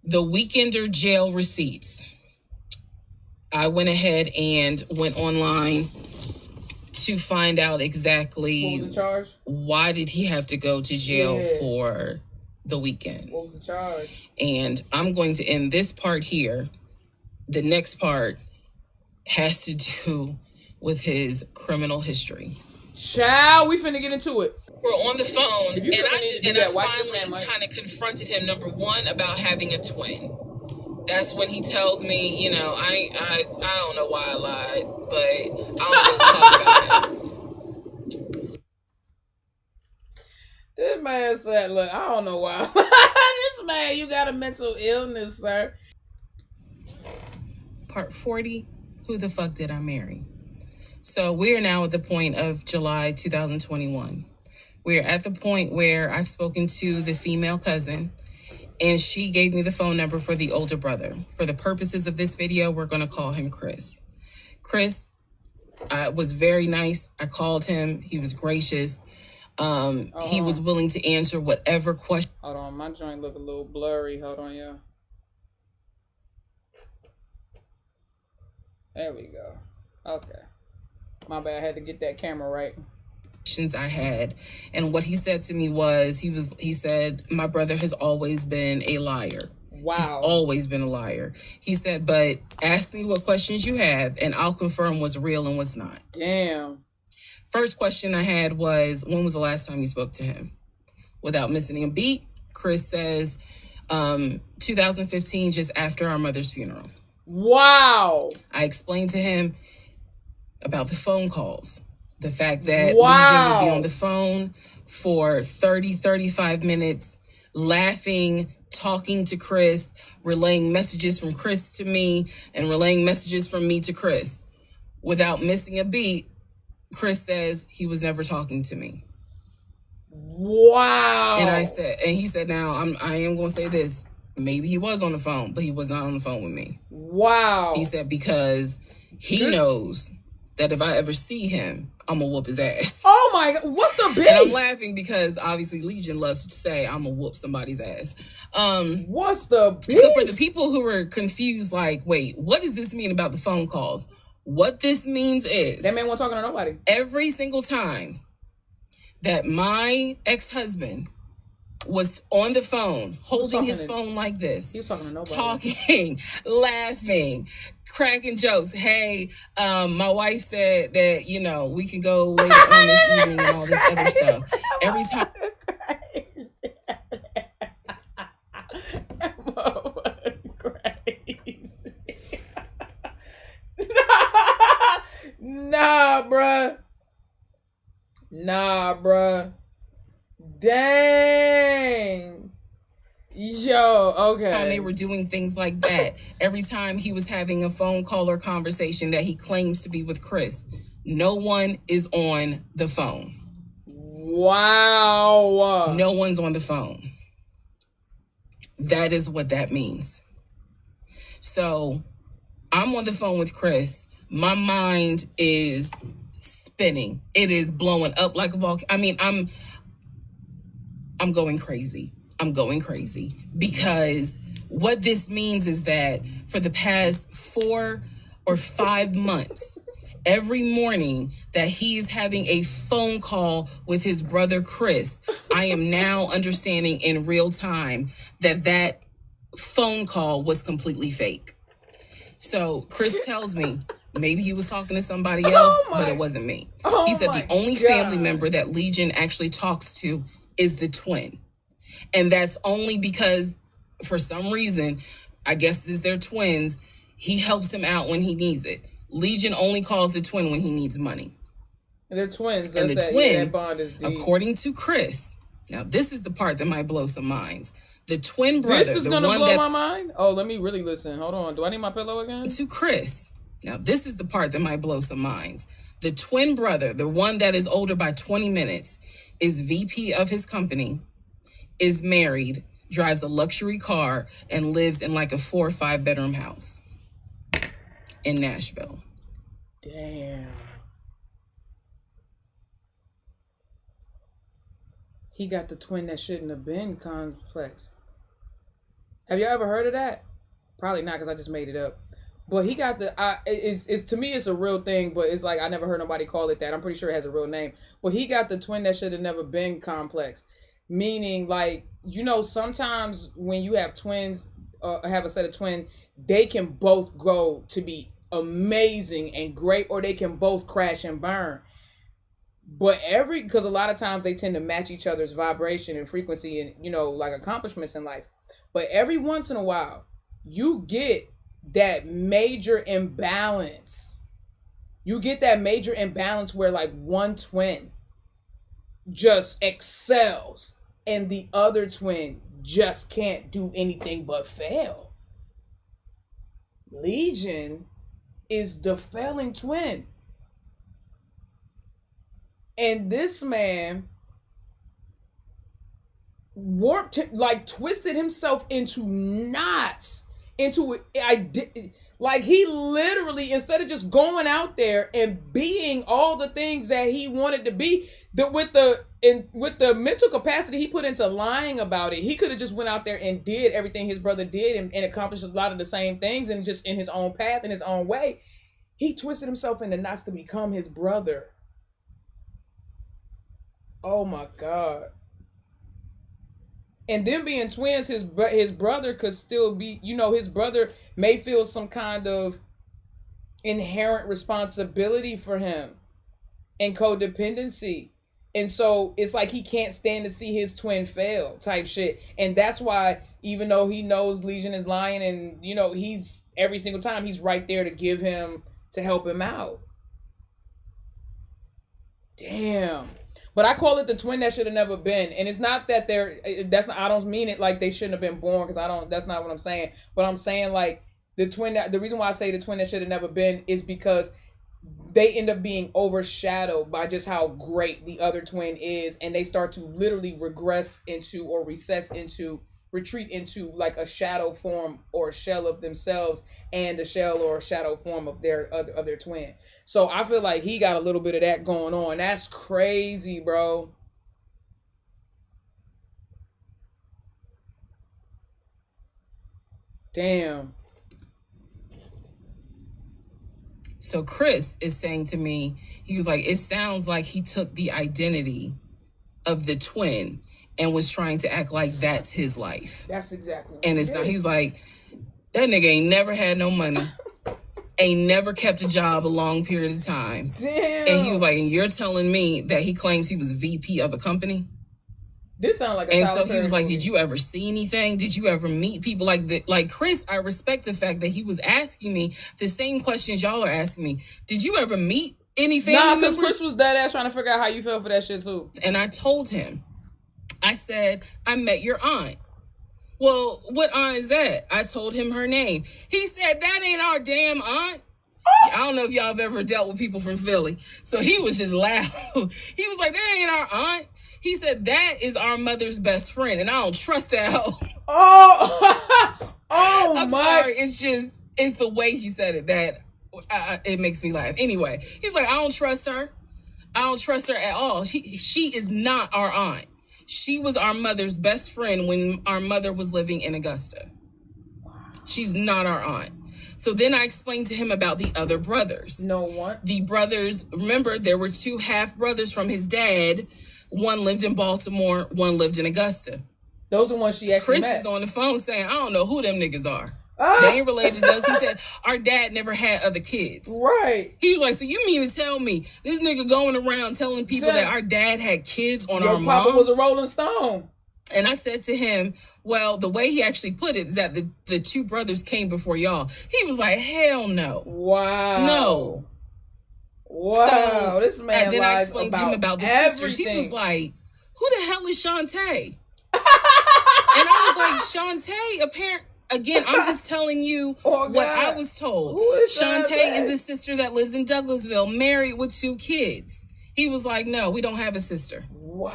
The Weekender jail receipts. I went ahead and went online to find out exactly what was the charge? Why did he have to go to jail for the weekend. What was the charge? And I'm going to end this part here. The next part has to do with his criminal history. Child, we finna get into it. We're on the phone, and I finally kind of confronted him, number one, about having a twin. That's when he tells me, you know, I don't know why I lied, but I don't want to talk about it. This man said, look, I don't know why. This man, you got a mental illness, sir. Part 40, who the fuck did I marry? So we're now at the point of July 2021. We're at the point where I've spoken to the female cousin, and she gave me the phone number for the older brother. For the purposes of this video, we're going to call him Chris. Chris was very nice. I called him. He was gracious. He was willing to answer whatever question. Hold on, my joint look a little blurry. Hold on, yeah. There we go. Okay. My bad, I had to get that camera right. I had, and what he said to me was, he said, my brother has always been a liar. Wow. He's always been a liar. He said, but ask me what questions you have, and I'll confirm what's real and what's not. Damn. First question I had was, when was the last time you spoke to him? Without missing a beat, Chris says, 2015, just after our mother's funeral. Wow. I explained to him about the phone calls. The fact that Legion would be on the phone for 30, 35 minutes, laughing, talking to Chris, relaying messages from Chris to me, and relaying messages from me to Chris. Without missing a beat, Chris says he was never talking to me. Wow. And he said, now I am going to say this. Maybe he was on the phone, but he was not on the phone with me. Wow. He said, because he knows that if I ever see him, I'm gonna whoop his ass. Oh my God, what's the beef? And I'm laughing because obviously Legion loves to say I'm gonna whoop somebody's ass. What's the beef? So for the people who are confused, like, wait, what does this mean about the phone calls? What this means is that man wasn't talking to nobody. Every single time that my ex-husband was on the phone, holding his phone like this, he was talking to nobody, talking, laughing, cracking jokes. Hey, my wife said that, you know, we can go later on this evening and all this other stuff. Every time. Nah, bruh. Dang. Yo, okay. Time they were doing things like that. Every time he was having a phone call or conversation that he claims to be with Chris, no one is on the phone. Wow. No one's on the phone. That is what that means. So I'm on the phone with Chris. My mind is spinning. It is blowing up like a volcano. I mean, I'm going crazy. I'm going crazy because what this means is that for the past 4 or 5 months, every morning that he is having a phone call with his brother Chris, I am now understanding in real time that phone call was completely fake. So Chris tells me maybe he was talking to somebody else, but it wasn't me. He said the only family member that Legion actually talks to is the twin. And that's only because, for some reason, I guess it's their twins, he helps him out when he needs it. Legion only calls the twin when he needs money. And they're twins. And That's the twin, that bond is deep. According to Chris, now this is the part that might blow some minds. The twin brother. This is going to blow my mind? Oh, let me really listen. Hold on. Do I need my pillow again? To Chris. Now, this is the part that might blow some minds. The twin brother, the one that is older by 20 minutes, is VP of his company, is married, drives a luxury car, and lives in like a 4 or 5 bedroom house in Nashville. Damn. he got the twin that shouldn't have been complex. Have you ever heard of that? Probably not, because I just made it up. But he got the, it's to me, it's a real thing, but it's like, I never heard nobody call it that. I'm pretty sure it has a real name. But he got the twin that should have never been complex. Meaning, like, you know, sometimes when you have twins, have a set of twins, they can both grow to be amazing and great, or they can both crash and burn. But because a lot of times they tend to match each other's vibration and frequency and, you know, like accomplishments in life. But every once in a while, you get that major imbalance. You get that major imbalance where like one twin just excels and the other twin just can't do anything but fail. Legion is the failing twin. And this man twisted himself into knots, like he literally, instead of just going out there and being all the things that he wanted to be, with the mental capacity he put into lying about it, he could have just went out there and did everything his brother did and accomplished a lot of the same things, and just in his own path, in his own way. He twisted himself into knots to become his brother. Oh my God. And them being twins, his brother could still be, you know, his brother may feel some kind of inherent responsibility for him and codependency. And so it's like he can't stand to see his twin fail type shit. And that's why, even though he knows Legion is lying, and, you know, he's every single time he's right there to help him out. Damn. But I call it the twin that should have never been. And it's not that I don't mean it like they shouldn't have been born, because that's not what I'm saying. But I'm saying like the reason why I say the twin that should have never been is because they end up being overshadowed by just how great the other twin is. And they start to literally regress into, or retreat into like a shadow form or a shell of themselves, and a shell or a shadow form of their twin. So I feel like he got a little bit of that going on. That's crazy, bro. Damn. So Chris is saying to me, he was like, it sounds like he took the identity of the twin and was trying to act like that's his life. That's exactly what and it's not. He was like, that nigga ain't never had no money. Ain't never kept a job a long period of time. Damn. And he was like, and you're telling me that he claims he was VP of a company? This sounds like a And so he was like, did you ever see anything? Did you ever meet people like that? Like Chris, I respect the fact that he was asking me the same questions y'all are asking me. Did you ever meet any family members? Because Chris was dead ass trying to figure out how you felt for that shit too. And I told him, I said, I met your aunt. Well, what aunt is that? I told him her name. He said, that ain't our damn aunt. I don't know if y'all have ever dealt with people from Philly. So he was just loud. He was like, that ain't our aunt. He said, that is our mother's best friend. And I don't trust that hoe. I'm sorry. It's the way he said it that it makes me laugh. Anyway, he's like, I don't trust her. I don't trust her at all. She is not our aunt. She was our mother's best friend when our mother was living in Augusta. She's not our aunt. So then I explained to him about the other brothers. No one. The brothers, remember, there were two half brothers from his dad. One lived in Baltimore, one lived in Augusta. Those are the ones she actually met. Chris is on the phone saying, I don't know who them niggas are. They ain't related to us. He said, our dad never had other kids. Right. He was like, so you mean to tell me this nigga going around telling people that our dad had kids on our mom? Your papa was a Rolling Stone. And I said to him, well, the way he actually put it is that the two brothers came before y'all. He was like, hell no. Wow. No. Wow. So, this man and then I explained to him about the sisters. He was like, who the hell is Shantae? And I was like, Shantae, again, I'm just telling you what I was told. Shantae is a sister that lives in Douglasville, married with 2 kids. He was like, no, we don't have a sister. Wow.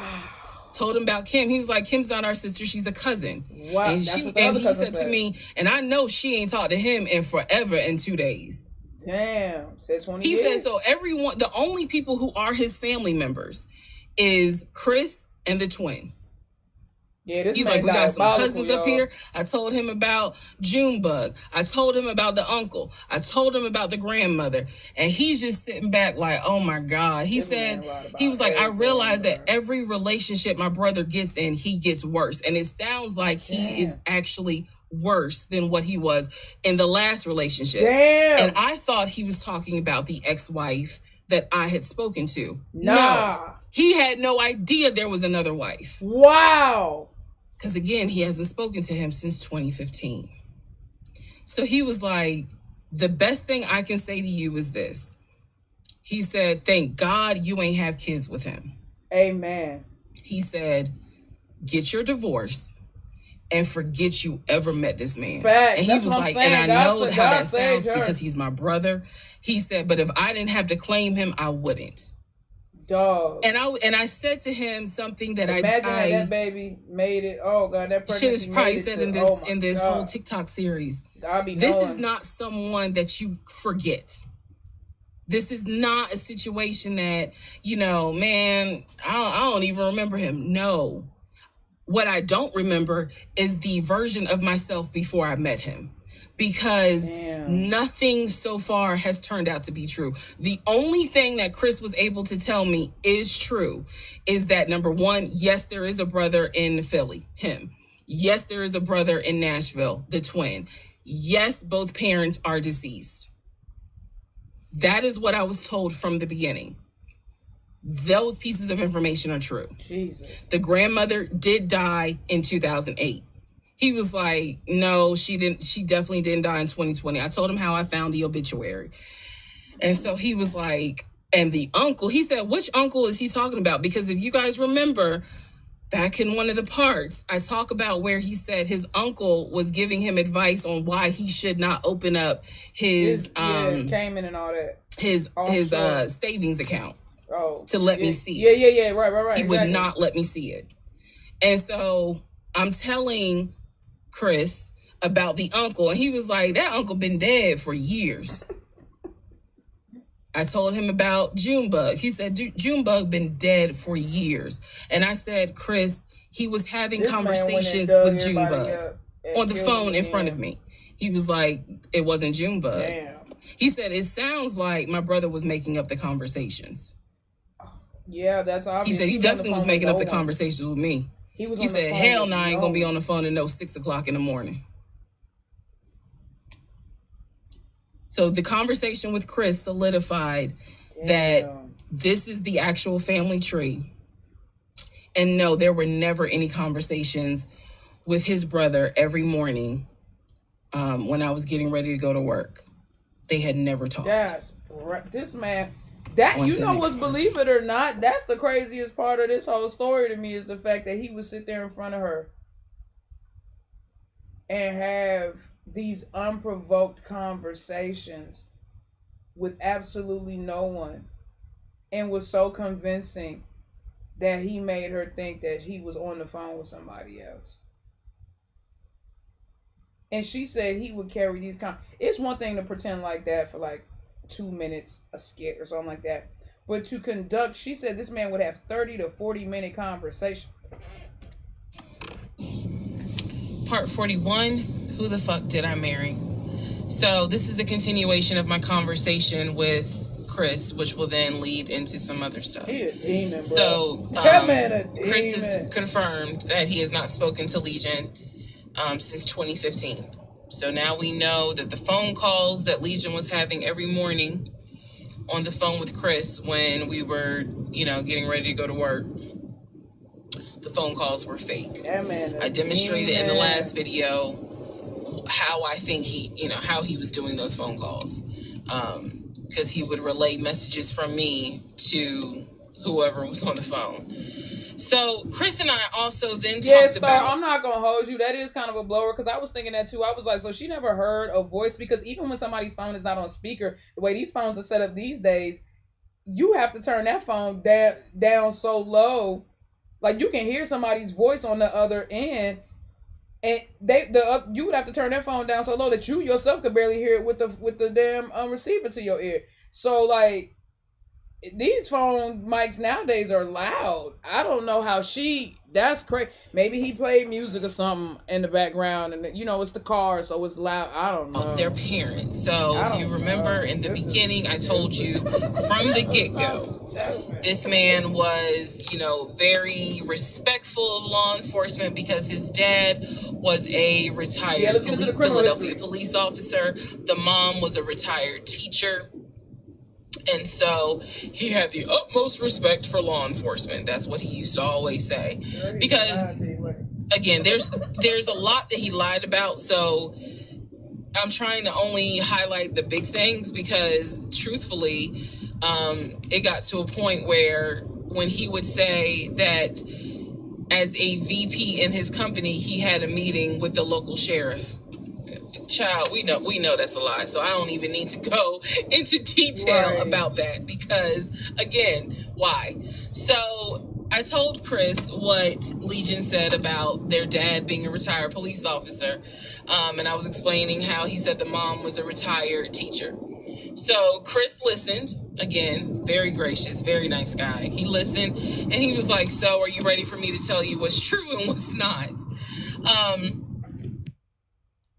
Told him about Kim. He was like, Kim's not our sister. She's a cousin. Wow. And he said to me, and I know she ain't talked to him in forever in 2 days. Damn. Said 20 years. He said, so everyone, the only people who are his family members is Chris and the twin. Yeah, this He's man like, we got some cousins y'all. up here. I told him about Junebug. I told him about the uncle. I told him about the grandmother. And he's just sitting back like, oh my God. He said, he was like, I realized that every relationship my brother gets in, he gets worse. And it sounds like he is actually worse than what he was in the last relationship. Damn. And I thought he was talking about the ex-wife that I had spoken to. Nah. No, he had no idea there was another wife. Wow. Because again, he hasn't spoken to him since 2015. So he was like, the best thing I can say to you is this. He said, thank God you ain't have kids with him. Amen. He said, get your divorce and forget you ever met this man. Facts. And he That's was what I'm like, saying. and I know God how that saved sounds her. because he's my brother. He said, but if I didn't have to claim him, I wouldn't. Dog. And I said to him something that Imagine that baby made it. Oh God, that pregnancy shit is probably made it said to, in this whole TikTok series. This is not someone that you forget. This is not a situation that, you know, man, I don't even remember him. No. What I don't remember is the version of myself before I met him. Because nothing so far has turned out to be true. The only thing that Chris was able to tell me is true is that, number one, yes, there is a brother in Philly, him. Yes, there is a brother in Nashville, the twin. Yes, both parents are deceased. That is what I was told from the beginning. Those pieces of information are true. Jesus. The grandmother did die in 2008. He was like, no, she didn't. She definitely didn't die in 2020. I told him how I found the obituary. And so he was like, and the uncle, he said, which uncle is he talking about? Because if you guys remember, back in one of the parts, I talk about where he said his uncle was giving him advice on why he should not open up his Cayman and all that. His savings account. Oh, to let me see it. Yeah. Right. He would not let me see it. And so I'm telling Chris about the uncle, and he was like, that uncle been dead for years. I told him about Junebug. He said, Junebug been dead for years. And I said, Chris, he was having conversations with Junebug on the phone in front of me. He was like, it wasn't Junebug. Damn. He said, it sounds like my brother was making up the conversations. Yeah, that's obvious. He said he definitely was making up the conversations with me. He said, hell no, I ain't going to be on the phone at 6 o'clock in the morning. So the conversation with Chris solidified that this is the actual family tree. And no, there were never any conversations with his brother every morning when I was getting ready to go to work. They had never talked. This man... That, you know what's, believe it or not, that's the craziest part of this whole story to me, is the fact that he would sit there in front of her and have these unprovoked conversations with absolutely no one, and was so convincing that he made her think that he was on the phone with somebody else. And she said he would carry these it's one thing to pretend like that for like 2 minutes, a skit or something like that, but to conduct, she said this man would have 30 to 40 minute conversation. Part 41, who the fuck did I marry? So this is a continuation of my conversation with Chris, which will then lead into some other stuff. He a demon, bro. So that man a demon. Chris has confirmed that he has not spoken to Legion since 2015. So now we know that the phone calls that Legion was having every morning on the phone with Chris when we were, getting ready to go to work, the phone calls were fake. I demonstrated in the last video how I think how he was doing those phone calls. Because he would relay messages from me to whoever was on the phone. So Chris and I also then talked about... I'm not going to hold you. That is kind of a blower, because I was thinking that too. I was like, so she never heard a voice, because even when somebody's phone is not on speaker, the way these phones are set up these days, you have to turn that phone down so low. Like, you can hear somebody's voice on the other end, and you would have to turn that phone down so low that you yourself could barely hear it with the damn receiver to your ear. So, like, these phone mics nowadays are loud. I don't know how that's crazy. Maybe he played music or something in the background, and it's the car, so it's loud. I don't know. Their parents. So if you remember in the beginning, I told you from the get-go, this man was, very respectful of law enforcement because his dad was a retired Philadelphia police officer. The mom was a retired teacher. And so he had the utmost respect for law enforcement. That's what he used to always say. Because, again, there's a lot that he lied about. So I'm trying to only highlight the big things because, truthfully, it got to a point where when he would say that as a VP in his company, he had a meeting with the local sheriff. Child, we know that's a lie. So I don't even need to go into detail about that because, again, why? So I told Chris what Legion said about their dad being a retired police officer. And I was explaining how he said the mom was a retired teacher. So Chris listened. Again, very gracious, very nice guy. He listened and he was like, so are you ready for me to tell you what's true and what's not?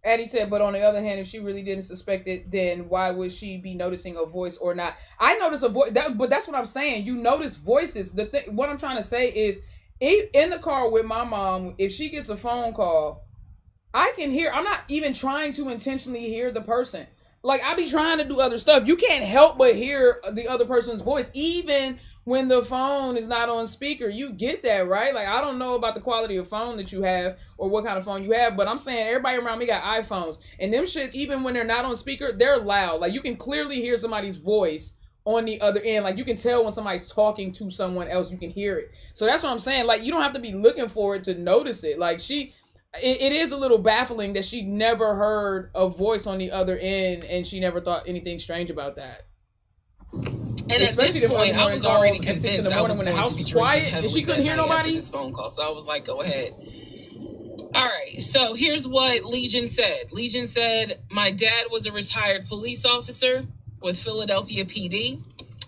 Addie said, but on the other hand, if she really didn't suspect it, then why would she be noticing a voice or not? I notice a voice, but that's what I'm saying. You notice voices. What I'm trying to say is, in the car with my mom, if she gets a phone call, I can hear. I'm not even trying to intentionally hear the person. Like, I be trying to do other stuff. You can't help but hear the other person's voice, even when the phone is not on speaker. You get that, right? Like, I don't know about the quality of phone that you have or what kind of phone you have, but I'm saying everybody around me got iPhones. And them shits, even when they're not on speaker, they're loud. Like, you can clearly hear somebody's voice on the other end. Like, you can tell when somebody's talking to someone else. You can hear it. So that's what I'm saying. Like, you don't have to be looking for it to notice it. Like, it is a little baffling that she never heard a voice on the other end and she never thought anything strange about that. And especially at this point, I was already convinced I was when the house was quiet and she couldn't hear nobody. This phone call, so I was like, "Go ahead." All right. So here's what Legion said. Legion said, "My dad was a retired police officer with Philadelphia PD.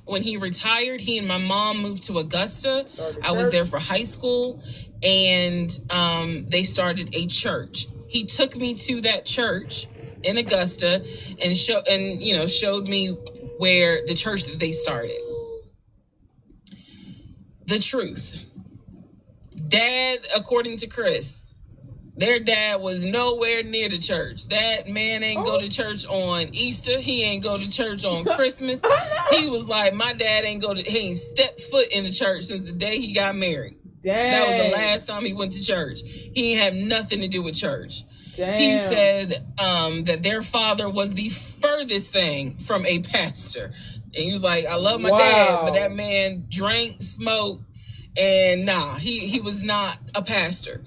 When he retired, he and my mom moved to Augusta. I was there for high school, and they started a church. He took me to that church in Augusta and showed me where the church that they started. The truth. Dad, according to Chris, their dad was nowhere near the church. That man ain't go to church on Easter. He ain't go to church on Christmas. He was like, my dad he ain't stepped foot in the church since the day he got married. Dang. That was the last time he went to church. He ain't have nothing to do with church." Damn. He said that their father was the furthest thing from a pastor. And he was like, I love my dad, but that man drank, smoked, and he was not a pastor.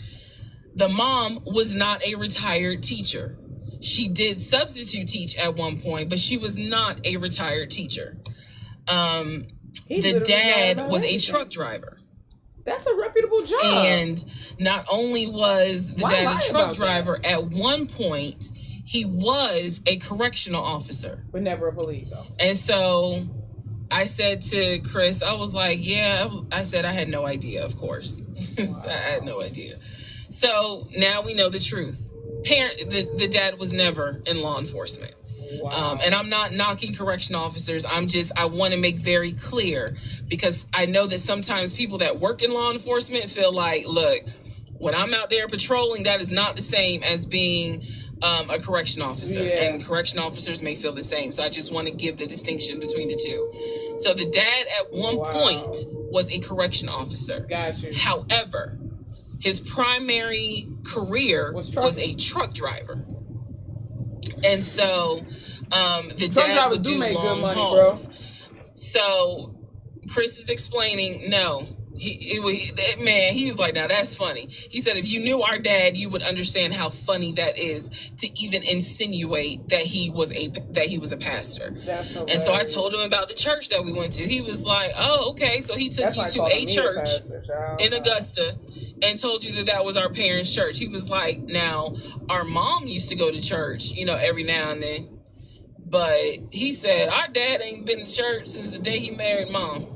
The mom was not a retired teacher. She did substitute teach at one point, but she was not a retired teacher. The dad was a truck driver. That's a reputable job. And not only was the dad a truck driver, at one point, he was a correctional officer. But never a police officer. And so I said to Chris, I was like, I said I had no idea, of course. Wow. I had no idea. So now we know the truth. The dad was never in law enforcement. Wow. And I'm not knocking correctional officers. I want to make very clear, because I know that sometimes people that work in law enforcement feel like, look, when I'm out there patrolling, that is not the same as being a correction officer. Yeah. And correction officers may feel the same. So I just want to give the distinction between the two. So the dad at one point was a correction officer. Gotcha. However, his primary career was a truck driver. And so the dad would do long hauls. Bro. So Chris is explaining, no, he was like, now that's funny. He said, if you knew our dad, you would understand how funny that is to even insinuate that he was a pastor. And so I told him about the church that we went to. He was like, oh, okay. So he took you to a church in Augusta and told you that was our parents' church. He was like, now our mom used to go to church, every now and then. But he said, our dad ain't been to church since the day he married mom.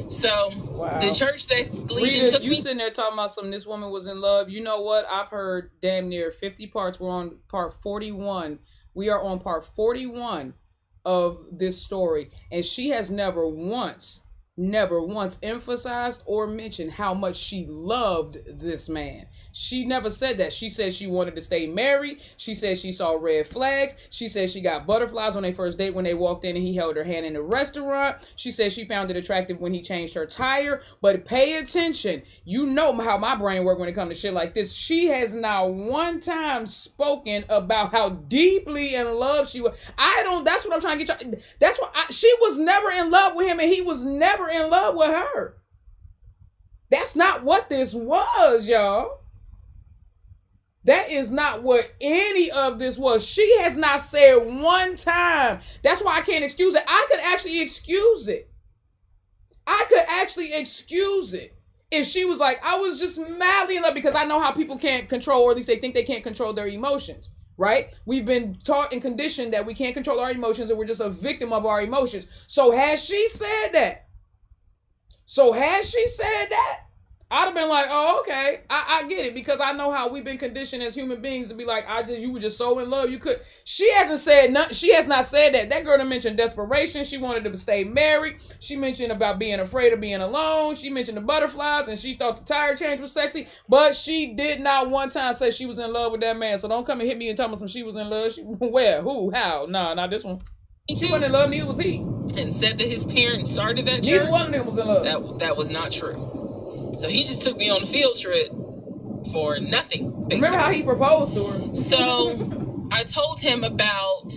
So wow. The church that Legion took you sitting there talking about this woman was in love. You know what? I've heard damn near 50 parts. We're on part 41. We are on part 41 of this story. And she has never once emphasized or mentioned how much she loved this man. She never said that. She said she wanted to stay married. She said she saw red flags. She said she got butterflies on their first date when they walked in and he held her hand in the restaurant. She said she found it attractive when he changed her tire. But pay attention. You know how my brain works when it comes to shit like this. She has not one time spoken about how deeply in love she was. That's what I'm trying to get you. That's what she was never in love with him and he was never in love with her. That's not what this was, y'all. That is not what any of this was. She has not said one time. That's why I can't excuse it. I could actually excuse it. If she was like, I was just madly in love, because I know how people can't control, or at least they think they can't control their emotions, right? We've been taught and conditioned that we can't control our emotions and we're just a victim of our emotions. So has she said that? I'd have been like, oh, okay, I get it, because I know how we've been conditioned as human beings to be like, you were just so in love, you could. She has not said that. That girl done mentioned desperation. She wanted to stay married. She mentioned about being afraid of being alone. She mentioned the butterflies, and she thought the tire change was sexy, but she did not one time say she was in love with that man. So don't come and hit me and tell me she was in love. Where? Who? How? No, not this one. She wasn't in love, neither was he. And said that his parents started that church. Neither one of them was in love. That was not true. So he just took me on a field trip for nothing, basically. Remember how he proposed to her? So I told him about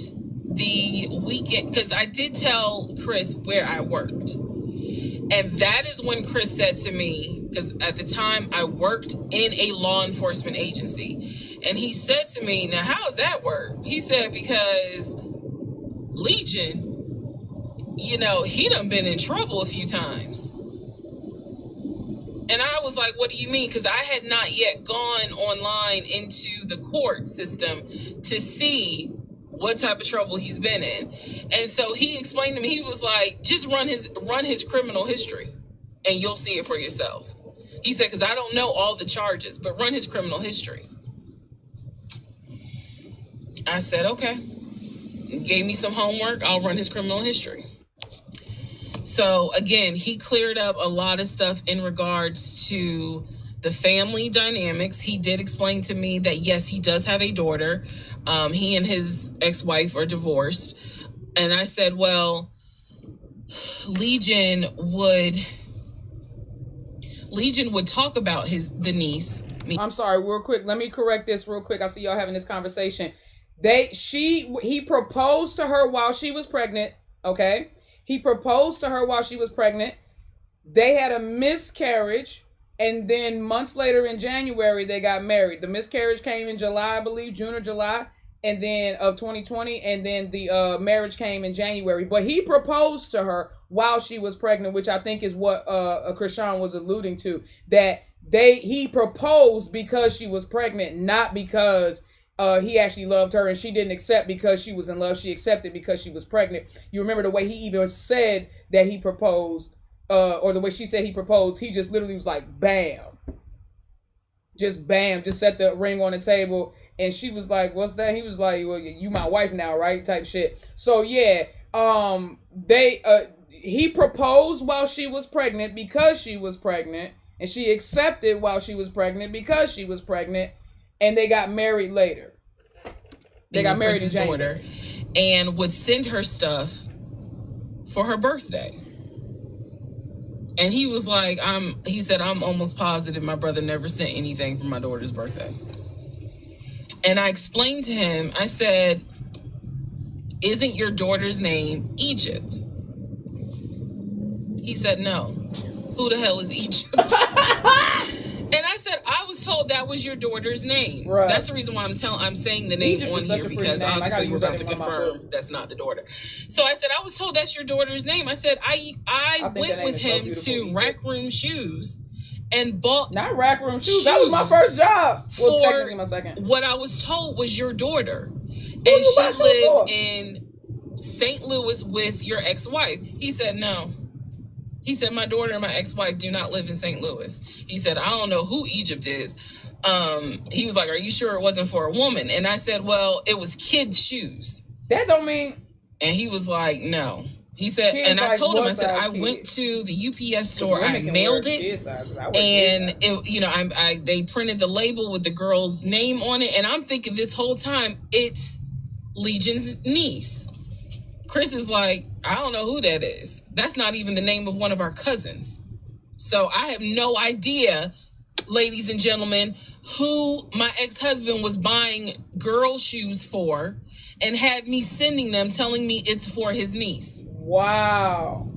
the weekend, because I did tell Chris where I worked. And that is when Chris said to me, because at the time I worked in a law enforcement agency. And he said to me, now how does that work? He said, because Legion, he done been in trouble a few times. And I was like, what do you mean? Because I had not yet gone online into the court system to see what type of trouble he's been in. And so he explained to me, he was like, just run his criminal history and you'll see it for yourself. He said, because I don't know all the charges, but run his criminal history. I said, okay. He gave me some homework. I'll run his criminal history. So again, he cleared up a lot of stuff in regards to the family dynamics. He did explain to me that, yes, he does have a daughter. He and his ex-wife are divorced. And I said, well, Legion would talk about the niece. I'm sorry, real quick. Let me correct this real quick. I see y'all having this conversation. He proposed to her while she was pregnant. Okay. He proposed to her while she was pregnant. They had a miscarriage. And then months later in January, they got married. The miscarriage came in July, I believe, June or July, and then of 2020. And then the marriage came in January. But he proposed to her while she was pregnant, which I think is what Krishan was alluding to. That he proposed because she was pregnant, not because he actually loved her, and she didn't accept because she was in love. She accepted because she was pregnant. You remember the way he even said that he proposed, or the way she said he proposed, he just literally was like, bam. Just bam, just set the ring on the table. And she was like, what's that? He was like, well, you my wife now, right? Type shit. So yeah, he proposed while she was pregnant because she was pregnant, and she accepted while she was pregnant because she was pregnant. And they got married later. They got married in January. And would send her stuff for her birthday. And he was like, he said, I'm almost positive my brother never sent anything for my daughter's birthday. And I explained to him, I said, isn't your daughter's name Egypt? He said, no. Who the hell is Egypt? And I said, I was told that was your daughter's name. Right. That's the reason why I'm saying the name Egypt on here, because obviously we're about to confirm that's not the daughter. So I said, I was told that's your daughter's name. I said, I went with him to Rack Room Shoes and bought not Rack Room Shoes. That was my first job. Well, technically my second. What I was told was your daughter. And she lived in St. Louis with your ex-wife. He said, no. He said, my daughter and my ex-wife do not live in St. Louis. He said, I don't know who Egypt is. He was like, are you sure it wasn't for a woman? And I said, well, it was kids' shoes. That don't mean. And he was like, no. He said, kids, and I told him, I said, I went to the UPS store, I mailed it, and it, you know, they printed the label with the girl's name on it, and I'm thinking this whole time it's Legion's niece. Chris is like, I don't know who that is. That's not even the name of one of our cousins. So I have no idea, ladies and gentlemen, who my ex-husband was buying girl shoes for and had me sending them, telling me it's for his niece. Wow.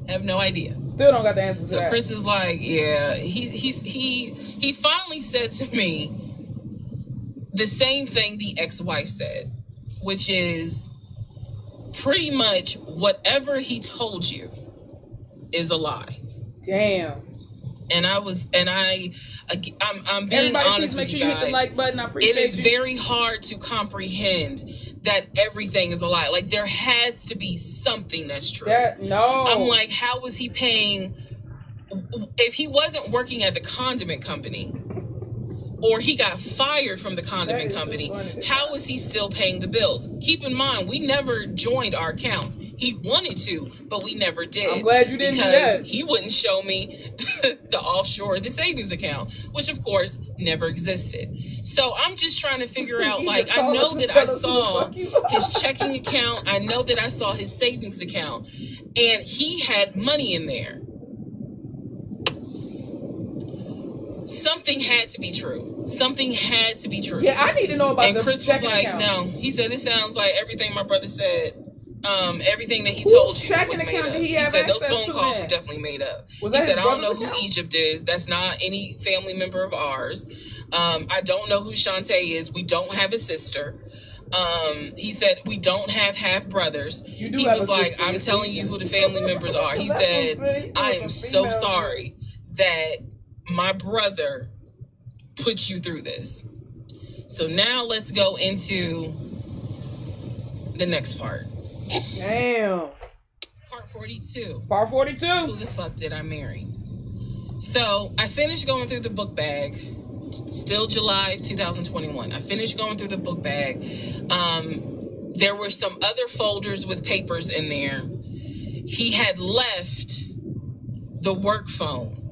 I have no idea. Still don't got the answer to that. So Chris is like, yeah, he finally said to me the same thing the ex-wife said, which is pretty much whatever he told you is a lie. Damn. And I'm being Everybody, honest make with sure you you guys. hit the like button. I appreciate it is very hard to comprehend that everything is a lie. Like, there has to be something that's true. No. I'm like, how was he paying? If he wasn't working at the condiment company, or he got fired from the condiment company, how was he still paying the bills? Keep in mind, we never joined our accounts. He wanted to, but we never did. I'm glad you didn't do that. He wouldn't show me the offshore, the savings account, which of course never existed. So I'm just trying to figure out, like, I know that I saw his checking account. I know that I saw his savings account, and he had money in there. Something had to be true. Something had to be true. Yeah, I need to know about the Chris checking was like, account. no. He said, it sounds like everything my brother said. Everything that he told you was made up. He said those phone calls were definitely made up. He said, I don't know who Egypt is. That's not any family member of ours. I don't know who Shantae is. We don't have a sister. He said, we don't have half brothers. He was like, I'm telling you who the family members are. He said, I am so sorry that my brother put you through this. So now let's go into the next part. Damn. Part 42. Part 42. Who the fuck did I marry? So I finished going through the book bag. Still July of 2021. I finished going through the book bag. There were some other folders with papers in there. He had left the work phone.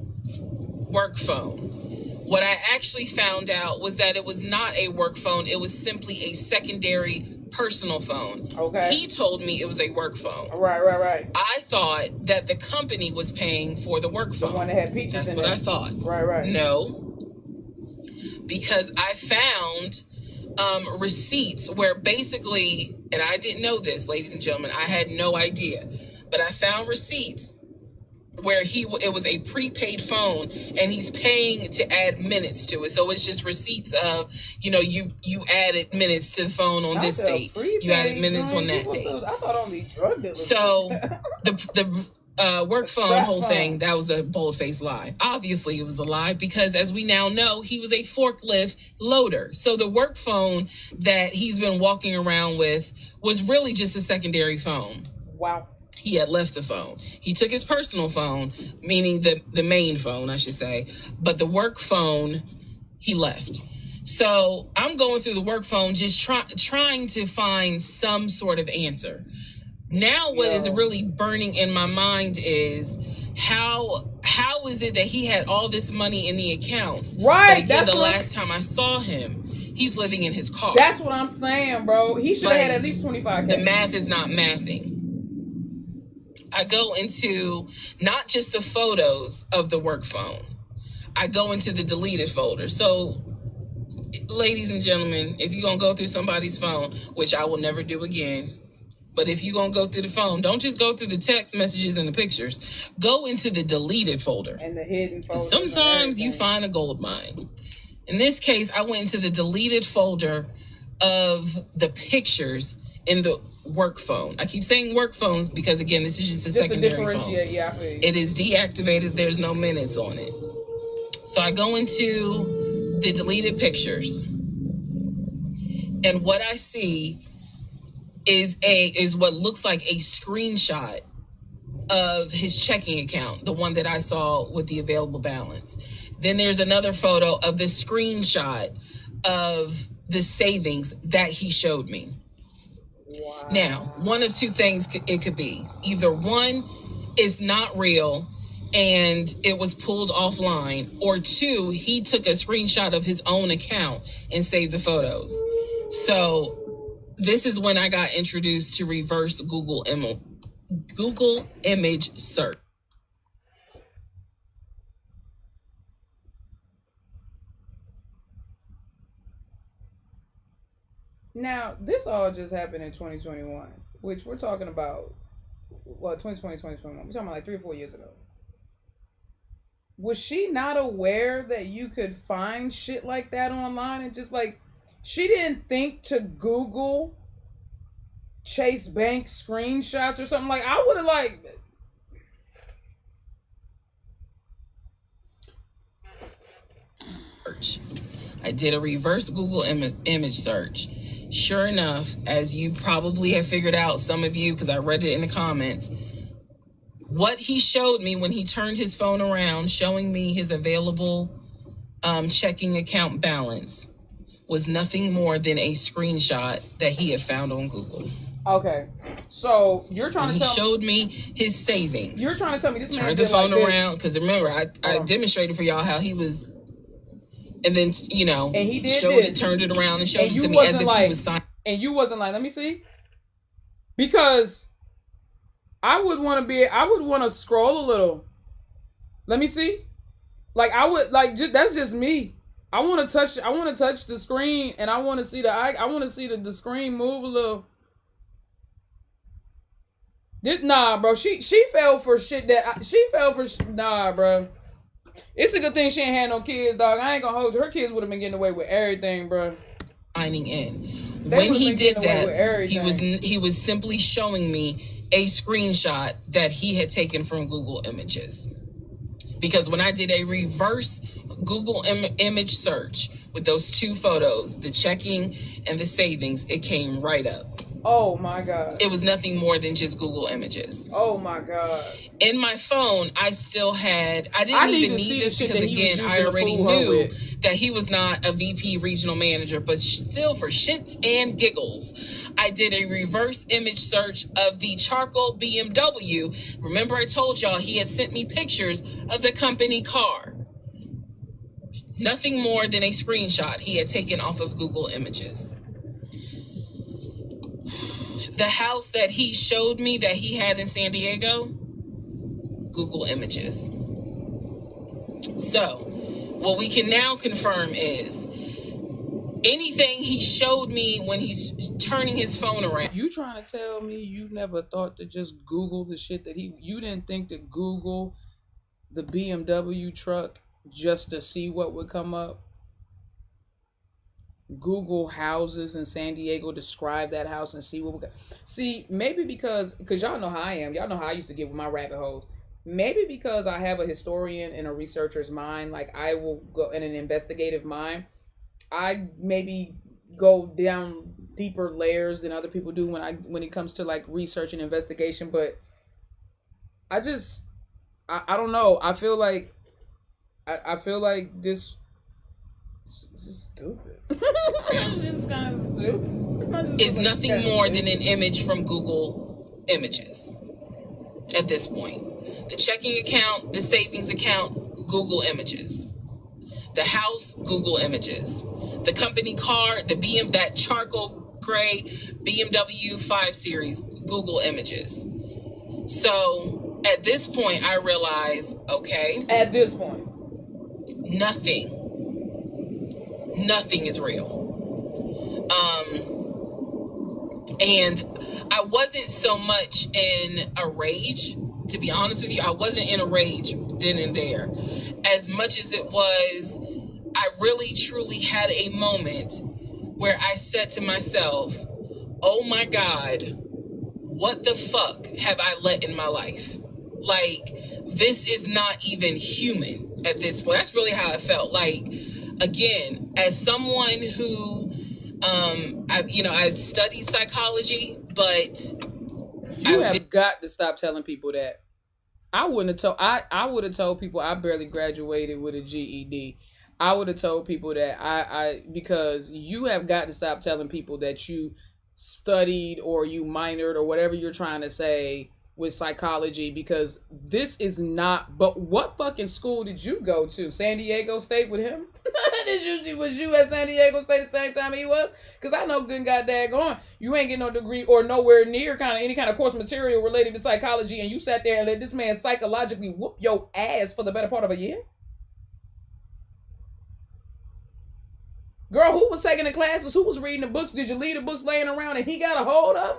What I actually found out was that it was not a work phone. It was simply a secondary personal phone. Okay. He told me it was a work phone. Right. I thought that the company was paying for the work phone. The one that had peaches That's in what it. I thought. Right. No. Because I found receipts where basically, and I didn't know this, ladies and gentlemen, I had no idea, but I found receipts where it was a prepaid phone and he's paying to add minutes to it. So it's just receipts of, you added minutes to the phone on this date. You added minutes on that date. I thought only drug dealers. So the work phone whole thing, that was a bold-faced lie. Obviously it was a lie because, as we now know, he was a forklift loader. So the work phone that he's been walking around with was really just a secondary phone. Wow. He had left the phone. He took his personal phone, meaning the main phone, I should say. But the work phone, he left. So I'm going through the work phone, just trying to find some sort of answer. Now what is really burning in my mind is how is it that he had all this money in the accounts? Right. That's the last time I saw him, he's living in his car. That's what I'm saying, bro. He should have had at least 25K. The math is not mathing. I go into not just the photos of the work phone. I go into the deleted folder. So, ladies and gentlemen, if you're going to go through somebody's phone, which I will never do again, but if you're going to go through the phone, don't just go through the text messages and the pictures. Go into the deleted folder. And the hidden folder. Sometimes you find a gold mine. In this case, I went into the deleted folder of the pictures in the work phone. I keep saying work phones because, again, this is just a secondary phone. Yeah, I feel you. It is deactivated. There's no minutes on it. So I go into the deleted pictures. And what I see is what looks like a screenshot of his checking account, the one that I saw with the available balance. Then there's another photo of the screenshot of the savings that he showed me. Wow. Now, one of two things it could be. Either one is not real and it was pulled offline, or two, he took a screenshot of his own account and saved the photos. So this is when I got introduced to reverse Google image search. Now, this all just happened in 2021, which we're talking about, 2020, 2021. We're talking about like 3 or 4 years ago. Was she not aware that you could find shit like that online and just like, she didn't think to Google Chase Bank screenshots or something? Like, I would have like... I did a reverse Google image search. Sure enough, as you probably have figured out, some of you, because I read it in the comments, what he showed me when he turned his phone around, showing me his available checking account balance, was nothing more than a screenshot that he had found on Google. Okay, so you're trying to tell me... He showed me his savings. You're trying to tell me this man turned the phone around, because remember, I demonstrated for y'all how he was... And then, you know, and he did showed this. It, turned it around and showed it to me as if he was signing. And you wasn't like, let me see. Because I would want to scroll a little. Let me see. Like, I would, like, that's just me. I want to touch the screen, and I want to see I want to see the screen move a little. Nah, bro. She fell for shit nah, bro. It's a good thing she ain't had no kids, dog. I ain't gonna hold you. Her kids would have been getting away with everything, bro. Signing in. When he did that, he was simply showing me a screenshot that he had taken from Google Images. Because when I did a reverse Google image search with those two photos, the checking and the savings, it came right up. Oh my God. It was nothing more than just Google Images. Oh my God. In my phone, I didn't even need this because, again, I already knew that he was not a VP regional manager, but still, for shits and giggles, I did a reverse image search of the charcoal BMW. Remember, I told y'all he had sent me pictures of the company car. Nothing more than a screenshot he had taken off of Google Images. The house that he showed me that he had in San Diego, Google Images. So, what we can now confirm is anything he showed me when he's turning his phone around. You trying to tell me you never thought to just Google the shit that you didn't think to Google the BMW truck just to see what would come up? Google houses in San Diego, describe that house and see what we got. See, maybe because y'all know how I am. Y'all know how I used to get with my rabbit holes. Maybe because I have a historian and a researcher's mind, like I will go in an investigative mind. I maybe go down deeper layers than other people do when it comes to like research and investigation. But I don't know. I feel like this is stupid. It's just kind of stupid. It's nothing more than an image from Google Images at this point. The checking account, the savings account, Google Images. The house, Google Images. The company car, that charcoal gray BMW 5 Series, Google Images. So at this point, I realize, okay. At this point. Nothing is real. And I wasn't so much in a rage, to be honest with you. I wasn't in a rage then and there. As much as it was, I really truly had a moment where I said to myself, oh my God, what the fuck have I let in my life? Like, this is not even human at this point. That's really how I felt. Like, again, as someone who I studied psychology, but you have got to stop telling people that. I wouldn't have told. I would have told people I barely graduated with a GED. I would have told people that because you have got to stop telling people that you studied or you minored or whatever you're trying to say with psychology, because this is not. But what fucking school did you go to? San Diego State with him? Was you at San Diego State at the same time he was? Because I know good and god daggone you ain't getting no degree or nowhere near any kind of course material related to psychology, and you sat there and let this man psychologically whoop your ass for the better part of a year. Girl, who was taking the classes? Who was reading the books? Did you leave the books laying around and he got a hold of them?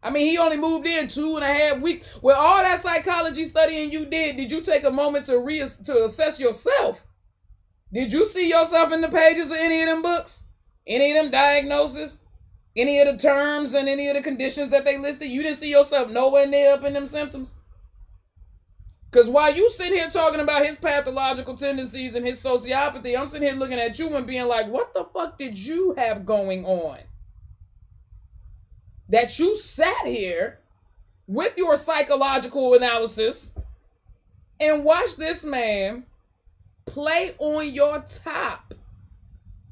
I mean, he only moved in 2.5 weeks. With all that psychology studying you did you take a moment to assess yourself? Did you see yourself in the pages of any of them books? Any of them diagnoses? Any of the terms and any of the conditions that they listed? You didn't see yourself nowhere near up in them symptoms? Because while you sitting here talking about his pathological tendencies and his sociopathy, I'm sitting here looking at you and being like, what the fuck did you have going on? That you sat here with your psychological analysis and watched this man play on your top.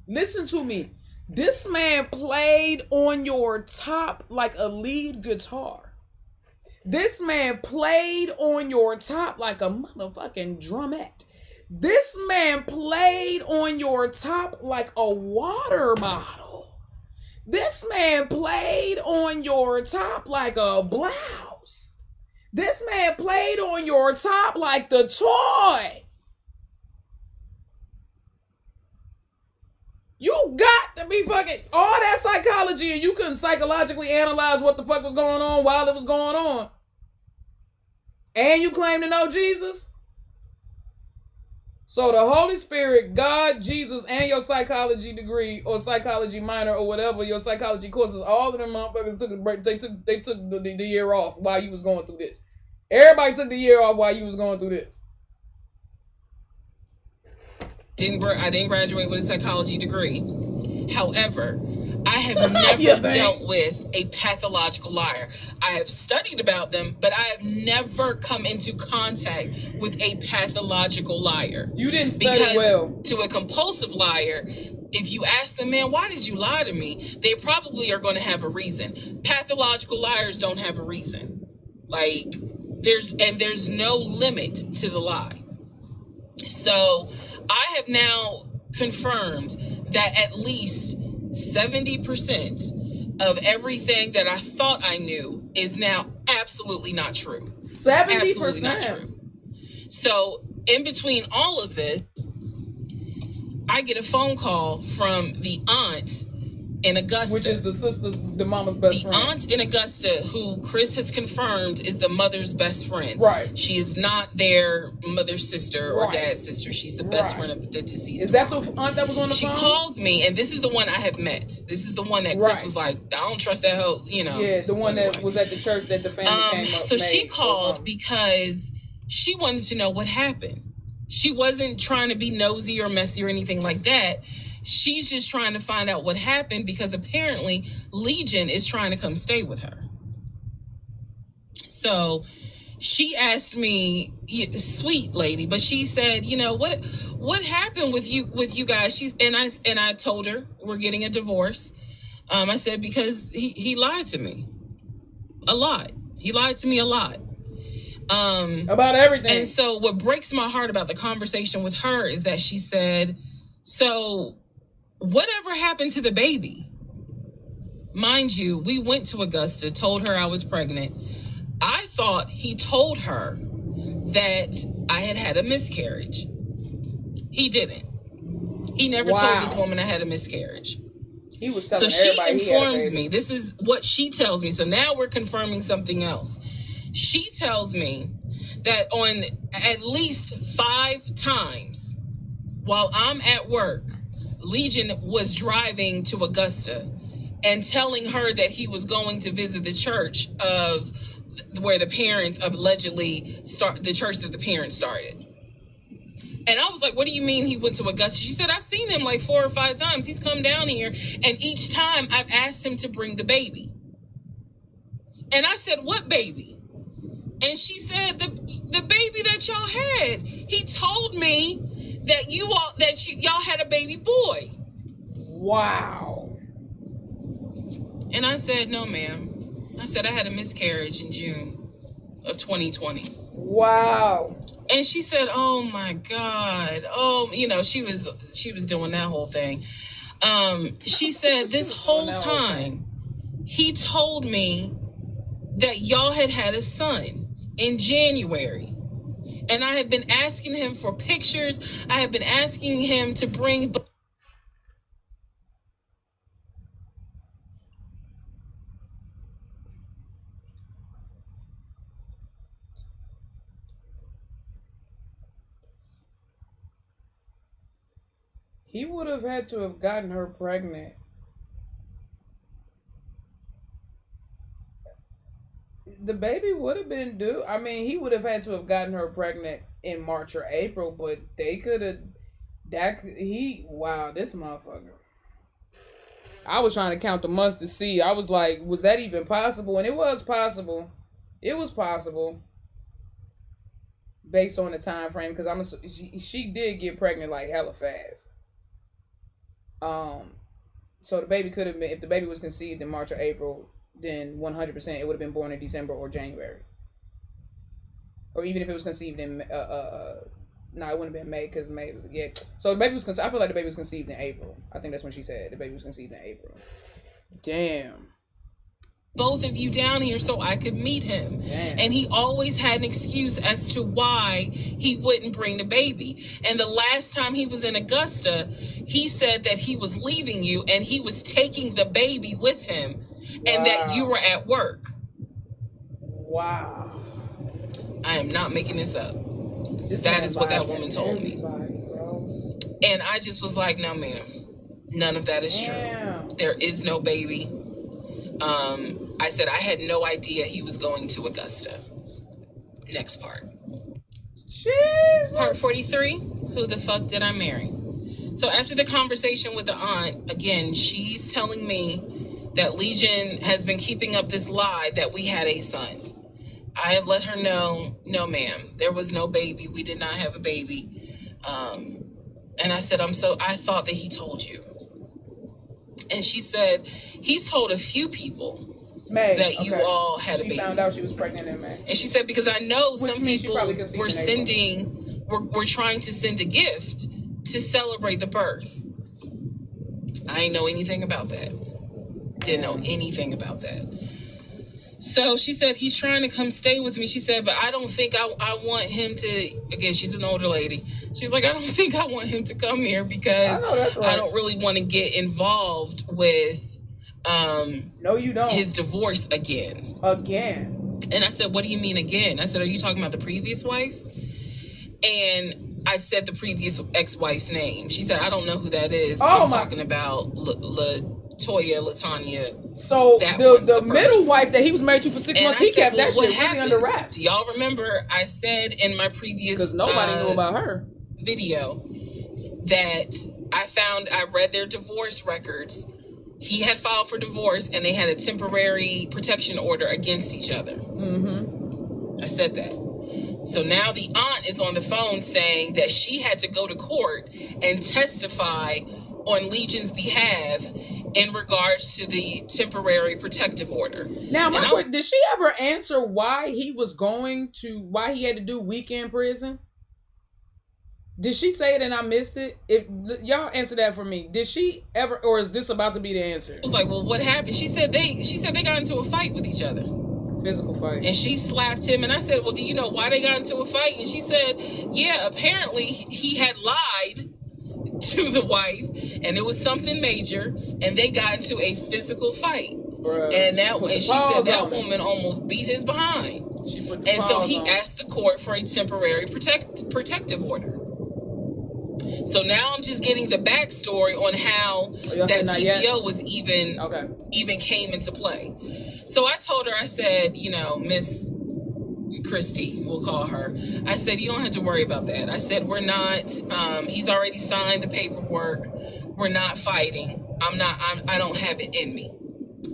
Listen to me. This man played on your top like a lead guitar. This man played on your top like a motherfucking drumette. This man played on your top like a water bottle. This man played on your top like a blouse. This man played on your top like the toy. You got to be fucking all that psychology and you couldn't psychologically analyze what the fuck was going on while it was going on. And you claim to know Jesus? So the Holy Spirit, God, Jesus, and your psychology degree or psychology minor or whatever, your psychology courses, all of them motherfuckers took a break. They took the year off while you was going through this. Everybody took the year off while you was going through this. I didn't graduate with a psychology degree. However, I have never dealt with a pathological liar. I have studied about them, but I have never come into contact with a pathological liar. You didn't study well. To a compulsive liar, if you ask them, man, why did you lie to me? They probably are going to have a reason. Pathological liars don't have a reason. Like, there's no limit to the lie. So I have now confirmed that at least 70% of everything that I thought I knew is now absolutely not true. 70%? Absolutely not true. So in between all of this, I get a phone call from the aunt in Augusta. Which is the mama's best friend. The aunt in Augusta, who Chris has confirmed is the mother's best friend. Right. She is not their mother's sister or dad's sister. She's the best friend of the deceased. Is that the aunt that was on the phone? She calls me, and this is the one I have met. This is the one that Chris was like, I don't trust that hoe, Yeah, the one that was at the church that the family came up. So she called because she wanted to know what happened. She wasn't trying to be nosy or messy or anything like that. She's just trying to find out what happened because apparently Legion is trying to come stay with her. So she asked me, sweet lady, but she said, what happened with you guys? And I told her we're getting a divorce. I said, because he lied to me a lot. He lied to me a lot. About everything. And so what breaks my heart about the conversation with her is that she said, so whatever happened to the baby? Mind you, we went to Augusta, told her I was pregnant. I thought he told her that I had a miscarriage. He didn't. He never told this woman I had a miscarriage. He was telling everybody. So she informs me. This is what she tells me. So now we're confirming something else. She tells me that on at least 5 times while I'm at work, Legion was driving to Augusta and telling her that he was going to visit the church of where the parents allegedly the church that the parents started. And I was like, what do you mean he went to Augusta? She said, I've seen him like 4 or 5 times. He's come down here, and each time I've asked him to bring the baby. And I said, what baby? And she said, the baby that y'all had. He told me that y'all had a baby boy. Wow. And I said, no, ma'am. I said, I had a miscarriage in June of 2020. Wow. And she said, oh my God. Oh, you know, she was doing that whole thing. She said this whole time he told me that y'all had a son in January. And I have been asking him for pictures. I have been asking him to bring. He would have had to have gotten her pregnant. The baby would have been due. I mean, he would have had to have gotten her pregnant in March or April, but they could have. Wow, this motherfucker. I was trying to count the months to see. I was like, was that even possible? And it was possible. It was possible. Based on the time frame, because she did get pregnant like hella fast. So the baby could have been, if the baby was conceived in March or April, then 100% it would have been born in December or January. Or even if it was conceived in, no, it wouldn't have been May, because May was, yeah. So the baby was conceived, I feel like the baby was conceived in April. I think that's when she said the baby was conceived in April. Damn. Both of you down here so I could meet him. Damn. And he always had an excuse as to why he wouldn't bring the baby. And the last time he was in Augusta, he said that he was leaving you and he was taking the baby with him. Wow. And that you were at work. Wow. I am not making this up. That is what that woman told me. And I just was like, no, ma'am. None of that is true. There is no baby. I said I had no idea he was going to Augusta. Next part. Jesus. Part 43. Who the fuck did I marry? So after the conversation with the aunt, again, she's telling me that Legion has been keeping up this lie that we had a son. I have let her know, no, ma'am, there was no baby. We did not have a baby. And I said, I thought that he told you. And she said, he's told a few people that you all had a baby. She found out she was pregnant in May. And she said, because I know some people were trying to send a gift to celebrate the birth. I didn't know anything about that. Didn't know anything about that. So she said, he's trying to come stay with me. She said, but I don't think I want him to, again, she's an older lady. She's like, I don't think I want him to come here because I don't really want to get involved with no, you don't. His divorce again. And I said, what do you mean again? I said, are you talking about the previous wife? And I said the previous ex-wife's name. She said, I don't know who that is. I'm talking about Latanya. So the middle wife that he was married to for 6 months, he kept that shit really under wraps. Do y'all remember I said in my previous because nobody knew about her video that I read their divorce records. He had filed for divorce and they had a temporary protection order against each other. Mm-hmm. I said that. So now the aunt is on the phone saying that she had to go to court and testify on Legion's behalf in regards to the temporary protective order. Now, did she ever answer why he had to do weekend prison? Did she say it and I missed it? Y'all answer that for me. Did she ever, or is this about to be the answer? It was like, well, what happened? She said they got into a fight with each other. Physical fight. And she slapped him. And I said, well, do you know why they got into a fight? And she said, yeah, apparently he had lied to the wife and it was something major and they got into a physical fight. Bruh. And she said that woman almost beat his behind. And so he asked the court for a temporary protective order. So now I'm just getting the backstory on how that TPO was even came into play. So I told her, I said, Miss Christy, we'll call her. I said, you don't have to worry about that. I said, we're not, he's already signed the paperwork. We're not fighting. I don't have it in me.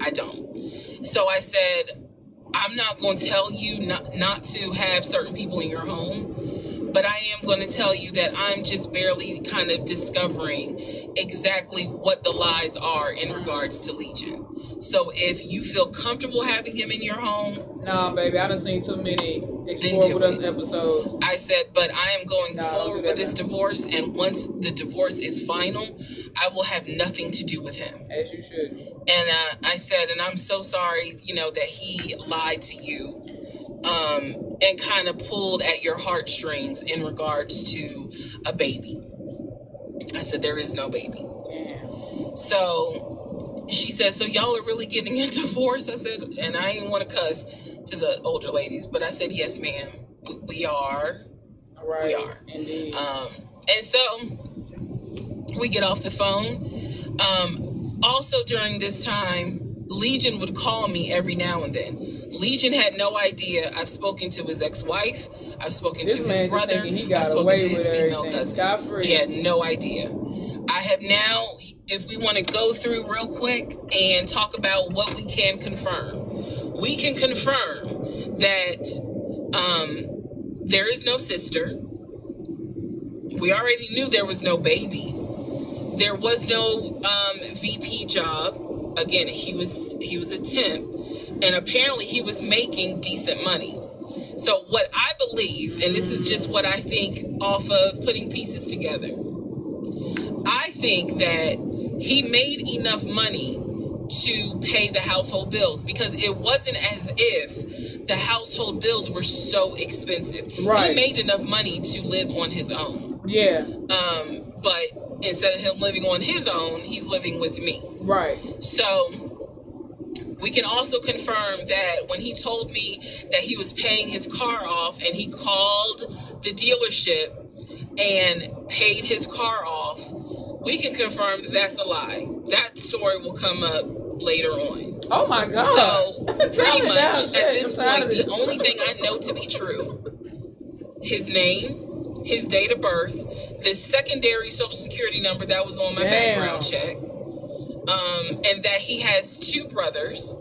I don't. So I said, I'm not going to tell you not to have certain people in your home, but I am going to tell you that I'm just barely kind of discovering exactly what the lies are in regards to Legion. So if you feel comfortable having him in your home... Nah, baby, I done seen too many Explore With Us episodes. I said, but I am going forward with this divorce, and once the divorce is final, I will have nothing to do with him. As you should. And I said, and I'm so sorry, that he lied to you, and kind of pulled at your heartstrings in regards to a baby. I said, there is no baby. Damn. So she said, so y'all are really getting a divorce? I said, and I didn't want to cuss to the older ladies, but I said, yes, ma'am, we are. All right. We are. Indeed. And so we get off the phone. Also during this time, Legion would call me every now and then. Legion had no idea. I've spoken to his ex-wife. I've spoken to his brother. I've spoken to his female cousin. He had no idea. I have now, if we want to go through real quick and talk about what we can confirm. We can confirm that there is no sister. We already knew there was no baby. There was no VP job. Again, he was a temp, and apparently he was making decent money. So what I believe, and this is just what I think off of putting pieces together, I think that he made enough money to pay the household bills, because it wasn't as if the household bills were so expensive. Right. He made enough money to live on his own. Yeah. But instead of him living on his own, he's living with me. Right. So we can also confirm that when he told me that he was paying his car off and he called the dealership and paid his car off, we can confirm that that's a lie. That story will come up later on. Oh my God. So pretty much at this point, the only thing I know to be true, his name, his date of birth, the secondary social security number that was on my background check, and that he has 2 brothers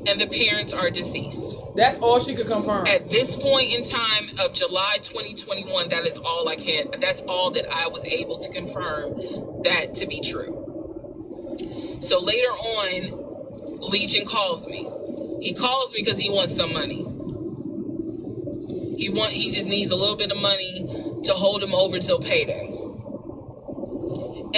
and the parents are deceased. That's all she could confirm. At this point in time of July 2021, that is all I can, that's all that I was able to confirm that to be true. So later on, Legion calls me. He calls me because he wants some money. He just needs a little bit of money to hold him over till payday.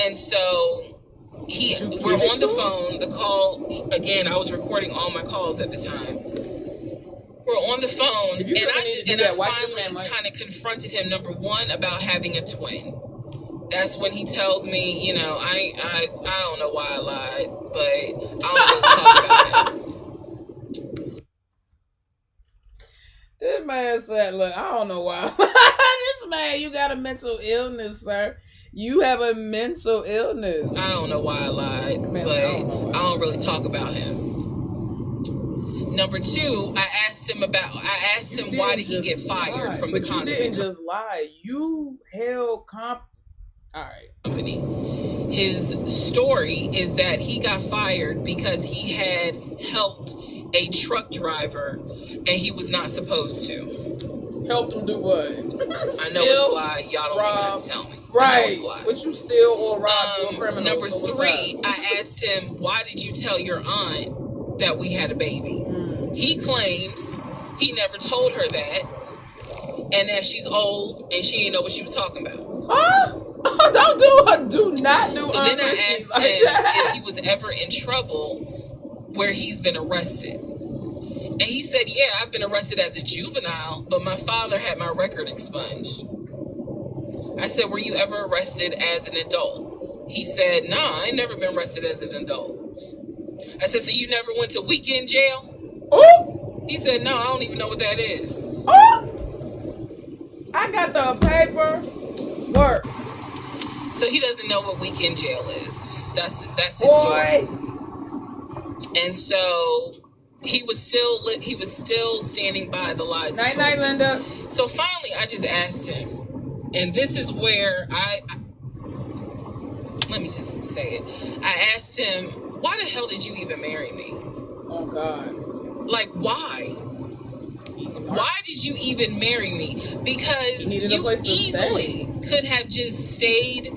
And so we're on the phone. The call, again, I was recording all my calls at the time. We're on the phone, and I finally kind of confronted him, number one, about having a twin. That's when he tells me, I don't know why I lied, but I don't want to talk about it. This man said, look, I don't know why. This man, you got a mental illness, sir. You have a mental illness. I don't know why I lied, but I don't really talk about him. Number 2, I asked him why did he get fired from the company. You didn't just lie. You held company. His story is that he got fired because he had helped a truck driver and he was not supposed to. Helped him do what? I know it's a lie. Y'all don't even have to tell me. Right. But you steal or rob for a criminal. Number 3, I asked him, why did you tell your aunt that we had a baby? He claims he never told her that, and that she's old and she didn't know what she was talking about. Do not do. So then I asked him if he was ever in trouble where he's been arrested. And he said, yeah, I've been arrested as a juvenile, but my father had my record expunged. I said, were you ever arrested as an adult? He said, nah, I ain't never been arrested as an adult. I said, so you never went to weekend jail? Oh! He said, no, I don't even know what that is. Oh! I got the paper work. So he doesn't know what weekend jail is. That's his story. And so he was still standing by the lies. Night, night, Linda. So finally, I just asked him, and this is where let me just say it. I asked him, why the hell did you even marry me? Oh, God. Like, why? Why did you even marry me? Because you easily could have just stayed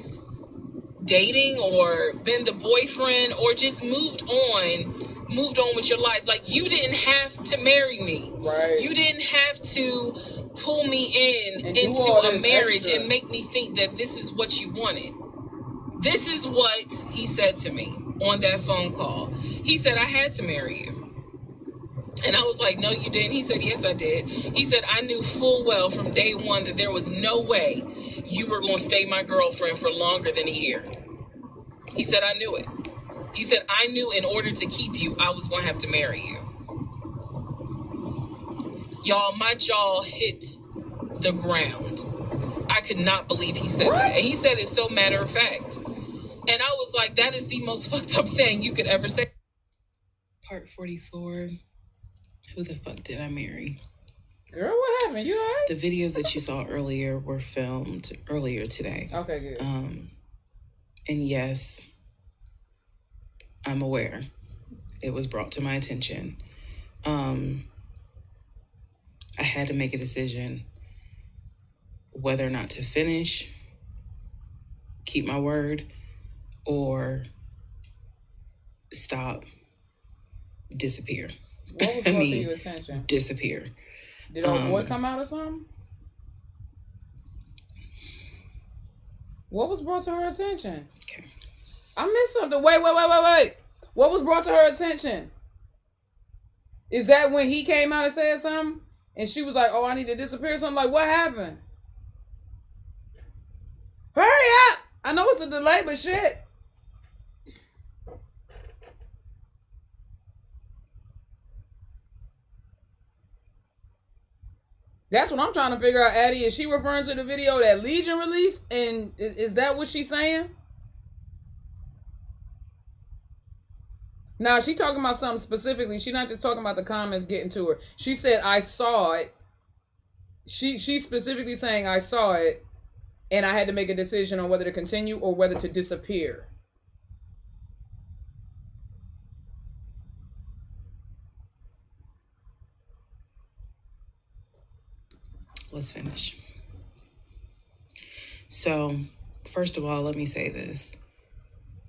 dating or been the boyfriend or just moved on with your life. Like, you didn't have to marry me. Right. You didn't have to pull me into a marriage and make me think that this is what you wanted. This is what he said to me on that phone call. He said, I had to marry you. And I was like, no, you didn't. He said, yes, I did. He said, I knew full well from day one that there was no way you were going to stay my girlfriend for longer than a year. He said, I knew it. He said, I knew in order to keep you, I was going to have to marry you. Y'all, my jaw hit the ground. I could not believe he said that. And he said it so matter of fact. And I was like, that is the most fucked up thing you could ever say. Part 44. Who the fuck did I marry? Girl, what happened? You all right? The videos that you saw earlier were filmed earlier today. Okay, good. And yes, I'm aware. It was brought to my attention. I had to make a decision whether or not to finish, keep my word, or stop, disappear. What was brought to your attention? Disappear. Did old boy come out or something? What was brought to her attention? Okay. I missed something. Wait. What was brought to her attention? Is that when he came out and said something? And she was like, oh, I need to disappear? Something like, what happened? Hurry up! I know it's a delay, but shit. That's what I'm trying to figure out, Addie. Is she referring to the video that Legion released? And is that what she's saying? Now, she talking about something specifically. She's not just talking about the comments getting to her. She said, I saw it. She's specifically saying, I saw it. And I had to make a decision on whether to continue or whether to disappear. Let's finish. So, first of all, let me say this.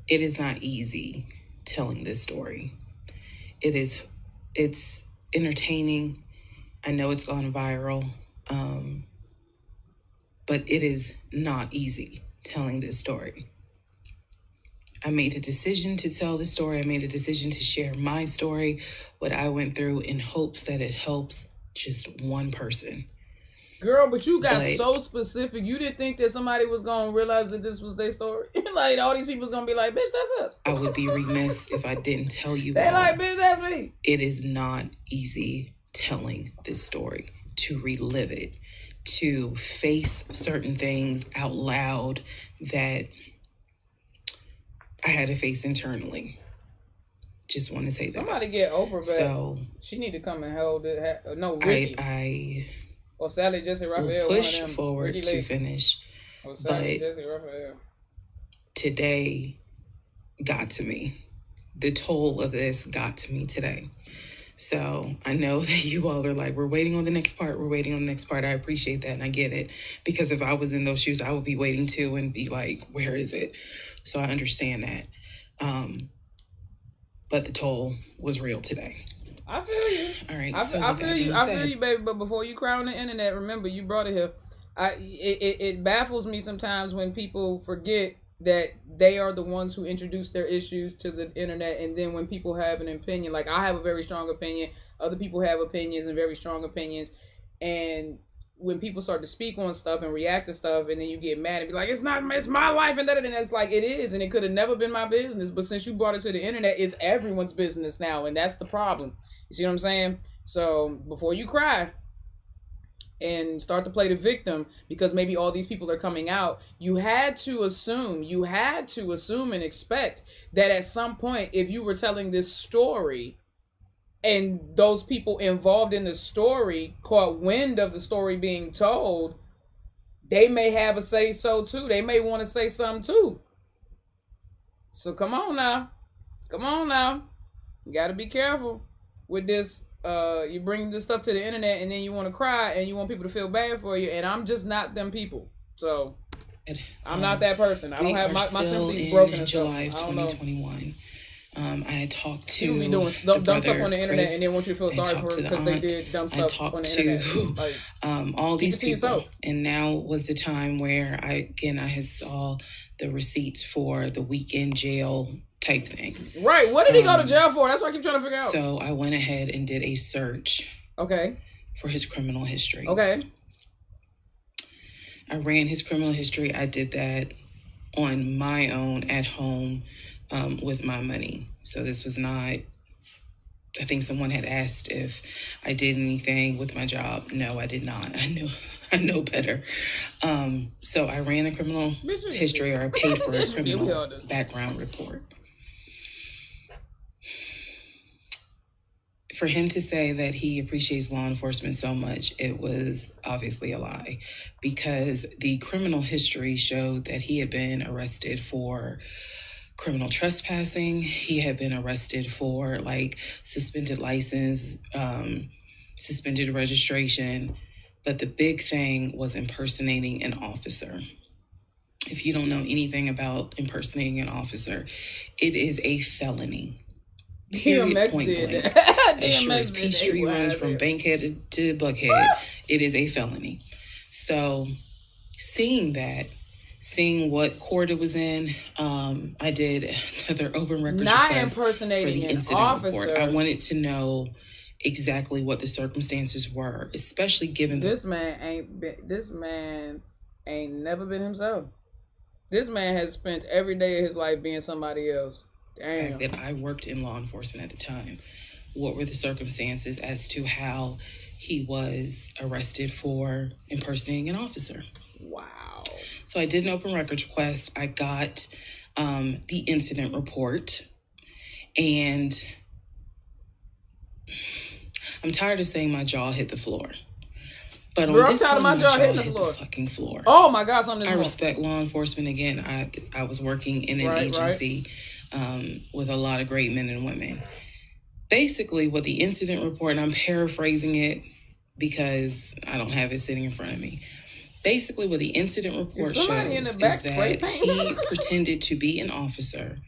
It is not easy telling this story. It's entertaining. I know it's gone viral. But it is not easy telling this story. I made a decision to tell this story. I made a decision to share my story, what I went through, in hopes that it helps just one person. Girl, but you got so specific. You didn't think that somebody was going to realize that this was their story? Like, all these people's going to be like, bitch, that's us. I would be remiss if I didn't tell you. They like, bitch, that's me. It is not easy telling this story, to relive it, to face certain things out loud that I had to face internally. Just want to say somebody get Oprah back. So she need to come and hold it. No, Ricky. Or Sally Jesse Raphael. Will push forward to finish. Or Sally Jesse Raphael. Today got to me. The toll of this got to me today. So I know that you all are like, we're waiting on the next part. We're waiting on the next part. I appreciate that. And I get it. Because if I was in those shoes, I would be waiting too and be like, where is it? So I understand that. But the toll was real today. I feel you. All right. I feel you, baby. But before you cry on the internet, remember, you brought it here. It baffles me sometimes when people forget that they are the ones who introduce their issues to the internet, and then when people have an opinion, like I have a very strong opinion, other people have opinions and very strong opinions, and when people start to speak on stuff and react to stuff, and then you get mad and be like, it's my life, and it's like, it is, and it could have never been my business, but since you brought it to the internet, it's everyone's business now, and that's the problem. You see what I'm saying? So before you cry and start to play the victim, because maybe all these people are coming out, you had to assume and expect that at some point, if you were telling this story, and those people involved in the story caught wind of the story being told, they may have a say so too. They may want to say something too. So come on now. You got to be careful with this. You bring this stuff to the internet and then you want to cry and you want people to feel bad for you. And I'm just not them people. So I'm not that person. I don't have my sympathies broken. In July of 2021. I had talked to people be doing dumb stuff on the internet and then want you to feel sorry for it because they did dumb stuff on the internet. Like, all these people. And now was the time where I had saw the receipts for the weekend jail type thing. Right. What did he go to jail for? That's what I keep trying to figure out. So I went ahead and did a search. Okay. For his criminal history. Okay. I ran his criminal history. I did that on my own at home with my money. So this was not, I think someone had asked if I did anything with my job. No, I did not. I know better. So I ran a criminal history, or I paid for a criminal background report. For him to say that he appreciates law enforcement so much, it was obviously a lie, because the criminal history showed that he had been arrested for criminal trespassing. He had been arrested for suspended license, suspended registration. But the big thing was impersonating an officer. If you don't know anything about impersonating an officer, it is a felony. DMX point did blank. that. As sure as Peachtree runs from Bankhead to Buckhead, it is a felony. So seeing what court it was in, I did another open records not request impersonating for the incident an officer. report. I wanted to know exactly what the circumstances were, especially given this man ain't never been himself. This man has spent every day of his life being somebody else. Damn. The fact that I worked in law enforcement at the time. What were the circumstances as to how he was arrested for impersonating an officer? Wow. So I did an open records request. I got the incident report, and I'm tired of saying my jaw hit the floor. But on this one, my jaw hit the fucking floor. Oh my God, something. I respect law enforcement. Again, I was working in an agency with a lot of great men and women. Basically, what the incident report, and I'm paraphrasing it because I don't have it sitting in front of me. Basically, what the incident report shows is that he pretended to be an officer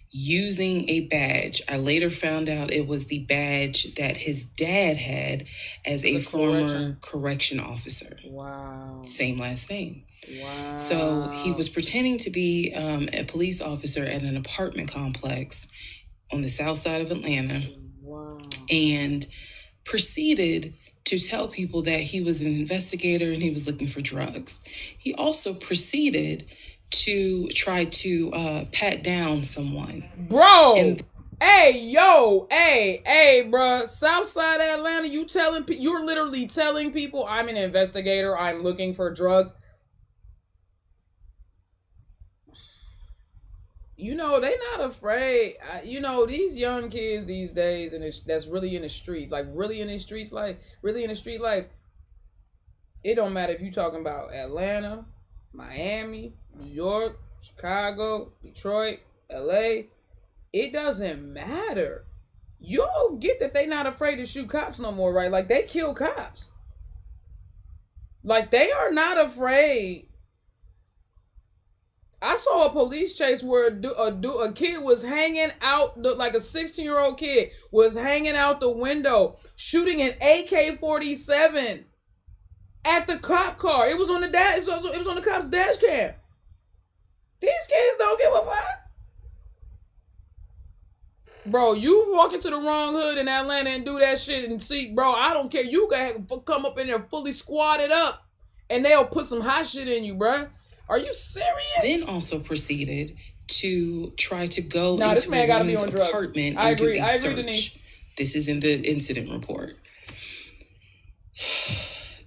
using a badge. I later found out it was the badge that his dad had as a former correction officer. Wow. Same last name. Wow. So he was pretending to be a police officer at an apartment complex on the south side of Atlanta. Wow. And proceeded to tell people that he was an investigator and he was looking for drugs. He also proceeded to try to pat down someone. Bro! Hey, bro. Southside Atlanta, you're literally telling people I'm an investigator, I'm looking for drugs. You know, they not afraid. These young kids these days, and that's really in the streets, really in the street life. It don't matter if you're talking about Atlanta, Miami, New York, Chicago, Detroit, LA. It doesn't matter. You'll get that they not afraid to shoot cops no more, right? They kill cops. They are not afraid. I saw a police chase where a kid was hanging out, a 16-year-old kid was hanging out the window, shooting an AK-47 at the cop car. It was on the it was on the cop's dash cam. These kids don't give a fuck. Bro, you walk into the wrong hood in Atlanta and do that shit and see, bro, I don't care. You can come up in there fully squatted up and they'll put some hot shit in you, bro. Are you serious? Then also proceeded to try to go into this man gotta be on drugs. Apartment I and agree. do a I agree, search. Denise. This is in the incident report.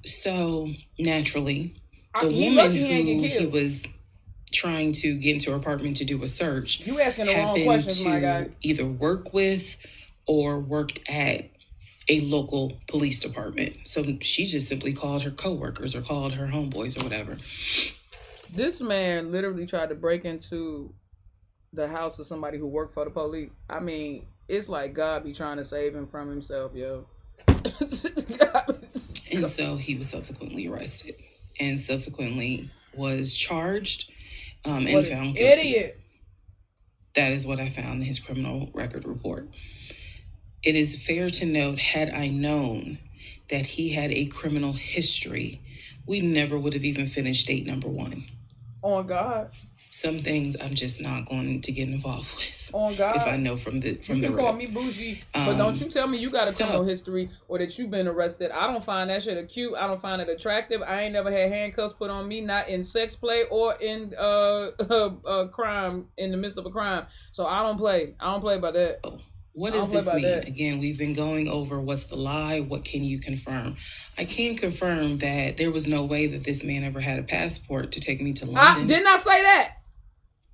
So naturally, the woman who he was trying to get into her apartment to do a search, you asking the wrong questions, my guy. Either work with or worked at a local police department. So she just simply called her coworkers or called her homeboys or whatever. This man literally tried to break into the house of somebody who worked for the police. I mean, it's like God be trying to save him from himself, yo. And so he was subsequently arrested and subsequently was charged and found guilty. Idiot. That is what I found in his criminal record report. It is fair to note, had I known that he had a criminal history, we never would have even finished date number 1. On God. Some things I'm just not going to get involved with. On God. If I know from the you can call me bougie, but don't you tell me you got a criminal history or that you've been arrested. I don't find that shit cute. I don't find it attractive. I ain't never had handcuffs put on me, not in sex play or in crime, in the midst of a crime. So I don't play. I don't play about that. What does this mean? Again, we've been going over what's the lie, what can you confirm? I can confirm that there was no way that this man ever had a passport to take me to London. Did not say that.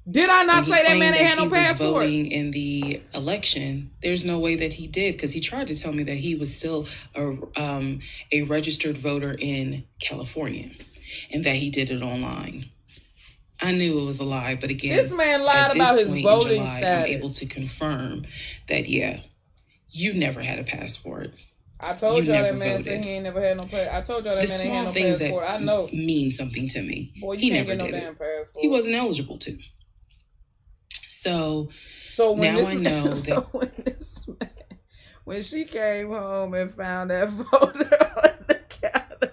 Did I not say that man ain't had no passport? Voting in the election, there's no way that he did, because he tried to tell me that he was still a registered voter in California and that he did it online. I knew it was a lie, but again, this man lied about his voting status. I'm able to confirm that, yeah, you never had a passport. I told y'all that man said he ain't never had no passport. I told y'all that man ain't had no passport. I know. Mean something to me. Boy, you can't get no damn passport. He wasn't eligible to. So when now I know that when she came home and found that folder on the counter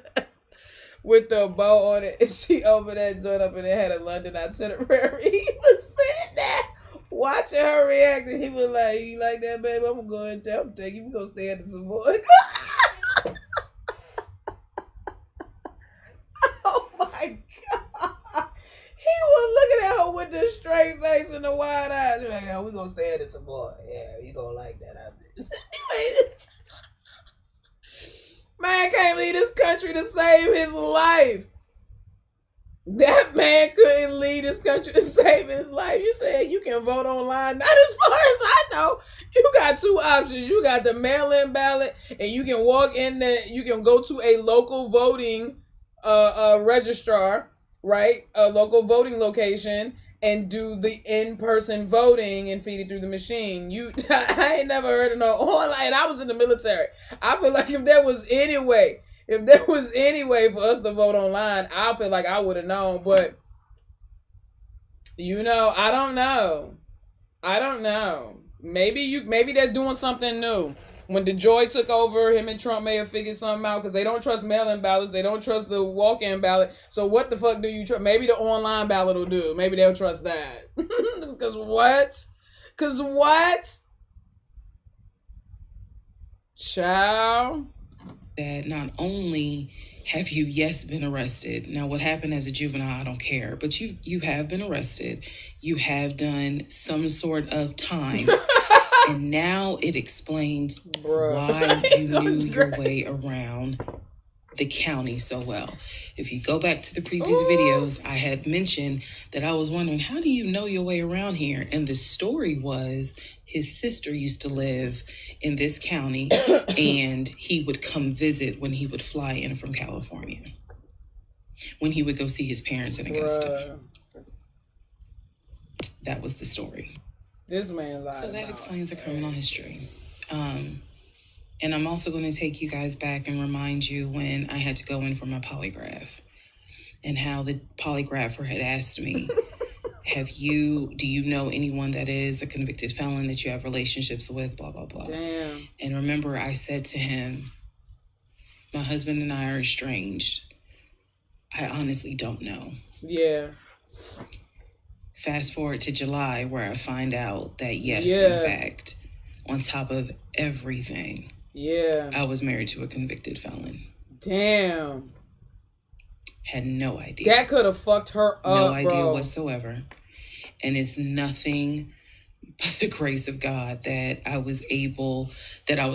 with the bow on it, and she opened that joint up and it had a London itinerary, he was sitting there watching her react, and he was like, "You like that, baby? I'm gonna go and take you. We gonna stay at the Savoy." Oh my God. He was looking at her with the straight face and the wide eyes. He's like, "Oh, we gonna stay at the Savoy. Yeah, you gonna like that." Man can't leave this country to save his life. That man couldn't leave this country to save his life. You said you can vote online. Not as far as I know. You got 2 options. You got the mail-in ballot, and you can walk in there. You can go to a local voting registrar, right? A local voting location, and do the in-person voting and feed it through the machine. I ain't never heard of no online. And I was in the military. I feel like if there was any way for us to vote online, I feel like I would have known. But, I don't know. Maybe they're doing something new. When DeJoy took over, him and Trump may have figured something out, because they don't trust mail-in ballots. They don't trust the walk-in ballot. So what the fuck do you trust? Maybe the online ballot will do. Maybe they'll trust that. Because what? Child. That not only have you, yes, been arrested. Now, what happened as a juvenile, I don't care. But you have been arrested. You have done some sort of time. And now it explains why you knew your way around the county so well. If you go back to the previous videos, I had mentioned that I was wondering, how do you know your way around here? And the story was his sister used to live in this county, and he would come visit when he would fly in from California, when he would go see his parents in Augusta. That was the story. This man lied. So that explains the criminal history. And I'm also going to take you guys back and remind you when I had to go in for my polygraph, and how the polygrapher had asked me, do you know anyone that is a convicted felon that you have relationships with, blah, blah, blah. Damn. And remember, I said to him, my husband and I are estranged. I honestly don't know. Yeah. Fast forward to July, where I find out that, yes, in fact, on top of everything, I was married to a convicted felon. Damn. Had no idea. That could have fucked her up, No idea whatsoever. And it's nothing but the grace of God that I was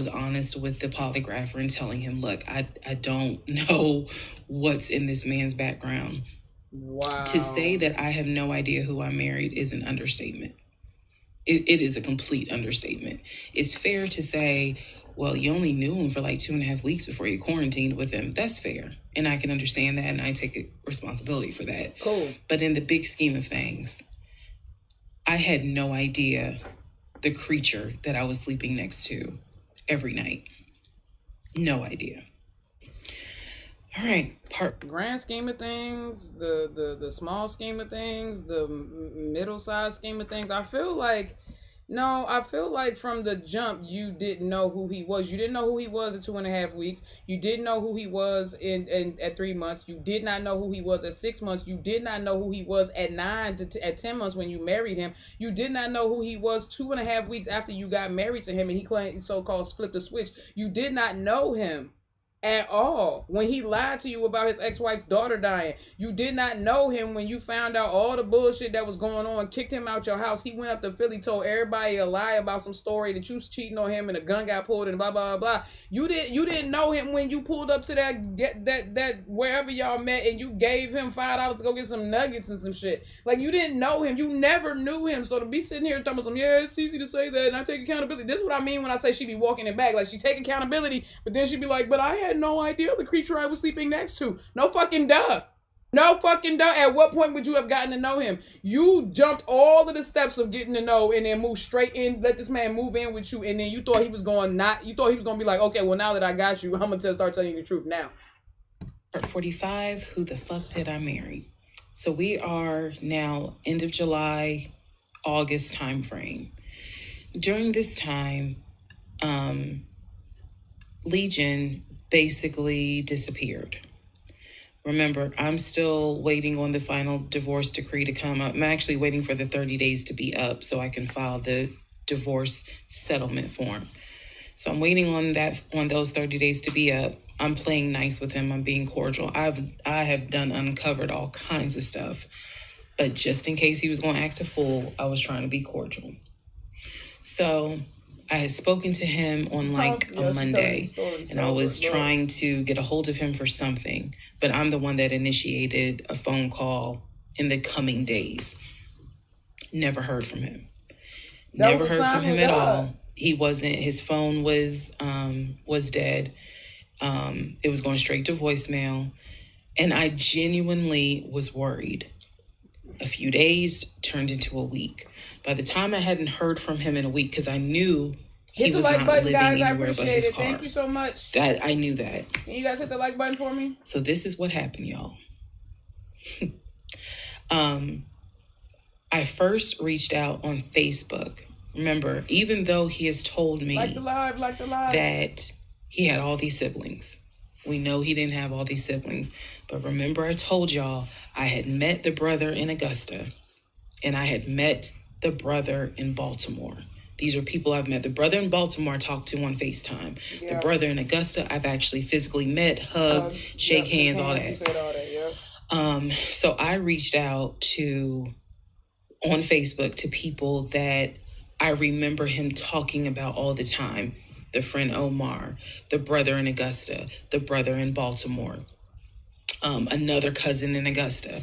honest with the polygrapher and telling him, look, I don't know what's in this man's background. Wow. To say that I have no idea who I married is an understatement. It is a complete understatement. It's fair to say, well, you only knew him for like 2.5 weeks before you quarantined with him. That's fair. And I can understand that, and I take responsibility for that. Cool. But in the big scheme of things, I had no idea the creature that I was sleeping next to every night. No idea. All right. Grand scheme of things, the small scheme of things, the middle-sized scheme of things, I feel like from the jump, you didn't know who he was. You didn't know who he was at 2.5 weeks. You didn't know who he was at 3 months. You did not know who he was at 6 months. You did not know who he was at 10 months when you married him. You did not know who he was 2.5 weeks after you got married to him and he claimed so-called flipped the switch. You did not know him at all when he lied to you about his ex-wife's daughter dying. You did not know him when you found out all the bullshit that was going on, kicked him out your house. He went up to Philly, told everybody a lie about some story that you was cheating on him and a gun got pulled and blah blah blah. You didn't know him when you pulled up to that wherever y'all met and you gave him $5 to go get some nuggets and some shit. Like, you didn't know him. You never knew him. So to be sitting here talking about it's easy to say that and I take accountability. This is what I mean when I say she be walking it back. Like, she take accountability, but then she be like, but I had no idea the creature I was sleeping next to. No fucking duh. No fucking duh. At what point would you have gotten to know him? You jumped all of the steps of getting to know and then moved straight in, let this man move in with you, and then you thought he was going to be like, okay, well, now that I got you, I'm going to start telling you the truth now. 45, who the fuck did I marry? So we are now end of July, August time frame. During this time, Legion basically disappeared. Remember, I'm still waiting on the final divorce decree to come up. I'm actually waiting for the 30 days to be up so I can file the divorce settlement form. So I'm waiting on those 30 days to be up. I'm playing nice with him. I'm being cordial. I have uncovered all kinds of stuff. But just in case he was going to act a fool, I was trying to be cordial. So I had spoken to him on a Monday, and I was trying to get a hold of him for something, but I'm the one that initiated a phone call in the coming days. Never heard from him. Never heard from him at all. His phone was dead. It was going straight to voicemail, and I genuinely was worried. A few days turned into a week. By the time I hadn't heard from him in a week, because I knew he was not living anywhere but his car. Thank you so much. That I knew that. Can you guys hit the like button for me? So this is what happened, y'all. I first reached out on Facebook. Remember, even though he has told me that he had all these siblings. We know he didn't have all these siblings. But remember, I told y'all I had met the brother in Augusta and I had met the brother in Baltimore. These are people I've met. The brother in Baltimore I talked to on FaceTime. Yeah. The brother in Augusta I've actually physically met, hugged, shake hands, all that. You said all that, yeah. So I reached out on Facebook to people that I remember him talking about all the time. The friend Omar, the brother in Augusta, the brother in Baltimore, another cousin in Augusta.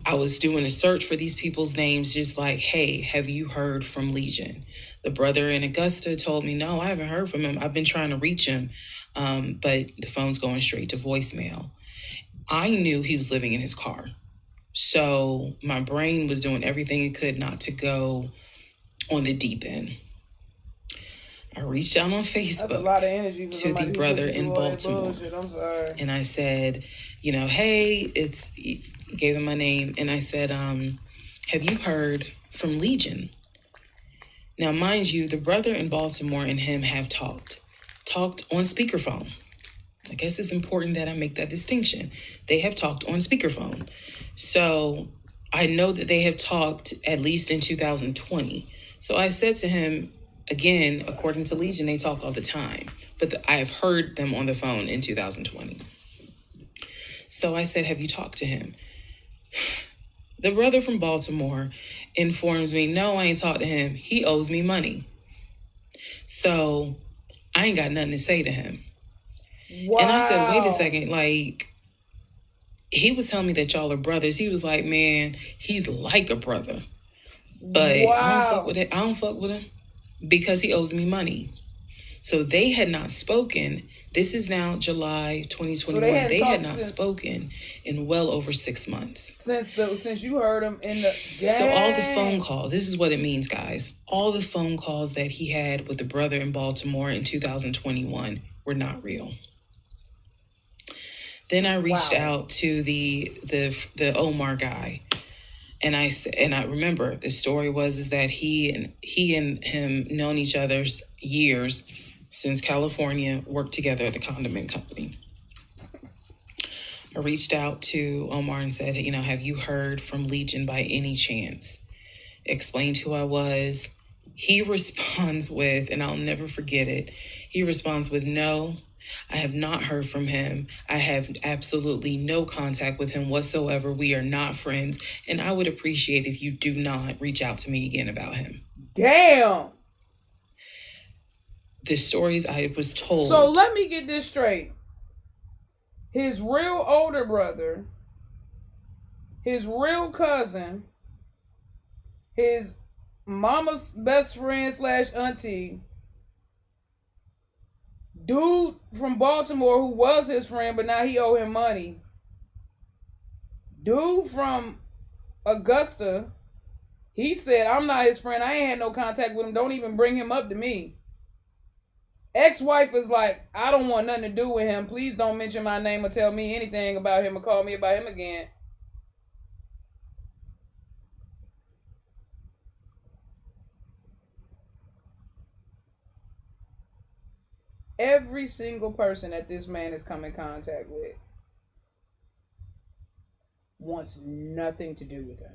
I was doing a search for these people's names, just like, hey, have you heard from Legion? The brother in Augusta told me, no, I haven't heard from him. I've been trying to reach him, but the phone's going straight to voicemail. I knew he was living in his car. So my brain was doing everything it could not to go on the deep end. I reached out on Facebook. That's a lot of energy to the brother in Baltimore. I'm sorry. And I said, hey, gave him my name. And I said, have you heard from Legion? Now, mind you, the brother in Baltimore and him have talked on speakerphone. I guess it's important that I make that distinction. They have talked on speakerphone. So I know that they have talked at least in 2020. So I said to him, again, according to Legion, they talk all the time, but I have heard them on the phone in 2020. So I said, have you talked to him? The brother from Baltimore informs me, no, I ain't talked to him. He owes me money. So I ain't got nothing to say to him. Wow. And I said, wait a second, he was telling me that y'all are brothers. He was like, man, he's like a brother. But I don't fuck with him because he owes me money. So they had not spoken. This is now July 2021. So they had not spoken in well over 6 months. Since you heard him in the... Dang. So all the phone calls, this is what it means, guys. All the phone calls that he had with the brother in Baltimore in 2021 were not real. Then I reached out to the Omar guy. And I remember the story was that he and him known each other's years since California, worked together at the condiment company. I reached out to Omar and said, have you heard from Legion by any chance? Explained who I was. He responds with, and I'll never forget it, he responds with, no, I have not heard from him. I have absolutely no contact with him whatsoever. We are not friends. And I would appreciate if you do not reach out to me again about him. Damn. The stories I was told. So let me get this straight. His real older brother, his real cousin, his mama's best friend / auntie, dude from Baltimore who was his friend, but now he owe him money. Dude from Augusta, he said, I'm not his friend. I ain't had no contact with him. Don't even bring him up to me. Ex-wife is like, I don't want nothing to do with him. Please don't mention my name or tell me anything about him or call me about him again. Every single person that this man has come in contact with wants nothing to do with him.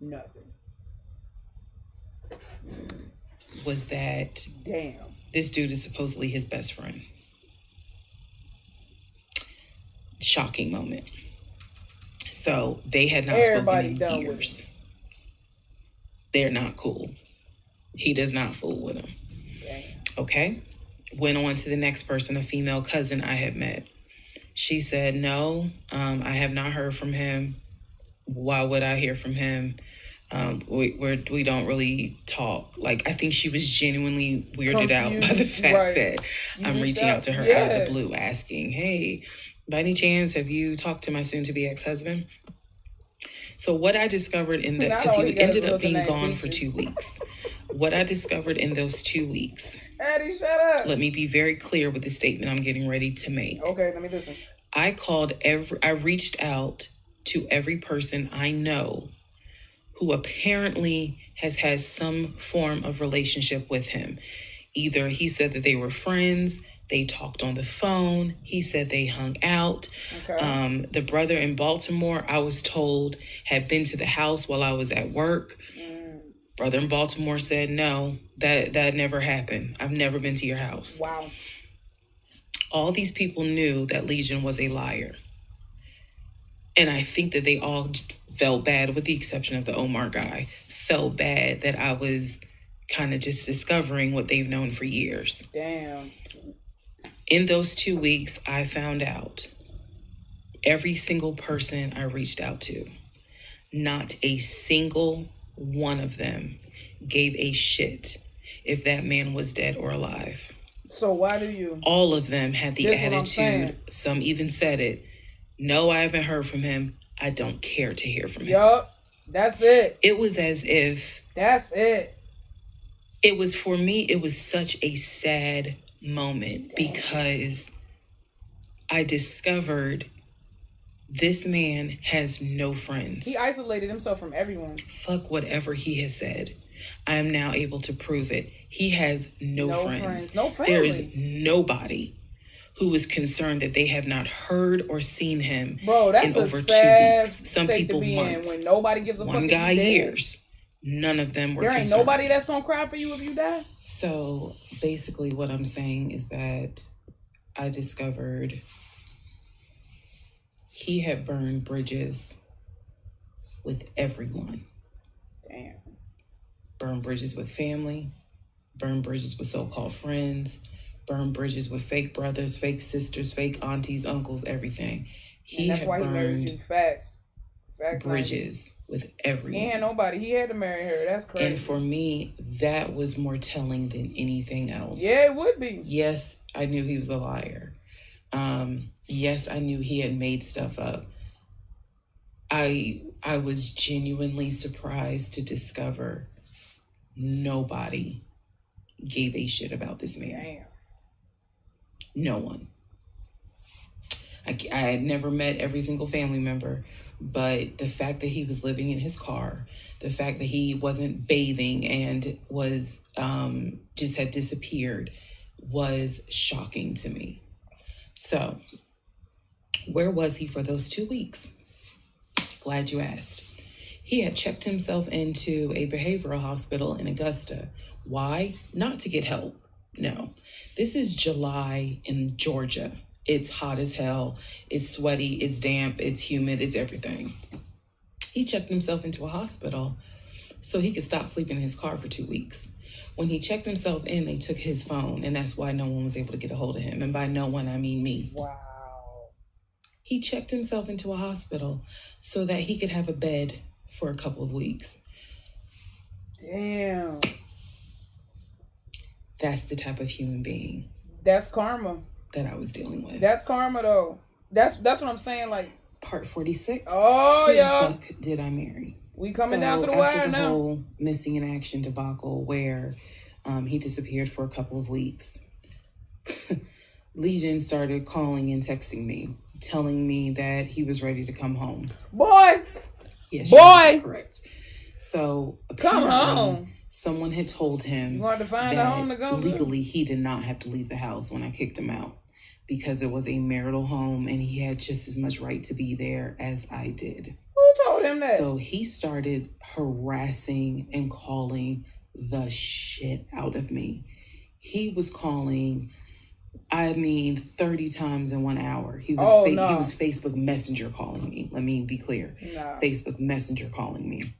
Nothing. Was that this dude is supposedly his best friend. Shocking moment. So they had not spoken in years. They're not cool. He does not fool with him. Damn. Okay. Went on to the next person, a female cousin I had met. She said, no, I have not heard from him. Why would I hear from him? We don't really talk. Like, I think she was genuinely weirded out by the fact that I'm reaching out to her out of the blue asking, hey, by any chance, have you talked to my soon-to-be ex-husband? So what I discovered because he ended up being gone for 2 weeks. What I discovered in those 2 weeks. Addie, shut up. Let me be very clear with the statement I'm getting ready to make. Okay, let me listen. I reached out to every person I know who apparently has had some form of relationship with him. Either he said that they were friends, they talked on the phone, he said they hung out. Okay. The brother in Baltimore, I was told, had been to the house while I was at work. Brother in Baltimore said, no, that never happened. I've never been to your house. Wow. All these people knew that Legion was a liar. And I think that they all felt bad, with the exception of the Omar guy, felt bad that I was kind of just discovering what they've known for years. Damn. In those 2 weeks, I found out every single person I reached out to, not a single one of them gave a shit if that man was dead or alive. So why do you? All of them had the attitude, some even said it, no, I haven't heard from him. I don't care to hear from him. Yup, that's it. It was as if... That's it. It was, for me, it was such a sad moment. Damn. Because I discovered this man has no friends. He isolated himself from everyone. Fuck whatever he has said. I am now able to prove it. He has no friends. No family. There is nobody who is concerned that they have not heard or seen him in over 2 weeks. Some people months. When nobody gives a fuck. One guy years. None of them were concerned. There ain't nobody that's gonna cry for you if you die. So basically what I'm saying is that I discovered he had burned bridges with everyone. Damn. Burned bridges with family, burned bridges with so-called friends, burned bridges with fake brothers, fake sisters, fake aunties, uncles, everything. And that's why he married you. Facts. Bridges with everyone. He had nobody. He had to marry her. That's crazy. And for me, that was more telling than anything else. Yeah, it would be. Yes, I knew he was a liar. Yes, I knew he had made stuff up. I was genuinely surprised to discover nobody gave a shit about this man. Damn. No one. I had never met every single family member, but the fact that he was living in his car, the fact that he wasn't bathing and was just had disappeared was shocking to me. So, where was he for those 2 weeks? Glad you asked. He had checked himself into a behavioral hospital in Augusta. Why? Not to get help. No. This is July in Georgia. It's hot as hell. It's sweaty. It's damp. It's humid. It's everything. He checked himself into a hospital so he could stop sleeping in his car for 2 weeks. When he checked himself in, they took his phone, and that's why no one was able to get a hold of him. And by no one, I mean me. Wow. He checked himself into a hospital so that he could have a bed for a couple of weeks. Damn. That's the type of human being. That's karma. That I was dealing with. That's karma, though. That's what I'm saying. Like part 46. Oh, who yeah. the fuck did I marry? We coming down to the wire now. After the whole missing in action debacle where he disappeared for a couple of weeks, Legion started calling and texting me, telling me that he was ready to come home. Boy! Yes, boy! Correct. So, come home. Someone had told him you want to find a home to go legally he did not have to leave the house when I kicked him out because it was a marital home and he had just as much right to be there as I did. Who told him that? So he started harassing and calling the shit out of me. He was calling, 30 times in 1 hour. He was he was Facebook Messenger calling me. Let me be clear. No. Facebook Messenger calling me.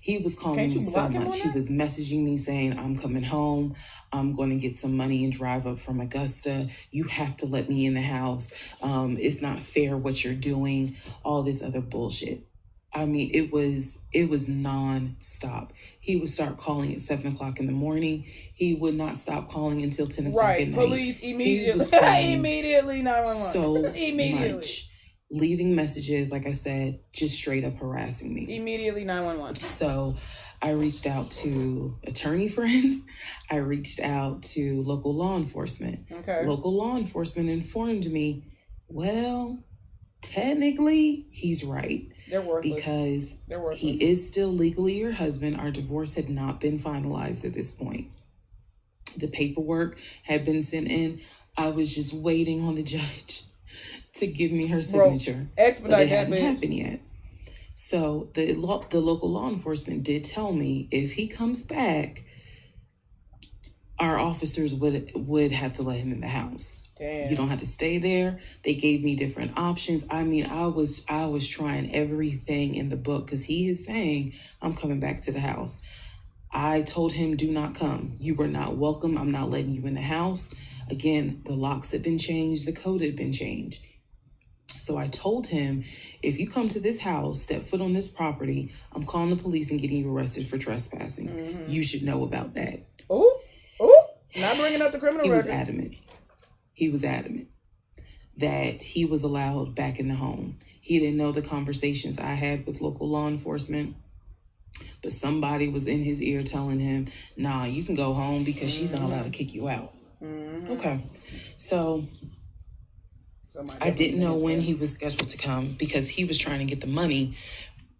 He was calling me so much. He was messaging me saying, I'm coming home. I'm going to get some money and drive up from Augusta. You have to let me in the house. It's not fair what you're doing. All this other bullshit. It was nonstop. He would start calling at 7 o'clock in the morning. He would not stop calling until 10 o'clock at night. Police immediately. Immediately 911. So immediately. Much. Leaving messages, like I said, just straight up harassing me. Immediately 911. So I reached out to attorney friends. I reached out to local law enforcement. Okay. Local law enforcement informed me, well, technically, he's right. They're worthless. Because they're worthless. He is still legally your husband. Our divorce had not been finalized at this point. The paperwork had been sent in. I was just waiting on the judge to give me her signature. Expedite that, bitch. But it hadn't happened yet. So the local law enforcement did tell me if he comes back, our officers would have to let him in the house. Damn. You don't have to stay there. They gave me different options. I was trying everything in the book because he is saying, I'm coming back to the house. I told him, do not come. You were not welcome. I'm not letting you in the house. Again, the locks had been changed. The code had been changed. So I told him, if you come to this house, step foot on this property, I'm calling the police and getting you arrested for trespassing. Mm-hmm. You should know about that. Ooh, not bringing up the criminal record. He was adamant that he was allowed back in the home. He didn't know the conversations I had with local law enforcement, but somebody was in his ear telling him, nah, you can go home because she's not allowed to kick you out. Mm-hmm. Okay. So I didn't know when he was scheduled to come because he was trying to get the money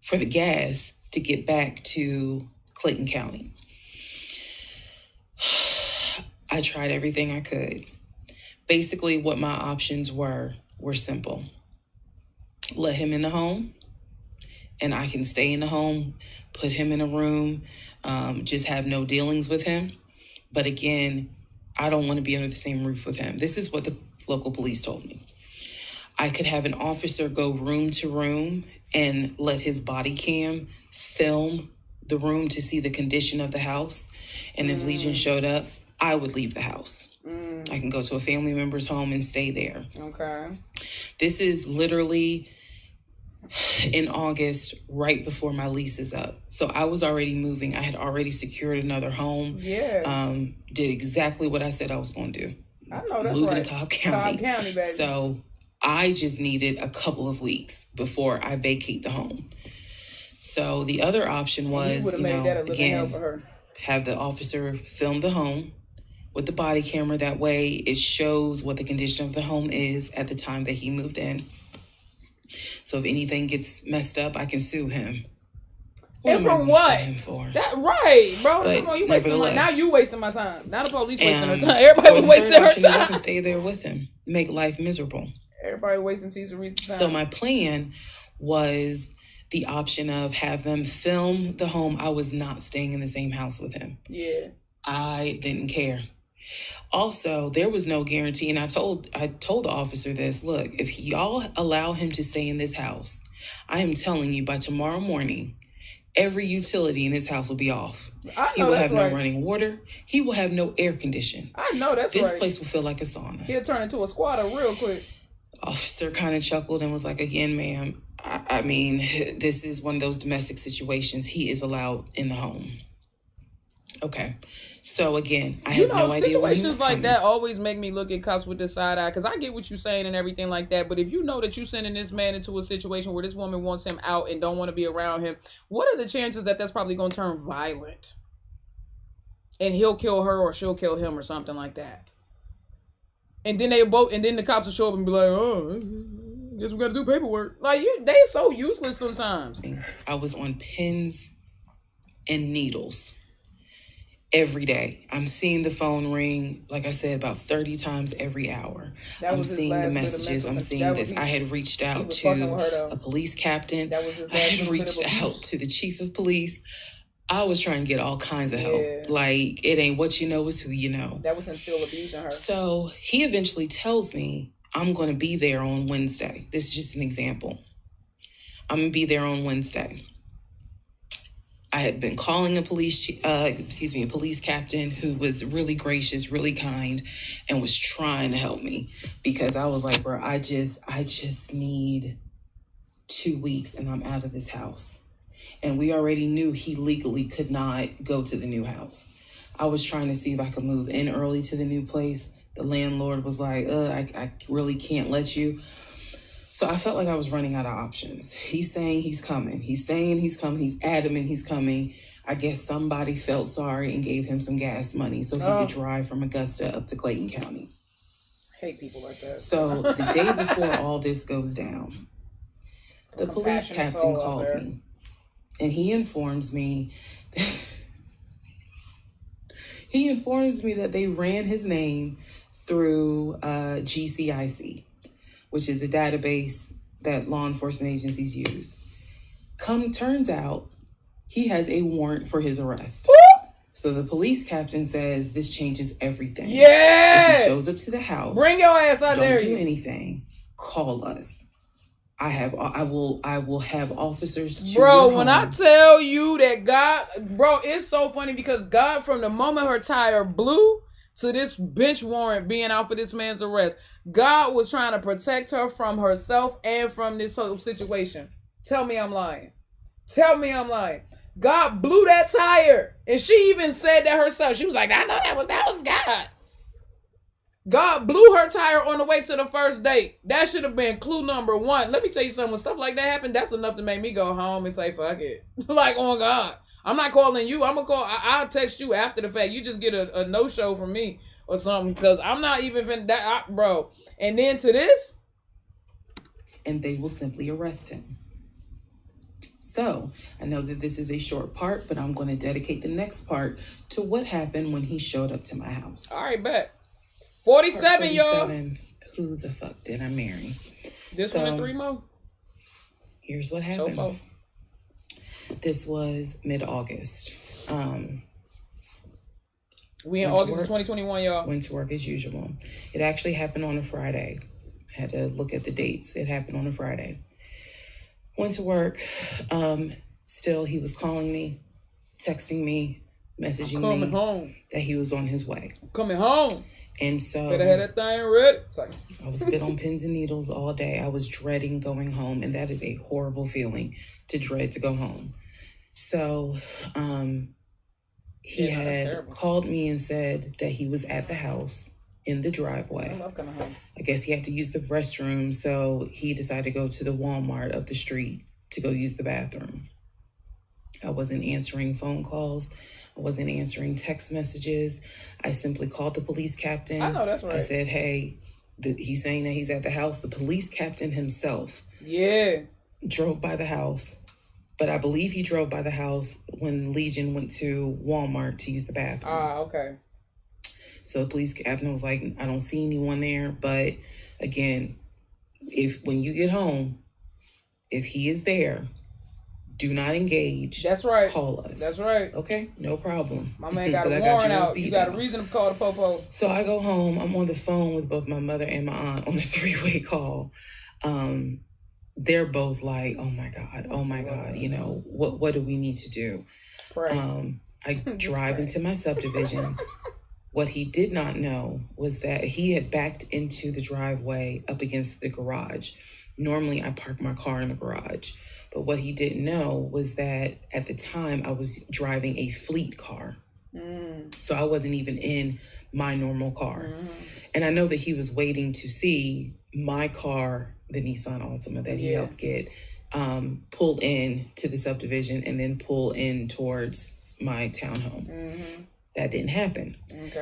for the gas to get back to Clayton County. I tried everything I could. Basically, what my options were simple. Let him in the home, and I can stay in the home, put him in a room, just have no dealings with him. But again, I don't want to be under the same roof with him. This is what the local police told me. I could have an officer go room to room and let his body cam film the room to see the condition of the house. And if Legion showed up, I would leave the house. I can go to a family member's home and stay there. Okay. This is literally in August, right before my lease is up. So I was already moving. I had already secured another home. Yeah. Did exactly what I said I was going to do. I know that's moving right. to Cobb County. Cobb County, baby. So I just needed a couple of weeks before I vacate the home. So the other option was, again, have the officer film the home with the body camera. That way it shows what the condition of the home is at the time that he moved in. So if anything gets messed up, I can sue him. And for what? Sue him for? That right, bro. Come on, you wasting my, now you wasting my time. Not the police wasting her time. Everybody was wasting her time. I can stay there with him, make life miserable. Everybody wasting Reesateesa's time. So my plan was the option of have them film the home. I was not staying in the same house with him. Yeah. I didn't care. Also, there was no guarantee, and I told the officer this, look, if y'all allow him to stay in this house, I am telling you by tomorrow morning, every utility in this house will be off. He will have no running water. He will have no air condition. I know that's This place will feel like a sauna. He'll turn into a squatter real quick. Officer kind of chuckled and was like, again, ma'am, I mean, this is one of those domestic situations. He is allowed in the home. Okay. So again, I had no idea when he was situations like coming. that always make me look at cops with this side eye, because I get what you're saying and everything like that. But if you know that you're sending this man into a situation where this woman wants him out and don't want to be around him, what are the chances that that's probably going to turn violent and he'll kill her or she'll kill him or something like that? And then the cops will show up and be like, oh, I guess we got to do paperwork. Like, they so useless sometimes. I was on pins and needles every day. I'm seeing the phone ring, like I said, about 30 times every hour. I'm seeing the messages. I'm seeing this. I had reached out to a police captain. I had reached out to the chief of police. I was trying to get all kinds of help. Yeah. Like, it ain't what you know, it's who you know. That was him still abusing her. So he eventually tells me, I'm going to be there on Wednesday. This is just an example. I'm going to be there on Wednesday. I had been calling a police captain who was really gracious, really kind, and was trying to help me, because I was like, bro, I just need 2 weeks and I'm out of this house. And we already knew he legally could not go to the new house. I was trying to see if I could move in early to the new place. The landlord was like, I really can't let you. So I felt like I was running out of options. He's saying he's coming. He's saying he's coming. He's adamant he's coming. I guess somebody felt sorry and gave him some gas money so he could drive from Augusta up to Clayton County. I hate people like that. So the day before all this goes down, the police captain called me. And he informs me that they ran his name through GCIC, which is a database that law enforcement agencies use. Turns out he has a warrant for his arrest. So the police captain says this changes everything. Yeah. If he shows up to the house, bring your ass out there. Don't do anything. Call us. I will have officers to bro, when I tell you that God, bro, it's so funny because God, from the moment her tire blew to this bench warrant being out for this man's arrest, God was trying to protect her from herself and from this whole situation. Tell me I'm lying. Tell me I'm lying. God blew that tire. And she even said that herself. She was like, I know that was God. God blew her tire on the way to the first date. That should have been clue number one. Let me tell you something. When stuff like that happened, that's enough to make me go home and say, fuck it. Like, oh God, I'm not calling you. I'm going to call. I'll text you after the fact. You just get a no-show from me or something, because I'm not even bro. And then to this. And they will simply arrest him. So I know that this is a short part, but I'm going to dedicate the next part to what happened when he showed up to my house. All right, bet. 47, y'all. Who the fuck did I marry? This one and 3 more. Here's what happened. This was mid-August. We in August of 2021, y'all. Went to work as usual. It actually happened on a Friday. Had to look at the dates. It happened on a Friday. Went to work. Still, he was calling me, texting me, messaging me home. that he was on his way. Coming home. And so better have that thing ready. Sorry. I was bit on pins and needles all day. I was dreading going home, and that is a horrible feeling, to dread to go home. So he had called me and said that he was at the house in the driveway. I guess he had to use the restroom, so he decided to go to the Walmart up the street to go use the bathroom. I wasn't answering phone calls. I wasn't answering text messages. I simply called the police captain. I know, that's right. I said, hey, he's saying that he's at the house. The police captain himself drove by the house. But I believe he drove by the house when Legion went to Walmart to use the bathroom. Okay. So the police captain was like, I don't see anyone there. But again, when you get home, if he is there, do not engage. That's right. Call us. That's right. Okay, no problem. My man got a warrant out. You got a reason to call the popo. So I go home. I'm on the phone with both my mother and my aunt on a 3-way call. They're both like, oh my God, you know, what do we need to do? Pray. I drive into my subdivision. What he did not know was that he had backed into the driveway up against the garage. Normally I park my car in the garage. But what he didn't know was that at the time I was driving a fleet car. So I wasn't even in my normal car. And I know that he was waiting to see my car, the Nissan Altima that he helped get, pull in to the subdivision and then pull in towards my townhome. That didn't happen.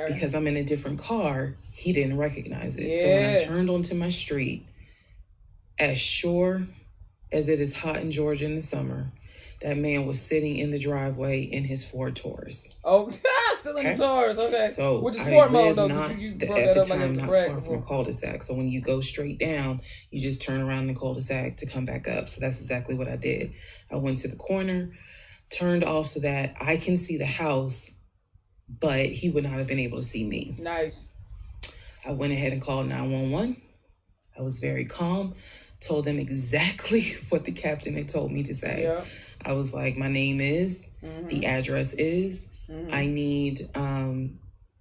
Because I'm in a different car, he didn't recognize it. So when I turned onto my street, as sure as it is hot in Georgia in the summer, that man was sitting in the driveway in his Ford Taurus. Oh, still in the Taurus, okay. So which is sport mode, though. You brought that up like not far from a cul-de-sac. So when you go straight down, you just turn around in the cul-de-sac to come back up. So that's exactly what I did. I went to the corner, turned off so that I can see the house, but he would not have been able to see me. Nice. I went ahead and called 911. I was very calm. Told them exactly what the captain had told me to say. Yeah. I was like, my name is, the address is, I need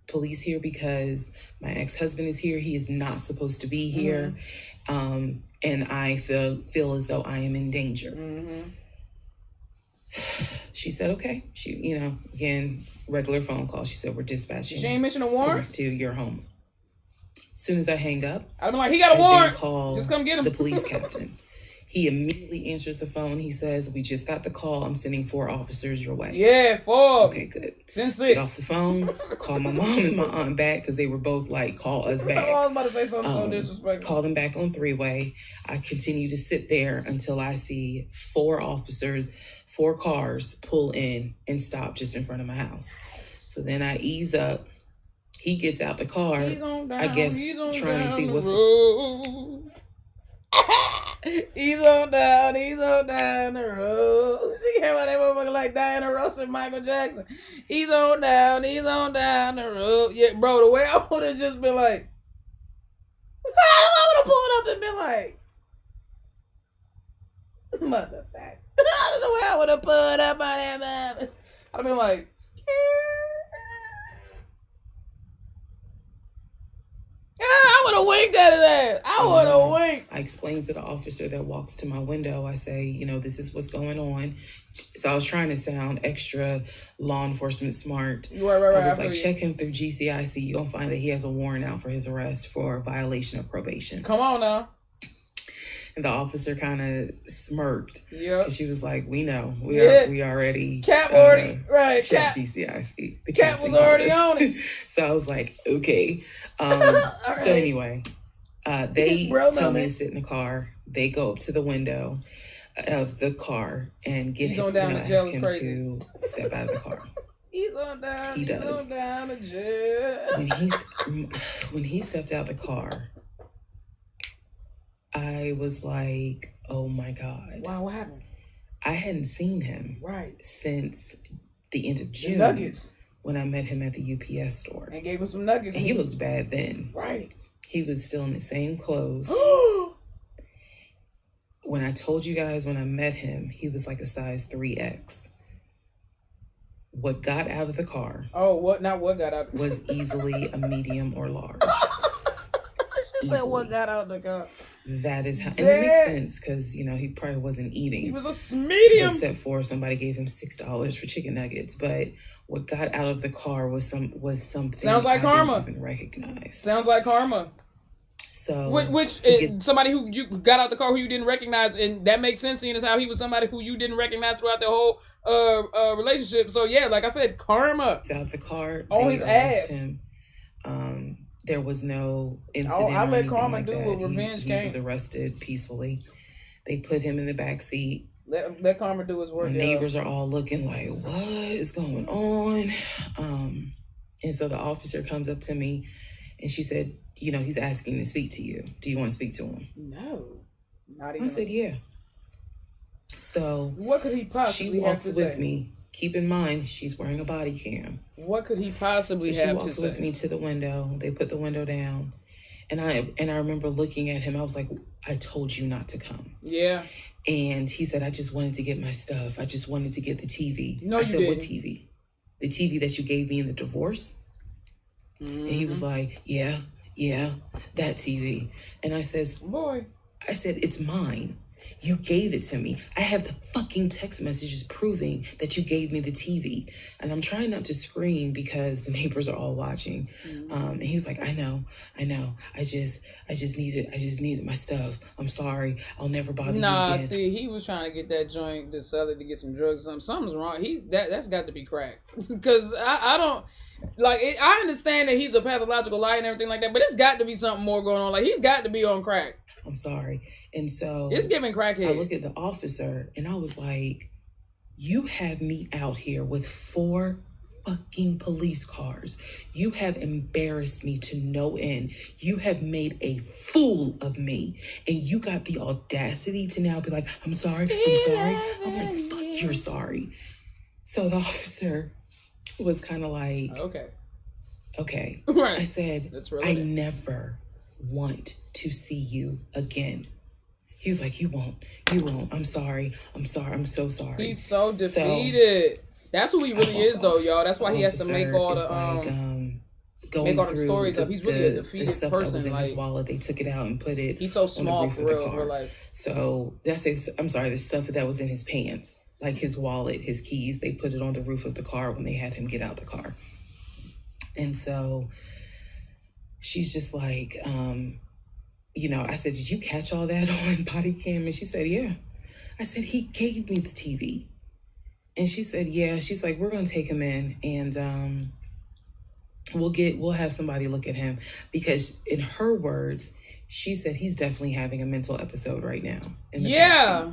police here because my ex-husband is here. He is not supposed to be here. And I feel as though I am in danger. She said, okay. She, you know, again, regular phone call. She said, we're dispatching. She ain't mentioned a warrant? To your home. As soon as I hang up, I'm like, he got a warrant. Call just come get him. The police captain. He immediately answers the phone. He says, we just got the call. I'm sending 4 officers your way. Yeah, 4. Okay, good. Send 6. Get off the phone. Call my mom and my aunt back because they were both like, call us back. I was about to say something so disrespectful. Call them back on 3-way. I continue to sit there until I see 4 officers, 4 cars pull in and stop just in front of my house. So then I ease up. He gets out the car, I guess, trying to see what's... He's on down the road. She came out that motherfucker like Diana Ross and Michael Jackson. He's on down the road. Yeah, bro, the way I would have just been like... I would have pulled up and been like... Motherfucker. I don't know where I would have pulled up on that man. I'd have been like... I would have winked at his ass. I would have winked. I explained to the officer that walks to my window, I say, you know, this is what's going on. So I was trying to sound extra law enforcement smart. Right. I was like, check him through GCIC. You're going to find that he has a warrant out for his arrest for violation of probation. Come on now. And the officer kind of smirked. Yeah. Because she was like, we know. We already... Cap already... Right. Check GCIC. The Cap was already on it. So I was like, okay. So anyway, they tell me to sit in the car. They go up to the window of the car and get him, ask him to step out of the car. He's on down. He does. He's on down to jail. When he stepped out the car, I was like, oh my God. Wow, what happened? I hadn't seen him since the end of June. The nuggets. When I met him at the UPS store. And gave him some nuggets. And he looked bad then. Right. He was still in the same clothes. When I told you guys when I met him, he was like a size 3X. What got out of the car? Oh, what? Not what got out? Was easily a medium or large. She said what got out the car. That is how, and it makes sense because he probably wasn't eating. He was a medium. Except for somebody gave him $6 for chicken nuggets. But what got out of the car was something. Sounds like karma. Didn't even recognize. Sounds like karma. So somebody who you got out the car who you didn't recognize, and that makes sense seeing as how he was somebody who you didn't recognize throughout the whole relationship. So yeah, like I said, karma. Out the car on his ass. Him. There was no incident. I let karma do what revenge came. He was arrested peacefully. They put him in the back seat. Let karma do his work. My neighbors are all looking like, what is going on? And so the officer comes up to me and she said, he's asking to speak to you. Do you want to speak to him? No. Not even. I said, yeah. So what could he possibly she walks have to with say? me. Keep in mind, she's wearing a body cam. What could he possibly have to say? She walks with me to the window. They put the window down. And I remember looking at him. I was like, I told you not to come. Yeah. And he said, I just wanted to get my stuff. I just wanted to get the TV. No, I said, didn't. What TV? The TV that you gave me in the divorce? Mm-hmm. And he was like, yeah, that TV. And I said, it's mine. You gave it to me. I have the fucking text messages proving that you gave me the TV. And I'm trying not to scream because the neighbors are all watching. Mm-hmm. And he was like, I know. I just needed my stuff. I'm sorry. I'll never bother you again. See, he was trying to get that joint to sell it to get some drugs or something. Something's wrong. That's got to be crack. Because I don't... Like, I understand that he's a pathological liar and everything like that, but it's got to be something more going on. Like, he's got to be on crack. I'm sorry. And so it's giving crackhead. I look at the officer and I was like, you have me out here with 4 fucking police cars. You have embarrassed me to no end. You have made a fool of me. And you got the audacity to now be like, I'm sorry. I'm like, fuck, you're sorry. So the officer was kind of like, okay. Right. I said, I never want to see you again. He was like, you won't. I'm sorry. I'm so sorry. He's so defeated. That's who he really is, though, y'all. That's why he has to make all the make all the stories up. He's really a defeated stuff person. That was in his wallet, they took it out and put it. He's so small for real in real life. So the stuff that was in his pants, like his wallet, his keys, they put it on the roof of the car when they had him get out the car. And so she's just like, I said, did you catch all that on body cam? And she said, yeah. I said, he gave me the TV. And she said, yeah. She's like, we're going to take him in and we'll have somebody look at him. Because in her words, she said he's definitely having a mental episode right now. Yeah.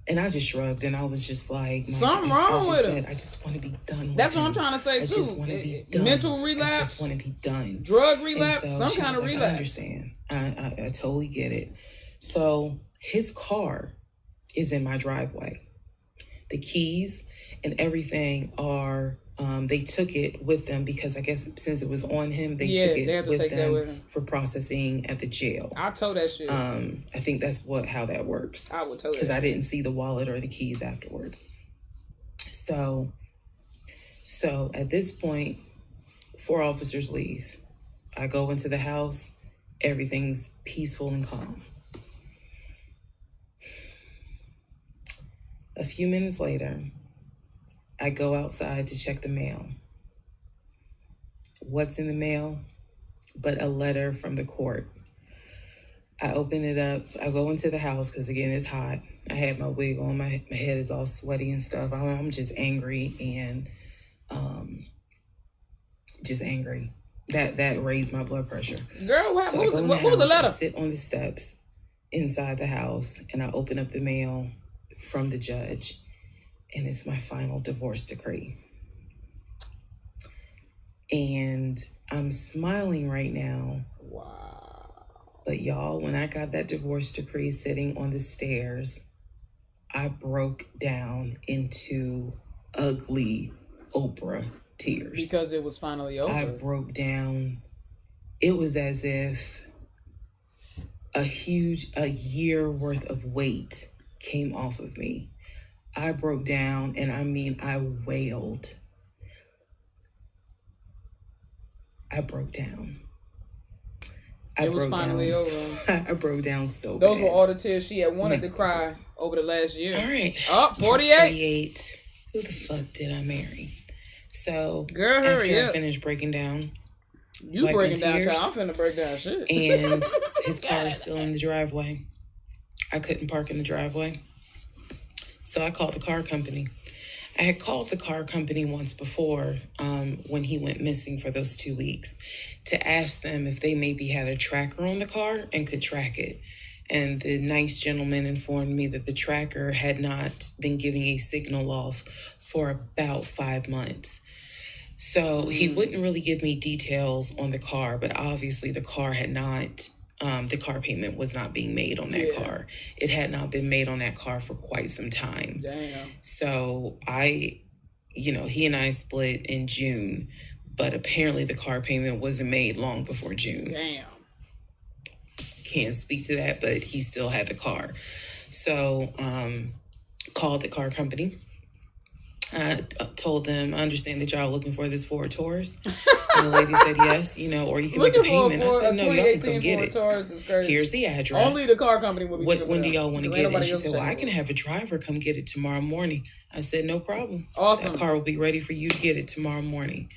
And I just shrugged and I was just like, something wrong with him. I just want to be done with That's him. what I'm trying to say, too. I just want to be done. Mental relapse. I just want to be done. Drug relapse. So some kind of relapse. I understand. I totally get it. So his car is in my driveway. The keys and everything are, they took it with them because I guess since it was on him, they took it with them for processing at the jail. I told that shit. I think that's how that works. I would tell that. Because I didn't see the wallet or the keys afterwards. So at this point, 4 officers leave. I go into the house. Everything's peaceful and calm. A few minutes later, I go outside to check the mail. What's in the mail but a letter from the court? I open it up. I go into the house because, again, it's hot. I had my wig on. My head is all sweaty and stuff. I'm just angry and just angry. That raised my blood pressure. Girl, what was the letter? I sit on the steps inside the house and I open up the mail from the judge and it's my final divorce decree. And I'm smiling right now. Wow. But y'all, when I got that divorce decree sitting on the stairs, I broke down into ugly Oprah tears. Because it was finally over. I broke down. It was as if a year worth of weight came off of me. I broke down and I wailed I broke down. It was finally over. I broke down so Those bad. were all the tears she had wanted to cry over the last year. All right. Oh, 48. Who the fuck did I marry? So, girl, after I finished breaking down, you breaking down, child. I'm finna break down shit. And his car is still in the driveway. I couldn't park in the driveway. So I called the car company. I had called the car company once before when he went missing for those 2 weeks to ask them if they maybe had a tracker on the car and could track it. And the nice gentleman informed me that the tracker had not been giving a signal off for about 5 months. So he wouldn't really give me details on the car, but obviously the car had not, the car payment was not being made on that car. It had not been made on that car for quite some time. Damn. So he and I split in June, but apparently the car payment wasn't made long before June. Damn. Can't speak to that, but he still had the car. So called the car company. I told them, I understand that y'all looking for this Ford Taurus. And the lady said yes, or you can make a payment. I said, no, y'all can come get it. Taurus is crazy. Here's the address. Only the car company will be when do y'all want to get it? And she said, well, I can have a driver come get it tomorrow morning. I said, no problem. Awesome. That car will be ready for you to get it tomorrow morning.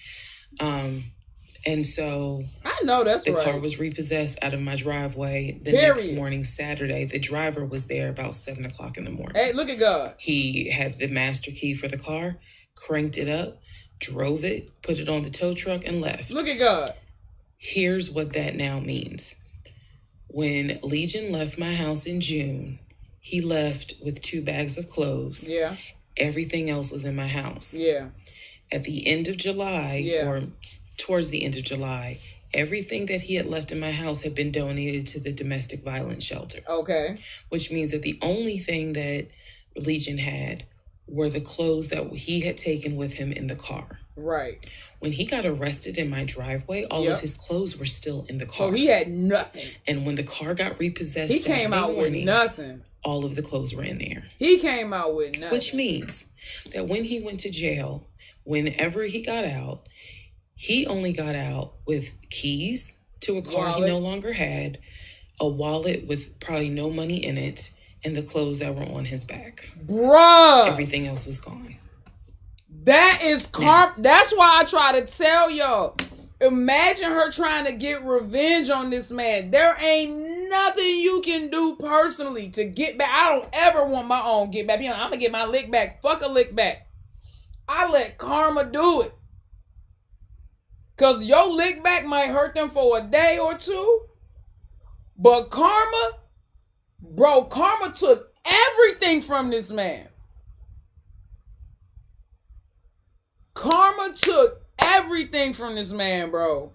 And so I know that's the right. car was repossessed out of my driveway the next morning, Saturday. The driver was there about 7 o'clock in the morning. Hey, look at God. He had the master key for the car, cranked it up, drove it, put it on the tow truck, and left. Look at God. Here's what that now means. When Legion left my house in June, he left with 2 bags of clothes. Yeah. Everything else was in my house. Yeah. At the end of July, or towards the end of July, everything that he had left in my house had been donated to the domestic violence shelter. Okay. Which means that the only thing that Legion had were the clothes that he had taken with him in the car. Right. When he got arrested in my driveway, all of his clothes were still in the car. So he had nothing. And when the car got repossessed, he came out with nothing. All of the clothes were in there. He came out with nothing. Which means that when he went to jail, whenever he got out, he only got out with keys to a car he no longer had, a wallet with probably no money in it, and the clothes that were on his back. Bruh. Everything else was gone. That is that's why I try to tell y'all. Imagine her trying to get revenge on this man. There ain't nothing you can do personally to get back. I don't ever want my own get back. I'm going to get my lick back. Fuck a lick back. I let karma do it. Because your lick back might hurt them for a day or two. But karma took everything from this man. Karma took everything from this man, bro.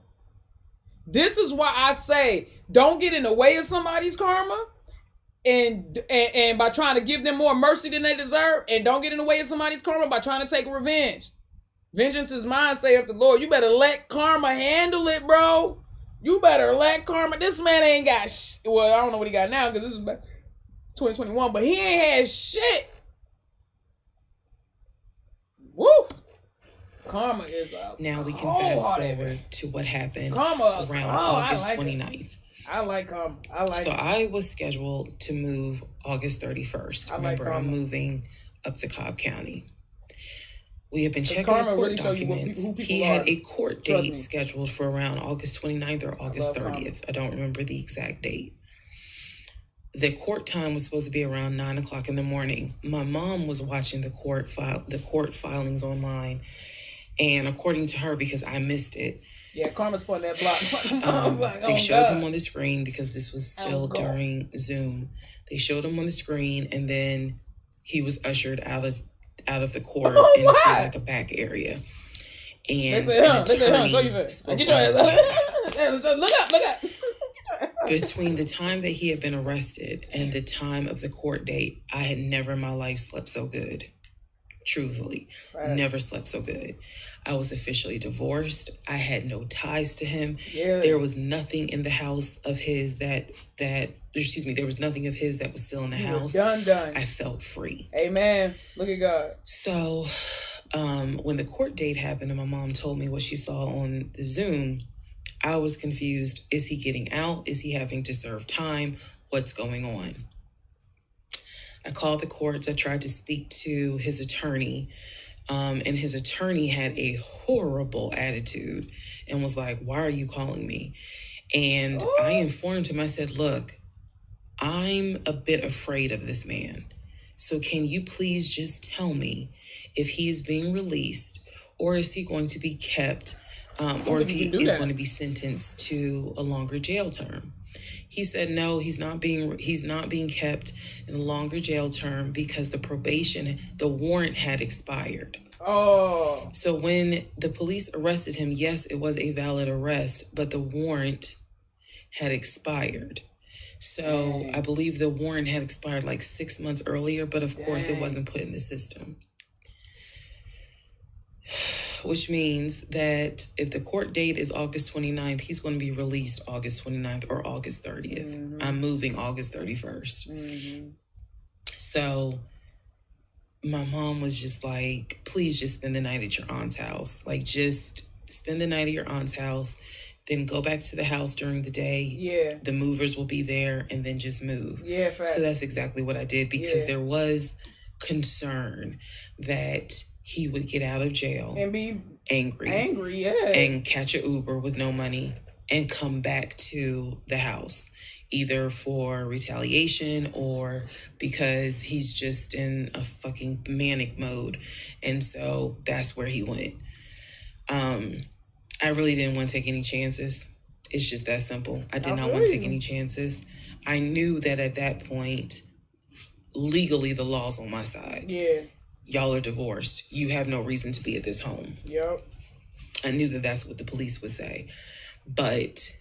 This is why I say, don't get in the way of somebody's karma. And by trying to give them more mercy than they deserve. And don't get in the way of somebody's karma by trying to take revenge. Vengeance is mine, saith the Lord. You better let karma handle it, bro. You better let karma. This man ain't got well, I don't know what he got now because this is back 2021, but he ain't had shit. Woo. Karma is up. Now we can fast forward to what happened around August 29th. I like karma. So I was scheduled to move August 31st. Remember, I'm moving up to Cobb County. We have been checking the court documents. He had a court date scheduled for around August 29th or August 30th. I don't remember the exact date. The court time was supposed to be around 9 o'clock in the morning. My mom was watching the court filings online. And according to her, because I missed it. Yeah, Karma's putting that block. They showed him on the screen because this was still during Zoom. They showed him on the screen and then he was ushered out of the court into like a back area. And an attorney spoke on his behalf. Look up. Between the time that he had been arrested and the time of the court date, I had never in my life slept so good. Truthfully, never slept so good. I was officially divorced. I had no ties to him. Yeah. There was nothing in the house of his there was nothing of his that was still in the house. Done. I felt free. Amen. Look at God. So, when the court date happened and my mom told me what she saw on the Zoom, I was confused. Is he getting out? Is he having to serve time? What's going on? I called the courts. I tried to speak to his attorney, and his attorney had a horrible attitude and was like, why are you calling me? And I informed him. I said, look, I'm a bit afraid of this man. So can you please just tell me if he is being released, or is he going to be kept, or if he is going to be sentenced to a longer jail term? He said, no, he's not being kept in a longer jail term because the warrant had expired. Oh. So when the police arrested him, yes, it was a valid arrest, but the warrant had expired. So I believe the warrant had expired like 6 months earlier, but of course it wasn't put in the system. Which means that if the court date is August 29th, he's going to be released August 29th or August 30th. Mm-hmm. I'm moving August 31st. Mm-hmm. So my mom was just like, please just spend the night at your aunt's house. Like, just spend the night at your aunt's house, then go back to the house during the day. Yeah. The movers will be there, and then just move. Yeah, fact. So that's exactly what I did, because there was concern that he would get out of jail and be angry, and catch an Uber with no money and come back to the house, either for retaliation or because he's just in a fucking manic mode. And so that's where he went. I really didn't want to take any chances. It's just that simple. I did not want to take any chances. I knew that at that point, legally, the law's on my side. Yeah. Y'all are divorced. You have no reason to be at this home. Yep. I knew that that's what the police would say. But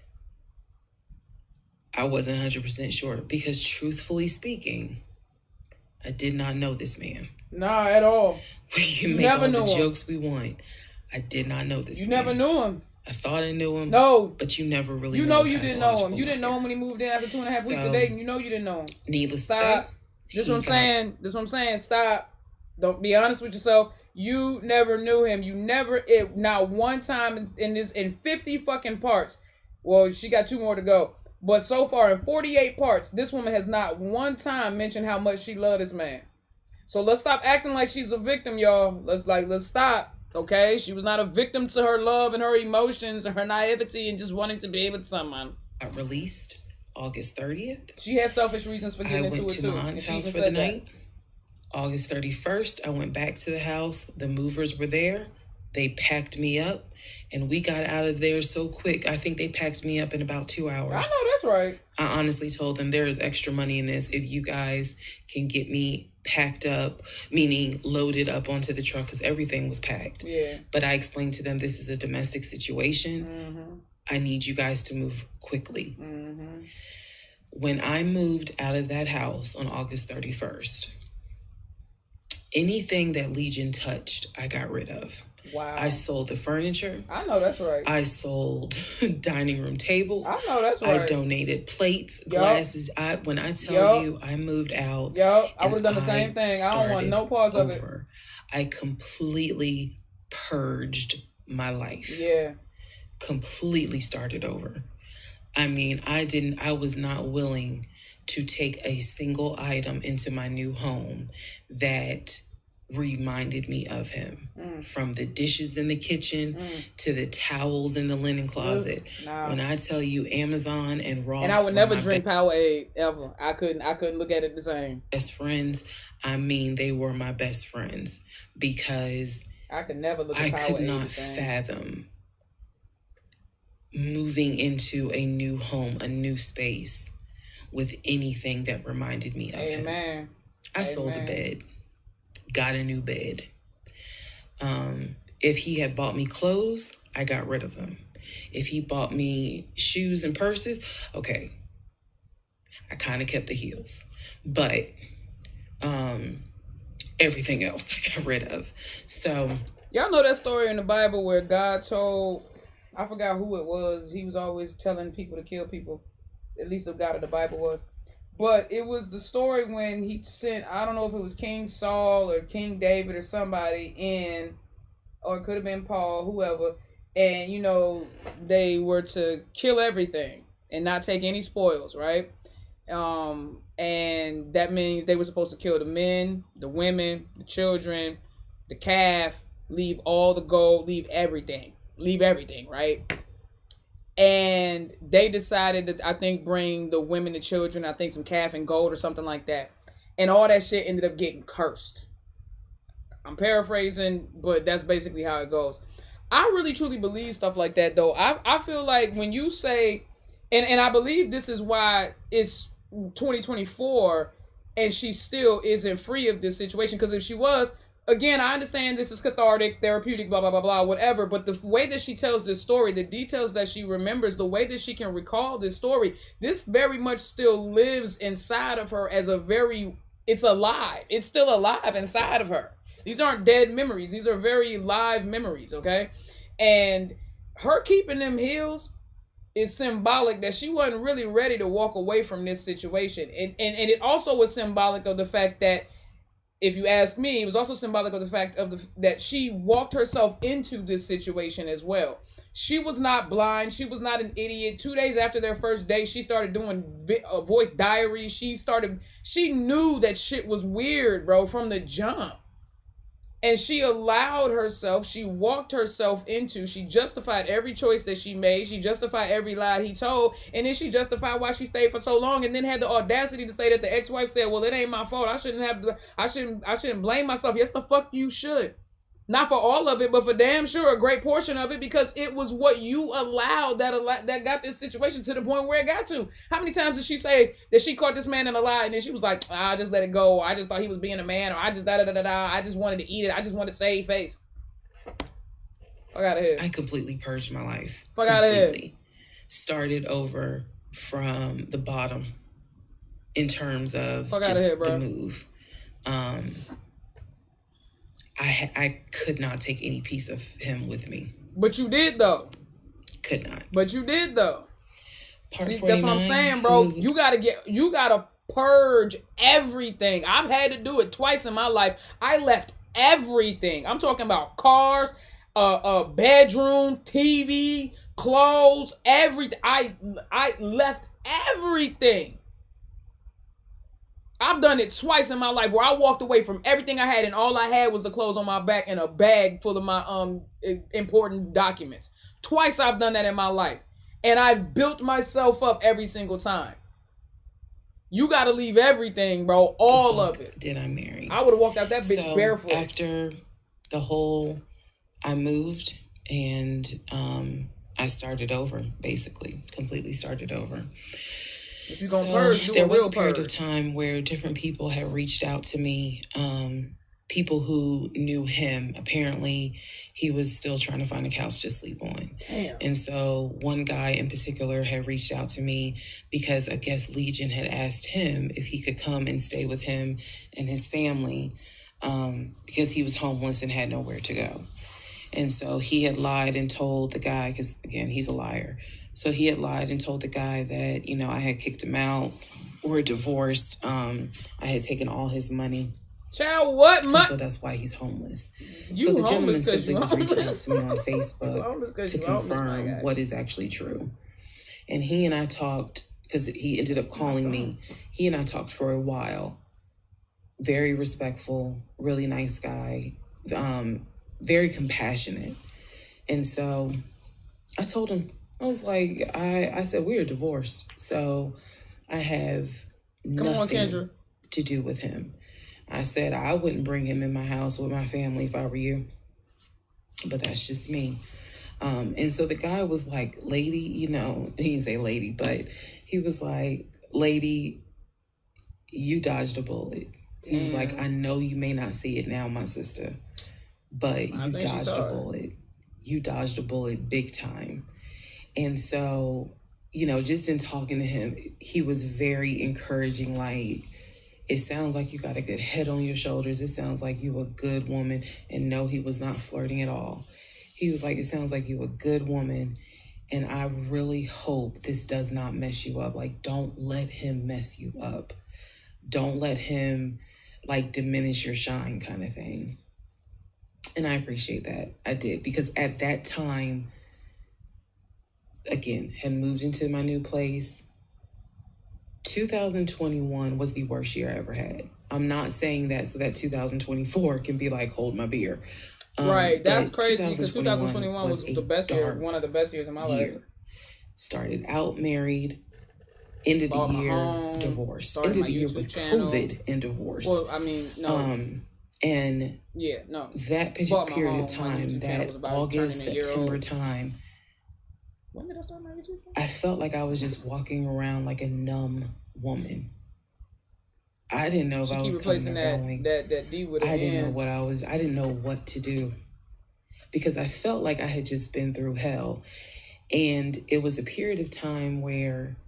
I wasn't 100% sure, because truthfully speaking, I did not know this man. Nah, at all. We can make all the jokes we want. I did not know this man. You never knew him. I thought I knew him. No. But you never really You know you didn't know him. You didn't know him when he moved in after 2.5 weeks of dating. You know you didn't know him. Needless to say. This is what I'm saying. Stop. Don't be honest with yourself. You never knew him. You never, not one time in 50 fucking parts. Well, she got 2 more to go. But so far in 48 parts, this woman has not one time mentioned how much she loved this man. So let's stop acting like she's a victim, y'all. Let's stop. Okay? She was not a victim to her love and her emotions and her naivety and just wanting to be able to someone. I released August 30th. She had selfish reasons for getting into it too. I went to my aunt's house for the night. August 31st, I went back to the house. The movers were there. They packed me up, and we got out of there so quick. I think they packed me up in about 2 hours. I know that's right. I honestly told them, there is extra money in this if you guys can get me packed up, meaning loaded up onto the truck, because everything was packed. Yeah. But I explained to them, this is a domestic situation. Mm-hmm. I need you guys to move quickly. Mm-hmm. When I moved out of that house on August 31st, anything that Legion touched, I got rid of. Wow. I sold the furniture. I know that's right. I sold dining room tables. I know that's right. I donated plates, glasses. When I tell you, I moved out. I would have done the same thing. I don't want no parts of it. I completely purged my life. Yeah. Completely started over. I mean, I was not willing to take a single item into my new home that reminded me of him. From the dishes in the kitchen to the towels in the linen closet. No. When I tell you, Amazon and Ross, and I would never drink Powerade ever. I couldn't look at it the same. Best friends. I mean, they were my best friends, because I could never look at Powerade. I could not fathom moving into a new home, a new space, with anything that reminded me of him. I sold the bed, got a new bed. If he had bought me clothes, I got rid of them. If he bought me shoes and purses, okay, I kind of kept the heels. But everything else I got rid of. So y'all know that story in the Bible where God told, I forgot who it was, he was always telling people to kill people. At least the God of the Bible was. But it was the story when he sent, I don't know if it was King Saul or King David or somebody in, or it could have been Paul, whoever, and they were to kill everything and not take any spoils, right? And that means they were supposed to kill the men, the women, the children, the calf, leave all the gold, leave everything, right? And they decided to, I think, bring the women, the children, I think some calf and gold or something like that, and all that shit ended up getting cursed. I'm paraphrasing, but that's basically how it goes. I really truly believe stuff like that, though. I feel like when you say, and I believe this is why it's 2024 and she still isn't free of this situation, because if she was, again, I understand this is cathartic, therapeutic, blah, blah, blah, blah, whatever, but the way that she tells this story, the details that she remembers, the way that she can recall this story, this very much still lives inside of her as it's alive. It's still alive inside of her. These aren't dead memories. These are very live memories, okay? And her keeping them heels is symbolic that she wasn't really ready to walk away from this situation. And it also was symbolic of the fact that, if you ask me, it was also symbolic of the fact that she walked herself into this situation as well. She was not blind. She was not an idiot. 2 days after their first date, she started doing voice diaries. She knew that shit was weird, bro, from the jump. And she allowed herself, she walked herself into, she justified every choice that she made. She justified every lie he told. And then she justified why she stayed for so long, and then had the audacity to say that the ex-wife said, well, it ain't my fault. I shouldn't blame myself. Yes, the fuck you should. Not for all of it, but for damn sure a great portion of it, because it was what you allowed that got this situation to the point where it got to. How many times did she say that she caught this man in a lie, and then she was like, I just let it go, or I just thought he was being a man, or I just I just wanted to eat it, I just wanted to save face. Fuck out of here. I completely purged my life. Fuck out of here. Started over from the bottom in terms of fuck just here, bro. The move. I could not take any piece of him with me. But you did, though. Could not. But you did, though. See, that's what I'm saying, bro. You gotta purge everything. I've had to do it twice in my life. I left everything. I'm talking about cars, a bedroom, TV, clothes, everything. I left everything. I've done it twice in my life where I walked away from everything I had, and all I had was the clothes on my back and a bag full of my important documents. Twice I've done that in my life. And I've built myself up every single time. You got to leave everything, bro. All of it. Did I marry? I would have walked out that bitch barefoot. After the whole, I moved and I started over, basically. Completely started over. If you're gonna purge, there was a period of time where different people had reached out to me, people who knew him. Apparently, he was still trying to find a couch to sleep on. Damn. And so one guy in particular had reached out to me because I guess Legion had asked him if he could come and stay with him and his family because he was homeless and had nowhere to go. And so he had lied and told the guy, because again, he's a liar. So he had lied and told the guy that, I had kicked him out. We're divorced. I had taken all his money. Child, what money? So that's why he's homeless. So the gentleman simply was reaching out to me on Facebook to confirm what is actually true. And he and I talked, because he ended up calling me. He and I talked for a while. Very respectful, really nice guy, very compassionate. And so I told him, I was like, I said, we're divorced. So I have nothing to do with him. I said, I wouldn't bring him in my house with my family if I were you. But that's just me. And so the guy was like, lady, he didn't say lady, but he was like, lady, you dodged a bullet. He was like, I know you may not see it now, my sister, but you dodged a bullet. You dodged a bullet big time. And so, just in talking to him, he was very encouraging. Like, it sounds like you got a good head on your shoulders. It sounds like you a good woman. And no, he was not flirting at all. He was like, it sounds like you a good woman. And I really hope this does not mess you up. Like, don't let him mess you up. Don't let him, diminish your shine kind of thing. And I appreciate that. I did. Because at that time, again, had moved into my new place. 2021 was the worst year I ever had. I'm not saying that so that 2024 can be like, hold my beer. Right, that's crazy because 2021 was the best year, one of the best years of my life. Started out married, end of the year divorced, end of the year with COVID and divorce. Well, I mean, no. And that period of time, that August, September time, when did I start my YouTube channel? I felt like I was just walking around like a numb woman. I didn't know if I was coming or going. That D with I didn't know what I was. I didn't know what to do because I felt like I had just been through hell, and it was a period of time where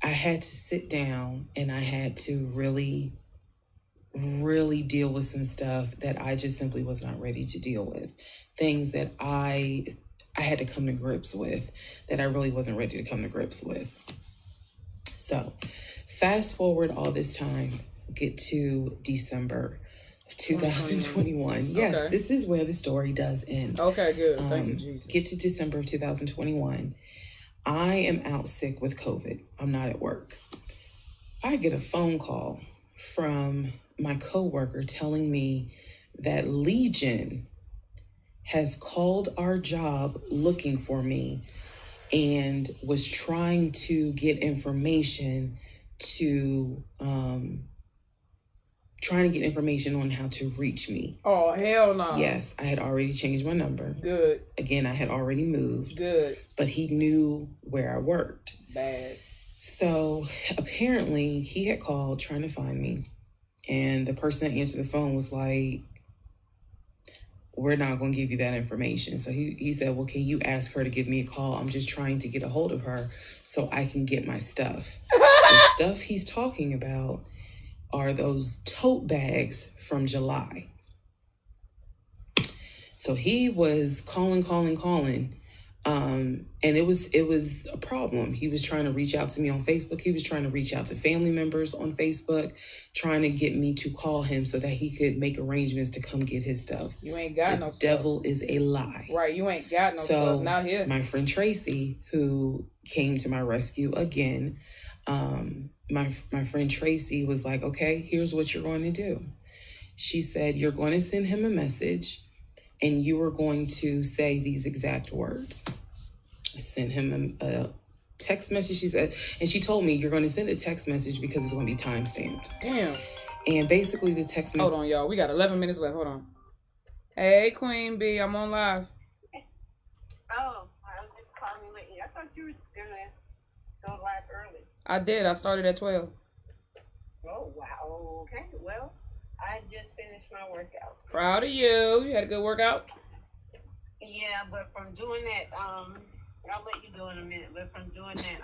I had to sit down and I had to really deal with some stuff that I just simply was not ready to deal with. Things that I had to come to grips with that I really wasn't ready to come to grips with. So fast forward all this time, get to December of 2021. Yes, okay. This is where the story does end. Okay, good. Thank you, Jesus. Get to December of 2021. I am out sick with COVID. I'm not at work. I get a phone call from my coworker telling me that Legion has called our job looking for me and was trying to get information on how to reach me. Oh, hell no. Yes, I had already changed my number. Good. Again, I had already moved. Good. But he knew where I worked. Bad. So apparently he had called trying to find me. And the person that answered the phone was like, we're not going to give you that information. So he said, well, can you ask her to give me a call? I'm just trying to get a hold of her so I can get my stuff. The stuff he's talking about are those tote bags from July. So he was calling. And it was a problem. He was trying to reach out to me on Facebook. He was trying to reach out to family members on Facebook, trying to get me to call him so that he could make arrangements to come get his stuff. You ain't got no stuff. The devil is a lie. Right, you ain't got no stuff. Not here. My friend Tracy, who came to my rescue again, my friend Tracy was like, okay, here's what you're going to do. She said, you're going to send him a message and you are going to say these exact words. I sent him a text message, she said, and she told me, you're going to send a text message because it's going to be time-stamped. Damn. And basically the text message... Hold on, y'all. We got 11 minutes left. Hold on. Hey, Queen B, I'm on live. Oh, I was just calling you lately. I thought you were going to go live early. I did. I started at 12. Oh, wow. Okay, well... I just finished my workout. Proud of you. You had a good workout? Yeah, but from doing that, I'll let you do it in a minute, but from doing that,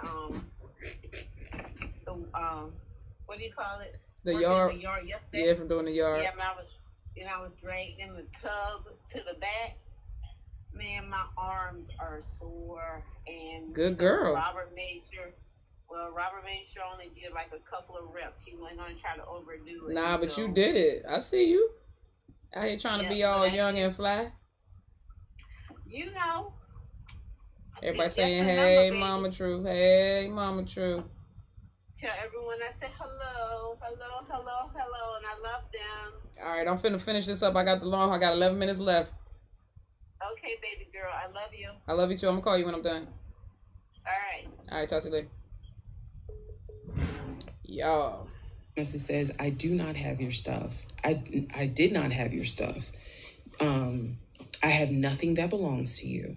what do you call it? The yard yesterday. Yeah, from doing the yard. Yeah, I was dragged in the tub to the back. Man, my arms are sore. And good girl. Robert made sure only did like a couple of reps. He wasn't going to try to overdo it. Nah, but you did it. I see you. Out here trying to be all young and fly. You know. Everybody saying, hey, Mama True. Hey, Mama True. Tell everyone I said hello, and I love them. All right, I'm finna finish this up. I got 11 minutes left. Okay, baby girl. I love you. I love you too. I'm going to call you when I'm done. All right, talk to you later. Y'all. It says, I do not have your stuff. I did not have your stuff. I have nothing that belongs to you.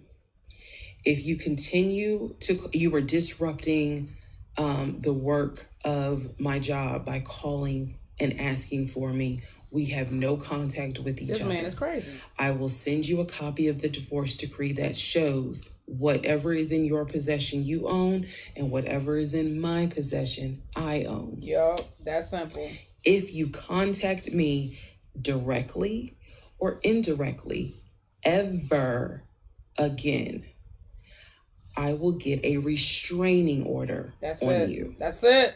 If you continue you were disrupting the work of my job by calling and asking for me. We have no contact with each other. This man is crazy. I will send you a copy of the divorce decree that shows whatever is in your possession you own and whatever is in my possession I own. Yup, that's simple. If you contact me directly or indirectly ever again, I will get a restraining order on you. That's it.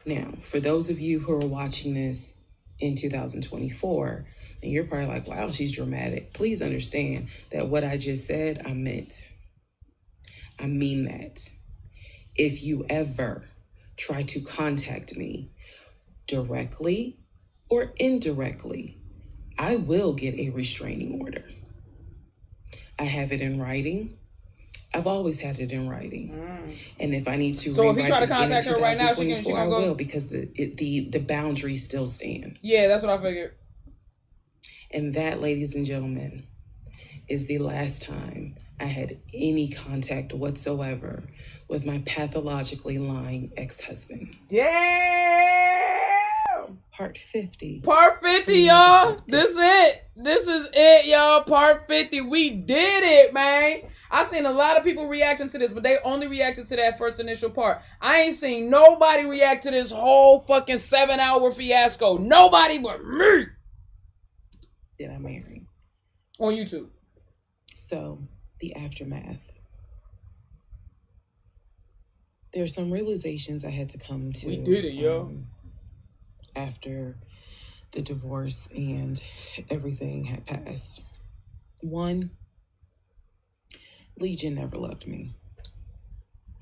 Now, for those of you who are watching this in 2024, and you're probably like, wow, she's dramatic. Please understand that what I just said, I meant. I mean that. If you ever try to contact me directly or indirectly, I will get a restraining order. I have it in writing. I've always had it in writing. And if I need to if you try to contact her right now, she gonna I go? will, because the boundaries still stand. Yeah, that's what I figured. And that, ladies and gentlemen, is the last time I had any contact whatsoever with my pathologically lying ex-husband. Damn! Part 50. Part 50, y'all. This is it, y'all. Part 50. We did it, man. I seen a lot of people reacting to this, but they only reacted to that first initial part. I ain't seen nobody react to this whole fucking 7-hour fiasco. Nobody but me. Did I marry? On YouTube. So, the aftermath. There are some realizations I had to come to. We did it, yo. After the divorce and everything had passed. One, Legion never loved me.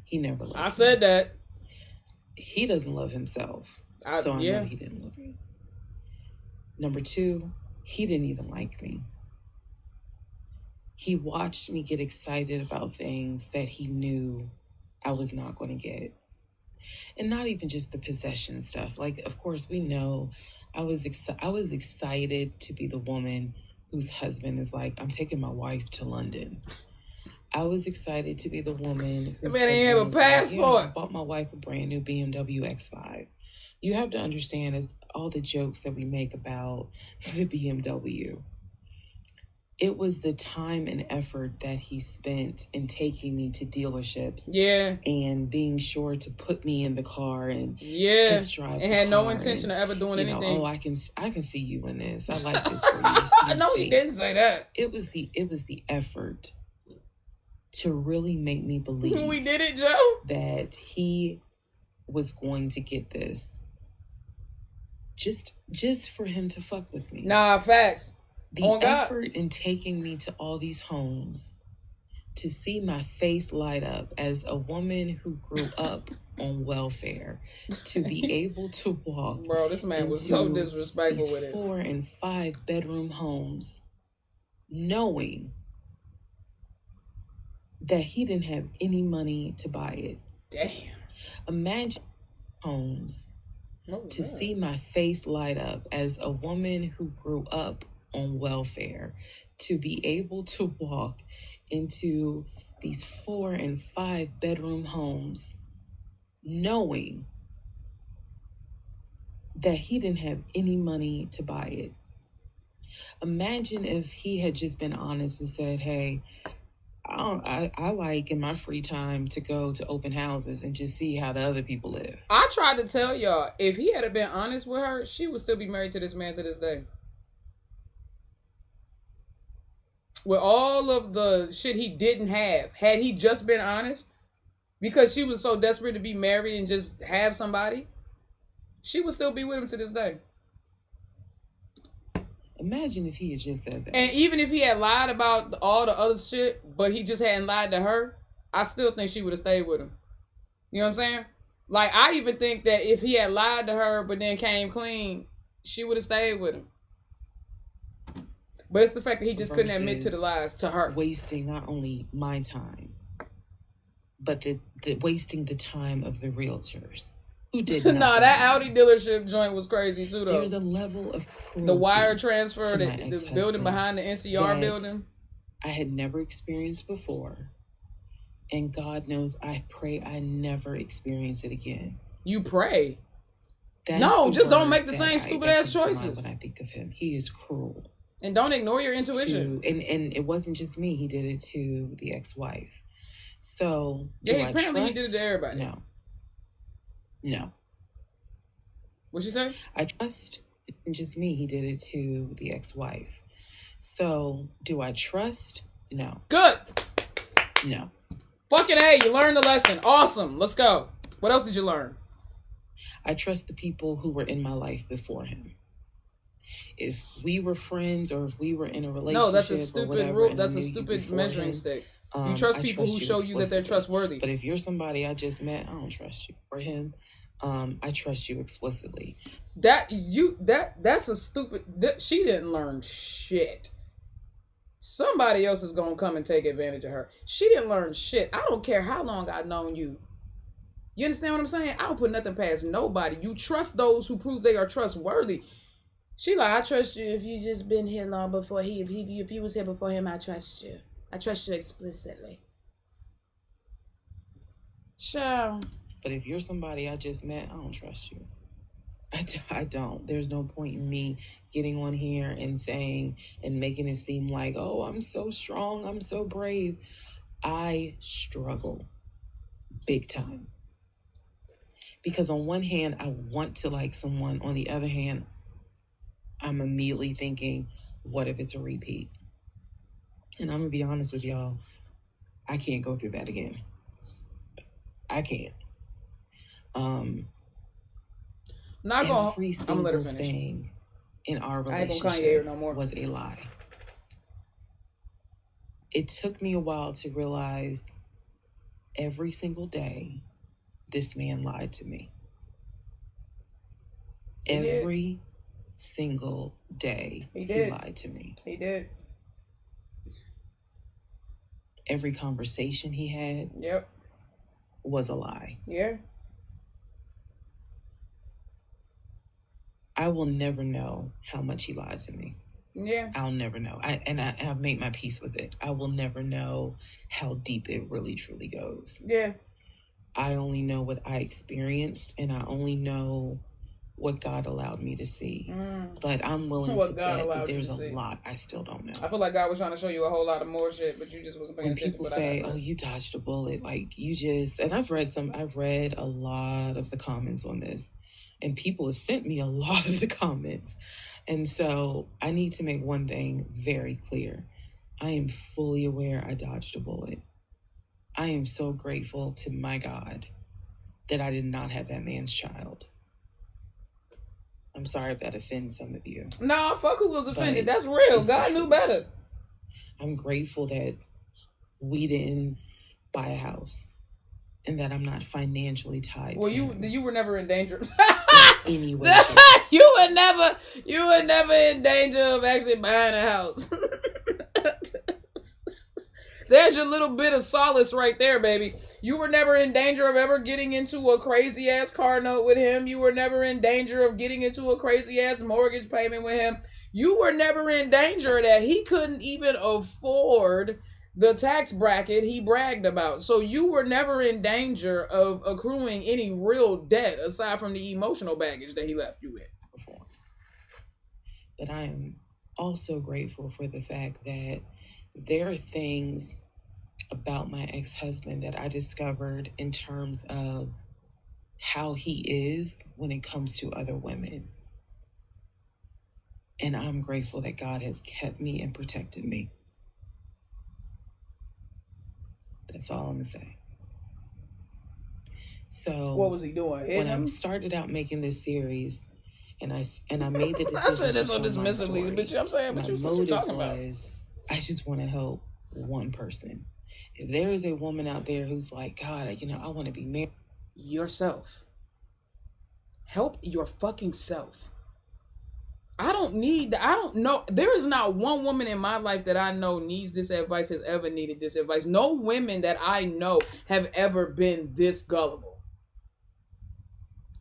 He never loved me. I said that. He doesn't love himself. So I know he didn't love me. Number two, he didn't even like me. He watched me get excited about things that he knew I was not going to get. And not even just the possession stuff. Like, of course, we know I was excited to be the woman whose husband is like, I'm taking my wife to London. I was excited to be the woman whose man ain't have a passport. Like, I bought my wife a brand new BMW X5. You have to understand, as all the jokes that we make about the BMW, it was the time and effort that he spent in taking me to dealerships. Yeah. And being sure to put me in the car and test drive. And had no intention of ever doing anything. I can see you in this. I like this for you. No, he didn't say that. It was the effort to really make me believe we did it, Joe. That he was going to get this. Just for him to fuck with me. Nah, facts. The effort in taking me to all these homes, to see my face light up as a woman who grew up on welfare, to be able to walk. Bro, this man was so disrespectful with it. 4 and 5 bedroom homes, knowing that he didn't have any money to buy it. Damn. Imagine homes to see my face light up as a woman who grew up on welfare, to be able to walk into these 4 and 5 bedroom homes, knowing that he didn't have any money to buy it. Imagine if he had just been honest and said, hey, I like in my free time to go to open houses and just see how the other people live. I tried to tell y'all, if he had been honest with her, she would still be married to this man to this day. With all of the shit he didn't have, had he just been honest, because she was so desperate to be married and just have somebody, she would still be with him to this day. Imagine if he had just said that. And even if he had lied about all the other shit, but he just hadn't lied to her, I still think she would have stayed with him. You know what I'm saying? Like, I even think that if he had lied to her but then came clean, she would have stayed with him. But it's the fact that he just couldn't admit to the lies to her. Wasting not only my time, but the wasting the time of the realtors who did not. Nah, that Audi dealership joint was crazy too, though. There's a level of cruelty. The wire transfer, the building behind the NCR building, I had never experienced before. And God knows, I pray I never experience it again. You pray? No, just don't make the same stupid ass choices. When I think of him, he is cruel. And don't ignore your intuition. And it wasn't just me. He did it to the ex-wife. So, apparently he did it to everybody. No. What'd she say? I trust. It wasn't just me. He did it to the ex-wife. So, do I trust? No. Good. No. Fucking A, you learned the lesson. Awesome. Let's go. What else did you learn? I trust the people who were in my life before him. If we were friends or if we were in a relationship, no, that's a stupid rule. That's a stupid measuring stick. You trust people who show you that they're trustworthy. But if you're somebody I just met, I don't trust you. Or him, I trust you explicitly. That's a stupid. She didn't learn shit. Somebody else is gonna come and take advantage of her. She didn't learn shit. I don't care how long I've known you. You understand what I'm saying? I don't put nothing past nobody. You trust those who prove they are trustworthy. She like, I trust you if you just been here long before if you was here before him, I trust you. I trust you explicitly. Sure. But if you're somebody I just met, I don't trust you. I don't. There's no point in me getting on here and saying and making it seem like, oh, I'm so strong, I'm so brave. I struggle big time. Because on one hand, I want to like someone. On the other hand, I'm immediately thinking, what if it's a repeat? And I'm going to be honest with y'all, I can't go through that again. I can't. Every single thing in our relationship was a lie. It took me a while to realize every single day this man lied to me. Every single day he lied to me. He did. Every conversation he had was a lie. Yeah. I will never know how much he lied to me. Yeah. I'll never know. I've made my peace with it. I will never know how deep it really truly goes. Yeah. I only know what I experienced, and I only know what God allowed me to see. But I'm willing to bet that there's a lot I still don't know. I feel like God was trying to show you a whole lot of more shit, but you just wasn't paying attention. When people say, oh, you dodged a bullet, like you just, and I've read a lot of the comments on this, and people have sent me a lot of the comments. And so I need to make one thing very clear. I am fully aware I dodged a bullet. I am so grateful to my God that I did not have that man's child. I'm sorry if that offends some of you. No, fuck who was offended. That's real. God knew better. I'm grateful that we didn't buy a house and that I'm not financially tied to him. You were never in danger. Anyway. You were never in danger of actually buying a house. There's your little bit of solace right there, baby. You were never in danger of ever getting into a crazy ass car note with him. You were never in danger of getting into a crazy ass mortgage payment with him. You were never in danger that he couldn't even afford the tax bracket he bragged about. So you were never in danger of accruing any real debt aside from the emotional baggage that he left you with. But I am also grateful for the fact that there are things about my ex-husband that I discovered in terms of how he is when it comes to other women. And I'm grateful that God has kept me and protected me. That's all I'm gonna say. So what was he doing? When I started out making this series, and I made the decision. I said this so dismissively, but I'm saying, what you talking about? I just want to help one person. If there is a woman out there who's like, God, I want to be married. Yourself. Help your fucking self. I don't know. There is not one woman in my life that I know needs this advice, has ever needed this advice. No women that I know have ever been this gullible.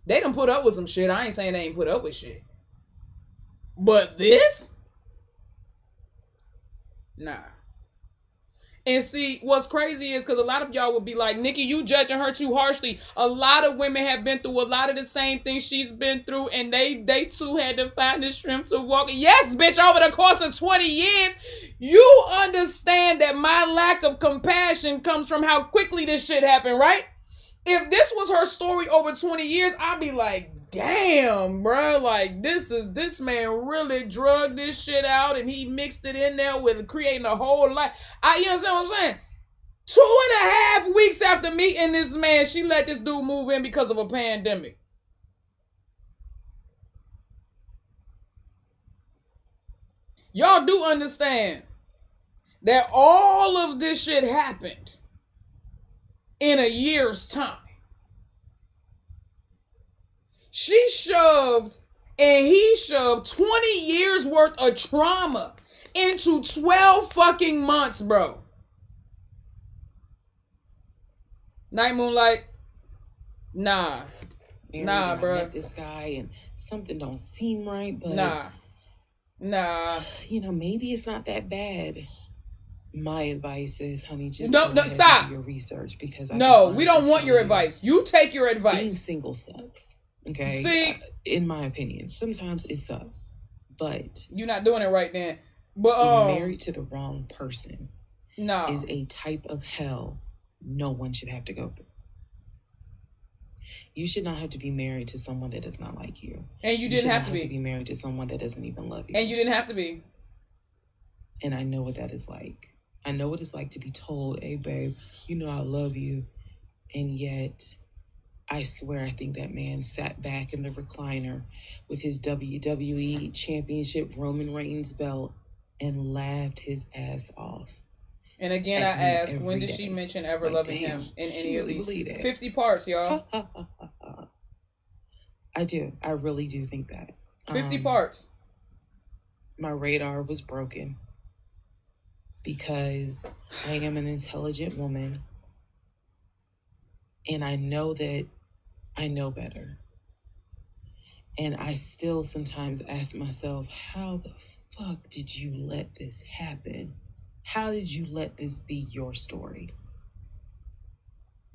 They done put up with some shit. I ain't saying they ain't put up with shit. But this? Nah. And see, what's crazy is because a lot of y'all would be like, Nikki, you judging her too harshly. A lot of women have been through a lot of the same things she's been through, and they too had to find the strength to walk. Yes, bitch, over the course of 20 years, you understand that my lack of compassion comes from how quickly this shit happened, right? If this was her story over 20 years, I'd be like, damn, bro, like this man really drugged this shit out and he mixed it in there with creating a whole life. You understand what I'm saying? 2.5 weeks after meeting this man, she let this dude move in because of a pandemic. Y'all do understand that all of this shit happened in a year's time. She shoved and he shoved 20 years worth of trauma into 12 fucking months, bro. Night Moonlight, nah, bro. I met this guy and something don't seem right, but nah. You know, maybe it's not that bad. My advice is, honey, just no, stop. Do your research, because we don't want your advice. You take your advice. Being single sucks. Okay. See, in my opinion, sometimes it sucks, but you're not doing it right then. But married to the wrong person, is a type of hell no one should have to go through. You should not have to be married to someone that does not like you. And you didn't have to be married to someone that doesn't even love you. And you didn't have to be. And I know what that is like. I know what it's like to be told, hey, babe, you know I love you. And yet, I swear I think that man sat back in the recliner with his WWE Championship Roman Reigns belt and laughed his ass off. And again, I ask, when did she mention ever loving him in any of these 50 parts, y'all? I do. I really do think that. 50 parts. My radar was broken because I am an intelligent woman. And I know that I know better. And I still sometimes ask myself, how the fuck did you let this happen? How did you let this be your story?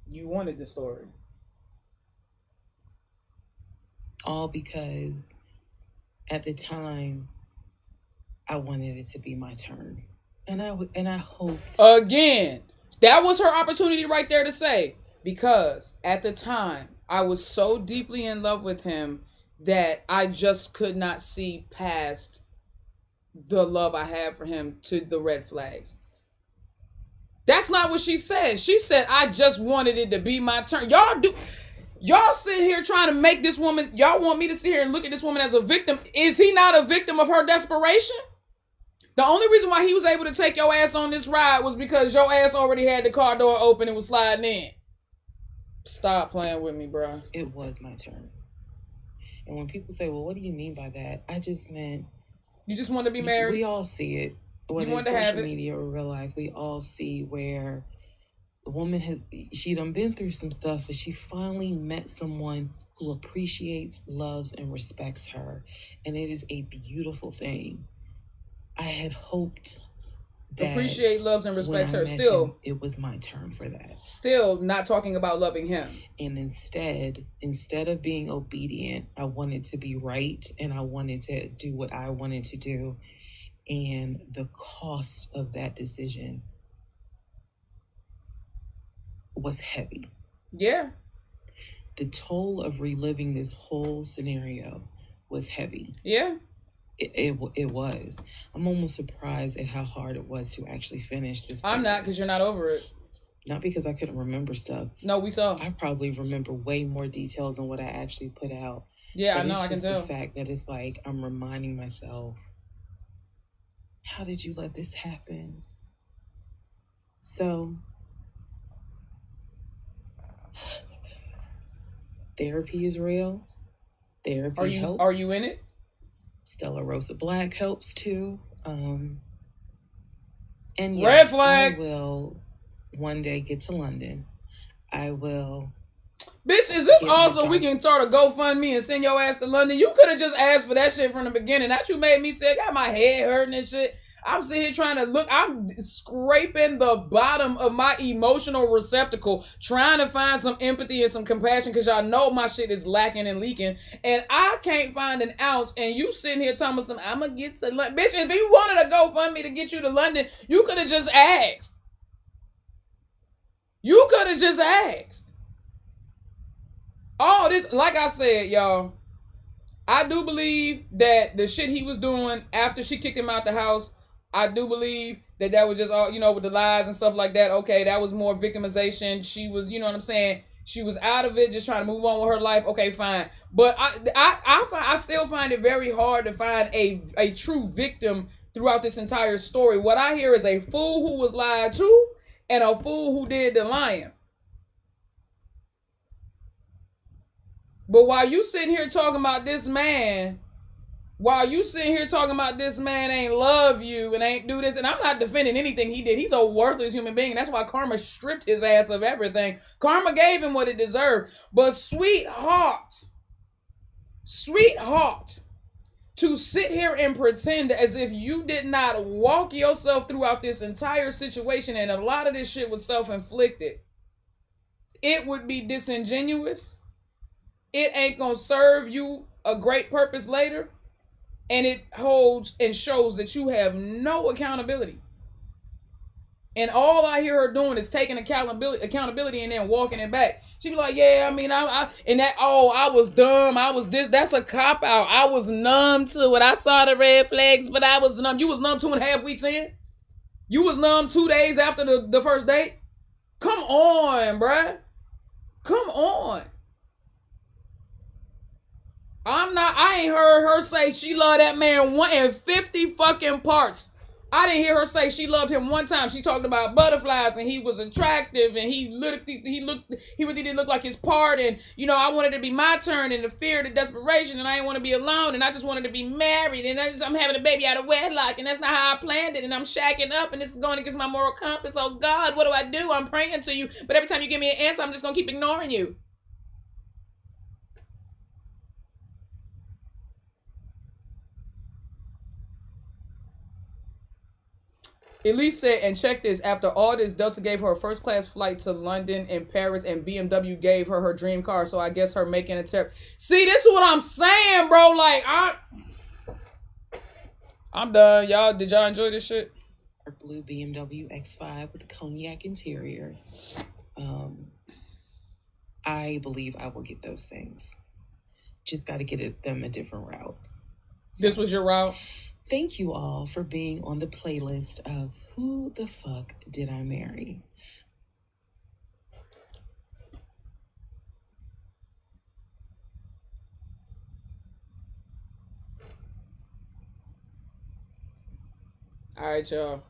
You wanted the story. All because at the time I wanted it to be my turn. And I hoped. Again, that was her opportunity right there to say, because at the time I was so deeply in love with him that I just could not see past the love I had for him to the red flags. That's not what she said. She said, I just wanted it to be my turn. Y'all sit here trying to make this woman, y'all want me to sit here and look at this woman as a victim. Is he not a victim of her desperation? The only reason why he was able to take your ass on this ride was because your ass already had the car door open and was sliding in. Stop playing with me, bro. It was my turn. And when people say, well, what do you mean by that? I just meant, you just want to be married? We all see it. Whether it's social media or real life, we all see where the woman she done been through some stuff, but she finally met someone who appreciates, loves, and respects her. And it is a beautiful thing. I had hoped that appreciate, loves, and respects her. Still, it was my turn for that. Still not talking about loving him. And instead of being obedient, I wanted to be right, and I wanted to do what I wanted to do. And the cost of that decision was heavy. Yeah. The toll of reliving this whole scenario was heavy. Yeah. It was. I'm almost surprised at how hard it was to actually finish this. I'm not, because you're not over it. Not because I couldn't remember stuff. No, we saw. I probably remember way more details than what I actually put out. Yeah, but I know, I can tell. The fact that it's like I'm reminding myself, how did you let this happen? So, therapy is real. Therapy helps. Are you in it? Stella Rosa Black helps too. And yes, red flag. I will one day get to London. I will. Bitch, is this also we can start a GoFundMe and send your ass to London? You could have just asked for that shit from the beginning. That you made me say, I got my head hurting and shit. I'm sitting here trying to look. I'm scraping the bottom of my emotional receptacle, trying to find some empathy and some compassion, because y'all know my shit is lacking and leaking. And I can't find an ounce. And you sitting here telling me some, I'm going to get to London. Bitch, if you wanted a GoFundMe to get you to London, you could have just asked. You could have just asked. All this, like I said, y'all, I do believe that the shit he was doing after she kicked him out the house, I do believe that was just all, with the lies and stuff like that. Okay, that was more victimization. She was, you know what I'm saying? She was out of it, just trying to move on with her life. Okay, fine. But I still find it very hard to find a true victim throughout this entire story. What I hear is a fool who was lied to and a fool who did the lying. But while you sitting here talking about this man, ain't love you and ain't do this, and I'm not defending anything he did. He's a worthless human being, and that's why karma stripped his ass of everything. Karma gave him what it deserved. But sweetheart, to sit here and pretend as if you did not walk yourself throughout this entire situation, and a lot of this shit was self-inflicted, it would be disingenuous. It ain't gonna serve you a great purpose later. And it holds and shows that you have no accountability. And all I hear her doing is taking accountability and then walking it back. She be like, yeah, I mean, I was dumb. I was this. That's a cop-out. I was numb to it. I saw the red flags, but I was numb. You was numb 2.5 weeks in? You was numb 2 days after the first date? Come on, bruh. Come on. I ain't heard her say she loved that man 1 in 50 fucking parts. I didn't hear her say she loved him one time. She talked about butterflies and he was attractive and he really didn't look like his part, and I wanted to be my turn, and the fear, the desperation, and I didn't want to be alone, and I just wanted to be married, and I'm having a baby out of wedlock, and that's not how I planned it, and I'm shacking up, and this is going against my moral compass. Oh God, what do I do? I'm praying to you, but every time you give me an answer, I'm just gonna keep ignoring you. Elise said, and check this, after all this, Delta gave her a first class flight to London and Paris, and BMW gave her her dream car, so I guess her making a trip. See, this is what I'm saying, bro. Like, I'm done. Did y'all enjoy this shit? Dark blue BMW X5 with a cognac interior. I believe I will get those things. Just got to get them a different route. So, this was your route? Thank you all for being on the playlist of Who the Fuck Did I Marry? All right, y'all.